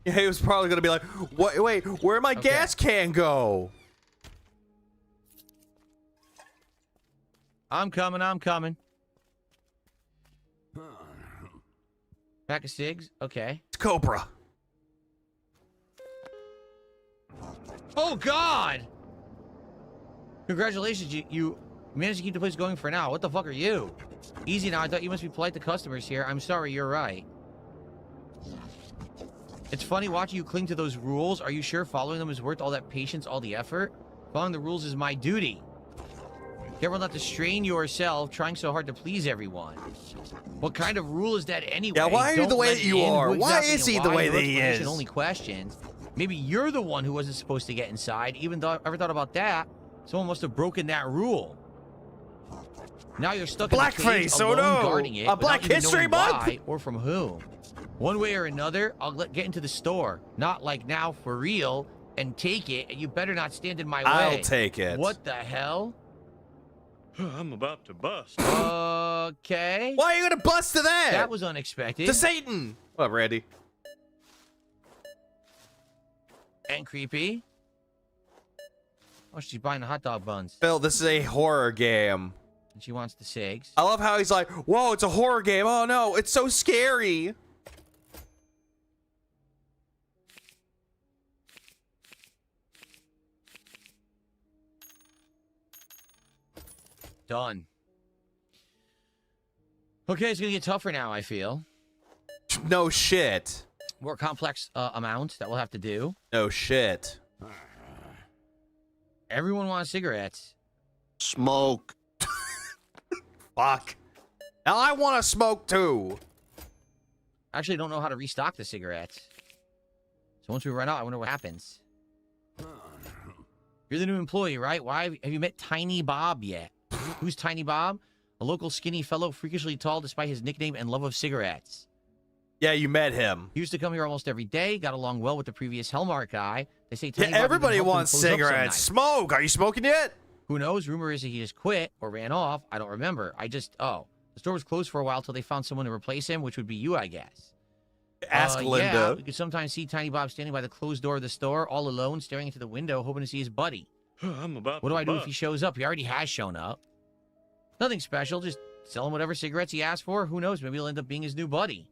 Yeah, he was probably gonna be like, "What? Wait, where'd my gas can go?" I'm coming. I'm coming. Pack of cigs. Okay. It's Cobra. Oh God! Congratulations, you managed to keep the place going for now. What the fuck are you? Easy now. I thought you must be polite to customers here. I'm sorry. You're right. It's funny watching you cling to those rules. Are you sure following them is worth all that patience, all the effort? Following the rules is my duty. Careful not to strain yourself trying so hard to please everyone. What kind of rule is that anyway? Yeah, why are you Don't the way let that it you in. are? Who Why exactly is he and the why? way No that he explanation, is? Only questions. Maybe you're the one who wasn't supposed to get inside. Even though I ever thought about that, someone must have broken that rule. Now you're stuck in the cage Blackface, oh alone no! guarding it A without Black even History knowing Month? why or from whom. One way or another, I'll get into the store. Not like now, for real, and take it, and you better not stand in my way. I'll take it. What the hell? I'm about to bust. Okay. Why are you gonna bust to that? That was unexpected. To Satan. What up, Randy? And creepy. Oh, she's buying the hot dog buns. Phil, this is a horror game. And she wants the cigs. I love how he's like, "Whoa, it's a horror game. Oh no, it's so scary." Done. Okay, it's gonna get tougher now, I feel. No shit. More complex amounts that we'll have to do. No shit. Everyone wants cigarettes. Smoke. Fuck. Now I want to smoke too. I actually don't know how to restock the cigarettes. So once we run out, I wonder what happens. You're the new employee, right? Why have you met Tiny Bob yet? Who's Tiny Bob? A local skinny fellow, freakishly tall despite his nickname and love of cigarettes. Yeah, you met him. He used to come here almost every day, got along well with the previous Hellmart guy. They say Tiny Bob everybody even helped him wants close up some cigarettes. nights. Smoke. Are you smoking yet? Who knows? Rumor is that he just quit or ran off. I don't remember. The store was closed for a while till they found someone to replace him, which would be you, I guess. Ask Linda. Yeah, we could sometimes see Tiny Bob standing by the closed door of the store, all alone, staring into the window, hoping to see his buddy. I'm about What do to I do if bust. he shows up? He already has shown up. Nothing special. Just sell him whatever cigarettes he asks for. Who knows? Maybe he'll end up being his new buddy.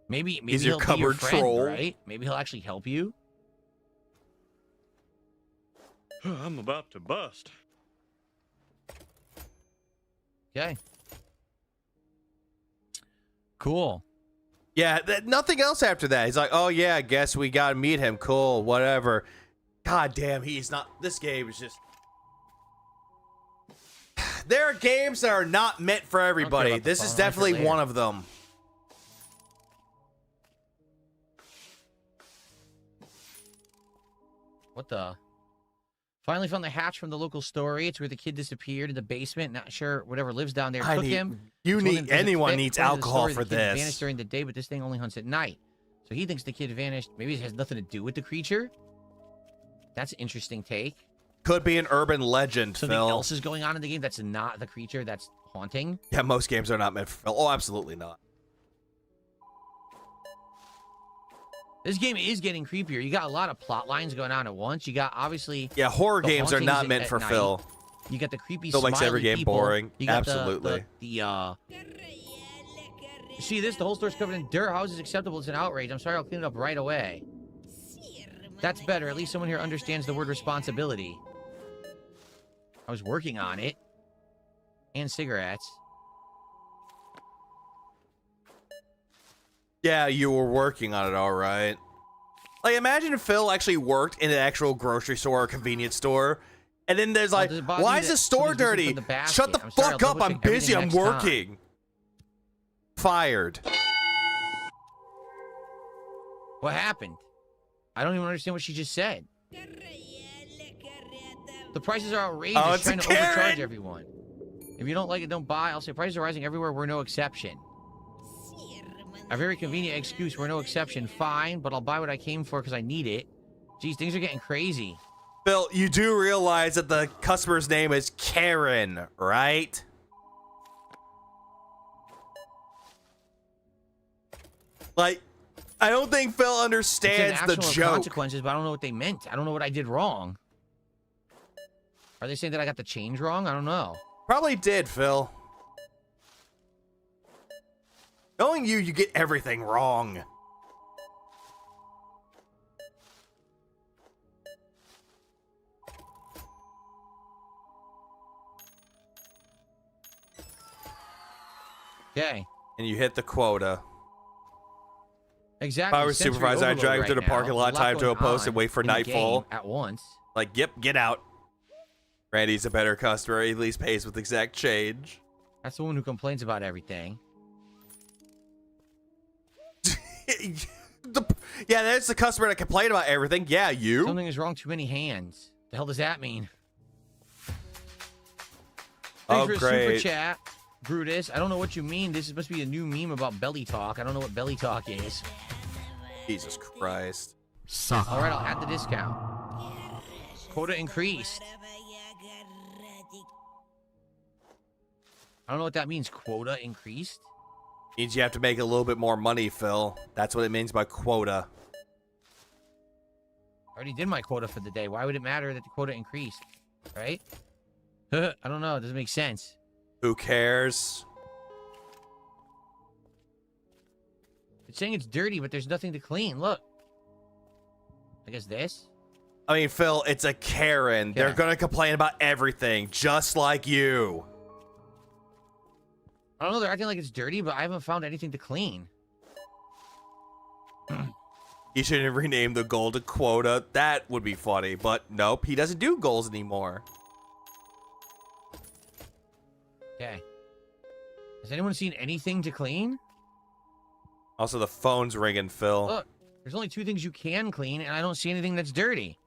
Maybe He's your he'll be your cupboard friend, troll. right? Maybe he'll actually help you. I'm about to bust. Okay. Cool. Yeah, nothing else after that. He's like, oh yeah, I guess we gotta meet him. Cool, whatever. God damn, he's not. This game is just. There are games that are not meant for everybody. about the This phone. is I'll answer definitely later. one of them. What the? Finally found the hatch from the local story. It's where the kid disappeared in the basement. Not sure whatever lives down there took him. Told him it doesn't Anyone fit. needs According to the alcohol story, for the kid this. vanished during the day, but this thing only hunts at night. So he thinks the kid vanished. Maybe it has nothing to do with the creature. That's an interesting take. Could be an urban legend, Something Phil. else is going on in the game that's not the creature that's haunting. Yeah, most games are not meant for Phil. Oh, absolutely not. This game is getting creepier. You got a lot of plot lines going on at once. You got obviously Yeah, horror the games are hauntings not meant at for night. Phil. You got the creepy Phil makes every smiley game people. boring. You got Absolutely. You see this? The whole store's covered in dirt. How is this acceptable? It's an outrage. I'm sorry. I'll clean it up right away. That's better. At least someone here understands the word responsibility. I was working on it. And cigarettes. Yeah, you were working on it, all right. Like, imagine if Phil actually worked in an actual grocery store or convenience store, and then there's like, does it bother why you is that the store somebody's missing dirty? from the basket? Shut the I'm sorry, fuck I'll up, I'm double-check busy, I'm everything next time. working. Fired. What happened? I don't even understand what she just said. The prices are outrageous. Oh, it's trying a to overcharge Karen! everyone. If you don't like it, don't buy. I'll say prices are rising everywhere. We're no exception. A very convenient excuse. We're no exception. Fine, but I'll buy what I came for because I need it. Geez, things are getting crazy. Phil, you do realize that the customer's name is Karen, right? Like, I don't think Phil It said understands the actual joke. consequences, but I don't know what they meant. I don't know what I did wrong. Are they saying that I got the change wrong? I don't know. Probably did, Phil. Knowing you, you get everything wrong. Okay. And you hit the quota. Exactly. If I was Sensory supervisor, I'd overload drive right to the now. parking lot, There's a time to a going post, and on wait for in the nightfall. game at once. Like, yep, get out. Randy's a better customer. He at least pays with exact change. That's the one who complains about everything. Yeah, that's the customer that complained about everything. Yeah, you. Something is wrong. Too many hands. The hell does that mean? Oh, Thanks for the great. super chat, Brutus. I don't know what you mean. This must be a new meme about belly talk. I don't know what belly talk is. Jesus Christ. All right, I'll add the discount. Quota increased. I don't know what that means. Quota increased? Means you have to make a little bit more money, Phil. That's what it means by quota. I already did my quota for the day. Why would it matter that the quota increased? Right? I don't know. It doesn't make sense. Who cares? It's saying it's dirty, but there's nothing to clean. Look. I guess this? I mean, Phil, it's a Karen. They're Yeah. gonna complain about everything, just like you. I don't know. They're acting like it's dirty, but I haven't found anything to clean. He should have renamed the goal to quota. That would be funny, but nope, he doesn't do goals anymore. Okay. Has anyone seen anything to clean? Also, the phone's ringing, Phil. Look, there's only 2 things you can clean, and I don't see anything that's dirty.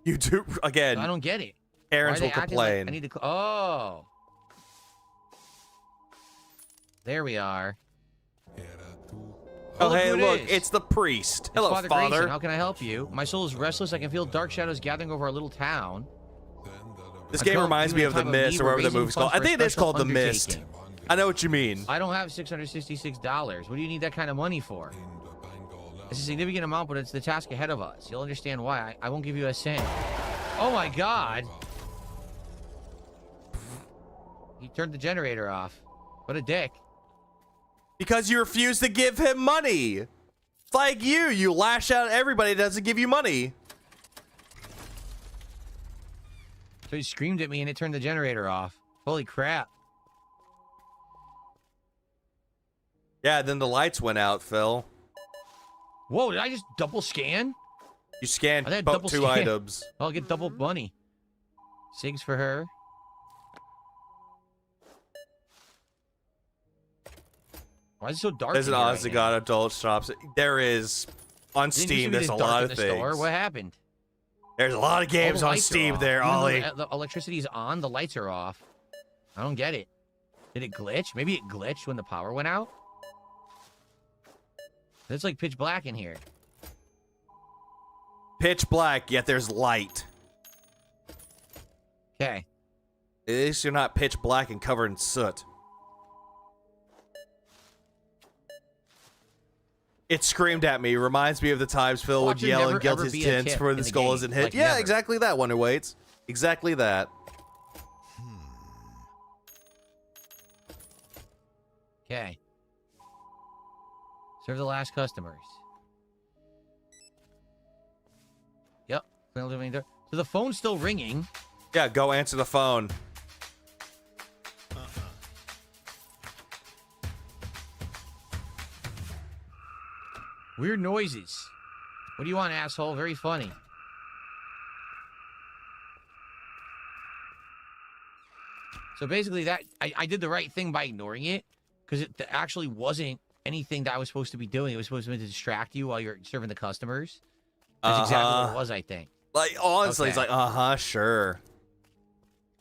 You do again. I don't get it. Parents will complain. Like I need to. Oh, there we are. Oh, hey, who look, is. it's the priest. It's Hello, Father. Father. Grayson. How can I help you? My soul is restless. I can feel dark shadows gathering over our little town. This game reminds me of The Mist, or whatever the movie's called. I think it is called The Mist. I know what you mean. I don't have $666. What do you need that kind of money for? It's a significant amount, but it's the task ahead of us. You'll understand why. I won't give you a cent. Oh my God. He turned the generator off. What a dick. Because you refuse to give him money. It's like you lash out at everybody that doesn't give you money. So he screamed at me and it turned the generator off. Holy crap. Yeah, then the lights went out, Phil. Whoa, did I just double scan? You scanned I had both double 2 scan. items. I'll get double money. Cigs for her. Why is it so dark? There's an in here honest to right God adult shops. There is on now? Didn't you Steam. see There's this a dark lot in of the store? things. What happened? There's a lot of All games the on lights are Steam off. there, Even though Ollie. The electricity's on, the lights are off. I don't get it. Did it glitch? Maybe it glitched when the power went out? It's like pitch black in here. Pitch black, yet there's light. Okay. At least you're not pitch black and covered in soot. It screamed at me. Reminds me of the times Phil would Watch it yell never, and gilt ever his be a tents tip for in the the skull game. isn't hit. Like, Yeah, never. exactly that, Wonder Waits. Exactly that. Okay. Serve the last customers. Yep. So the phone's still ringing. Yeah, go answer the phone. Weird noises. What do you want, asshole? Very funny. So basically that, I did the right thing by ignoring it, because it actually wasn't anything that I was supposed to be doing. It was supposed to be to distract you while you're serving the customers. That's exactly what it was, I think. Like, honestly, Okay. it's like, sure.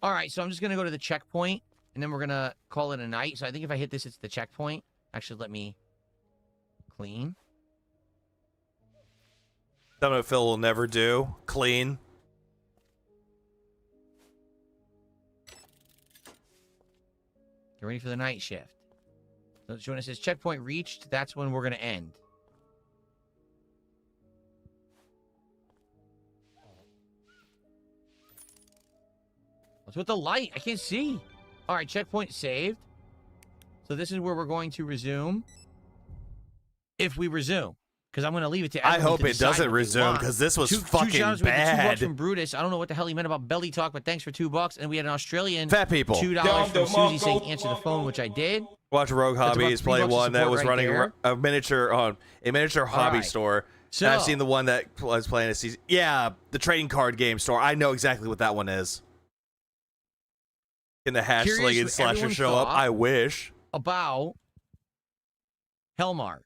All right, so I'm just going to go to the checkpoint, and then we're going to call it a night. So I think if I hit this, it's the checkpoint. Actually, let me clean. Something that Phil will never do. Clean. Get ready for the night shift. So when it says checkpoint reached, that's when we're going to end. What's with the light? I can't see. All right, checkpoint saved. So this is where we're going to resume. If we resume. Because I'm going to leave it to I everyone hope to it decide doesn't what they resume, want. because this was Two fucking shout-outs. We had the $2 bad. from Brutus. I don't know what the hell he meant about belly talk, but thanks for $2. And we had an Australian Fat people. $2 from Susie saying answer the phone, which I did. Watch Rogue That's about Hobbies play $3 one that support was right running there. a miniature hobby right. store. So- And I've seen the one that was playing a season. Yeah, the trading card game store. I know exactly what that one is. Can the hash Curious sling and what slasher everyone show up? thought. I wish. About Hellmart.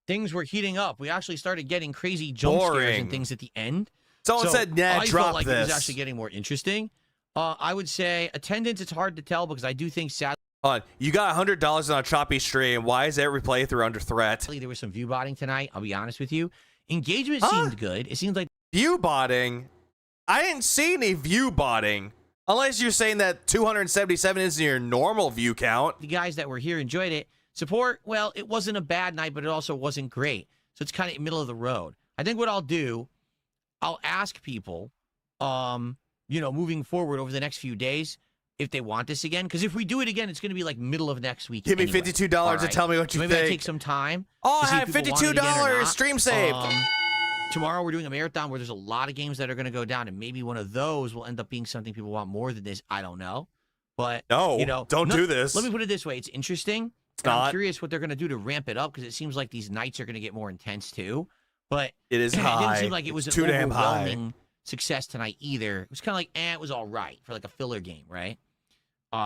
Things were heating up. We actually started getting crazy jump scares Boring. and things at the end. Someone said, nah, I drop felt like this. it was actually getting more interesting. I would say attendance, it's hard to tell because I do think sadly You got $100 on a choppy stream. Why is every playthrough under threat? there was some view botting tonight. I'll be honest with you. Engagement Huh? seemed good. It seemed like View botting? I didn't see any view botting. Unless you're saying that 277 is your normal view count. the guys that were here enjoyed it. Support, well, it wasn't a bad night, but it also wasn't great. So it's kind of middle of the road. I think what I'll do, I'll ask people, moving forward over the next few days, if they want this again. Because if we do it again, it's going to be like middle of next week. Give me anyway. $52 All and right? tell me what you Maybe I think. take some time. Oh, to see I if have people want it again or $52. not. Stream saved. Tomorrow we're doing a marathon where there's a lot of games that are going to go down, and maybe one of those will end up being something people want more than this. I don't know. But, No, don't do this. Let me put it this way. It's interesting. It's And I'm not. curious what they're going to do to ramp it up because it seems like these nights are going to get more intense too. But It is it high. didn't seem like it was It's an too damn high. overwhelming success tonight either. It was kind of like, it was all right for like a filler game, right?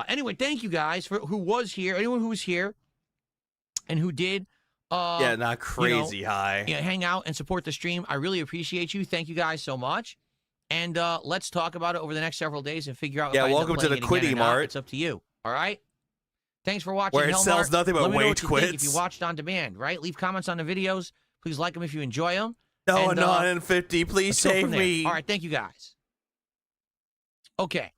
Anyway, thank you guys for who was here. Anyone who was here and who did yeah, not crazy high. Hang out and support the stream. I really appreciate you. Thank you guys so much. And let's talk about it over the next several days and figure out. Yeah, if I welcome to the Quitty Mart. It's up to you. All right. Thanks for watching. Where it Hellmart. sells nothing but Let me know wage what you think quits. if you watched on demand, right? Leave comments on the videos. Please like them if you enjoy them. No, and, 950. Please save me. All right. Thank you guys. Okay.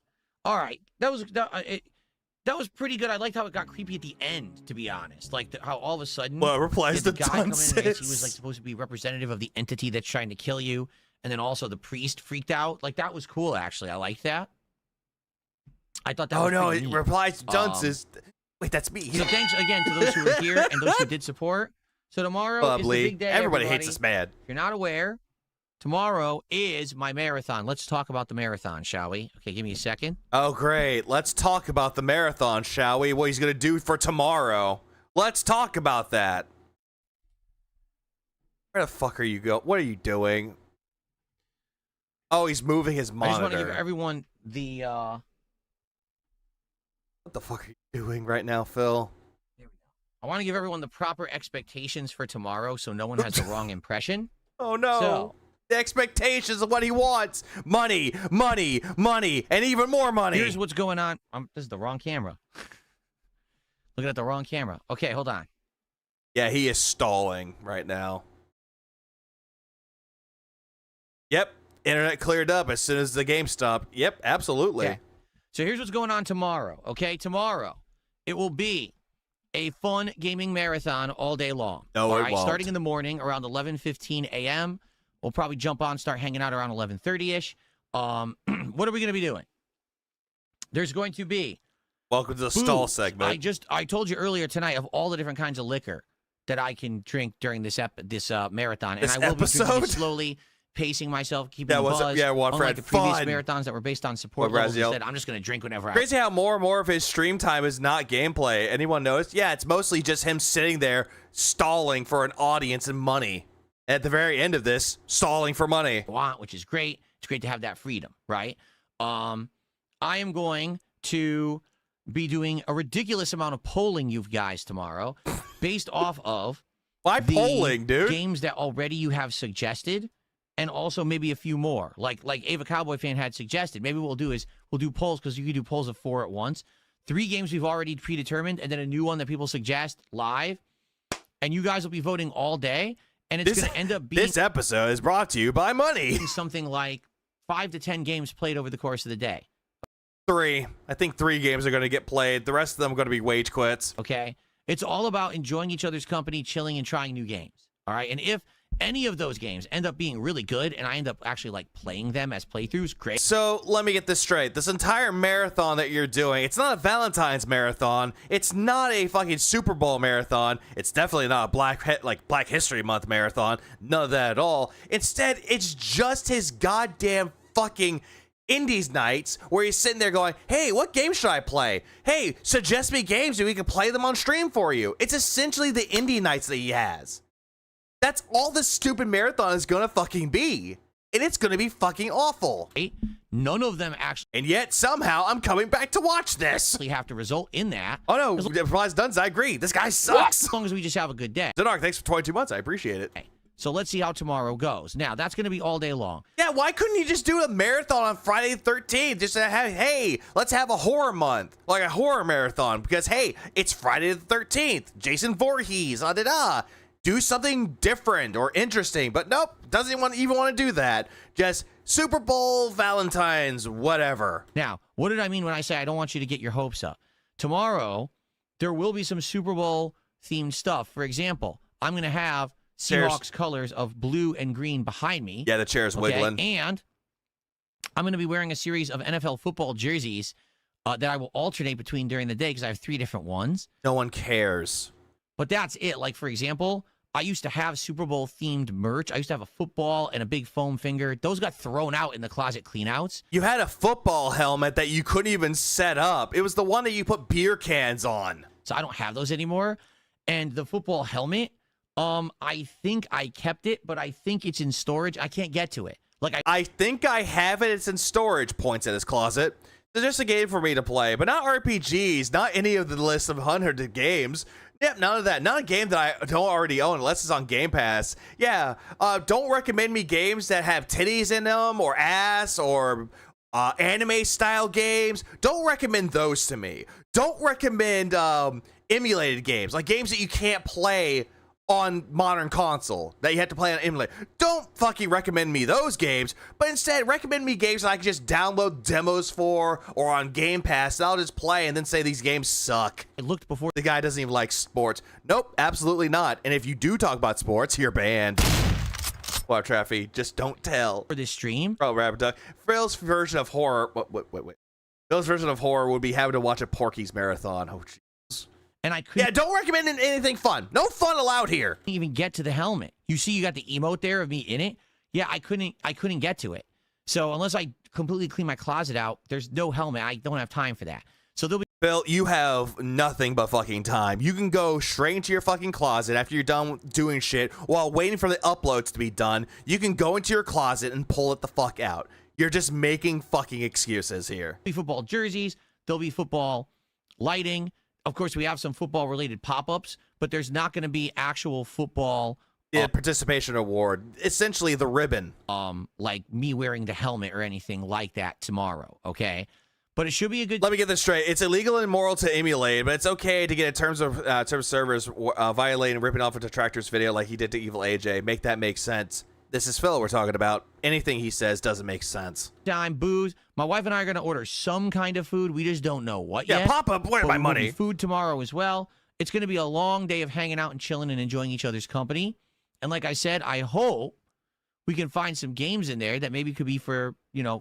All right. That was pretty good. I liked how it got creepy at the end, to be honest. Like how all of a sudden, well, it replies the to guy come in and he Dunsis. was like supposed to be representative of the entity that's trying to kill you, and then also the priest freaked out. Like that was cool, actually. I liked that. I thought that. Oh was no, pretty it neat. replies to Dunsis. Wait, that's me. So thanks again to those who were here and those who did support. So tomorrow is Bubbly. the big day. Everybody hates us mad. If you're not aware, tomorrow is my marathon. Let's talk about the marathon, shall we? Okay, give me a second. Oh, great. Let's talk about the marathon, shall we? What he's going to do for tomorrow. Let's talk about that. Where the fuck are you going? What are you doing? Oh, he's moving his monitor. I just want to give everyone the... What the fuck are you doing right now, Phil? I want to give everyone the proper expectations for tomorrow so no one has the wrong impression. Oh, no. So, the expectations of what he wants. Money, money, money, and even more money. here's what's going on. This is the wrong camera. Looking at the wrong camera. Okay, hold on. Yeah, he is stalling right now. Yep. Internet cleared up as soon as the game stopped. Yep, absolutely. Okay. So here's what's going on tomorrow. Okay, tomorrow it will be a fun gaming marathon all day long. No, all it right, won't. starting in the morning around 11:15 a.m. We'll probably jump on, start hanging out around 11:30ish. What are we going to be doing? There's going to be Welcome to the booze. stall segment. I told you earlier tonight of all the different kinds of liquor that I can drink during this marathon, and This I will be drinking episode? it slowly, pacing myself, keeping Yeah, the what's up? buzz. Yeah, Juan Unlike Fred, the previous fun. marathons that were based on support What levels, Raziel? instead, I'm just going to drink whenever I Crazy how more and more of his stream time is not gameplay. Anyone notice? Yeah, it's mostly just him sitting there stalling for an audience and money. At the very end of this, stalling for money. want, which is great. It's great to have that freedom, right? I am going to be doing a ridiculous amount of polling you guys tomorrow based off of Why the polling, dude? games that already you have suggested, and also maybe a few more. Like Ava Cowboy Fan had suggested. Maybe what we'll do polls, because you can do polls of 4 at once. 3 games we've already predetermined, and then a new one that people suggest live. And you guys will be voting all day. And it's going to end up being This episode is brought to you by money. something like 5 to 10 games played over the course of the day. 3. I think 3 games are going to get played. The rest of them are going to be wage quits. Okay? It's all about enjoying each other's company, chilling, and trying new games. All right? And if any of those games end up being really good and I end up actually like playing them as playthroughs, great. So let me get this straight. This entire marathon that you're doing, it's not a Valentine's marathon. It's not a fucking Super Bowl marathon. It's definitely not a Black History Month marathon. None of that at all. Instead, it's just his goddamn fucking Indies nights where he's sitting there going, hey, what game should I play? Hey, suggest me games and we can play them on stream for you. It's essentially the indie nights that he has. That's all this stupid marathon is gonna fucking be. And it's gonna be fucking awful. None of them actually And yet, somehow, I'm coming back to watch this. have to result in that. Oh no, Replies Duns, I agree. This guy sucks. As long as we just have a good day. Zanark, thanks for 22 months. I appreciate it. So let's see how tomorrow goes. Now, that's going to be all day long. Yeah, why couldn't you just do a marathon on Friday the 13th? Just to have, hey, let's have a horror month, like a horror marathon, because, hey, it's Friday the 13th. Jason Voorhees, da-da-da. Do something different or interesting, but nope, doesn't even want to do that. Just Super Bowl, Valentine's, whatever. Now, what did I mean when I say I don't want you to get your hopes up? Tomorrow, there will be some Super Bowl themed stuff. For example, I'm going to have Seahawks colors of blue and green behind me. Yeah, the chair's wiggling. And I'm going to be wearing a series of NFL football jerseys that I will alternate between during the day because I have 3 different ones. No one cares. But that's it. Like, for example, I used to have Super Bowl themed merch. I used to have a football and a big foam finger. Those got thrown out in the closet cleanouts. You had a football helmet that you couldn't even set up. It was the one that you put beer cans on. So I don't have those anymore. And the football helmet, I think I kept it, but I think it's in storage. I can't get to it. Like I think I have it. It's in storage. Points at his closet. It's just a game for me to play, but not RPGs, not any of the list of 100 games. Yep, none of that. Not a game that I don't already own unless it's on Game Pass. Yeah, don't recommend me games that have titties in them or ass or anime style games. Don't recommend those to me. Don't recommend emulated games, like games that you can't play on modern console that you have to play on emulator. Don't fucking recommend me those games, but instead recommend me games that I can just download demos for or on Game Pass that I'll just play and then say these games suck. It looked before. The guy doesn't even like sports. Nope, absolutely not. And if you do talk about sports, you're banned. Well, Traffy, just don't tell. For this stream? Oh, Rabbit Duck. Phil's version of horror. Wait. Phil's version of horror would be having to watch a Porky's marathon. Oh, jeez. And I couldn't. Yeah, don't recommend anything fun. No fun allowed here. Even get to the helmet. You see, you got the emote there of me in it. Yeah, I couldn't get to it. So unless I completely clean my closet out, there's no helmet. I don't have time for that. So there'll be. Phil, you have nothing but fucking time. You can go straight into your fucking closet after you're done doing shit while waiting for the uploads to be done. You can go into your closet and pull it the fuck out. You're just making fucking excuses here. There'll be football jerseys. There'll be football lighting. Of course, we have some football-related pop-ups, but there's not going to be actual football. Participation award, essentially the ribbon. Like me wearing the helmet or anything like that tomorrow, okay? But it should be a good. Let me get this straight. It's illegal and immoral to emulate, but it's okay to get a terms of servers violating and ripping off a detractor's video like he did to Evil AJ. Make that make sense. This is Phil we're talking about. Anything he says doesn't make sense. Time, booze. My wife and I are going to order some kind of food. We just don't know what yet. Yeah, pop up. Where my money? Food tomorrow as well. It's going to be a long day of hanging out and chilling and enjoying each other's company. And like I said, I hope we can find some games in there that maybe could be for,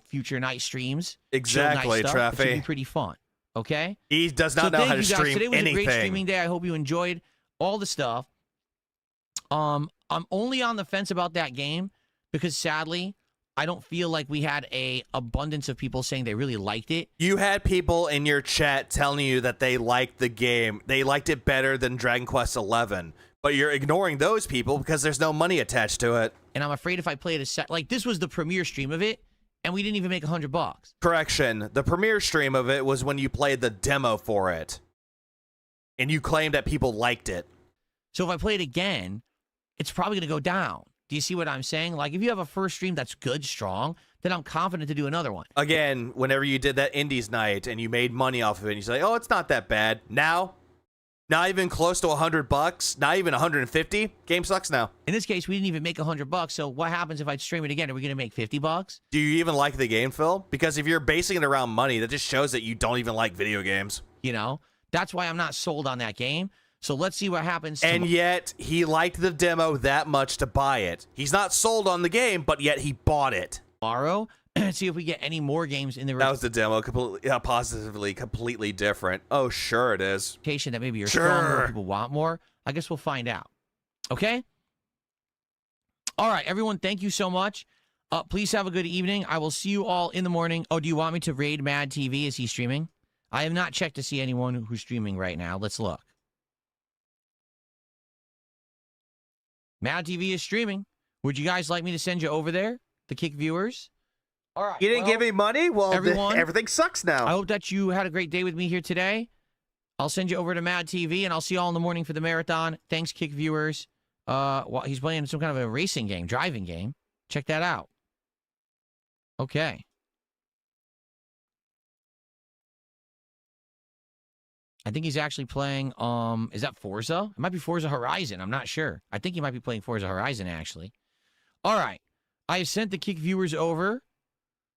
future night streams. Exactly, Traffy. It should be pretty fun. Okay? He does not know how to stream anything. Today was a great streaming day. I hope you enjoyed all the stuff. I'm only on the fence about that game because sadly, I don't feel like we had a abundance of people saying they really liked it. You had people in your chat telling you that they liked the game. They liked it better than Dragon Quest XI. But you're ignoring those people because there's no money attached to it. And I'm afraid if I played this was the premiere stream of it, and we didn't even make $100. Correction. The premiere stream of it was when you played the demo for it. And you claimed that people liked it. So if I play it again, it's probably going to go down. Do you see what I'm saying? Like, if you have a first stream that's good, strong, then I'm confident to do another one. Again, whenever you did that Indies night and you made money off of it, and you say, oh, it's not that bad. Now, not even close to $100, not even 150. Game sucks now. In this case, we didn't even make $100. So what happens if I stream it again? Are we going to make $50? Do you even like the game, Phil? Because if you're basing it around money, that just shows that you don't even like video games. That's why I'm not sold on that game. So let's see what happens. And yet, he liked the demo that much to buy it. He's not sold on the game, but yet he bought it. Tomorrow, see if we get any more games in the. That was the demo, positively, completely different. Oh, sure it is. That maybe you're stronger, people want more. I guess we'll find out. Okay. All right, everyone. Thank you so much. Please have a good evening. I will see you all in the morning. Oh, do you want me to raid Mad TV? Is he streaming? I have not checked to see anyone who's streaming right now. Let's look. Mad TV is streaming. Would you guys like me to send you over there, the Kick viewers? All right. You didn't give me money? Well, everyone, everything sucks now. I hope that you had a great day with me here today. I'll send you over to Mad TV, and I'll see you all in the morning for the marathon. Thanks, Kick viewers. He's playing some kind of a racing game, driving game. Check that out. Okay. I think he's actually playing, is that Forza? It might be Forza Horizon. I'm not sure. I think he might be playing Forza Horizon, actually. All right. I have sent the Kick viewers over.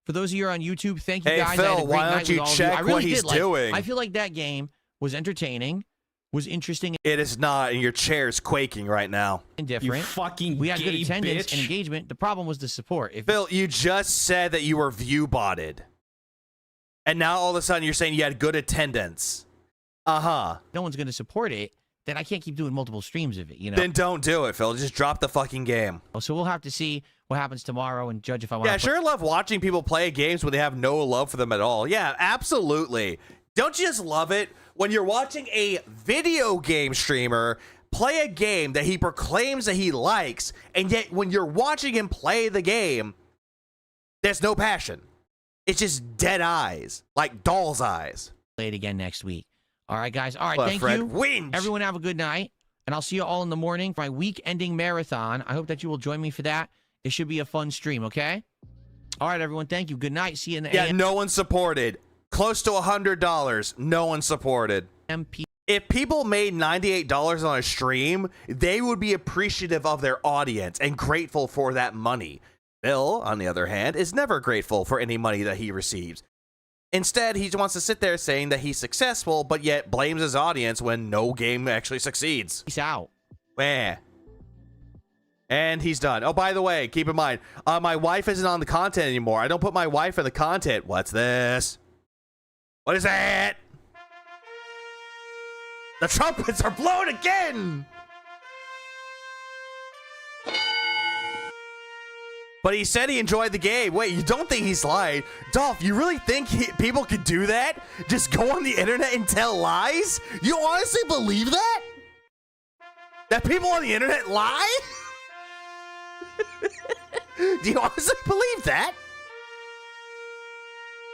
For those of you who are on YouTube, thank you guys. Hey, Phil, why don't you check what he's doing? I feel like that game was entertaining, was interesting. It is not, and your chair's quaking right now. Indifferent. You fucking We had good attendance bitch. and engagement. The problem was the support. Phil, you just said that you were view-botted. And now all of a sudden you're saying you had good attendance. Uh-huh. No one's going to support it, then I can't keep doing multiple streams of it, Then don't do it, Phil. Just drop the fucking game. So we'll have to see what happens tomorrow and judge if I want to. Yeah, sure love watching people play games when they have no love for them at all. Yeah, absolutely. Don't you just love it when you're watching a video game streamer play a game that he proclaims that he likes, and yet when you're watching him play the game, there's no passion. It's just dead eyes, like doll's eyes. Play it again next week. All right, guys. All right, Well, thank Fred, you. whinge. Everyone have a good night, and I'll see you all in the morning for my week-ending marathon. I hope that you will join me for that. It should be a fun stream, okay? All right, everyone. Thank you. Good night. See you in the Yeah, no one supported. Close to $100. No one supported. MP. If people made $98 on a stream, they would be appreciative of their audience and grateful for that money. Bill, on the other hand, is never grateful for any money that he receives. Instead, he wants to sit there saying that he's successful, but yet blames his audience when no game actually succeeds. Peace out. Meh. And he's done. Oh, by the way, keep in mind, my wife isn't on the content anymore. I don't put my wife in the content. What's this? What is that? The trumpets are blown again! But he said he enjoyed the game. Wait, you don't think he's lying? Dolph, you really think people could do that? Just go on the internet and tell lies? You honestly believe that? That people on the internet lie? Do you honestly believe that?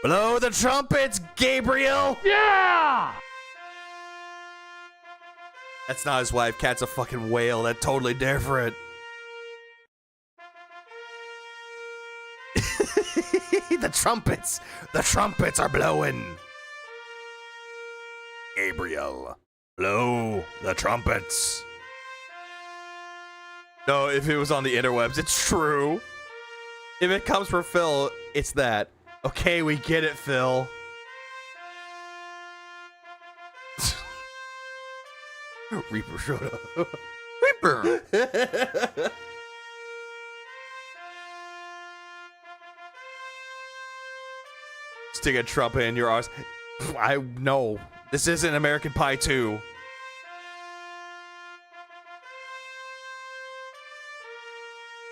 Blow the trumpets, Gabriel! Yeah! That's not his wife. Cat's a fucking whale. That's totally different. The trumpets are blowing. Gabriel, blow the trumpets. No, if it was on the interwebs, it's true. If it comes for Phil, it's that. Okay, we get it, Phil. Reaper, shut up. Reaper! Stick a trumpet in your arse. I know. This isn't American Pie 2.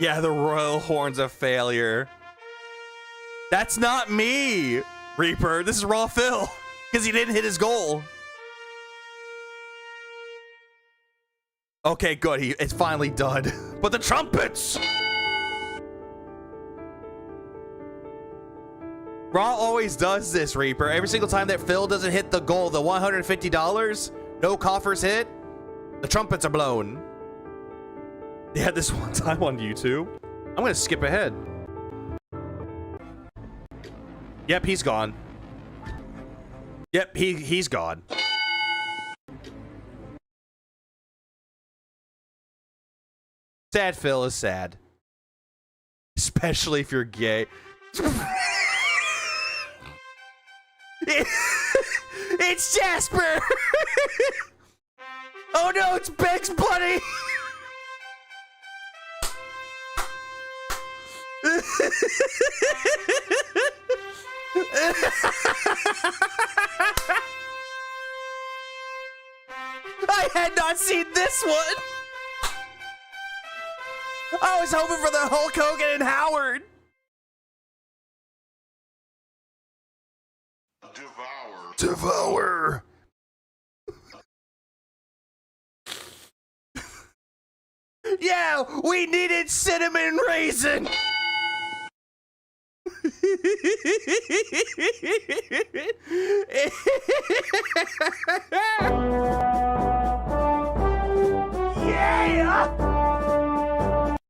Yeah, the royal horns of failure. That's not me, Reaper. This is Raw Phil. Because he didn't hit his goal. Okay, good. It's finally done. But the trumpets! Raw always does this, Reaper. Every single time that Phil doesn't hit the goal, the $150, no coffers hit, the trumpets are blown. They had this one time on YouTube. I'm gonna skip ahead. Yep, he's gone. Yep, he's gone. Sad Phil is sad. Especially if you're gay. It's Jasper! Oh no, it's Beck's buddy! I had not seen this one! I was hoping for the Hulk Hogan and Howard! Devour! Yeah, we needed cinnamon raisin! Yeah!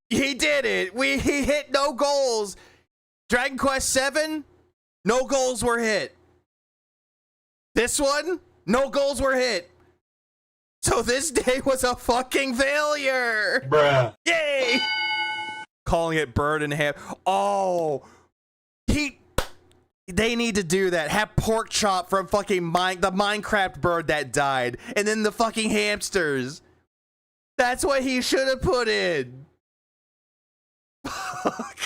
He did it! He hit no goals! Dragon Quest VII, no goals were hit. This one, no goals were hit. So this day was a fucking failure. Bruh. Yay! Calling it bird and ham. Oh, they need to do that. Have pork chop from fucking the Minecraft bird that died, and then the fucking hamsters. That's what he should have put in. Fuck.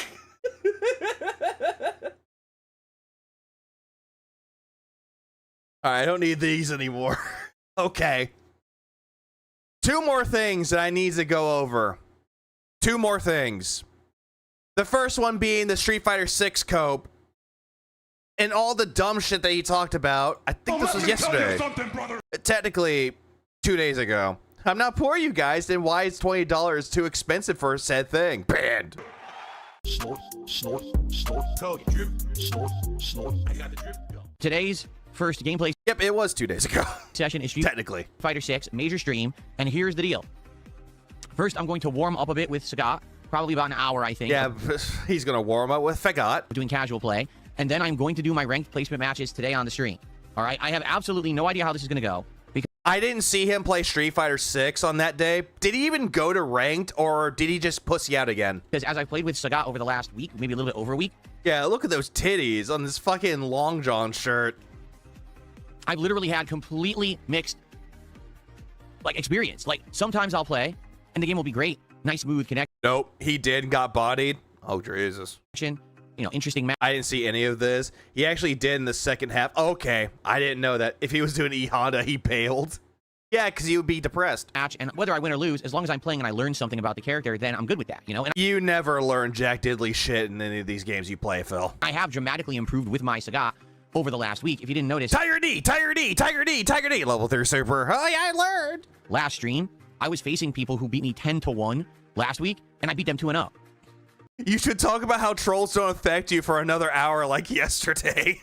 All right, I don't need these anymore. Okay. Two more things that I need to go over. Two more things. The first one being the Street Fighter 6 cope and all the dumb shit that he talked about. I think this was yesterday. Technically, 2 days ago. I'm not poor, you guys. Then why is $20 too expensive for said thing? Banned. snort, snort, snort, Toga, drip, snort, snort. I got the drip. Go. Today's first gameplay Yep, it was 2 days ago. session is Street Technically. Fighter 6 major stream, and here's the deal. First, I'm going to warm up a bit with Sagat, probably about an hour, I think. Yeah, he's going to warm up with Fagot. Doing casual play, and then I'm going to do my ranked placement matches today on the stream. All right, I have absolutely no idea how this is going to go. Because I didn't see him play Street Fighter 6 on that day. Did he even go to ranked, or did he just pussy out again? as I played with Sagat over the last week, maybe a little bit over a week, Yeah, look at those titties on this fucking Long John shirt. I've literally had completely mixed like experience. Like sometimes I'll play and the game will be great, nice smooth connection, Nope, he did got bodied. Oh, Jesus. you know, interesting match. I didn't see any of this. He actually did in the second half. Okay, I didn't know that. If he was doing E-Honda, he bailed. Yeah, because he would be depressed. And whether I win or lose, as long as I'm playing and I learn something about the character, then I'm good with that, you know? And You never learn jack diddly shit in any of these games you play, Phil. I have dramatically improved with my Sagat over the last week. If you didn't notice, Tiger D, Tiger D, Tiger D, Tiger D. Level 3 super. Oh, yeah, I learned. last stream, I was facing people who beat me 10-1 last week, and I beat them 2-0. You should talk about how trolls don't affect you for another hour like yesterday.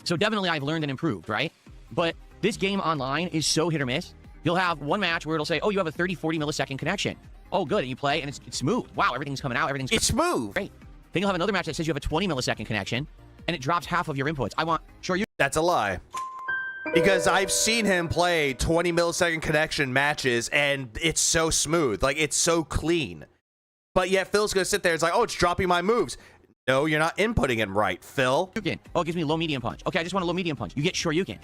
So definitely I've learned and improved, right? But this game online is so hit or miss. You'll have one match where it'll say, oh, you have a 30-40 millisecond connection. Oh, good. And you play, and it's smooth. Wow, everything's coming out. It's smooth. Great. Then you'll have another match that says you have a 20 millisecond connection, and it drops half of your inputs. That's a lie. Because I've seen him play 20 millisecond connection matches, and it's so smooth. Like, it's so clean. But yet Phil's going to sit there. It's like, oh, it's dropping my moves. No, you're not inputting it right, Phil. Shoryuken. Oh, it gives me low medium punch. Okay, I just want a low medium punch. You get Shoryuken.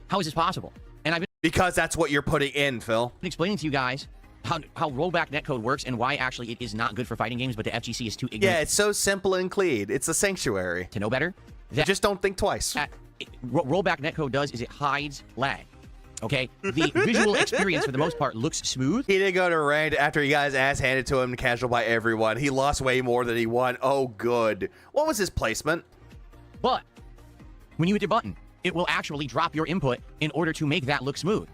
How is this possible? And I've been Because that's what you're putting in, Phil. explaining to you guys how rollback netcode works and why actually it is not good for fighting games, but the FGC is too ignorant Yeah, it's so simple and clean. It's a sanctuary. to know better. Just don't think twice. Rollback netcode does is it hides lag. Okay, the visual experience for the most part looks smooth. He didn't go to ranked after he got his ass handed to him casual by everyone. He lost way more than he won. Oh, good. What was his placement? But when you hit your button, it will actually drop your input in order to make that look smooth.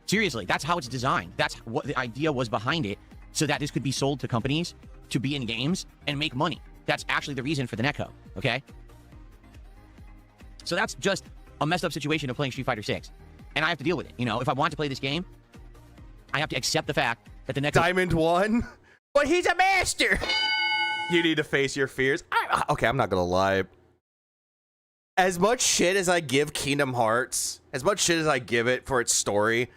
Seriously, that's how it's designed. That's what the idea was behind it, so that this could be sold to companies to be in games and make money. That's actually the reason for the netcode, okay? So that's just a messed up situation of playing Street Fighter 6. And I have to deal with it. You know, if I want to play this game, I have to accept the fact that the netcode... Diamond 1? But he's a master! You need to face your fears. Okay, I'm not gonna lie. As much shit as I give Kingdom Hearts, as much shit as I give it for its story,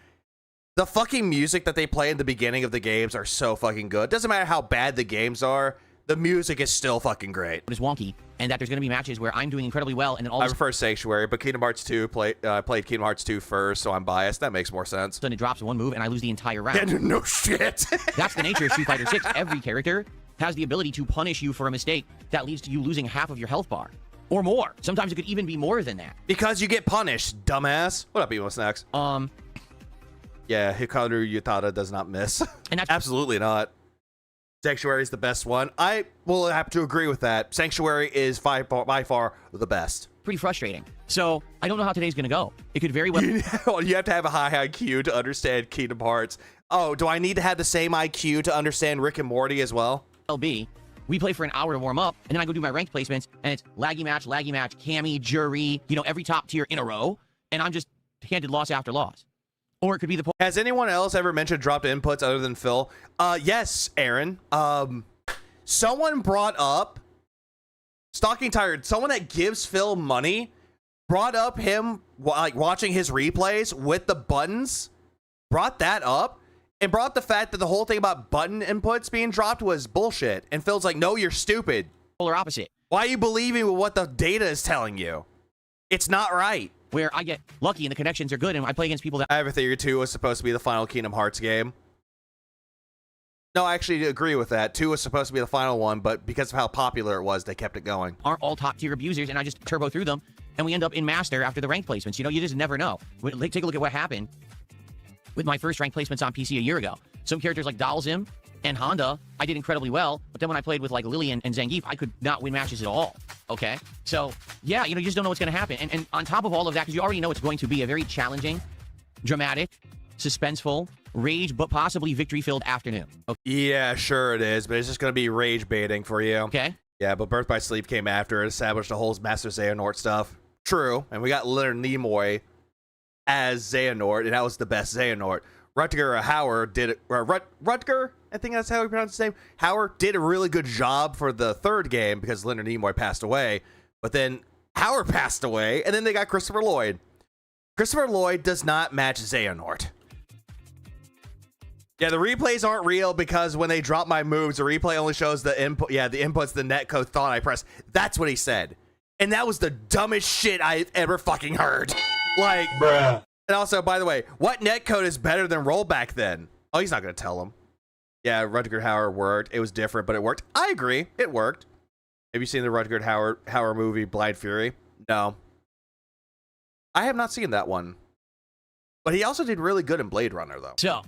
the fucking music that they play in the beginning of the games are so fucking good. Doesn't matter how bad the games are, the music is still fucking great. It's wonky, and that there's going to be matches where I'm doing incredibly well, and then all I of a prefer Sanctuary, but Kingdom Hearts 2 played Kingdom Hearts 2 first, so I'm biased. That makes more sense. sudden it drops one move, and I lose the entire round. No shit. That's the nature of Street Fighter 6. Every character has the ability to punish you for a mistake that leads to you losing half of your health bar. Or more. Sometimes it could even be more than that. Because you get punished, dumbass. What up, Emo Snacks? Yeah, Hikaru Utada does not miss. And that's absolutely not. Sanctuary is the best one. I will have to agree with that. Sanctuary is by far the best. pretty frustrating. So I don't know how today's going to go. It could very well... You have to have a high IQ to understand Kingdom Hearts. Oh, do I need to have the same IQ to understand Rick and Morty as well? LB. We play for an hour to warm up, and then I go do my ranked placements, and it's laggy match, Cammy, Jury, you know, every top tier in a row, and I'm just handed loss after loss. Or it could be the... Has anyone else ever mentioned dropped inputs other than Phil? Yes, Aaron. Someone brought up Stalking Tired. Someone that gives Phil money brought up him like watching his replays with the buttons. Brought that up and brought up the fact that the whole thing about button inputs being dropped was bullshit. And Phil's like, no, you're stupid. Polar opposite. Why are you believing with what the data is telling you? It's not right. Where I get lucky and the connections are good and I play against people that... I have a theory 2 was supposed to be the final Kingdom Hearts game. No, I actually agree with that. 2 was supposed to be the final one, but because of how popular it was, they kept it going. Aren't all top tier abusers, and I just turbo through them, and we end up in Master after the rank placements. You know, you just never know. Take a look at what happened with my first rank placements on PC a year ago. Some characters like Dalzim and Honda, I did incredibly well, but then when I played with like Lily and Zangief, I could not win matches at all. Okay? So, yeah, you know, you just don't know what's going to happen. And on top of all of that, because you already know it's going to be a very challenging, dramatic, suspenseful, rage, but possibly victory-filled afternoon. Okay. Yeah, sure it is, but it's just gonna be rage baiting for you. Okay. Yeah, but Birth by Sleep came after it, established the whole Master Xehanort stuff. True, and we got Leonard Nimoy as Xehanort, and that was the best Xehanort. Rutger Hauer did it. Rutger, I think that's how we pronounce his name. Hauer did a really good job for the third game because Leonard Nimoy passed away, but then Hauer passed away, and then they got Christopher Lloyd. Christopher Lloyd does not match Xehanort. Yeah, the replays aren't real because when they drop my moves, the replay only shows the input. Yeah, the inputs the netcode thought I pressed. That's what he said. And that was the dumbest shit I've ever fucking heard. Like, bruh. And also, by the way, what netcode is better than rollback then? Oh, he's not going to tell him. Yeah, Rutger Hauer worked. It was different, but it worked. I agree. It worked. Have you seen the Rutger Hauer movie, Blind Fury? No. I have not seen that one. But he also did really good in Blade Runner, though. So,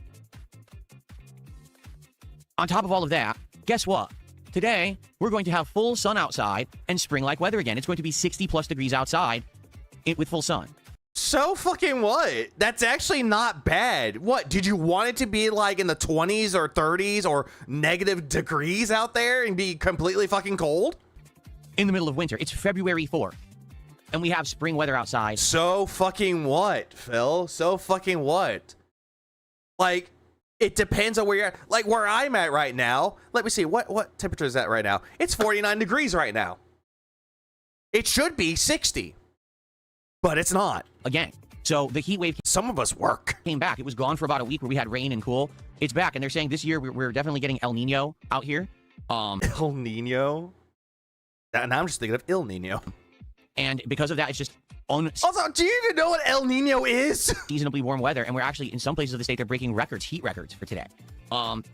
on top of all of that, guess what? Today, we're going to have full sun outside and spring-like weather again. It's going to be 60-plus degrees outside with full sun. So fucking what? That's actually not bad. What, did you want it to be like in the 20s or 30s or negative degrees out there and be completely fucking cold? In the middle of winter. It's February 4th. And we have spring weather outside. So fucking what, Phil? So fucking what? Like, it depends on where you're at. Like, where I'm at right now, let me see. What temperature is that right now? It's 49 degrees right now. It should be 60. But it's not. Again. So the heat wave... Some of us work. ...came back. It was gone for about a week where we had rain and cool. It's back. And they're saying this year we're definitely getting El Nino out here. El Nino? And I'm just thinking of Il Nino. And because of that, it's just... Also, do you even know what El Nino is? Seasonably warm weather, and we're actually, in some places of the state, they're breaking records, heat records for today.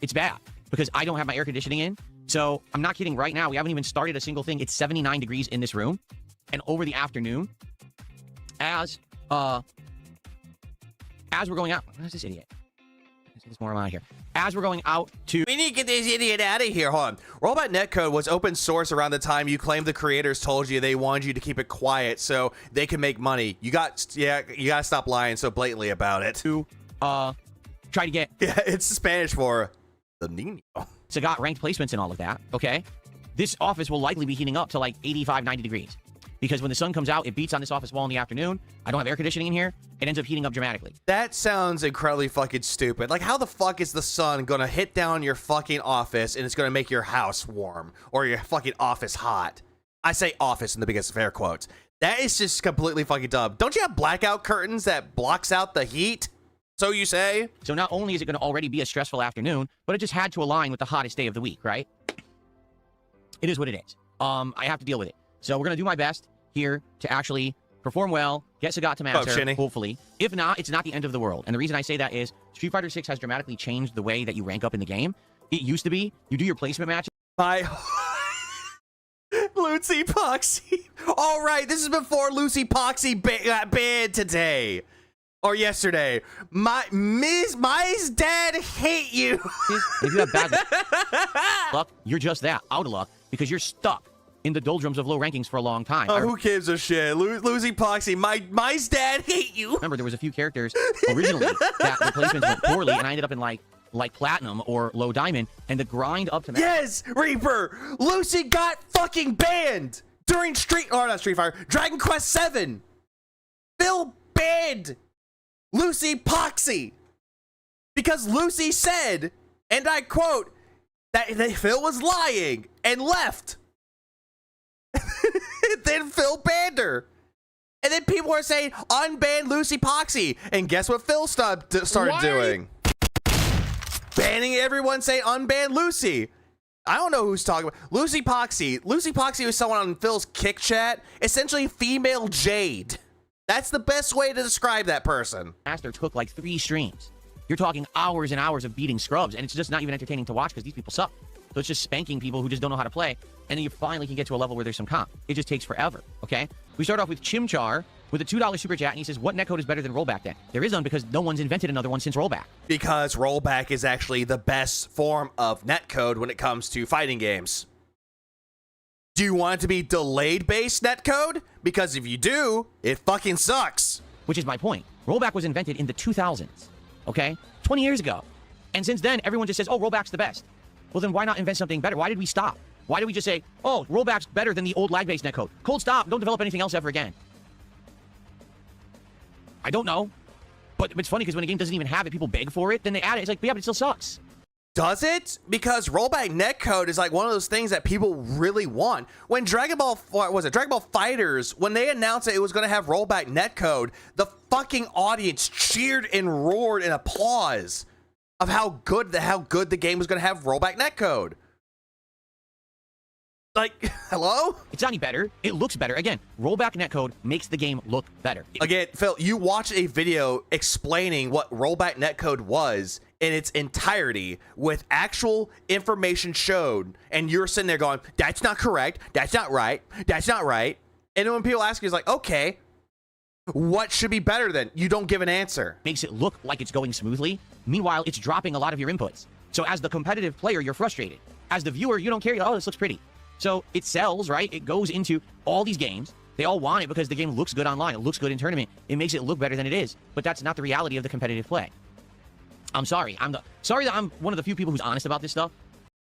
It's bad, because I don't have my air conditioning in, so I'm not kidding. Right now, we haven't even started a single thing. It's 79 degrees in this room, and over the afternoon, as we're going out... Where's this idiot? Let's get this more out of here. As we're going out to... We need to get this idiot out of here. Hold on. Rollback netcode was open source around the time you claimed the creators told you they wanted you to keep it quiet so they can make money. You gotta stop lying so blatantly about it. To try to get... Yeah, it's Spanish for the Nino. So got ranked placements and all of that, okay? This office will likely be heating up to like 85, 90 degrees. Because when the sun comes out, it beats on this office wall in the afternoon. I don't have air conditioning in here. It ends up heating up dramatically. That sounds incredibly fucking stupid. Like, how the fuck is the sun gonna hit down your fucking office and it's gonna make your house warm or your fucking office hot? I say office in the biggest of air quotes. That is just completely fucking dumb. Don't you have blackout curtains that blocks out the heat? So you say? So not only is it going to already be a stressful afternoon, but it just had to align with the hottest day of the week, right? It is what it is. I have to deal with it. So we're going to do my best here to actually perform well, get Sagat to master, hopefully. If not, it's not the end of the world. And the reason I say that is Street Fighter 6 has dramatically changed the way that you rank up in the game. It used to be, you do your placement match. Lucy Poxy. All right, this is before Lucy Poxy got banned today. Or yesterday. My dad hate you. If you have bad luck, you're just that, out of luck, because you're stuck in the doldrums of low rankings for a long time. Oh, who gives a shit? Lucy Poxy, my dad hate you. Remember, there was a few characters originally that the placements went poorly, and I ended up in like platinum or low diamond, and the grind up to... Yes, Reaper! Lucy got fucking banned during Dragon Quest 7. Phil banned Lucy Poxy because Lucy said, and I quote, that Phil was lying and left. Then Phil banned her. And then people were saying, unban Lucy Poxy. And guess what Phil started doing? Banning everyone saying unban Lucy. I don't know who's talking about Lucy Poxy. Lucy Poxy was someone on Phil's kick chat, essentially female Jade. That's the best way to describe that person. Master took like 3 streams. You're talking hours and hours of beating scrubs, and it's just not even entertaining to watch because these people suck. So it's just spanking people who just don't know how to play, and then you finally can get to a level where there's some comp. It just takes forever, okay? We start off with Chimchar with a $2 super chat, and he says, what netcode is better than rollback then? There is none because no one's invented another one since rollback. Because rollback is actually the best form of netcode when it comes to fighting games. Do you want it to be delayed-based netcode? Because if you do, it fucking sucks. Which is my point. Rollback was invented in the 2000s. okay? 20 years ago. And since then, everyone just says, oh, rollback's the best. Well, then why not invent something better? Why did we stop? Why did we just say, oh, rollback's better than the old lag-based netcode? Cold stop. Don't develop anything else ever again. I don't know. But it's funny because when a game doesn't even have it, people beg for it, then they add it. It's like, yeah, but it still sucks. Does it? Because rollback netcode is like one of those things that people really want. When Dragon Ball Fighters, when they announced that it was going to have rollback netcode, the fucking audience cheered and roared in applause of how good the game was going to have rollback netcode. Like, hello? It's not any better. It looks better. Again, rollback netcode makes the game look better. Again, Phil, you watched a video explaining what rollback netcode was in its entirety with actual information showed, and you're sitting there going, that's not correct, that's not right, that's not right. And then when people ask you, it's like, okay, what should be better then? You don't give an answer. Makes it look like it's going smoothly. Meanwhile, it's dropping a lot of your inputs. So as the competitive player, you're frustrated. As the viewer, you don't care. You're like, oh, this looks pretty. So it sells, right? It goes into all these games. They all want it because the game looks good online. It looks good in tournament. It makes it look better than it is. But that's not the reality of the competitive play. I'm sorry. Sorry that I'm one of the few people who's honest about this stuff.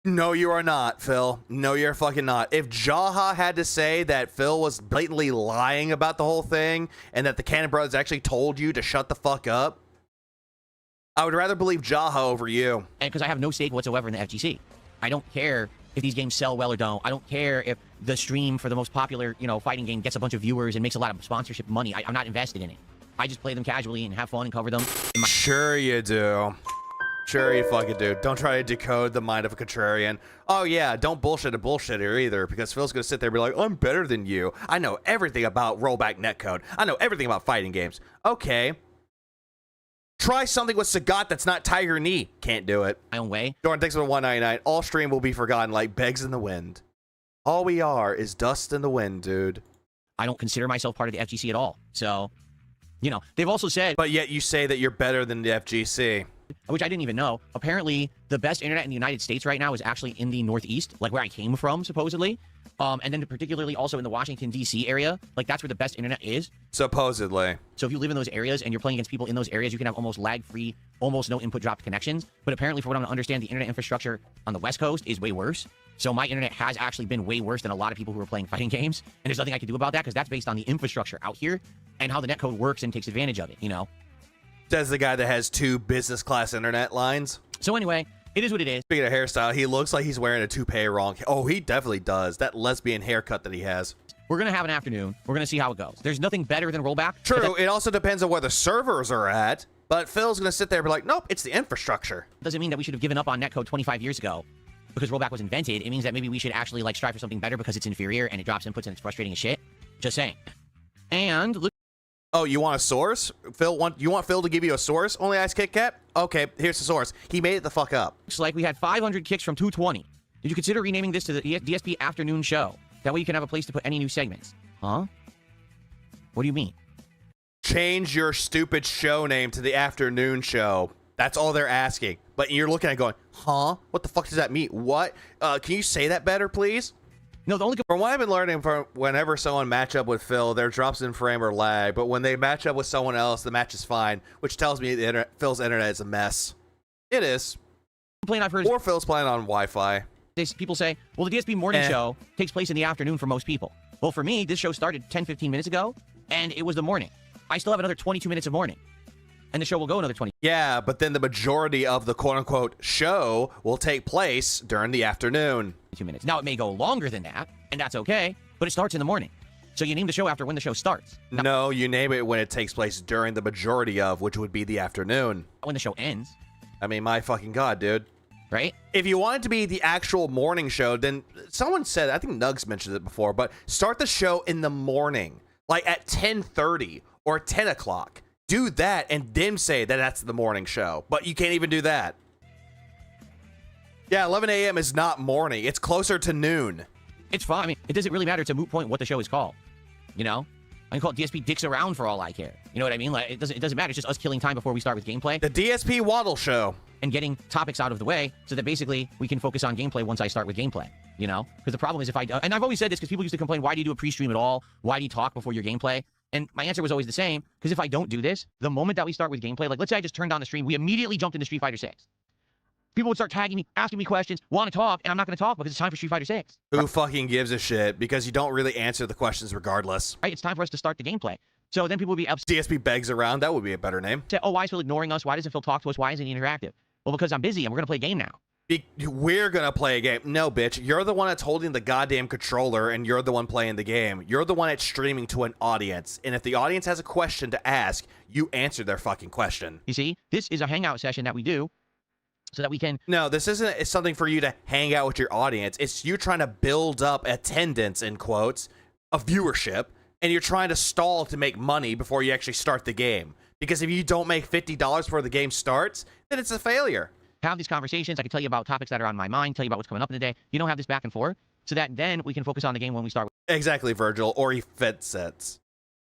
No, you are not, Phil. No, you're fucking not. If Jaha had to say that Phil was blatantly lying about the whole thing and that the Cannon Brothers actually told you to shut the fuck up, I would rather believe Jaha over you. And because I have no stake whatsoever in the FGC. I don't care if these games sell well or don't. I don't care if the stream for the most popular, fighting game gets a bunch of viewers and makes a lot of sponsorship money. I'm not invested in it. I just play them casually and have fun and cover them. Sure you do. Sure you fucking do. Don't try to decode the mind of a contrarian. Oh yeah, don't bullshit a bullshitter either, because Phil's gonna sit there and be like, I'm better than you. I know everything about rollback netcode. I know everything about fighting games. Okay. Try something with Sagat that's not Tiger Knee. Can't do it. My own way. Jordan, thanks for the 199. All stream will be forgotten like begs in the wind. All we are is dust in the wind, dude. I don't consider myself part of the FGC at all. So, they've also said... But yet you say that you're better than the FGC. Which I didn't even know. Apparently, the best internet in the United States right now is actually in the Northeast, like where I came from, supposedly. And then particularly also in the Washington, D.C. area. Like, that's where the best internet is. Supposedly. So if you live in those areas and you're playing against people in those areas, you can have almost lag-free, almost no input dropped connections. But apparently, for what I'm understand, the internet infrastructure on the West Coast is way worse. So my internet has actually been way worse than a lot of people who are playing fighting games. And there's nothing I can do about that because that's based on the infrastructure out here and how the netcode works and takes advantage of it, Says the guy that has 2 business class internet lines. So anyway, it is what it is. Speaking of hairstyle, he looks like he's wearing a toupee wrong. Oh, he definitely does. That lesbian haircut that he has. We're going to have an afternoon. We're going to see how it goes. There's nothing better than rollback. True. It also depends on where the servers are at. But Phil's going to sit there and be like, nope, it's the infrastructure. Doesn't mean that we should have given up on netcode 25 years ago because rollback was invented. It means that maybe we should actually strive for something better because it's inferior and it drops inputs and it's frustrating as shit. Just saying. And look. Oh, you want a source? You want Phil to give you a source? Only Ice Kit Kat? Okay, here's the source. He made it the fuck up. Looks like we had 500 kicks from 220. Did you consider renaming this to the DSP afternoon show? That way you can have a place to put any new segments. Huh? What do you mean? Change your stupid show name to the afternoon show. That's all they're asking. But you're looking at it going, huh? What the fuck does that mean? What? Can you say that better, please? No, the only... From what I've been learning, from whenever someone match up with Phil, their drops in frame or lag, but when they match up with someone else, the match is fine, which tells me Phil's internet is a mess. It is. I've heard or Phil's playing on Wi-Fi. People say, well, the DSP morning show takes place in the afternoon for most people. Well, for me, this show started 10-15 minutes ago, and it was the morning. I still have another 22 minutes of morning. And the show will go another 20. Yeah, but then the majority of the quote-unquote show will take place during the afternoon. 2 minutes. Now, it may go longer than that, and that's okay, but it starts in the morning. So you name the show after when the show starts. No, you name it when it takes place during the majority of, which would be the afternoon. When the show ends. I mean, my fucking God, dude. Right? If you want it to be the actual morning show, then someone said, I think Nugs mentioned it before, but start the show in the morning, like at 10:30 or 10 o'clock. Do that and then say that that's the morning show. But you can't even do that. Yeah, 11 a.m. is not morning. It's closer to noon. It's fine. I mean, it doesn't really matter. It's a moot point what the show is called. I can call it DSP Dicks Around for all I care. You know what I mean? Like, it doesn't matter. It's just us killing time before we start with gameplay. The DSP Waddle Show. And getting topics out of the way so that basically we can focus on gameplay once I start with gameplay. Because the problem is if I... And I've always said this because people used to complain, why do you do a pre-stream at all? Why do you talk before your gameplay? And my answer was always the same, because if I don't do this, the moment that we start with gameplay, like let's say I just turned on the stream, we immediately jumped into Street Fighter 6. People would start tagging me, asking me questions, want to talk, and I'm not going to talk because it's time for Street Fighter 6. Who fucking gives a shit? Because you don't really answer the questions regardless. Right? It's time for us to start the gameplay. So then people would be upset. DSP begs around. That would be a better name. Oh, why is Phil ignoring us? Why doesn't Phil talk to us? Why isn't he interactive? Well, because I'm busy and we're going to play a game now. We're gonna play a game. No, bitch. You're the one that's holding the goddamn controller, and you're the one playing the game. You're the one that's streaming to an audience. And if the audience has a question to ask, you answer their fucking question. You see, this is a hangout session that we do so that we can... No, this isn't it's something for you to hang out with your audience. It's you trying to build up attendance, in quotes, of viewership, and you're trying to stall to make money before you actually start the game. Because if you don't make $50 before the game starts, then it's a failure. Have these conversations. I can tell you about topics that are on my mind, tell you about what's coming up in the day. You don't have this back and forth, so that then we can focus on the game when we start. Exactly, Virgil. Or he fed sets.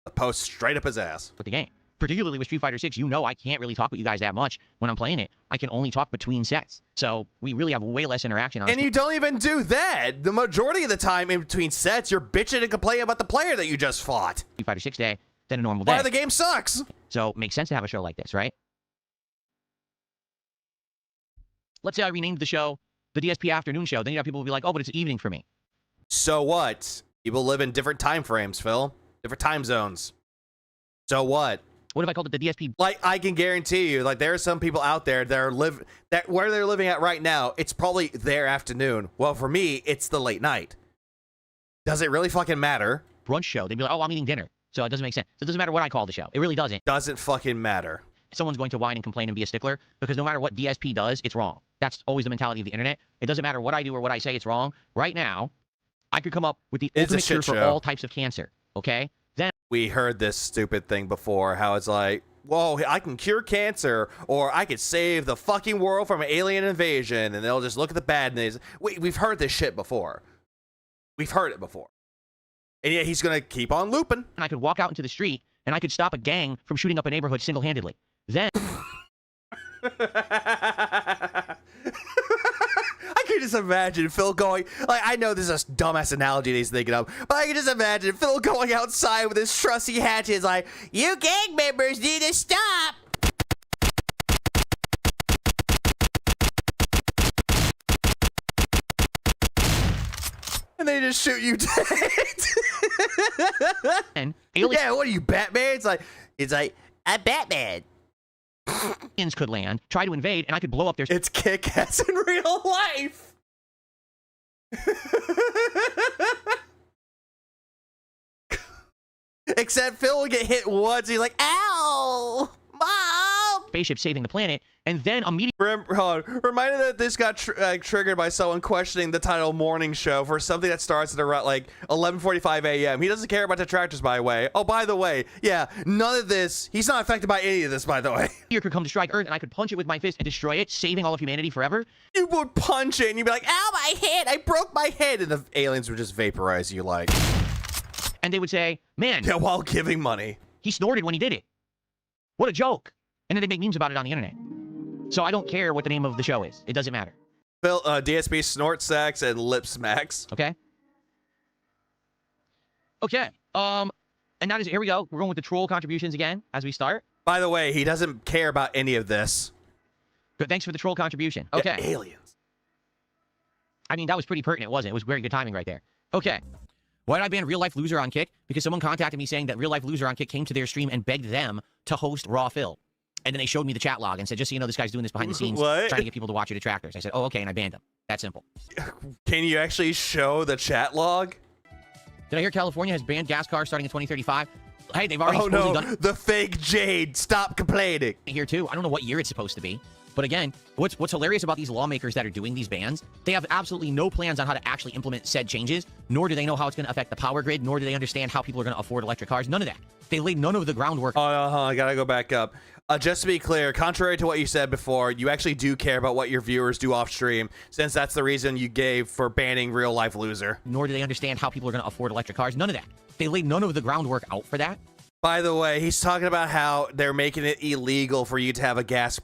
A post straight up his ass. With the game. Particularly with Street Fighter 6, you know I can't really talk with you guys that much when I'm playing it. I can only talk between sets. So we really have way less interaction on And you don't even do that. The majority of the time in between sets, you're bitching and complaining about the player that you just fought. Street Fighter 6 day than a normal day. Why the game sucks. So it makes sense to have a show like this, right? Let's say I renamed the show the DSP Afternoon Show. Then you have people will be like, oh, but it's evening for me. So what? People live in different time frames, Phil. Different time zones. So what? What if I called it the DSP? Like, I can guarantee you, like, there are some people out there that are where they're living at right now, it's probably their afternoon. Well, for me, it's the late night. Does it really fucking matter? Brunch show. They'd be like, oh, I'm eating dinner. So it doesn't make sense. So it doesn't matter what I call the show. It really doesn't. Doesn't fucking matter. Someone's going to whine and complain and be a stickler because no matter what DSP does, it's wrong. That's always the mentality of the internet. It doesn't matter what I do or what I say, it's wrong. Right now, I could come up with the ultimate cure for all types of cancer, okay? Then we heard this stupid thing before, how it's like, whoa, I can cure cancer, or I could save the fucking world from an alien invasion, and they'll just look at the bad news. We've heard this shit before. We've heard it before. And yet he's going to keep on looping. I could walk out into the street, and I could stop a gang from shooting up a neighborhood single-handedly. Then... I can just imagine Phil going, like, I know this is a dumbass analogy that he's thinking of, but I can just imagine Phil going outside with his trusty hatchet, like, you gang members need to stop. And they just shoot you dead. And yeah, what are you, Batman? It's like, I'm Batman. Aliens could land, try to invade, and I could blow up their... It's kick-ass in real life. Except Phil will get hit once. He's like, ow, Mom. Spaceship saving the planet, and then immediately... Reminded that this got triggered by someone questioning the title Morning Show for something that starts at around like 11:45 a.m. He doesn't care about detractors, by the way. Oh, by the way, yeah, none of this. He's not affected by any of this, by the way. Here could come to strike Earth, and I could punch it with my fist and destroy it, saving all of humanity forever. You would punch it, and you'd be like, ow, my head, I broke my head. And the aliens would just vaporize you like. And they would say, man. Yeah, while giving money. He snorted when he did it. What a joke. And then they make memes about it on the internet. So I don't care what the name of the show is. It doesn't matter. Phil, DSP snort sex and lip smacks. Okay. Okay. And that is, here we go. We're going with the troll contributions again as we start. By the way, he doesn't care about any of this. Good. Thanks for the troll contribution. Okay. Yeah, aliens. I mean, that was pretty pertinent, wasn't it? It was very good timing right there. Okay. Why did I ban Real Life Loser on Kick? Because someone contacted me saying that Real Life Loser on Kick came to their stream and begged them to host Raw Phil. And then they showed me the chat log and said, just so you know, this guy's doing this behind the scenes, trying to get people to watch your detractors. I said, oh, okay, and I banned him. That simple. Can you actually show the chat log? Did I hear California has banned gas cars starting in 2035? Hey, they've already done the fake Jade. Stop complaining. Here, too. I don't know what year it's supposed to be. But again, what's hilarious about these lawmakers that are doing these bans, they have absolutely no plans on how to actually implement said changes, nor do they know how it's going to affect the power grid, nor do they understand how people are going to afford electric cars. None of that. They laid none of the groundwork. I gotta go back up. Just to be clear, contrary to what you said before, you actually do care about what your viewers do off stream, since that's the reason you gave for banning Real Life Loser. Nor do they understand how people are going to afford electric cars. None of that. They laid none of the groundwork out for that. By the way, he's talking about how they're making it illegal for you to have a gas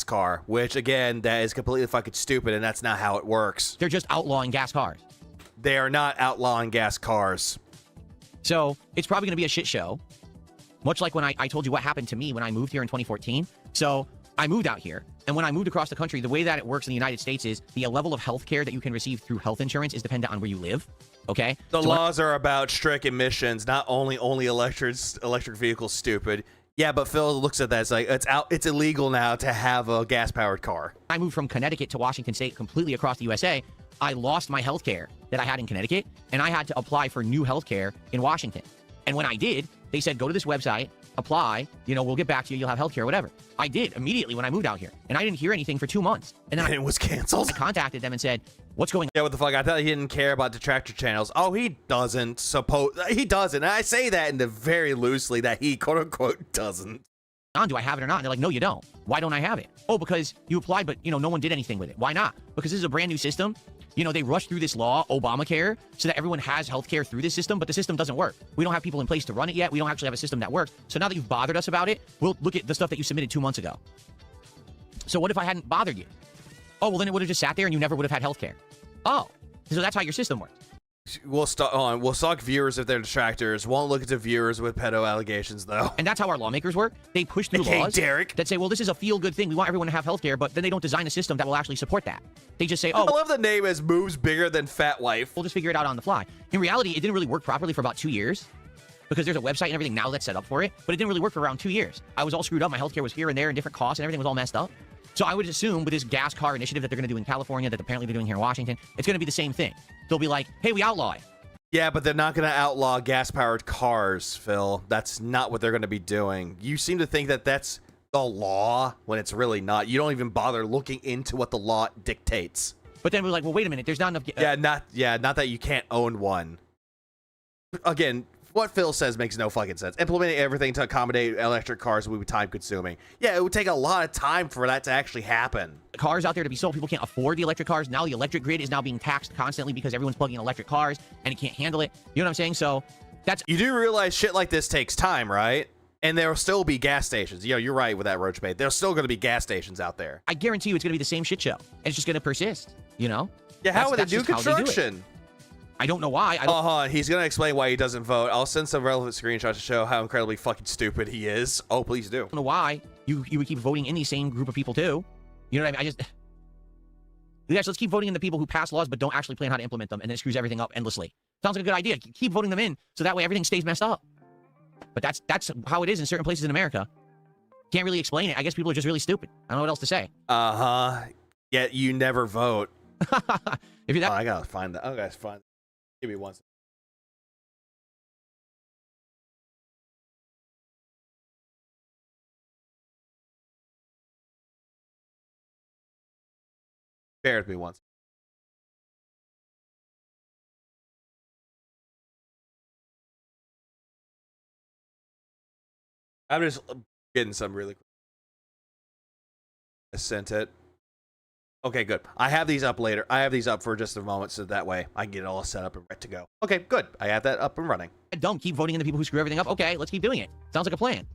car, which again, that is completely fucking stupid, and that's not how it works. They're just outlawing gas cars. They are not outlawing gas cars. So it's probably going to be a shit show. Much like when I told you what happened to me when I moved here in 2014. So I moved out here, and when I moved across the country, the way that it works in the United States is the level of health care that you can receive through health insurance is dependent on where you live. Okay? The laws are about strict emissions, not only electric vehicles. Stupid. Yeah, but Phil looks at that. It's like it's illegal now to have a gas-powered car. I moved from Connecticut to Washington State, completely across the USA. I lost my health care that I had in Connecticut, and I had to apply for new health care in Washington. And when I did, they said, go to this website, apply, we'll get back to you, you'll have health care, whatever. I did immediately when I moved out here, and I didn't hear anything for 2 months. And then it was canceled. I contacted them and said, what's going on? Yeah, what the fuck? I thought he didn't care about detractor channels. Oh, he doesn't. He doesn't. And I say that in the very loosely that he quote-unquote doesn't. Do I have it or not? And they're like, no, you don't. Why don't I have it? Oh, because you applied, but, no one did anything with it. Why not? Because this is a brand new system. They rushed through this law, Obamacare, so that everyone has healthcare through this system, but the system doesn't work. We don't have people in place to run it yet. We don't actually have a system that works. So now that you've bothered us about it, we'll look at the stuff that you submitted 2 months ago. So what if I hadn't bothered you? Oh, well, then it would have just sat there and you never would have had healthcare. Oh, so that's how your system works. We'll stalk viewers if they're detractors. Won't look into viewers with pedo allegations, though. And that's how our lawmakers work. They push through laws Derek. that say, well, this is a feel-good thing. We want everyone to have healthcare, but then they don't design a system that will actually support that. They just say, oh, I love the name as moves bigger than fat wife. We'll just figure it out on the fly. In reality, it didn't really work properly for about 2 years because there's a website and everything now that's set up for it, but it didn't really work for around 2 years. I was all screwed up. My healthcare was here and there and different costs and everything was all messed up. So I would assume with this gas car initiative that they're going to do in California, that apparently they're doing here in Washington, it's going to be the same thing. They'll be like, hey, we outlaw it. Yeah, but they're not going to outlaw gas-powered cars, Phil. That's not what they're going to be doing. You seem to think that that's the law when it's really not. You don't even bother looking into what the law dictates. But then we're like, well, wait a minute. There's not enough. Not that you can't own one. Again, what Phil says makes no fucking sense. Implementing everything to accommodate electric cars would be time-consuming. Yeah, it would take a lot of time for that to actually happen. Cars out there to be sold. People can't afford the electric cars. Now the electric grid is now being taxed constantly because everyone's plugging in electric cars and it can't handle it. You know what I'm saying? So that's... You do realize shit like this takes time, right? And there will still be gas stations. You're right with that, Roachbait. There's still going to be gas stations out there. I guarantee you it's going to be the same shit show. And it's just going to persist, Yeah, how would they do construction? I don't know why. He's going to explain why he doesn't vote. I'll send some relevant screenshots to show how incredibly fucking stupid he is. Oh, please do. I don't know why you would keep voting in the same group of people, too. You know what I mean? Yes, let's keep voting in the people who pass laws but don't actually plan how to implement them, and then it screws everything up endlessly. Sounds like a good idea. Keep voting them in, so that way everything stays messed up. But that's how it is in certain places in America. Can't really explain it. I guess people are just really stupid. I don't know what else to say. Yet you never vote. If you're that... I gotta find that. I gotta find. Give me one second. Bear with me once. I'm just getting some really quick. I sent it. Okay, good. I have these up later. I have these up for just a moment, so that way I can get it all set up and ready to go. Okay, good. I have that up and running. Don't keep voting in the people who screw everything up. Okay, let's keep doing it. Sounds like a plan.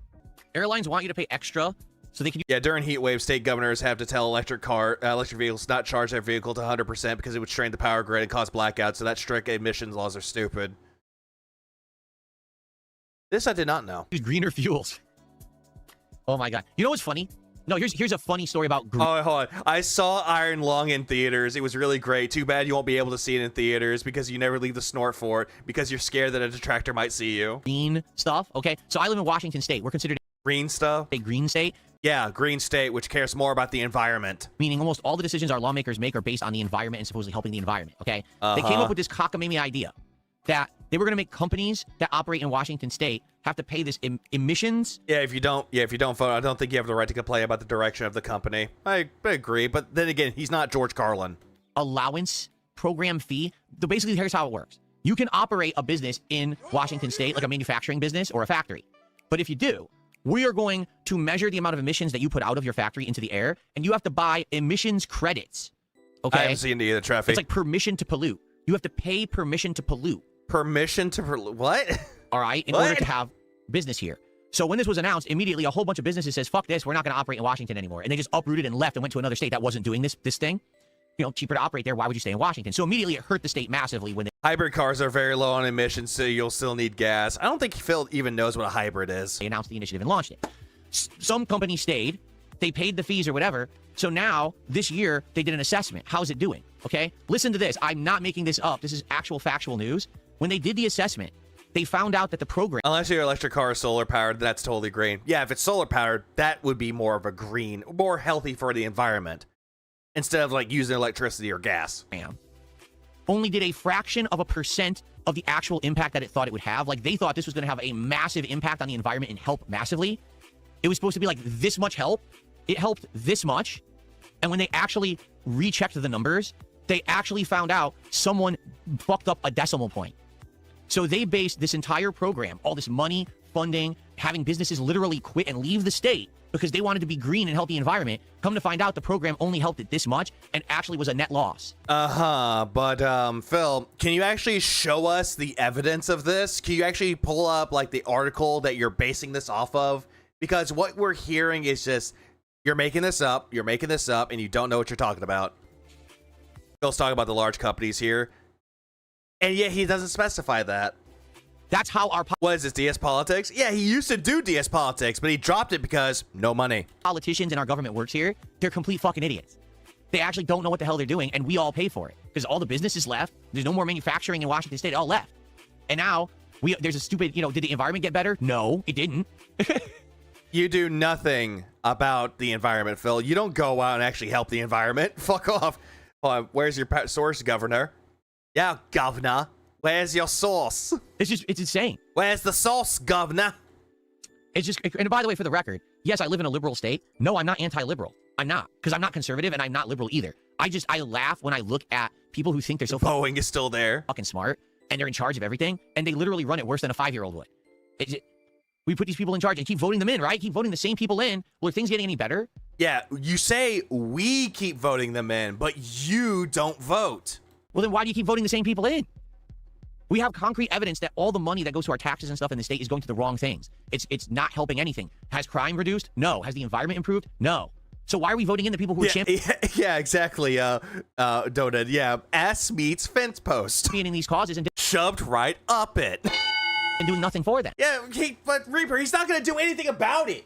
Airlines want you to pay extra so they can... Yeah, during heat waves, state governors have to tell electric vehicles not charge their vehicle to 100% because it would strain the power grid and cause blackouts, so that strict emissions laws are stupid. This I did not know. Use greener fuels. Oh my god. You know what's funny? No, here's a funny story about... Oh, hold on. I saw Iron Lung in theaters. It was really great. Too bad you won't be able to see it in theaters because you never leave the snort for it because you're scared that a detractor might see you. Green stuff, okay? So I live in Washington State. We're considered... Green stuff? A green state? Yeah, green state, which cares more about the environment. Meaning almost all the decisions our lawmakers make are based on the environment and supposedly helping the environment, okay? They came up with this cockamamie idea that they were going to make companies that operate in Washington State have to pay this emissions. Yeah, if you don't vote, I don't think you have the right to complain about the direction of the company. I agree, but then again, he's not George Carlin. Allowance program fee. Basically, here's how it works. You can operate a business in Washington State, like a manufacturing business or a factory. But if you do, we are going to measure the amount of emissions that you put out of your factory into the air, and you have to buy emissions credits. Okay? I haven't seen either, Treffy. It's like permission to pollute. You have to pay permission to pollute. Permission to what? All right, in order to have business here. So when this was announced, immediately a whole bunch of businesses says, fuck this, we're not going to operate in Washington anymore. And they just uprooted and left and went to another state that wasn't doing this thing. cheaper to operate there. Why would you stay in Washington? So immediately it hurt the state massively when Hybrid cars are very low on emissions, so you'll still need gas. I don't think Phil even knows what a hybrid is. they announced the initiative and launched it. Some companies stayed, they paid the fees or whatever. So now this year they did an assessment. How's it doing? Okay, listen to this. I'm not making this up. This is actual factual news. When they did the assessment, they found out that the program, unless your electric car is solar powered, that's totally green. Yeah, if it's solar powered, that would be more of a green, more healthy for the environment, instead of like using electricity or gas. only did a fraction of a % of the actual impact that it thought it would have. Like, they thought this was going to have a massive impact on the environment and help massively. It was supposed to be like this much help. It helped this much. And when they actually rechecked the numbers, they actually found out someone fucked up a decimal point. So they based this entire program, all this money, funding, having businesses literally quit and leave the state because they wanted to be green and help the environment. Come to find out, the program only helped it this much and actually was a net loss. But Phil, can you actually show us the evidence of this? Can you actually pull up like the article that you're basing this off of? Because what we're hearing is just, you're making this up, and you don't know what you're talking about. Phil's talking about the large companies here, and yet he doesn't specify that. That's how our... What is this, DS Politics? Yeah, he used to do DS Politics, but he dropped it because no money. Politicians and our government works here, they're complete fucking idiots. They actually don't know what the hell they're doing, and we all pay for it. Because all the businesses left, there's no more manufacturing in Washington State, it all left. And now, there's a stupid, did the environment get better? No, it didn't. You do nothing about the environment, Phil. You don't go out and actually help the environment. Fuck off. Where's your source, Governor? Yeah, Governor. Where's your sauce? It's insane. Where's the sauce, Governor? It's just, and by the way, for the record, yes, I live in a liberal state. No, I'm not anti-liberal. I'm not, because I'm not conservative and I'm not liberal either. I laugh when I look at people who think they're so Boeing is still there, fucking smart, and they're in charge of everything, and they literally run it worse than a 5-year-old would. We put these people in charge and keep voting them in, right? Keep voting the same people in. Well, are things getting any better? Yeah, you say we keep voting them in, but you don't vote. Well, then why do you keep voting the same people in? We have concrete evidence that all the money that goes to our taxes and stuff in the state is going to the wrong things. It's not helping anything. Has crime reduced? No. Has the environment improved? No. So why are we voting in the people who are championing? Yeah, exactly, Donut. Yeah, ass meets fence post. Championing these causes and shoved right up it. And doing nothing for them. Yeah, but Reaper, he's not going to do anything about it.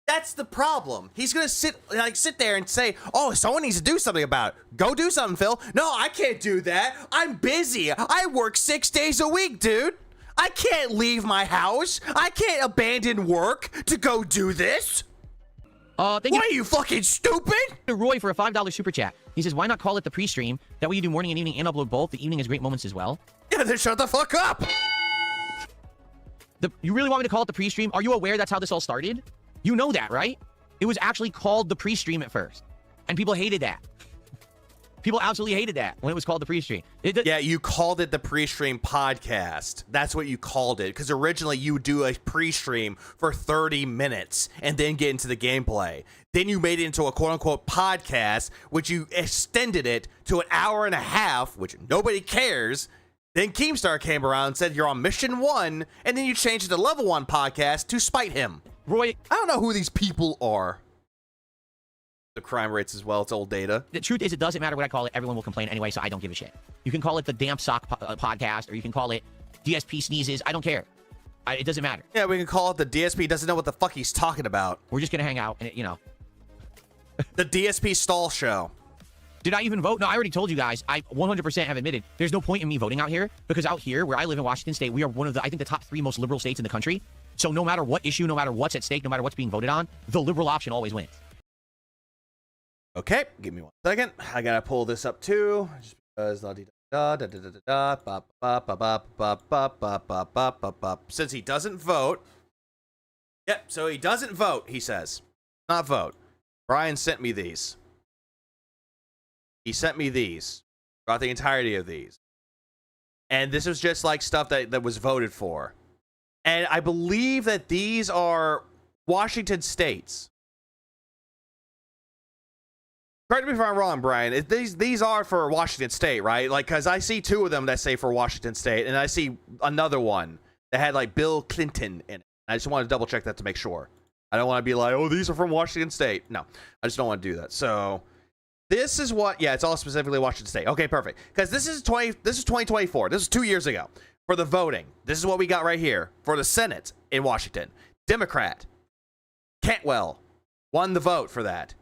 That's the problem. He's going to sit there and say, oh, someone needs to do something about it. Go do something, Phil. No, I can't do that. I'm busy. I work 6 days a week, dude. I can't leave my house. I can't abandon work to go do this. What are you, fucking stupid? Roy for a $5 super chat. He says, why not call it the pre-stream? That way you do morning and evening and upload both. The evening has great moments as well. Yeah, then shut the fuck up. You really want me to call it the pre-stream? Are you aware that's how this all started? You know that, right? It was actually called the pre-stream at first. And people hated that. People absolutely hated that when it was called the pre-stream. Yeah, you called it the pre-stream podcast. That's what you called it. Because originally you would do a pre-stream for 30 minutes and then get into the gameplay. Then you made it into a quote-unquote podcast, which you extended it to an hour and a half, which nobody cares. Then Keemstar came around and said you're on mission 1, and then you changed it to level 1 podcast to spite him. Roy, I don't know who these people are. The crime rates as well, it's old data. The truth is, it doesn't matter what I call it. Everyone will complain anyway, so I don't give a shit. You can call it the Damp Sock podcast, or you can call it DSP Sneezes. I don't care. It doesn't matter. Yeah, we can call it the DSP doesn't know what the fuck he's talking about. We're just going to hang out and, The DSP stall show. Did I even vote? No, I already told you guys. I 100% have admitted there's no point in me voting out here because out here where I live in Washington State, we are one of the, I think, the top 3 most liberal states in the country. So no matter what issue, no matter what's at stake, no matter what's being voted on, the liberal option always wins. Okay, give me 1 second. I gotta pull this up too, just because since he doesn't vote. Yep, so he doesn't vote. He says, not vote. Brian sent me these. He sent me these. Got the entirety of these. And this was just like stuff that was voted for. And I believe that these are Washington states. Correct me if I'm wrong, Brian. These are for Washington State, right? Like, because I see 2 of them that say for Washington State, and I see another one that had like Bill Clinton in it. I just want to double check that to make sure. I don't want to be like, oh, these are from Washington State. No, I just don't want to do that. So This is what, yeah, it's all specifically Washington State. Okay, perfect. Because this is 2024. This is 2 years ago for the voting. This is what we got right here for the Senate in Washington. Democrat Cantwell won the vote for that,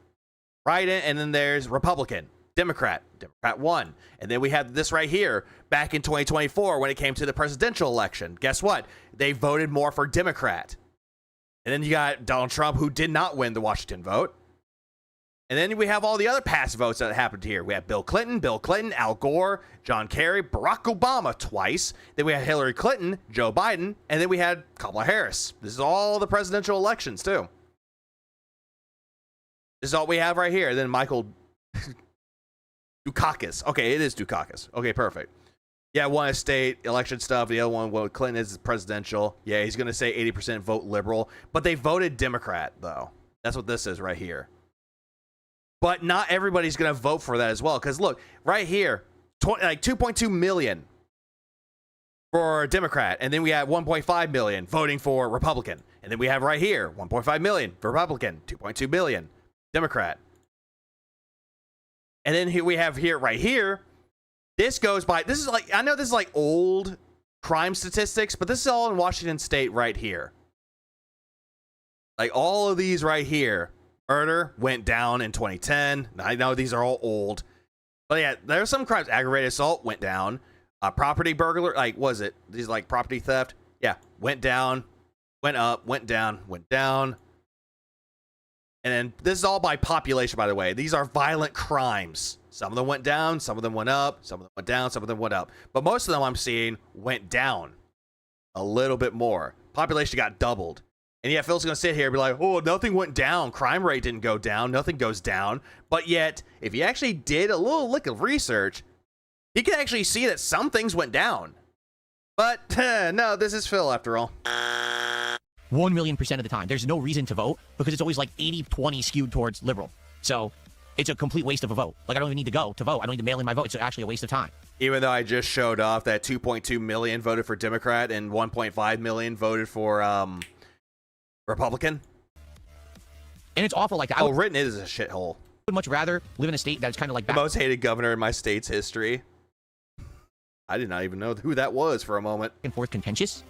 right? And then there's Republican, Democrat won. And then we have this right here back in 2024 when it came to the presidential election. Guess what? They voted more for Democrat. And then you got Donald Trump, who did not win the Washington vote. And then we have all the other past votes that happened here. We have Bill Clinton, Al Gore, John Kerry, Barack Obama twice. Then we had Hillary Clinton, Joe Biden, and then we had Kamala Harris. This is all the presidential elections, too. This is all we have right here. And then Michael Dukakis. Okay, it is Dukakis. Okay, perfect. Yeah, one is state election stuff. The other one, well, Clinton is presidential. Yeah, he's going to say 80% vote liberal. But they voted Democrat, though. That's what this is right here. But not everybody's going to vote for that as well. Because look, right here, like 2.2 million for Democrat. And then we have 1.5 million voting for Republican. And then we have right here, 1.5 million for Republican, 2.2 billion Democrat. And then here we have here, right here, this goes by, this is like, I know this is like old crime statistics, but this is all in Washington State right here. Like all of these right here. Murder went down in 2010. I know these are all old. But yeah, there's some crimes. Aggravated assault went down. Property burglar, like, was it? These like property theft? Yeah, went down, went up, went down, went down. And then this is all by population, by the way. These are violent crimes. Some of them went down, some of them went up, some of them went down, some of them went up. But most of them I'm seeing went down a little bit more. Population got doubled. And yeah, Phil's going to sit here and be like, oh, nothing went down. Crime rate didn't go down. Nothing goes down. But yet, if you actually did a little lick of research, you can actually see that some things went down. But no, this is Phil after all. 1,000,000% of the time. There's no reason to vote because it's always like 80-20 skewed towards liberal. So it's a complete waste of a vote. Like I don't even need to go to vote. I don't need to mail in my vote. It's actually a waste of time. Even though I just showed off that 2.2 million voted for Democrat and 1.5 million voted for Republican. And it's awful like that. Oh, written is a shithole. I would much rather live in a state that's kind of like the most hated governor in my state's history. I did not even know who that was for a moment. And forth contentious,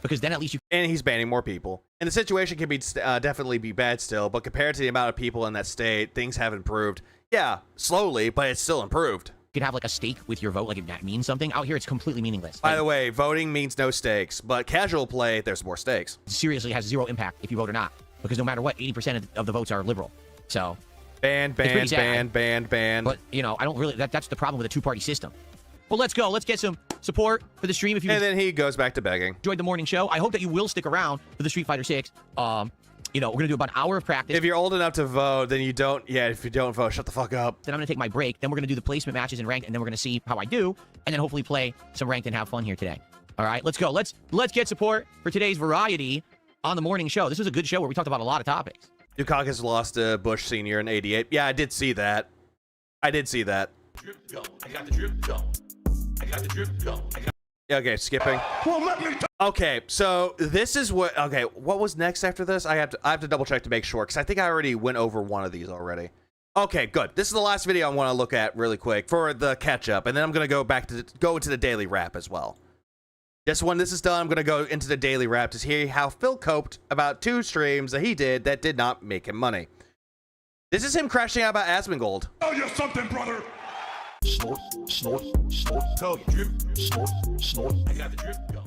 because then at least you. And he's banning more people. And the situation can be definitely be bad still, but compared to the amount of people in that state, things have improved. Yeah, slowly, but it's still improved. You could have like a stake with your vote, like if that means something. Out here, it's completely meaningless. By the way, voting means no stakes, but casual play, there's more stakes. Seriously, has zero impact if you vote or not, because no matter what, 80% of the votes are liberal. So ban. But you know, I don't really. That's the problem with a two-party system. Well, let's go. Let's get some support for the stream. If you and then he goes back to begging. Enjoyed the morning show. I hope that you will stick around for the Street Fighter 6. You know, we're going to do about an hour of practice. If you're old enough to vote, then you don't. Yeah, if you don't vote, shut the fuck up. Then I'm going to take my break. Then we're going to do the placement matches and ranked, and then we're going to see how I do, and then hopefully play some ranked and have fun here today. All right, let's go. Let's get support for today's variety on the morning show. This was a good show where we talked about a lot of topics. Dukakis lost to Bush Sr. in '88. Yeah, I did see that. Drip go. I got the drip go. I got the drip go. Okay, skipping. Okay, so this is what. Okay, what was next after this? I have to double check to make sure because I think I already went over one of these already. Okay, good. This is the last video I want to look at really quick for the catch up, and then I'm gonna go into the daily wrap as well. Just when this is done, I'm gonna go into the daily wrap to hear how Phil coped about 2 streams that he did that did not make him money. This is him crashing out about Asmongold. Oh, you're something, brother. Snort, snort, snort, go. Drip, snort, snort. I got the drip go.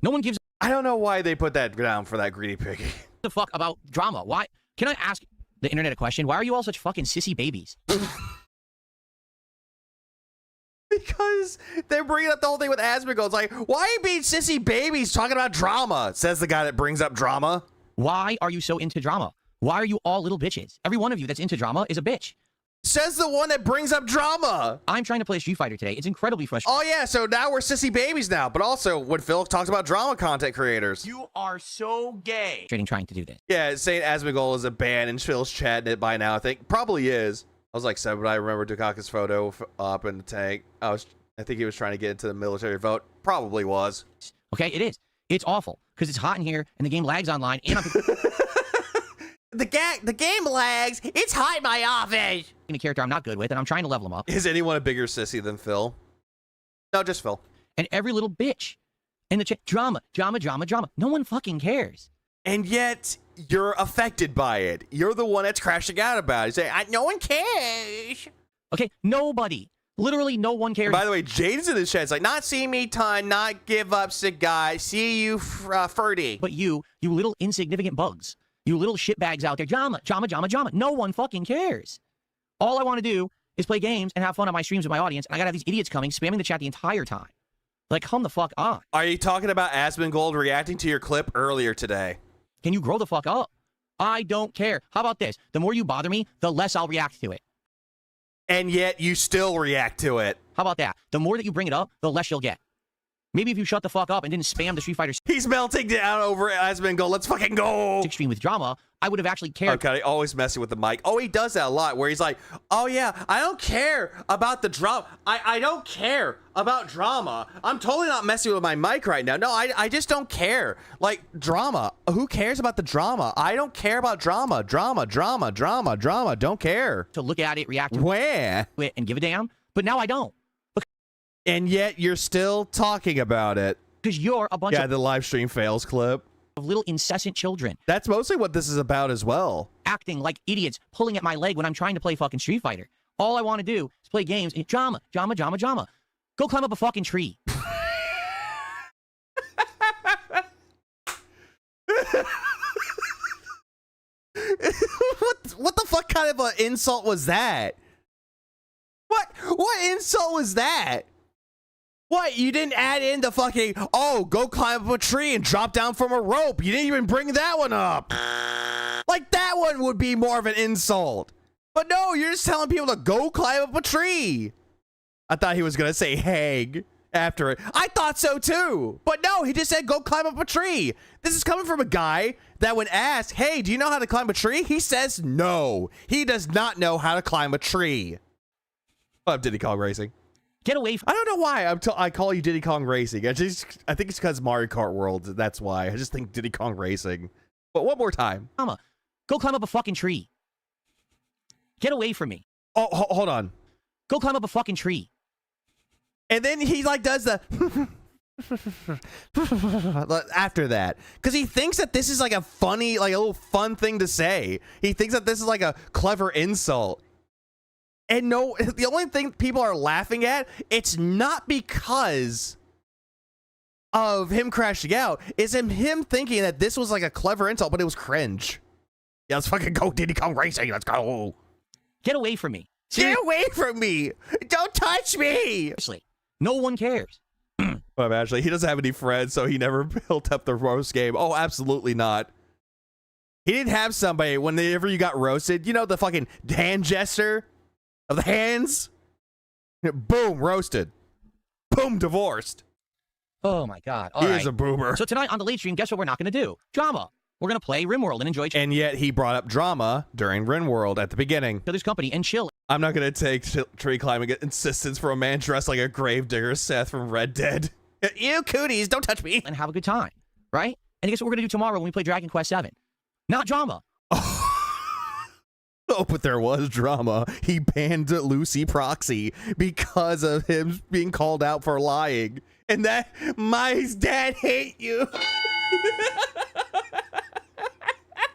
No one gives. I don't know why they put that down for that greedy piggy. The fuck about drama? Why? Can I ask the internet a question? Why are you all such fucking sissy babies? Because they're bringing up the whole thing with Asmongold. It's like, why are you being sissy babies talking about drama? Says the guy that brings up drama. Why are you so into drama? Why are you all little bitches? Every one of you that's into drama is a bitch. Says the one that brings up drama. I'm trying to play Street Fighter today. It's incredibly frustrating. Oh, yeah. So now we're sissy babies now. But also, when Phil talks about drama content creators. You are so gay. Trying to do this. Yeah, saying Asmongold is a ban, and Phil's chatting it by now. I think probably is. I was like 7, but I remember Dukakis' photo up in the tank. I think he was trying to get into the military vote. Probably was. Okay, it is. It's awful because it's hot in here and the game lags online. And the game lags. It's hot in my office. A character I'm not good with, and I'm trying to level him up. Is anyone a bigger sissy than Phil? No, just Phil. And every little bitch in the chat, drama. No one fucking cares. And yet, you're affected by it. You're the one that's crashing out about it. You say, no one cares. Okay, nobody. Literally no one cares. By the way, Jaden's in the chat. It's like, not see me ton, not give up, sick guy. See you, Ferdy. But you little insignificant bugs. You little shitbags out there. Drama. No one fucking cares. All I want to do is play games and have fun on my streams with my audience. And I got to have these idiots coming, spamming the chat the entire time. Like, come the fuck on. Are you talking about Asmongold reacting to your clip earlier today? Can you grow the fuck up? I don't care. How about this? The more you bother me, the less I'll react to it. And yet you still react to it. How about that? The more that you bring it up, the less you'll get. Maybe if you shut the fuck up and didn't spam the Street Fighter... He's melting down over Asmongold. Let's fucking go. ...stream with drama, I would have actually cared. Okay, always messing with the mic. Oh, he does that a lot, where he's like, oh yeah, I don't care about the drama. I don't care about drama. I'm totally not messing with my mic right now. No, I just don't care. Like, drama. Who cares about the drama? I don't care about drama. Drama. Don't care. To look at it, react to it, and give a damn. But now I don't. And yet you're still talking about it. Because you're a bunch of... Yeah, the live stream fails clip. ...of little incessant children. That's mostly what this is about as well. Acting like idiots, pulling at my leg when I'm trying to play fucking Street Fighter. All I want to do is play games and drama. Go climb up a fucking tree. What the fuck kind of an insult was that? What insult was that? What, you didn't add in the fucking, oh, go climb up a tree and drop down from a rope. You didn't even bring that one up. Like, that one would be more of an insult. But no, you're just telling people to go climb up a tree. I thought he was going to say hang after it. I thought so too. But no, he just said go climb up a tree. This is coming from a guy that when asked, hey, do you know how to climb a tree? He says no. He does not know how to climb a tree. I'm Diddy Kong Racing. Get away from... I don't know why I call you Diddy Kong Racing. I think it's because Mario Kart World. That's why. I just think Diddy Kong Racing. But one more time. Mama, go climb up a fucking tree. Get away from me. Oh, hold on. Go climb up a fucking tree. And then he like does the after that. Because he thinks that this is like a funny, like a little fun thing to say. He thinks that this is like a clever insult. And no, the only thing people are laughing at, it's not because of him crashing out. It's him thinking that this was like a clever insult, but it was cringe. Yeah, let's fucking go Diddy Kong Racing. Let's go. Get away from me. Get away from me. Don't touch me. Seriously, no one cares. Well, actually, he doesn't have any friends, so he never built up the roast game. Oh, absolutely not. He didn't have somebody whenever you got roasted. You know, the fucking hand gesture of the hands? Boom, roasted. Boom, divorced. Oh my God. He is a boomer. So tonight on the late stream, guess what we're not going to do? Drama. We're going to play RimWorld and enjoy... And yet he brought up drama during RimWorld at the beginning. ...to this company and chill. I'm not going to take tree climbing insistence from a man dressed like a gravedigger Seth from Red Dead. Ew, cooties, don't touch me. And have a good time, right? And guess what we're going to do tomorrow when we play Dragon Quest VII? Not drama. Oh, but there was drama. He banned Lucy Proxy because of him being called out for lying. And that, my dad hate you.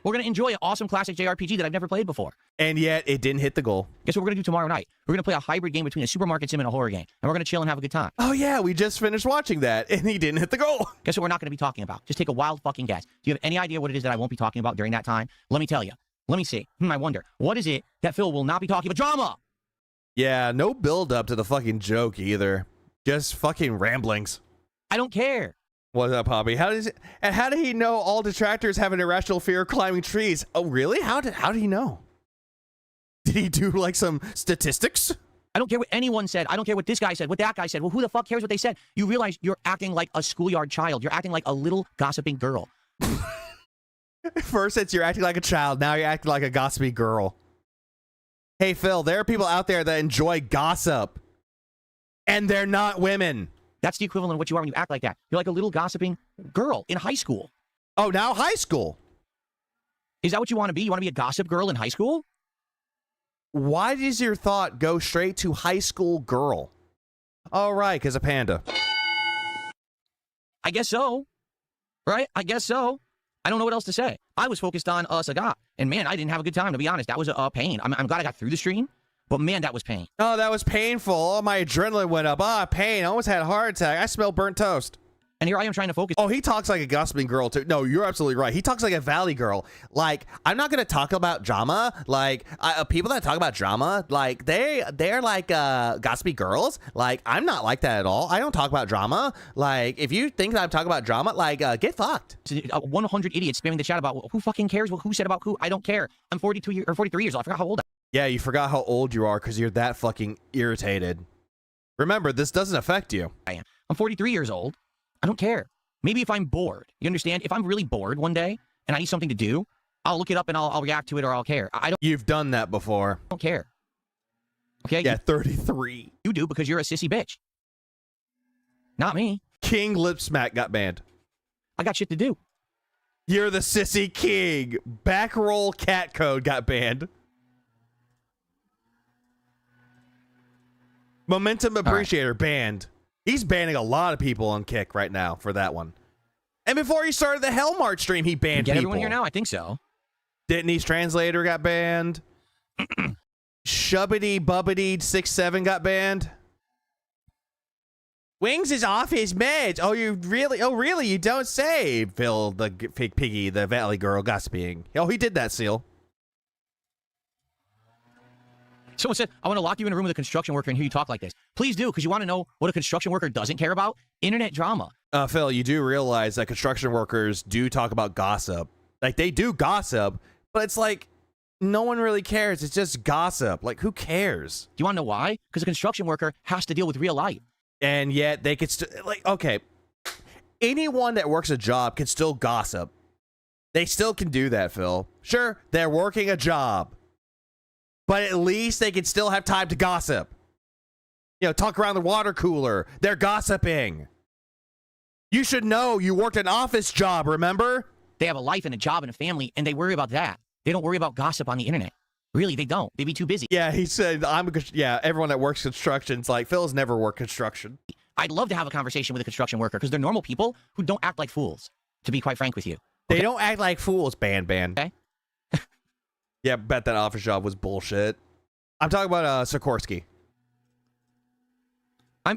We're going to enjoy an awesome classic JRPG that I've never played before. And yet, it didn't hit the goal. Guess what we're going to do tomorrow night? We're going to play a hybrid game between a supermarket sim and a horror game. And we're going to chill and have a good time. Oh, yeah, we just finished watching that, and he didn't hit the goal. Guess what we're not going to be talking about? Just take a wild fucking guess. Do you have any idea what it is that I won't be talking about during that time? Let me tell you. Let me see. I wonder. What is it that Phil will not be talking about? Drama! Yeah, no build up to the fucking joke either. Just fucking ramblings. I don't care. What's up, Poppy? How did he know all detractors have an irrational fear of climbing trees? Oh, really? How did he know? Did he do like some statistics? I don't care what anyone said. I don't care what this guy said, what that guy said. Well, who the fuck cares what they said? You realize you're acting like a schoolyard child. You're acting like a little gossiping girl. First it's you're acting like a child. Now you're acting like a gossipy girl. Hey, Phil, there are people out there that enjoy gossip. And they're not women. That's the equivalent of what you are when you act like that. You're like a little gossiping girl in high school. Oh, now high school. Is that what you want to be? You want to be a gossip girl in high school? Why does your thought go straight to high school girl? Oh, right, because a panda. I guess so. Right? I guess so. I don't know what else to say. I was focused on Sagat. And man, I didn't have a good time, to be honest. That was a pain. I'm glad I got through the stream, but man, that was pain. Oh, that was painful. Oh, my adrenaline went up. Ah, pain. I almost had a heart attack. I smell burnt toast. And here I am trying to focus. Oh, he talks like a gossiping girl, too. No, you're absolutely right. He talks like a valley girl. Like, I'm not going to talk about drama. Like, people that talk about drama, like, they're like gossipy girls. Like, I'm not like that at all. I don't talk about drama. Like, if you think that I'm talking about drama, like, get fucked. 100 idiots spamming the chat about who fucking cares who said about who. I don't care. I'm 42 or 43 years old. I forgot how old I am. Yeah, you forgot how old you are because you're that fucking irritated. Remember, this doesn't affect you. I am. I'm 43 years old. I don't care. Maybe if I'm bored, you understand? If I'm really bored one day and I need something to do, I'll look it up and I'll react to it or I'll care. I don't. You've done that before. Don't care. Okay? Yeah, 33. You do because you're a sissy bitch. Not me. King Lip Smack got banned. I got shit to do. You're the sissy king. Backroll cat code got banned. Momentum appreciator banned. He's banning a lot of people on Kick right now for that one. And before he started the Hellmart stream, he banned people. Everyone here now? I think so. Ditney's translator got banned. Shubbity Bubbity 67 got banned. Wings is off his meds. Oh, you really? Oh, really? You don't say. Phil, the fake piggy, the valley girl gossiping. Oh, he did that, Seal. Someone said, I want to lock you in a room with a construction worker and hear you talk like this. Please do, because you want to know what a construction worker doesn't care about? Internet drama. Phil, you do realize that construction workers do talk about gossip. Like, they do gossip, but it's like, no one really cares. It's just gossip. Like, who cares? Do you want to know why? Because a construction worker has to deal with real life. And yet, they could still, like, okay. Anyone that works a job can still gossip. They still can do that, Phil. Sure, they're working a job. But at least they can still have time to gossip. You know, talk around the water cooler. They're gossiping. You should know you worked an office job, remember? They have a life and a job and a family, and they worry about that. They don't worry about gossip on the internet. Really, they don't. They'd be too busy. Yeah, he said, everyone that works construction's like, Phil's never worked construction. I'd love to have a conversation with a construction worker because they're normal people who don't act like fools, to be quite frank with you. Okay? They don't act like fools, ban. Okay. Yeah, bet that office job was bullshit. I'm talking about Sikorsky.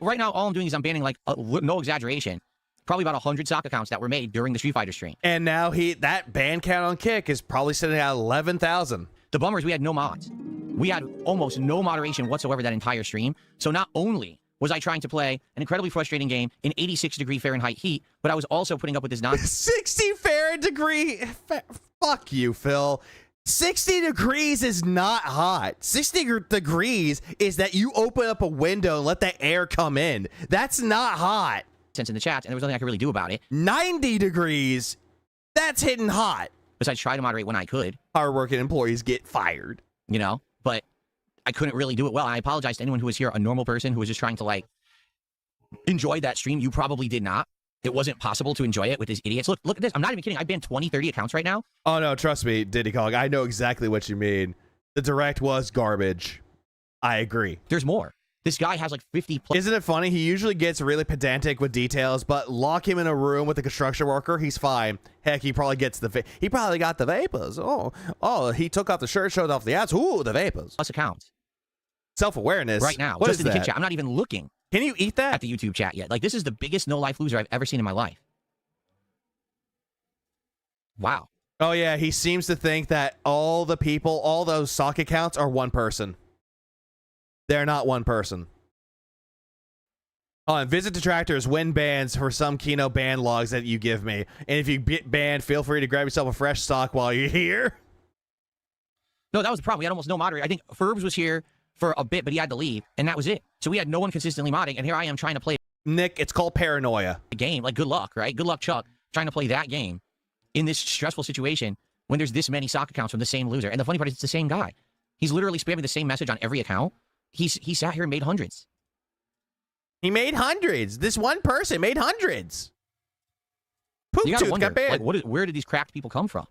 Right now, all I'm doing is I'm banning, like, no exaggeration, probably about 100 sock accounts that were made during the Street Fighter stream. And now that ban count on Kick is probably sitting at 11,000. The bummer is we had no mods. We had almost no moderation whatsoever that entire stream. So not only was I trying to play an incredibly frustrating game in 86-degree Fahrenheit heat, but I was also putting up with this nonsense. 60 Fahrenheit. Fuck you, Phil. 60 degrees is not hot. 60 degrees is that you open up a window and let the air come in. That's not hot. Since in the chat, and there was nothing I could really do about it. 90 degrees, that's hitting hot. Besides try to moderate when I could. Hardworking employees get fired. You know, but I couldn't really do it well. And I apologize to anyone who was here, a normal person who was just trying to, like, enjoy that stream. You probably did not. It wasn't possible to enjoy it with these idiots. Look at this. I'm not even kidding. I've banned 20, 30 accounts right now. Oh, no, trust me, Diddy Kong. I know exactly what you mean. The direct was garbage. I agree. There's more. This guy has like 50 plus. Isn't it funny? He usually gets really pedantic with details, but lock him in a room with a construction worker, he's fine. Heck, he probably gets he probably got the vapors. Oh, he took off the shirt, showed off the abs. Ooh, the vapors. Plus accounts. Self-awareness. Right now. What just is in the that? Kick chat. I'm not even looking. Can you eat that? At the YouTube chat yet. Like, this is the biggest no-life loser I've ever seen in my life. Wow. Oh, yeah. He seems to think that all the people, all those sock accounts are one person. They're not one person. Oh, and visit detractors win bans for some Kino ban logs that you give me. And if you get banned, feel free to grab yourself a fresh sock while you're here. No, that was the problem. We had almost no moderator. I think Ferbs was here for a bit, but he had to leave, and that was it. So we had no one consistently modding, and here I am trying to play. Nick, it's called paranoia. A game. Like, good luck, right? Good luck, Chuck, trying to play that game in this stressful situation when there's this many sock accounts from the same loser. And the funny part is it's the same guy. He's literally spamming the same message on every account. He sat here and made hundreds. He made hundreds. This one person made hundreds. Poop you gotta Tooth wonder, got banned. like, where did these cracked people come from?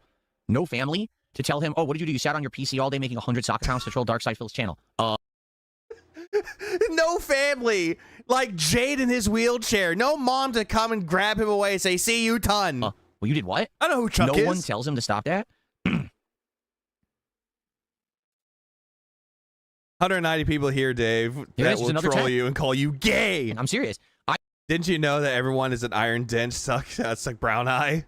No family, to tell him, oh, what did you do? You sat on your PC all day making 100 soccer accounts to troll Darksidefill's channel. No family. Like Jade in his wheelchair. No mom to come and grab him away and say, see you, ton. Well, you did what? I know who Chuck is. No one tells him to stop that? 190 people here, Dave, that will troll you and call you gay. I'm serious. Didn't you know that everyone is an iron dench suck brown eye?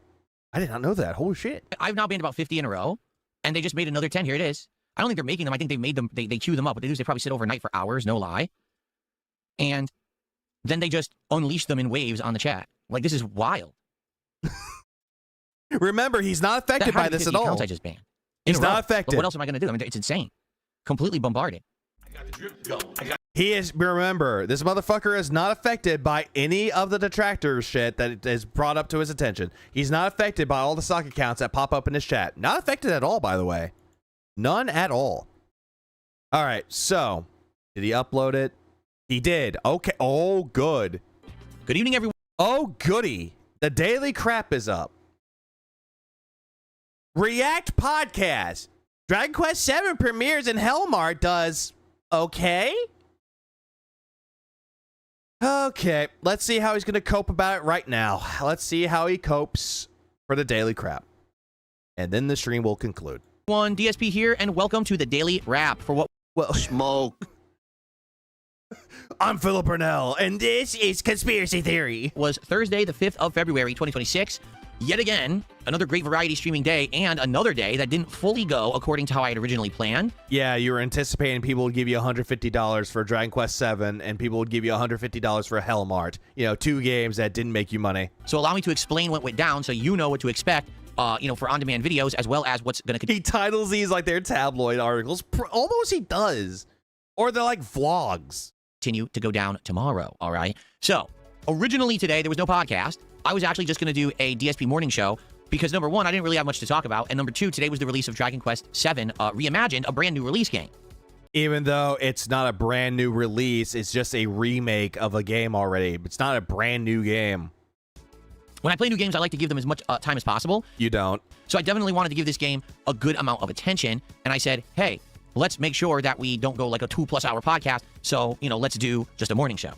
I did not know that. Holy shit. I've now banned about 50 in a row, and they just made another 10. Here it is. I don't think they're making them. I think they made them. They queue them up. What they do is they probably sit overnight for hours, no lie. And then they just unleash them in waves on the chat. Like, this is wild. Remember, he's not affected by this at all. I just banned. He's not affected. But what else am I going to do? I mean, it's insane. Completely bombarded. He is, remember, this motherfucker is not affected by any of the detractors shit that is brought up to his attention. He's not affected by all the sock accounts that pop up in his chat. Not affected at all, by the way. None at all. All right, so, did he upload it? He did. Okay. Oh, good. Good evening, everyone. Oh, goody. The Daily Crap is up. React Podcast. Dragon Quest VII premieres and Hellmart does okay. Okay, let's see how he's going to cope about it right now. Let's see how he copes for the Daily Crap. And then the stream will conclude. One DSP here, and welcome to the Daily Wrap for what? Well, smoke. I'm Philip Burnell, and this is Conspiracy Theory. Was Thursday, the 5th of February, 2026. Yet again, another great variety streaming day, and another day that didn't fully go according to how I had originally planned. Yeah, you were anticipating people would give you $150 for Dragon Quest VII, and people would give you $150 for Hellmart. You know, 2 games that didn't make you money. So allow me to explain what went down so you know what to expect, you know, for on-demand videos, as well as what's going to... He titles these like they're tabloid articles. Almost he does. Or they're like vlogs. Continue to go down tomorrow, all right? So, originally today, there was no podcast. I was actually just going to do a DSP morning show because, number one, I didn't really have much to talk about, and number two, today was the release of Dragon Quest VII Reimagined, a brand new release game. Even though it's not a brand new release, it's just a remake of a game already. It's not a brand new game. When I play new games, I like to give them as much time as possible. You don't. So I definitely wanted to give this game a good amount of attention, and I said, hey, let's make sure that we don't go like a 2+ hour podcast, so, you know, let's do just a morning show.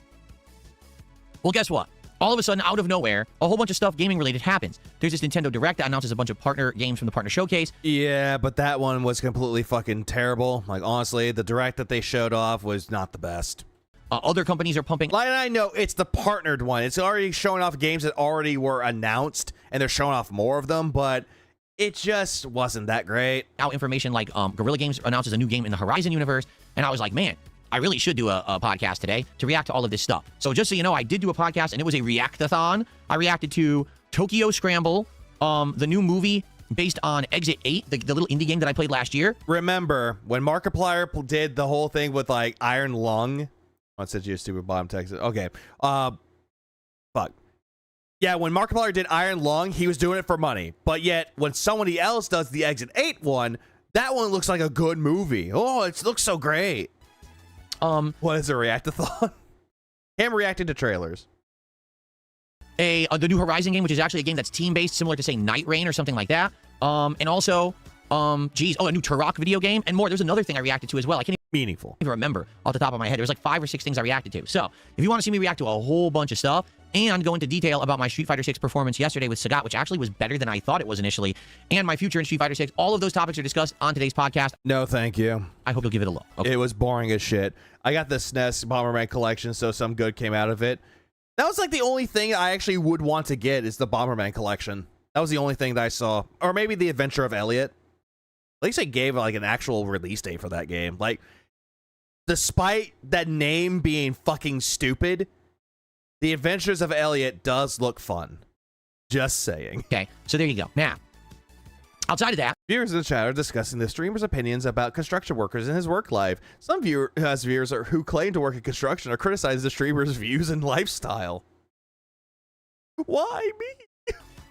Well, guess what? All of a sudden, out of nowhere, a whole bunch of stuff gaming-related happens. There's this Nintendo Direct that announces a bunch of partner games from the partner showcase. Yeah, but that one was completely fucking terrible. Like, honestly, the Direct that they showed off was not the best. Other companies are pumping... Like, I know it's the partnered one. It's already showing off games that already were announced, and they're showing off more of them, but it just wasn't that great. Now, information like Guerrilla Games announces a new game in the Horizon universe, and I was like, man, I really should do a podcast today to react to all of this stuff. So just so you know, I did do a podcast, and it was a react-a-thon. I reacted to Tokyo Scramble, the new movie based on Exit 8, the little indie game that I played last year. Remember, when Markiplier did the whole thing with, like, Iron Lung... I sent you a stupid bottom text. Okay. Fuck. Yeah, when Markiplier did Iron Lung, he was doing it for money. But yet, when somebody else does the Exit 8 one, that one looks like a good movie. Oh, it looks so great. What is a react-a-thon? Him reacting to trailers. The new Horizon game, which is actually a game that's team-based, similar to, say, Night Rain or something like that. And also, a new Turok video game and more. There's another thing I reacted to as well. I can't meaningful. even remember off the top of my head. There's like 5 or 6 things I reacted to. So, if you want to see me react to a whole bunch of stuff and go into detail about my Street Fighter 6 performance yesterday with Sagat, which actually was better than I thought it was initially, and my future in Street Fighter 6, all of those topics are discussed on today's podcast. No, thank you. I hope you'll give it a look. Okay. It was boring as shit. I got the SNES Bomberman collection, so some good came out of it. That was like the only thing I actually would want to get is the Bomberman collection. That was the only thing that I saw. Or maybe the Adventure of Elliot. At least they gave like an actual release date for that game. Like, despite that name being fucking stupid, The Adventures of Elliot does look fun. Just saying. Okay, so there you go. Now, outside of that, viewers in the chat are discussing the streamer's opinions about construction workers and his work life. Some viewers who claim to work in construction are criticizing the streamer's views and lifestyle. Why me?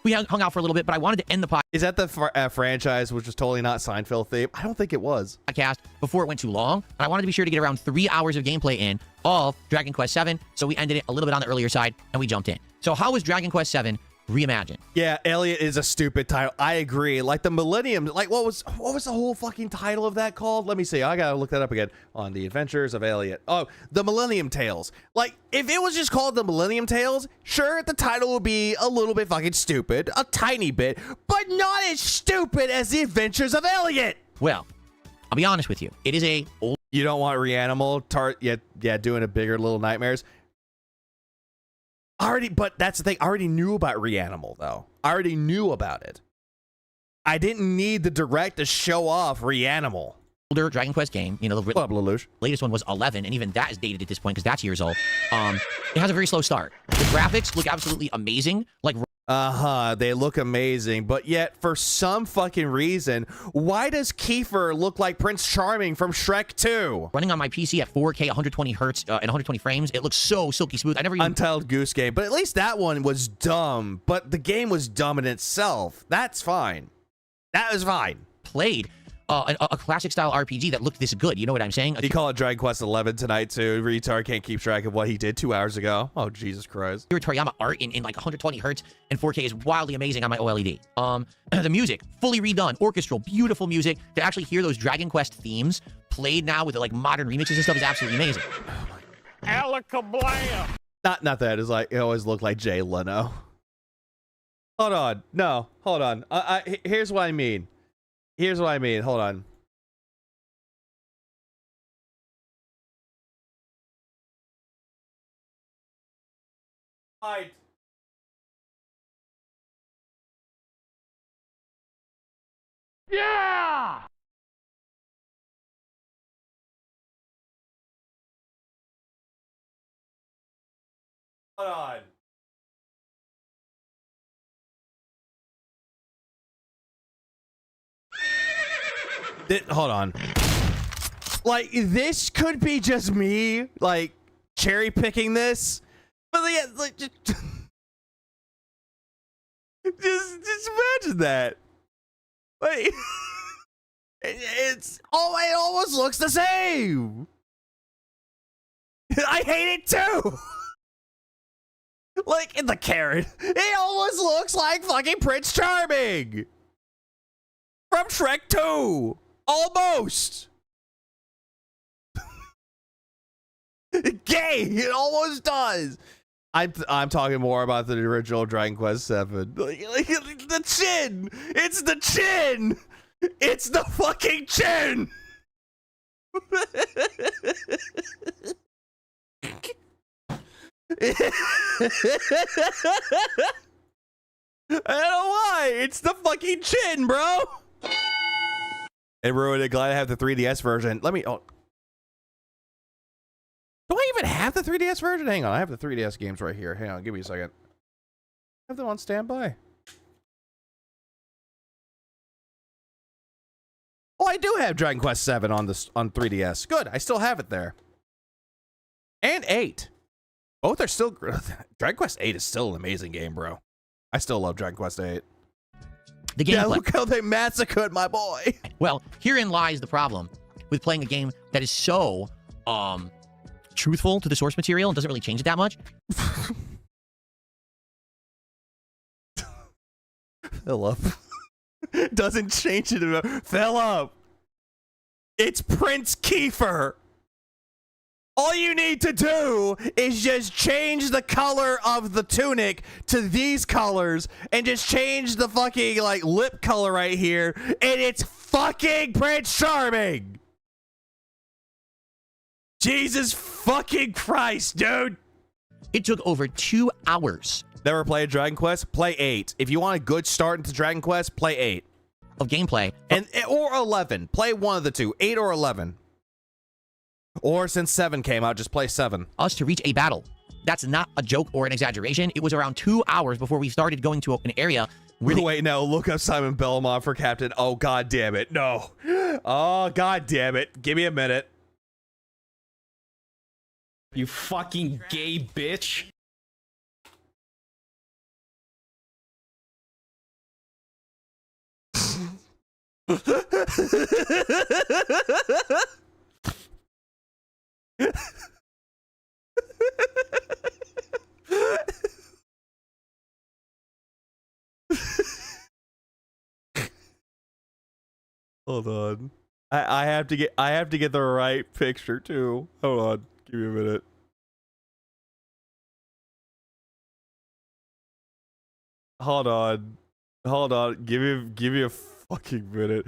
We hung out for a little bit, but I wanted to end the podcast. Is that the franchise which was totally not Seinfeld theme? I don't think it was. Podcast before it went too long. And I wanted to be sure to get around 3 hours of gameplay in of Dragon Quest VII. So we ended it a little bit on the earlier side and we jumped in. So how was Dragon Quest VII reimagined. Yeah, Elliot is a stupid title. I agree. Like the Millennium, like what was the whole fucking title of that called? Let me see. I gotta look that up again. On the Adventures of Elliot. Oh, the Millennium Tales. Like if it was just called the Millennium Tales, sure, the title would be a little bit fucking stupid, a tiny bit, but not as stupid as the Adventures of Elliot. Well, I'll be honest with you. It is a old. You don't want Reanimal doing a bigger Little Nightmares. But that's the thing. I already knew about Reanimal, though. I already knew about it. I didn't need the direct to show off Reanimal. Older Dragon Quest game, you know, the Lelouch. latest one was 11, and even that is dated at this point because that's years old. It has a very slow start. The graphics look absolutely amazing. Like, they look amazing, but yet for some fucking reason, why does Kiefer look like Prince Charming from Shrek 2? Running on my PC at 4K, 120 hertz, and 120 frames, it looks so silky smooth. I never even Untitled Goose Game, but at least that one was dumb. But the game was dumb in itself. That's fine. That was fine. played a classic style RPG that looked this good. You know what I'm saying? You call it Dragon Quest 11 tonight too. Retard can't keep track of what he did 2 hours ago. Oh, Jesus Christ. Akira Toriyama art in like 120 hertz and 4K is wildly amazing on my OLED. The music, fully redone, orchestral, beautiful music. To actually hear those Dragon Quest themes played now with like modern remixes and stuff is absolutely amazing. Alakablam! Not that. It's like, it always looked like Jay Leno. Hold on. No, hold on. Here's what I mean. Here's what I mean. Hold on. Right. Yeah! Hold on. Hold on. Like, this could be just me, like, cherry picking this. But yeah, like, just imagine that. Like, it almost looks the same. I hate it too. Like, in the carrot, it almost looks like fucking Prince Charming from Shrek 2. Almost. Gay. It almost does. I'm talking more about the original Dragon Quest 7. Like, the chin. It's the chin. It's the fucking chin. I don't know why. It's the fucking chin, bro. It ruined it. Glad I have the 3DS version. Let me. Oh. Do I even have the 3DS version? Hang on. I have the 3DS games right here. Hang on. Give me a second. I have them on standby. Oh, I do have Dragon Quest 7 on 3DS. Good. I still have it there. And 8. Both are still. Dragon Quest 8 is still an amazing game, bro. I still love Dragon Quest 8. The gameplay. Yeah, look how they massacred my boy. Well, herein lies the problem with playing a game that is so truthful to the source material and doesn't really change it that much. Philip. Doesn't change it. Philip. It's Prince Kiefer. All you need to do is just change the color of the tunic to these colors and just change the fucking like lip color right here and it's fucking Prince Charming. Jesus fucking Christ, dude. It took over 2 hours. Never played Dragon Quest? Play 8. If you want a good start into Dragon Quest, play 8. Of gameplay. Or 11. Play one of the two. 8 or 11. Or since 7 came out, just play 7. Us to reach a battle. That's not a joke or an exaggeration. It was around 2 hours before we started going to an area where wait, no, look up Simon Belmont for Captain. Oh, god damn it. No. Oh, god damn it. Give me a minute. You fucking gay bitch. Hold on. I have to get the right picture too. Hold on. Give me a minute. Hold on. Give me a fucking minute.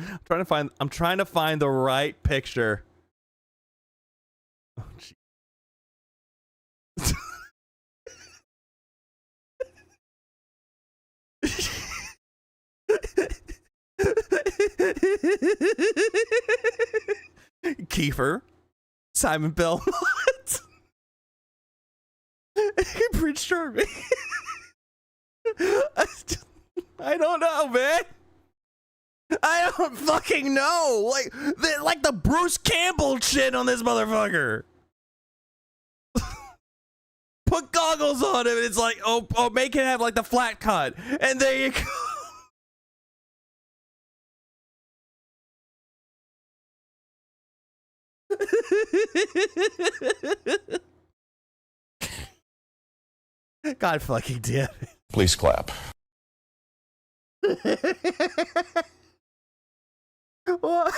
I'm trying to find the right picture. Oh, gee. Kiefer, Simon Belmont, Prince Charming. I don't know, man. I don't fucking know. Like the Bruce Campbell shit on this motherfucker. Put goggles on him, and it's like, oh, make it have like the flat cut, and there you go. God fucking damn it. Please clap. What?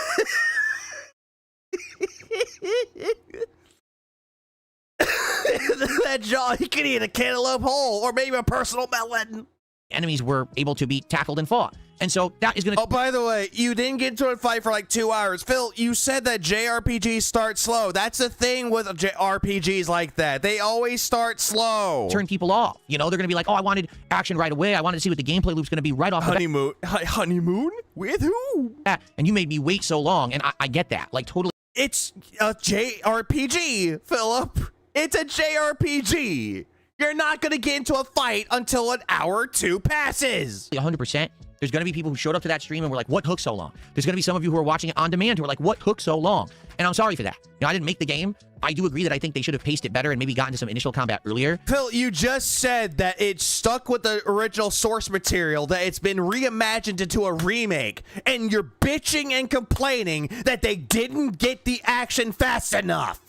That jaw, he could eat a cantaloupe whole, or maybe a personal melon. Enemies were able to be tackled and fought. And so that is going to... Oh, by the way, you didn't get into a fight for like 2 hours. Phil, you said that JRPGs start slow. That's the thing with RPGs like that. They always start slow. turn people off. You know, they're going to be like, oh, I wanted action right away. I wanted to see what the gameplay loop's going to be right off the Honeymoon? Honeymoon? With who? bat. And you made me wait so long, and I get that. Like, totally. It's a JRPG, Philip. It's a JRPG. You're not going to get into a fight until an hour or two passes. 100%. There's going to be people who showed up to that stream and were like, what took so long? There's going to be some of you who are watching it on demand who are like, what took so long? And I'm sorry for that. You know, I didn't make the game. I do agree that I think they should have paced it better and maybe gotten to some initial combat earlier. Phil, you just said that it stuck with the original source material, that it's been reimagined into a remake, and you're bitching and complaining that they didn't get the action fast enough.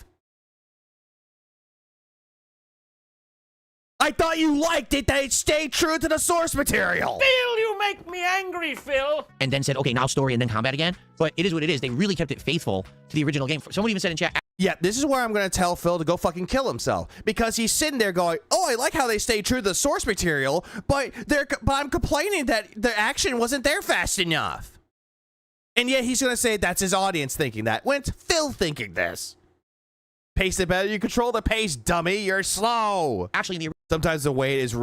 I thought you liked it, that it stayed true to the source material. Phil, you make me angry, Phil. And then said, okay, now story and then combat again. But it is what it is. They really kept it faithful to the original game. Someone even said in chat... Yeah, this is where I'm going to tell Phil to go fucking kill himself. Because he's sitting there going, oh, I like how they stayed true to the source material, but I'm complaining that the action wasn't there fast enough. And yet he's going to say that's his audience thinking that. When it's Phil thinking this. Pace it better. You control the pace, dummy. You're slow. Actually, sometimes the wait is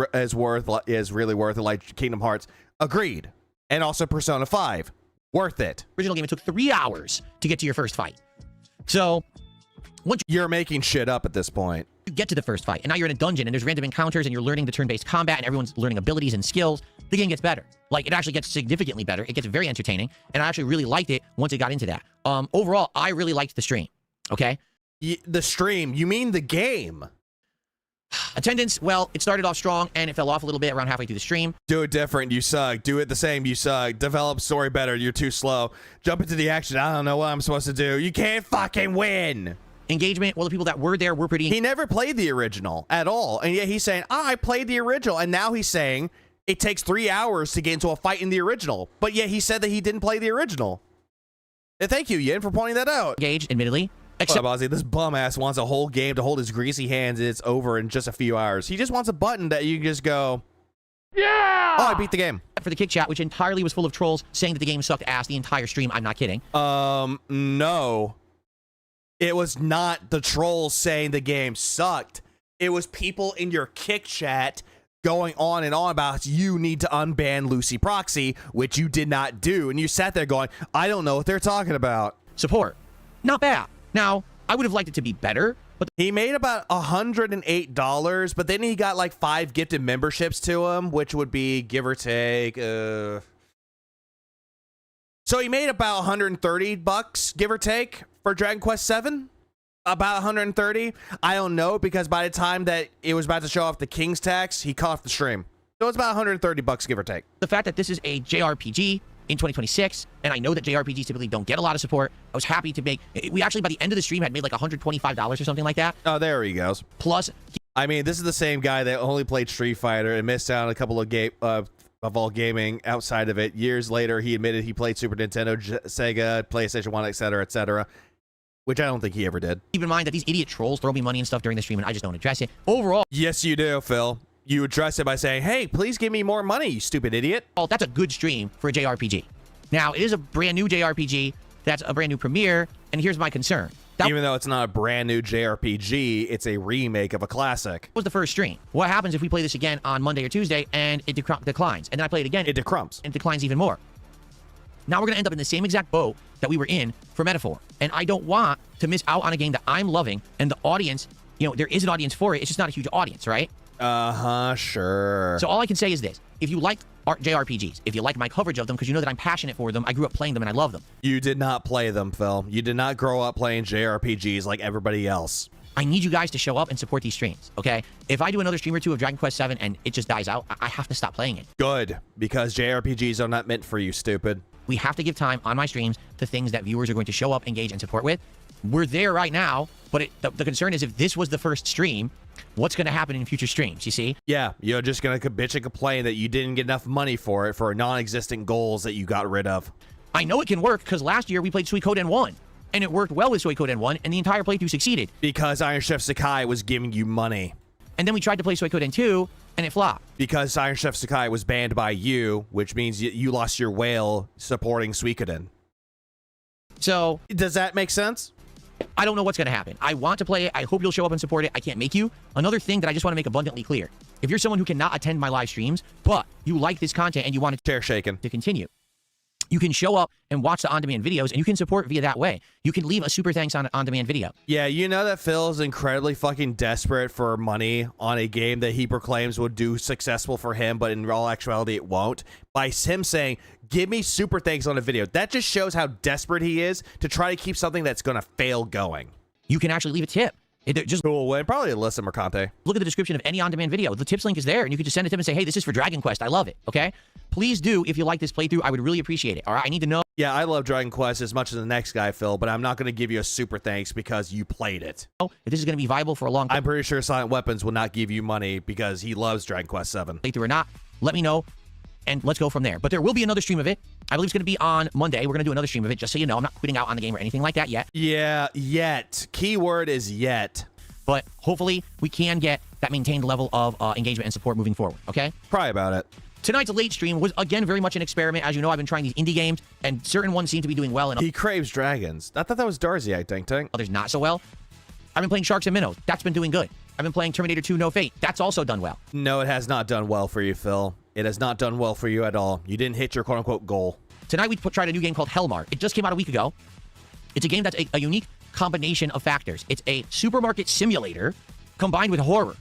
really worth it, like Kingdom Hearts. Agreed. And also Persona 5. Worth it. Original game, it took 3 hours to get to your first fight. So, once you're making shit up at this point. You get to the first fight, and now you're in a dungeon, and there's random encounters, and you're learning the turn-based combat, and everyone's learning abilities and skills. The game gets better. Like, it actually gets significantly better. It gets very entertaining, and I actually really liked it once it got into that. Overall, I really liked the stream. Okay? The stream? You mean the game? Attendance, well, it started off strong, and it fell off a little bit around halfway through the stream. Do it different, you suck. Do it the same, you suck. Develop story better, you're too slow. Jump into the action, I don't know what I'm supposed to do. You can't fucking win. Engagement, well, the people that were there were pretty... He never played the original at all, and yet he's saying, I played the original, and now he's saying it takes 3 hours to get into a fight in the original, but yet he said that he didn't play the original. And thank you, Yin, for pointing that out. Engaged, admittedly. Except Ozzy, this bum ass wants a whole game to hold his greasy hands and it's over in just a few hours. He just wants a button that you can just go, yeah! Oh, I beat the game. For the kick chat, which entirely was full of trolls saying that the game sucked ass the entire stream. I'm not kidding. No. It was not the trolls saying the game sucked. It was people in your kick chat going on and on about you need to unban Lucy Proxy, which you did not do. And you sat there going, I don't know what they're talking about. Support. Not bad. Now, I would have liked it to be better, but he made about $108, but then he got like 5 gifted memberships to him, which would be give or take. So he made about $130, give or take, for Dragon Quest VII. About 130. I don't know, because by the time that it was about to show off the King's Tax, he cut off the stream. So it's about $130, give or take. The fact that this is a JRPG in 2026, and I know that JRPGs typically don't get a lot of support. I was happy to make... We actually, by the end of the stream, had made like $125 or something like that. Oh, there he goes. Plus... I mean, this is the same guy that only played Street Fighter and missed out on a couple of of all gaming outside of it. Years later, he admitted he played Super Nintendo, Sega, PlayStation 1, etc., which I don't think he ever did. Keep in mind that these idiot trolls throw me money and stuff during the stream, and I just don't address it. Overall, yes, you do, Phil. You address it by saying, hey, please give me more money, you stupid idiot. oh, that's a good stream for a JRPG. Now, it is a brand new JRPG. That's a brand new premiere, and here's my concern. That Even though it's not a brand new JRPG, it's a remake of a classic. was the first stream. What happens if we play this again on Monday or Tuesday and it declines? And then I play it again. It decrumps. And declines even more. Now we're going to end up in the same exact boat that we were in for Metaphor. And I don't want to miss out on a game that I'm loving. And the audience, you know, there is an audience for it. It's just not a huge audience, right? Sure. So all I can say is this. If you like JRPGs, if you like my coverage of them, because you know that I'm passionate for them, I grew up playing them and I love them. You did not play them, Phil. You did not grow up playing JRPGs like everybody else. I need you guys to show up and support these streams, okay? If I do another stream or two of Dragon Quest VII and it just dies out, I have to stop playing it. Good, because JRPGs are not meant for you, stupid. We have to give time on my streams to things that viewers are going to show up, engage, and support with. We're there right now, but the concern is if this was the first stream, what's going to happen in future streams, you see? Yeah, you're just going to bitch and complain that you didn't get enough money for it for non-existent goals that you got rid of. I know it can work because last year we played Suikoden 1, and it worked well with Suikoden 1, and the entire playthrough succeeded. Because Iron Chef Sakai was giving you money. And then we tried to play Suikoden 2, and it flopped. Because Iron Chef Sakai was banned by you, which means you lost your whale supporting Suikoden. So... does that make sense? I don't know what's going to happen. I want to play it. I hope you'll show up and support it. I can't make you. Another thing that I just want to make abundantly clear. If you're someone who cannot attend my live streams, but you like this content and you want chair shaking to continue, you can show up and watch the on-demand videos, and you can support via that way. You can leave a super thanks on an on-demand video. Yeah, you know that Phil is incredibly fucking desperate for money on a game that he proclaims would do successful for him, but in all actuality it won't. By him saying, give me super thanks on a video. That just shows how desperate he is to try to keep something that's going to fail going. You can actually leave a tip. Just cool way. Probably Alyssa Mercante. Look at the description of any on-demand video. The tips link is there, and you can just send it to him and say, hey, this is for Dragon Quest. I love it, okay? Please do, if you like this playthrough. I would really appreciate it, all right? I need to know. Yeah, I love Dragon Quest as much as the next guy, Phil, but I'm not going to give you a super thanks because you played it. If this is going to be viable for a long time. I'm pretty sure Silent Weapons will not give you money because he loves Dragon Quest 7. Playthrough or not, let me know, and let's go from there. But there will be another stream of it. I believe it's going to be on Monday. We're going to do another stream of it, just so you know. I'm not quitting out on the game or anything like that yet. Yeah, yet. Keyword is yet. But hopefully, we can get that maintained level of engagement and support moving forward, okay? Probably about it. Tonight's late stream was, again, very much an experiment. As you know, I've been trying these indie games, and certain ones seem to be doing well. And he craves dragons. I thought that was Darcy, I think. Others not so well. I've been playing Sharks and Minnows. That's been doing good. I've been playing Terminator 2 No Fate. That's also done well. No, it has not done well for you, Phil. It has not done well for you at all. You didn't hit your quote-unquote goal. Tonight, we tried a new game called Hellmart. It just came out a week ago. It's a game that's a unique combination of factors. It's a supermarket simulator combined with horror.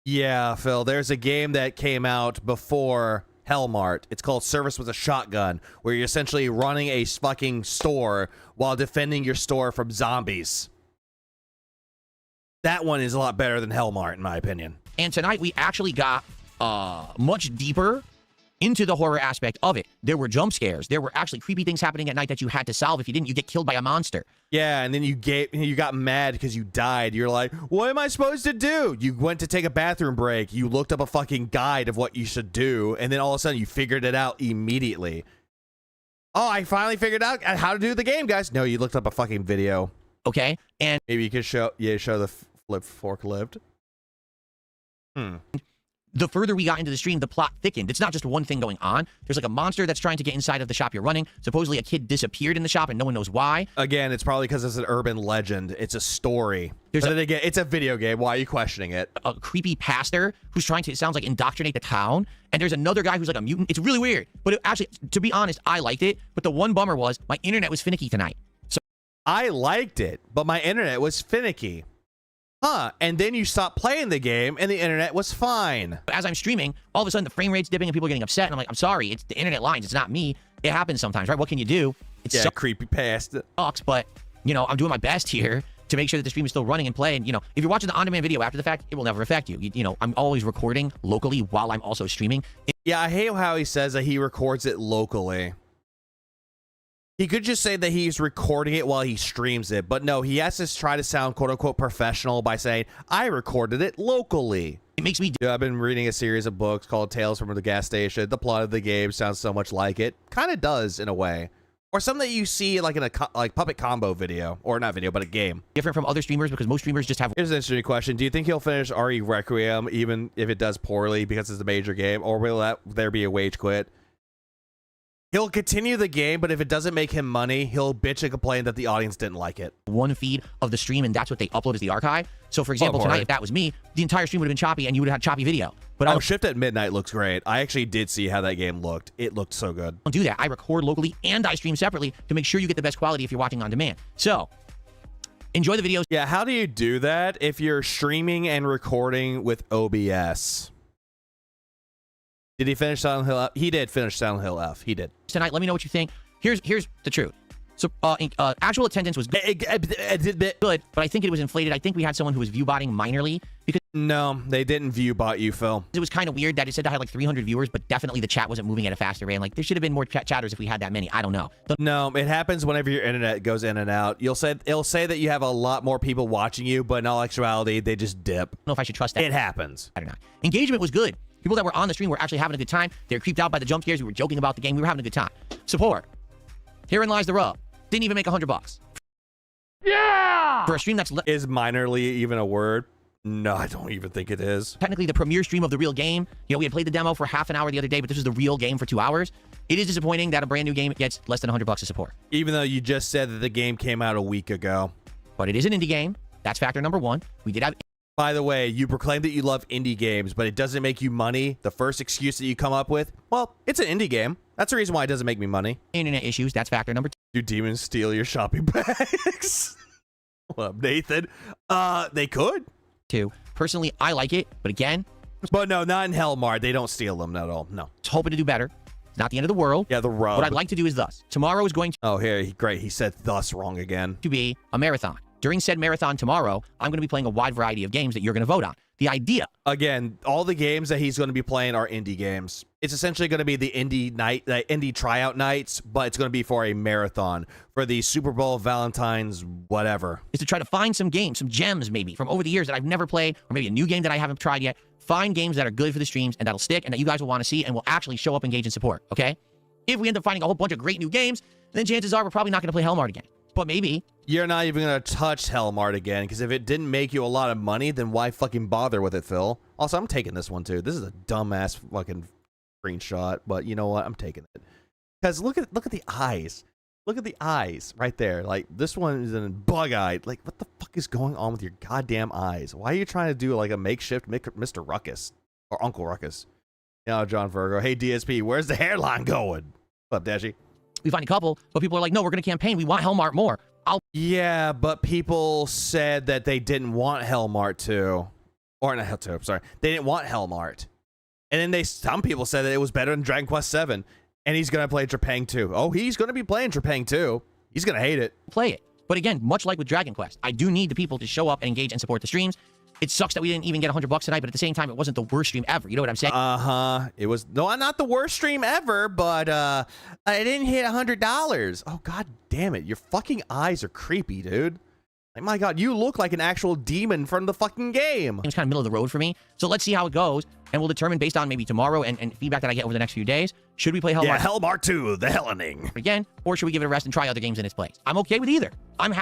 Yeah, Phil, there's a game that came out before Hellmart. It's called Service with a Shotgun, where you're essentially running a fucking store while defending your store from zombies. That one is a lot better than Hellmart, in my opinion. And tonight, we actually got much deeper into the horror aspect of it. There were jump scares. There were actually creepy things happening at night that you had to solve. If you didn't, you get killed by a monster. Yeah, and then you got mad because you died. You're like, what am I supposed to do? You went to take a bathroom break. You looked up a fucking guide of what you should do, and then all of a sudden you figured it out immediately. Oh, I finally figured out how to do the game, guys. No, you looked up a fucking video. Okay, and maybe you could show the flip forklift. The further we got into the stream, the plot thickened. It's not just one thing going on. There's like a monster that's trying to get inside of the shop you're running. Supposedly a kid disappeared in the shop and no one knows why. Again, it's probably because it's an urban legend. It's a story. It's a video game. Why are you questioning it? A creepy pastor who's trying to, it sounds like, indoctrinate the town. And there's another guy who's like a mutant. It's really weird. But actually, to be honest, I liked it. But the one bummer was my internet was finicky tonight. So I liked it, but my internet was finicky. Huh, and then you stopped playing the game, and the internet was fine. As I'm streaming, all of a sudden the frame rate's dipping, and people are getting upset, and I'm like, I'm sorry, it's the internet lines, it's not me. It happens sometimes, right? What can you do? It's so creepy past it. Sucks, but, you know, I'm doing my best here to make sure that the stream is still running and playing. You know, if you're watching the on-demand video after the fact, it will never affect you. You know, I'm always recording locally while I'm also streaming. Yeah, I hate how he says that he records it locally. He could just say that he's recording it while he streams it, but no, he has to try to sound quote-unquote professional by saying, I recorded it locally. It makes me... I've been reading a series of books called Tales from the Gas Station. The plot of the game sounds so much like it. Kind of does, in a way. Or something that you see like in a Puppet Combo video. Or not video, but a game. Different from other streamers because most streamers just have... Here's an interesting question. Do you think he'll finish RE Requiem even if it does poorly because it's a major game? Or will there be a wage quit? He'll continue the game, but if it doesn't make him money, he'll bitch and complain that the audience didn't like it. One feed of the stream, and that's what they upload as the archive. So, for example, tonight, if that was me, the entire stream would have been choppy, and you would have had choppy video. But Shift at Midnight looks great. I actually did see how that game looked. It looked so good. I don't do that. I record locally, and I stream separately to make sure you get the best quality if you're watching on demand. So, enjoy the videos. Yeah, how do you do that if you're streaming and recording with OBS? Did he finish Silent Hill F? He did finish Silent Hill F. He did. Tonight, let me know what you think. Here's the truth. So, actual attendance was good, but I think it was inflated. I think we had someone who was view botting minorly because... No, they didn't view bot you, Phil. It was kind of weird that it said I had like 300 viewers, but definitely the chat wasn't moving at a faster rate. And like, there should have been more chatters if we had that many. I don't know. No, it happens whenever your internet goes in and out. It'll say that you have a lot more people watching you, but in all actuality, they just dip. I don't know if I should trust that. It happens. I don't know. Engagement was good. People that were on the stream were actually having a good time. They were creeped out by the jump scares. We were joking about the game. We were having a good time. Support. Herein lies the rub. Didn't even make $100. Yeah! For a stream that's... Is minorly even a word? No, I don't even think it is. Technically the premiere stream of the real game. You know, we had played the demo for half an hour the other day, but this is the real game for 2 hours. It is disappointing that a brand new game gets less than $100 of support. Even though you just said that the game came out a week ago. But it is an indie game. That's factor number one. We did have... By the way, you proclaim that you love indie games, but it doesn't make you money. The first excuse that you come up with, well, it's an indie game. That's the reason why it doesn't make me money. Internet issues. That's factor number two. Do demons steal your shopping bags? What up, Nathan? They could. Two. Personally, I like it, but again... But no, not in Hellmart. They don't steal them at all. No. Just hoping to do better. It's not the end of the world. Yeah, the rub. What I'd like to do is thus. Tomorrow is going to... Oh, here, great. He said thus wrong again. ...to be a marathon. During said marathon tomorrow, I'm going to be playing a wide variety of games that you're going to vote on. The idea... Again, all the games that he's going to be playing are indie games. It's essentially going to be the indie night, the indie tryout nights, but it's going to be for a marathon. For the Super Bowl, Valentine's, whatever. Is to try to find some games, some gems maybe, from over the years that I've never played, or maybe a new game that I haven't tried yet. Find games that are good for the streams and that'll stick and that you guys will want to see and will actually show up, engage, and support, okay? If we end up finding a whole bunch of great new games, then chances are we're probably not going to play Hellmart again. But maybe. You're not even going to touch Hellmart again, because if it didn't make you a lot of money, then why fucking bother with it, Phil? Also, I'm taking this one, too. This is a dumbass fucking screenshot, but you know what? I'm taking it. Because look at the eyes. Look at the eyes right there. Like, this one is in bug-eyed. Like, what the fuck is going on with your goddamn eyes? Why are you trying to do, like, a makeshift Mr. Ruckus? Or Uncle Ruckus? You know, John Virgo. Hey, DSP, where's the hairline going? What's up, Dashy? We find a couple, but people are like, no, we're going to campaign. We want Hellmart more. Yeah, but people said that they didn't want Hellmart to. Or not Hellmart, sorry. They didn't want Hellmart. And then some people said that it was better than Dragon Quest 7. And he's going to play Trepang 2. Oh, he's going to be playing Trepang 2. He's going to hate it. Play it. But again, much like with Dragon Quest, I do need the people to show up and engage and support the streams. It sucks that we didn't even get $100 tonight, but at the same time, it wasn't the worst stream ever. You know what I'm saying? It was, no, not the worst stream ever, but I didn't hit $100. Oh, god damn it. Your fucking eyes are creepy, dude. Like, my god, you look like an actual demon from the fucking game. It's kind of middle of the road for me. So let's see how it goes, and we'll determine based on maybe tomorrow and feedback that I get over the next few days. Should we play Hellmart? Yeah, Hellmart 2, the Hellening. Again, or should we give it a rest and try other games in its place? I'm okay with either.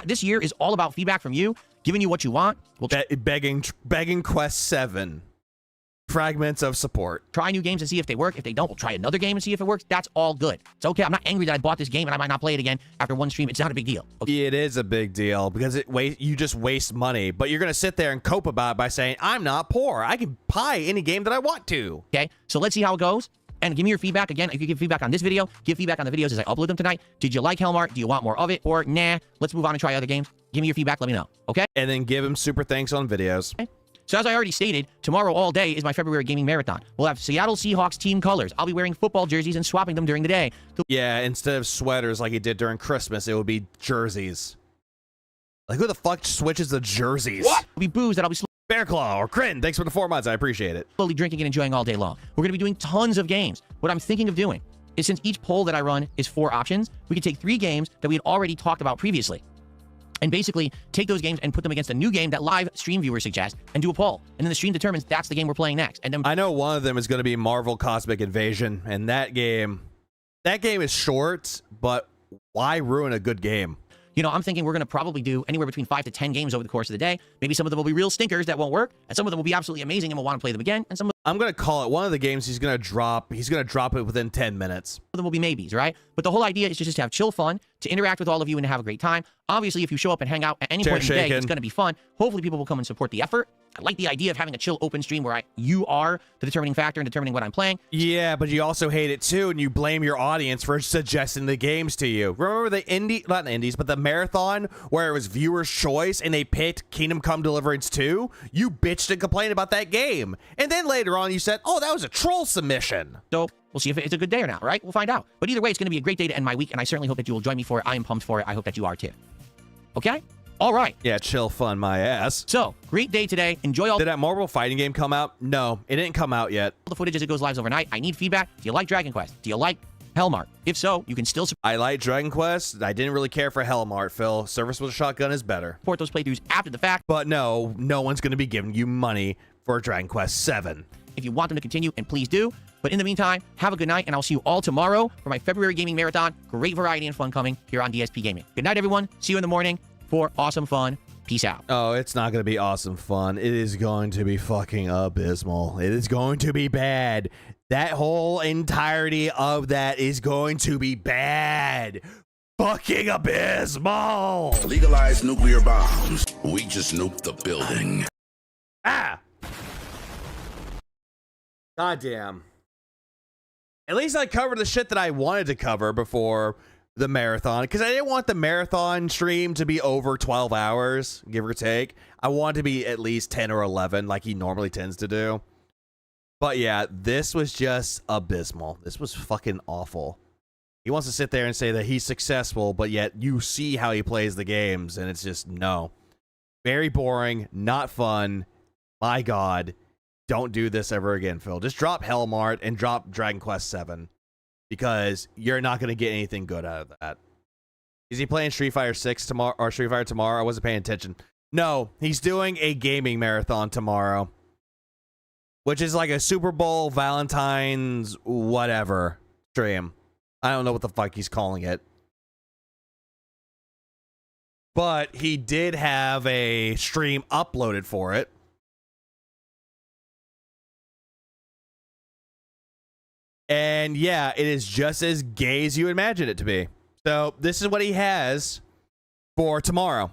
This year is all about feedback from you, giving you what you want. We'll begging Quest 7. Fragments of support. Try new games and see if they work. If they don't, we'll try another game and see if it works. That's all good. It's okay. I'm not angry that I bought this game and I might not play it again after one stream. It's not a big deal. Okay? It is a big deal because you just waste money. But you're going to sit there and cope about it by saying, I'm not poor. I can buy any game that I want to. Okay, so let's see how it goes. And give me your feedback. Again, if you give feedback on this video, give feedback on the videos as I upload them tonight. Did you like Hellmart? Do you want more of it? Or nah, let's move on and try other games. Give me your feedback. Let me know. Okay? And then give him super thanks on videos. Okay. So as I already stated, tomorrow all day is my February gaming marathon. We'll have Seattle Seahawks team colors. I'll be wearing football jerseys and swapping them during the day. Yeah, instead of sweaters like he did during Christmas, it would be jerseys. Like, who the fuck switches the jerseys? What? It'll be booze that I'll be Bear Claw or Crin, thanks for the 4 months. I appreciate it. slowly drinking and enjoying all day long. We're going to be doing tons of games. What I'm thinking of doing is since each poll that I run is 4 options, we could take 3 games that we had already talked about previously and basically take those games and put them against a new game that live stream viewers suggest and do a poll. And then the stream determines that's the game we're playing next. And then I know one of them is going to be Marvel Cosmic Invasion, and that game is short, but why ruin a good game? You know, I'm thinking we're going to probably do anywhere between 5 to 10 games over the course of the day. Maybe some of them will be real stinkers that won't work, and some of them will be absolutely amazing and we'll want to play them again. And some of I'm going to call it one of the games he's going to drop it within 10 minutes. them will be maybes, right? But the whole idea is just to have chill fun, to interact with all of you and to have a great time. Obviously, if you show up and hang out at any point in the day, it's going to be fun. Hopefully, people will come and support the effort. I like the idea of having a chill open stream where you are the determining factor in determining what I'm playing. Yeah, but you also hate it too, and you blame your audience for suggesting the games to you. Remember not the indies, but the marathon where it was viewers' choice and they picked Kingdom Come Deliverance 2? You bitched and complained about that game. And then later on you said, oh, that was a troll submission. So we'll see if it's a good day or not, right? We'll find out. But either way, it's going to be a great day to end my week, and I certainly hope that you will join me for it. I am pumped for it. I hope that you are too. Okay? All right. Yeah, chill fun my ass. So, great day today. Enjoy all... Did that Marvel fighting game come out? No, it didn't come out yet. the footage as it goes live overnight. I need feedback. Do you like Dragon Quest? Do you like Hellmart? If so, you can still I like Dragon Quest. I didn't really care for Hellmart, Phil. Service with a shotgun is better. support those playthroughs after the fact. But no one's going to be giving you money for Dragon Quest 7. If you want them to continue, and please do. But in the meantime, have a good night, and I'll see you all tomorrow for my February gaming marathon. Great variety and fun coming here on DSP Gaming. Good night, everyone. See you in the morning for awesome fun. Peace out. Oh, it's not going to be awesome fun. It is going to be fucking abysmal. It is going to be bad. That whole entirety of that is going to be bad. Fucking abysmal. Legalize nuclear bombs. We just nuked the building. Ah. Goddamn. At least I covered the shit that I wanted to cover before the marathon, because I didn't want the marathon stream to be over 12 hours, give or take. I want it to be at least 10 or 11 like he normally tends to do. But yeah, this was just abysmal. This was fucking awful. He wants to sit there and say that he's successful, but yet you see how he plays the games, and it's just, no. Very boring, not fun. My God, don't do this ever again, Phil. Just drop Hellmart and drop Dragon Quest 7. Because you're not going to get anything good out of that. Is he playing Street Fighter 6 tomorrow or Street Fighter tomorrow? I wasn't paying attention. No, he's doing a gaming marathon tomorrow, which is like a Super Bowl, Valentine's, whatever stream. I don't know what the fuck he's calling it. But he did have a stream uploaded for it. And yeah, it is just as gay as you imagine it to be. So this is what he has for tomorrow.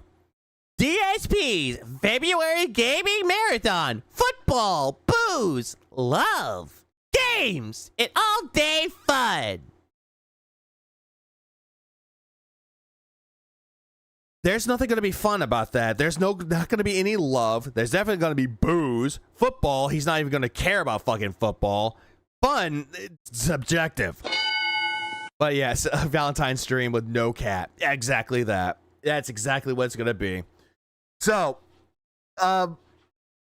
DSP's February Gaming Marathon. Football, booze, love, games, and all-day fun. There's nothing going to be fun about that. There's not going to be any love. There's definitely going to be booze. Football, he's not even going to care about fucking football. Fun, it's subjective. But yes, a Valentine's stream with no cat. Exactly that. That's exactly what it's going to be. So, I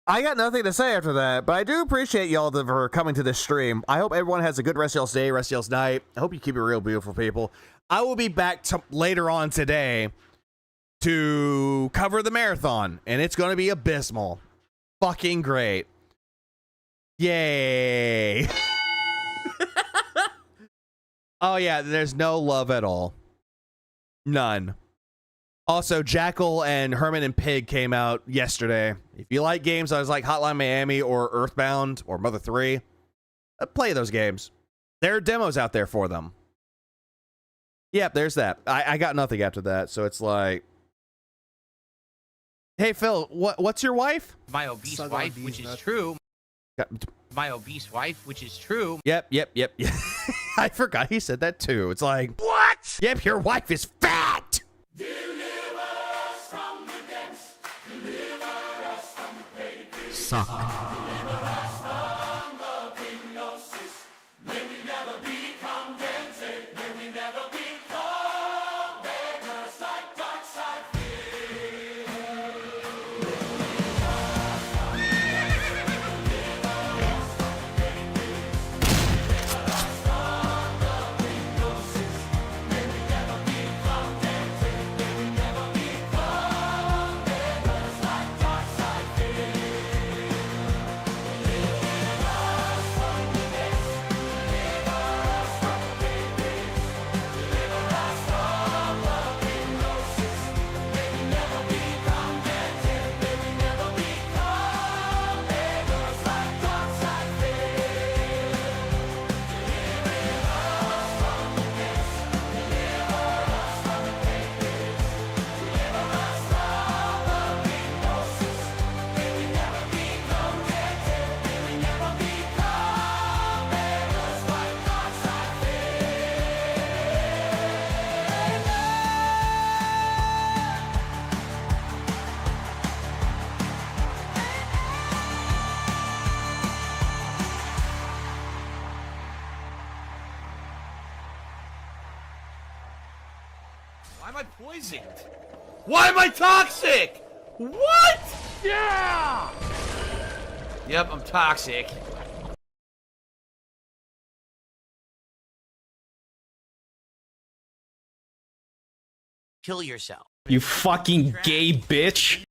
got nothing to say after that, but I do appreciate y'all for coming to this stream. I hope everyone has a good rest of y'all's day, rest of y'all's night. I hope you keep it real beautiful, people. I will be back later on today to cover the marathon, and it's going to be abysmal. Fucking great. Yay. Oh yeah, there's no love at all. None. Also, Jackal and Herman and Pig came out yesterday. If you like games I was like Hotline Miami or Earthbound or Mother 3, play those games. There are demos out there for them. Yep, there's that. I got nothing after that, so it's like, hey Phil, what's your wife? My obese wife, which is true. My obese wife, which is true. Yep. I forgot he said that too. It's like, what? Yep, your wife is fat. Suck. toxic? Why am I toxic? What? Yeah! Yep, I'm toxic. Kill yourself. You fucking gay bitch.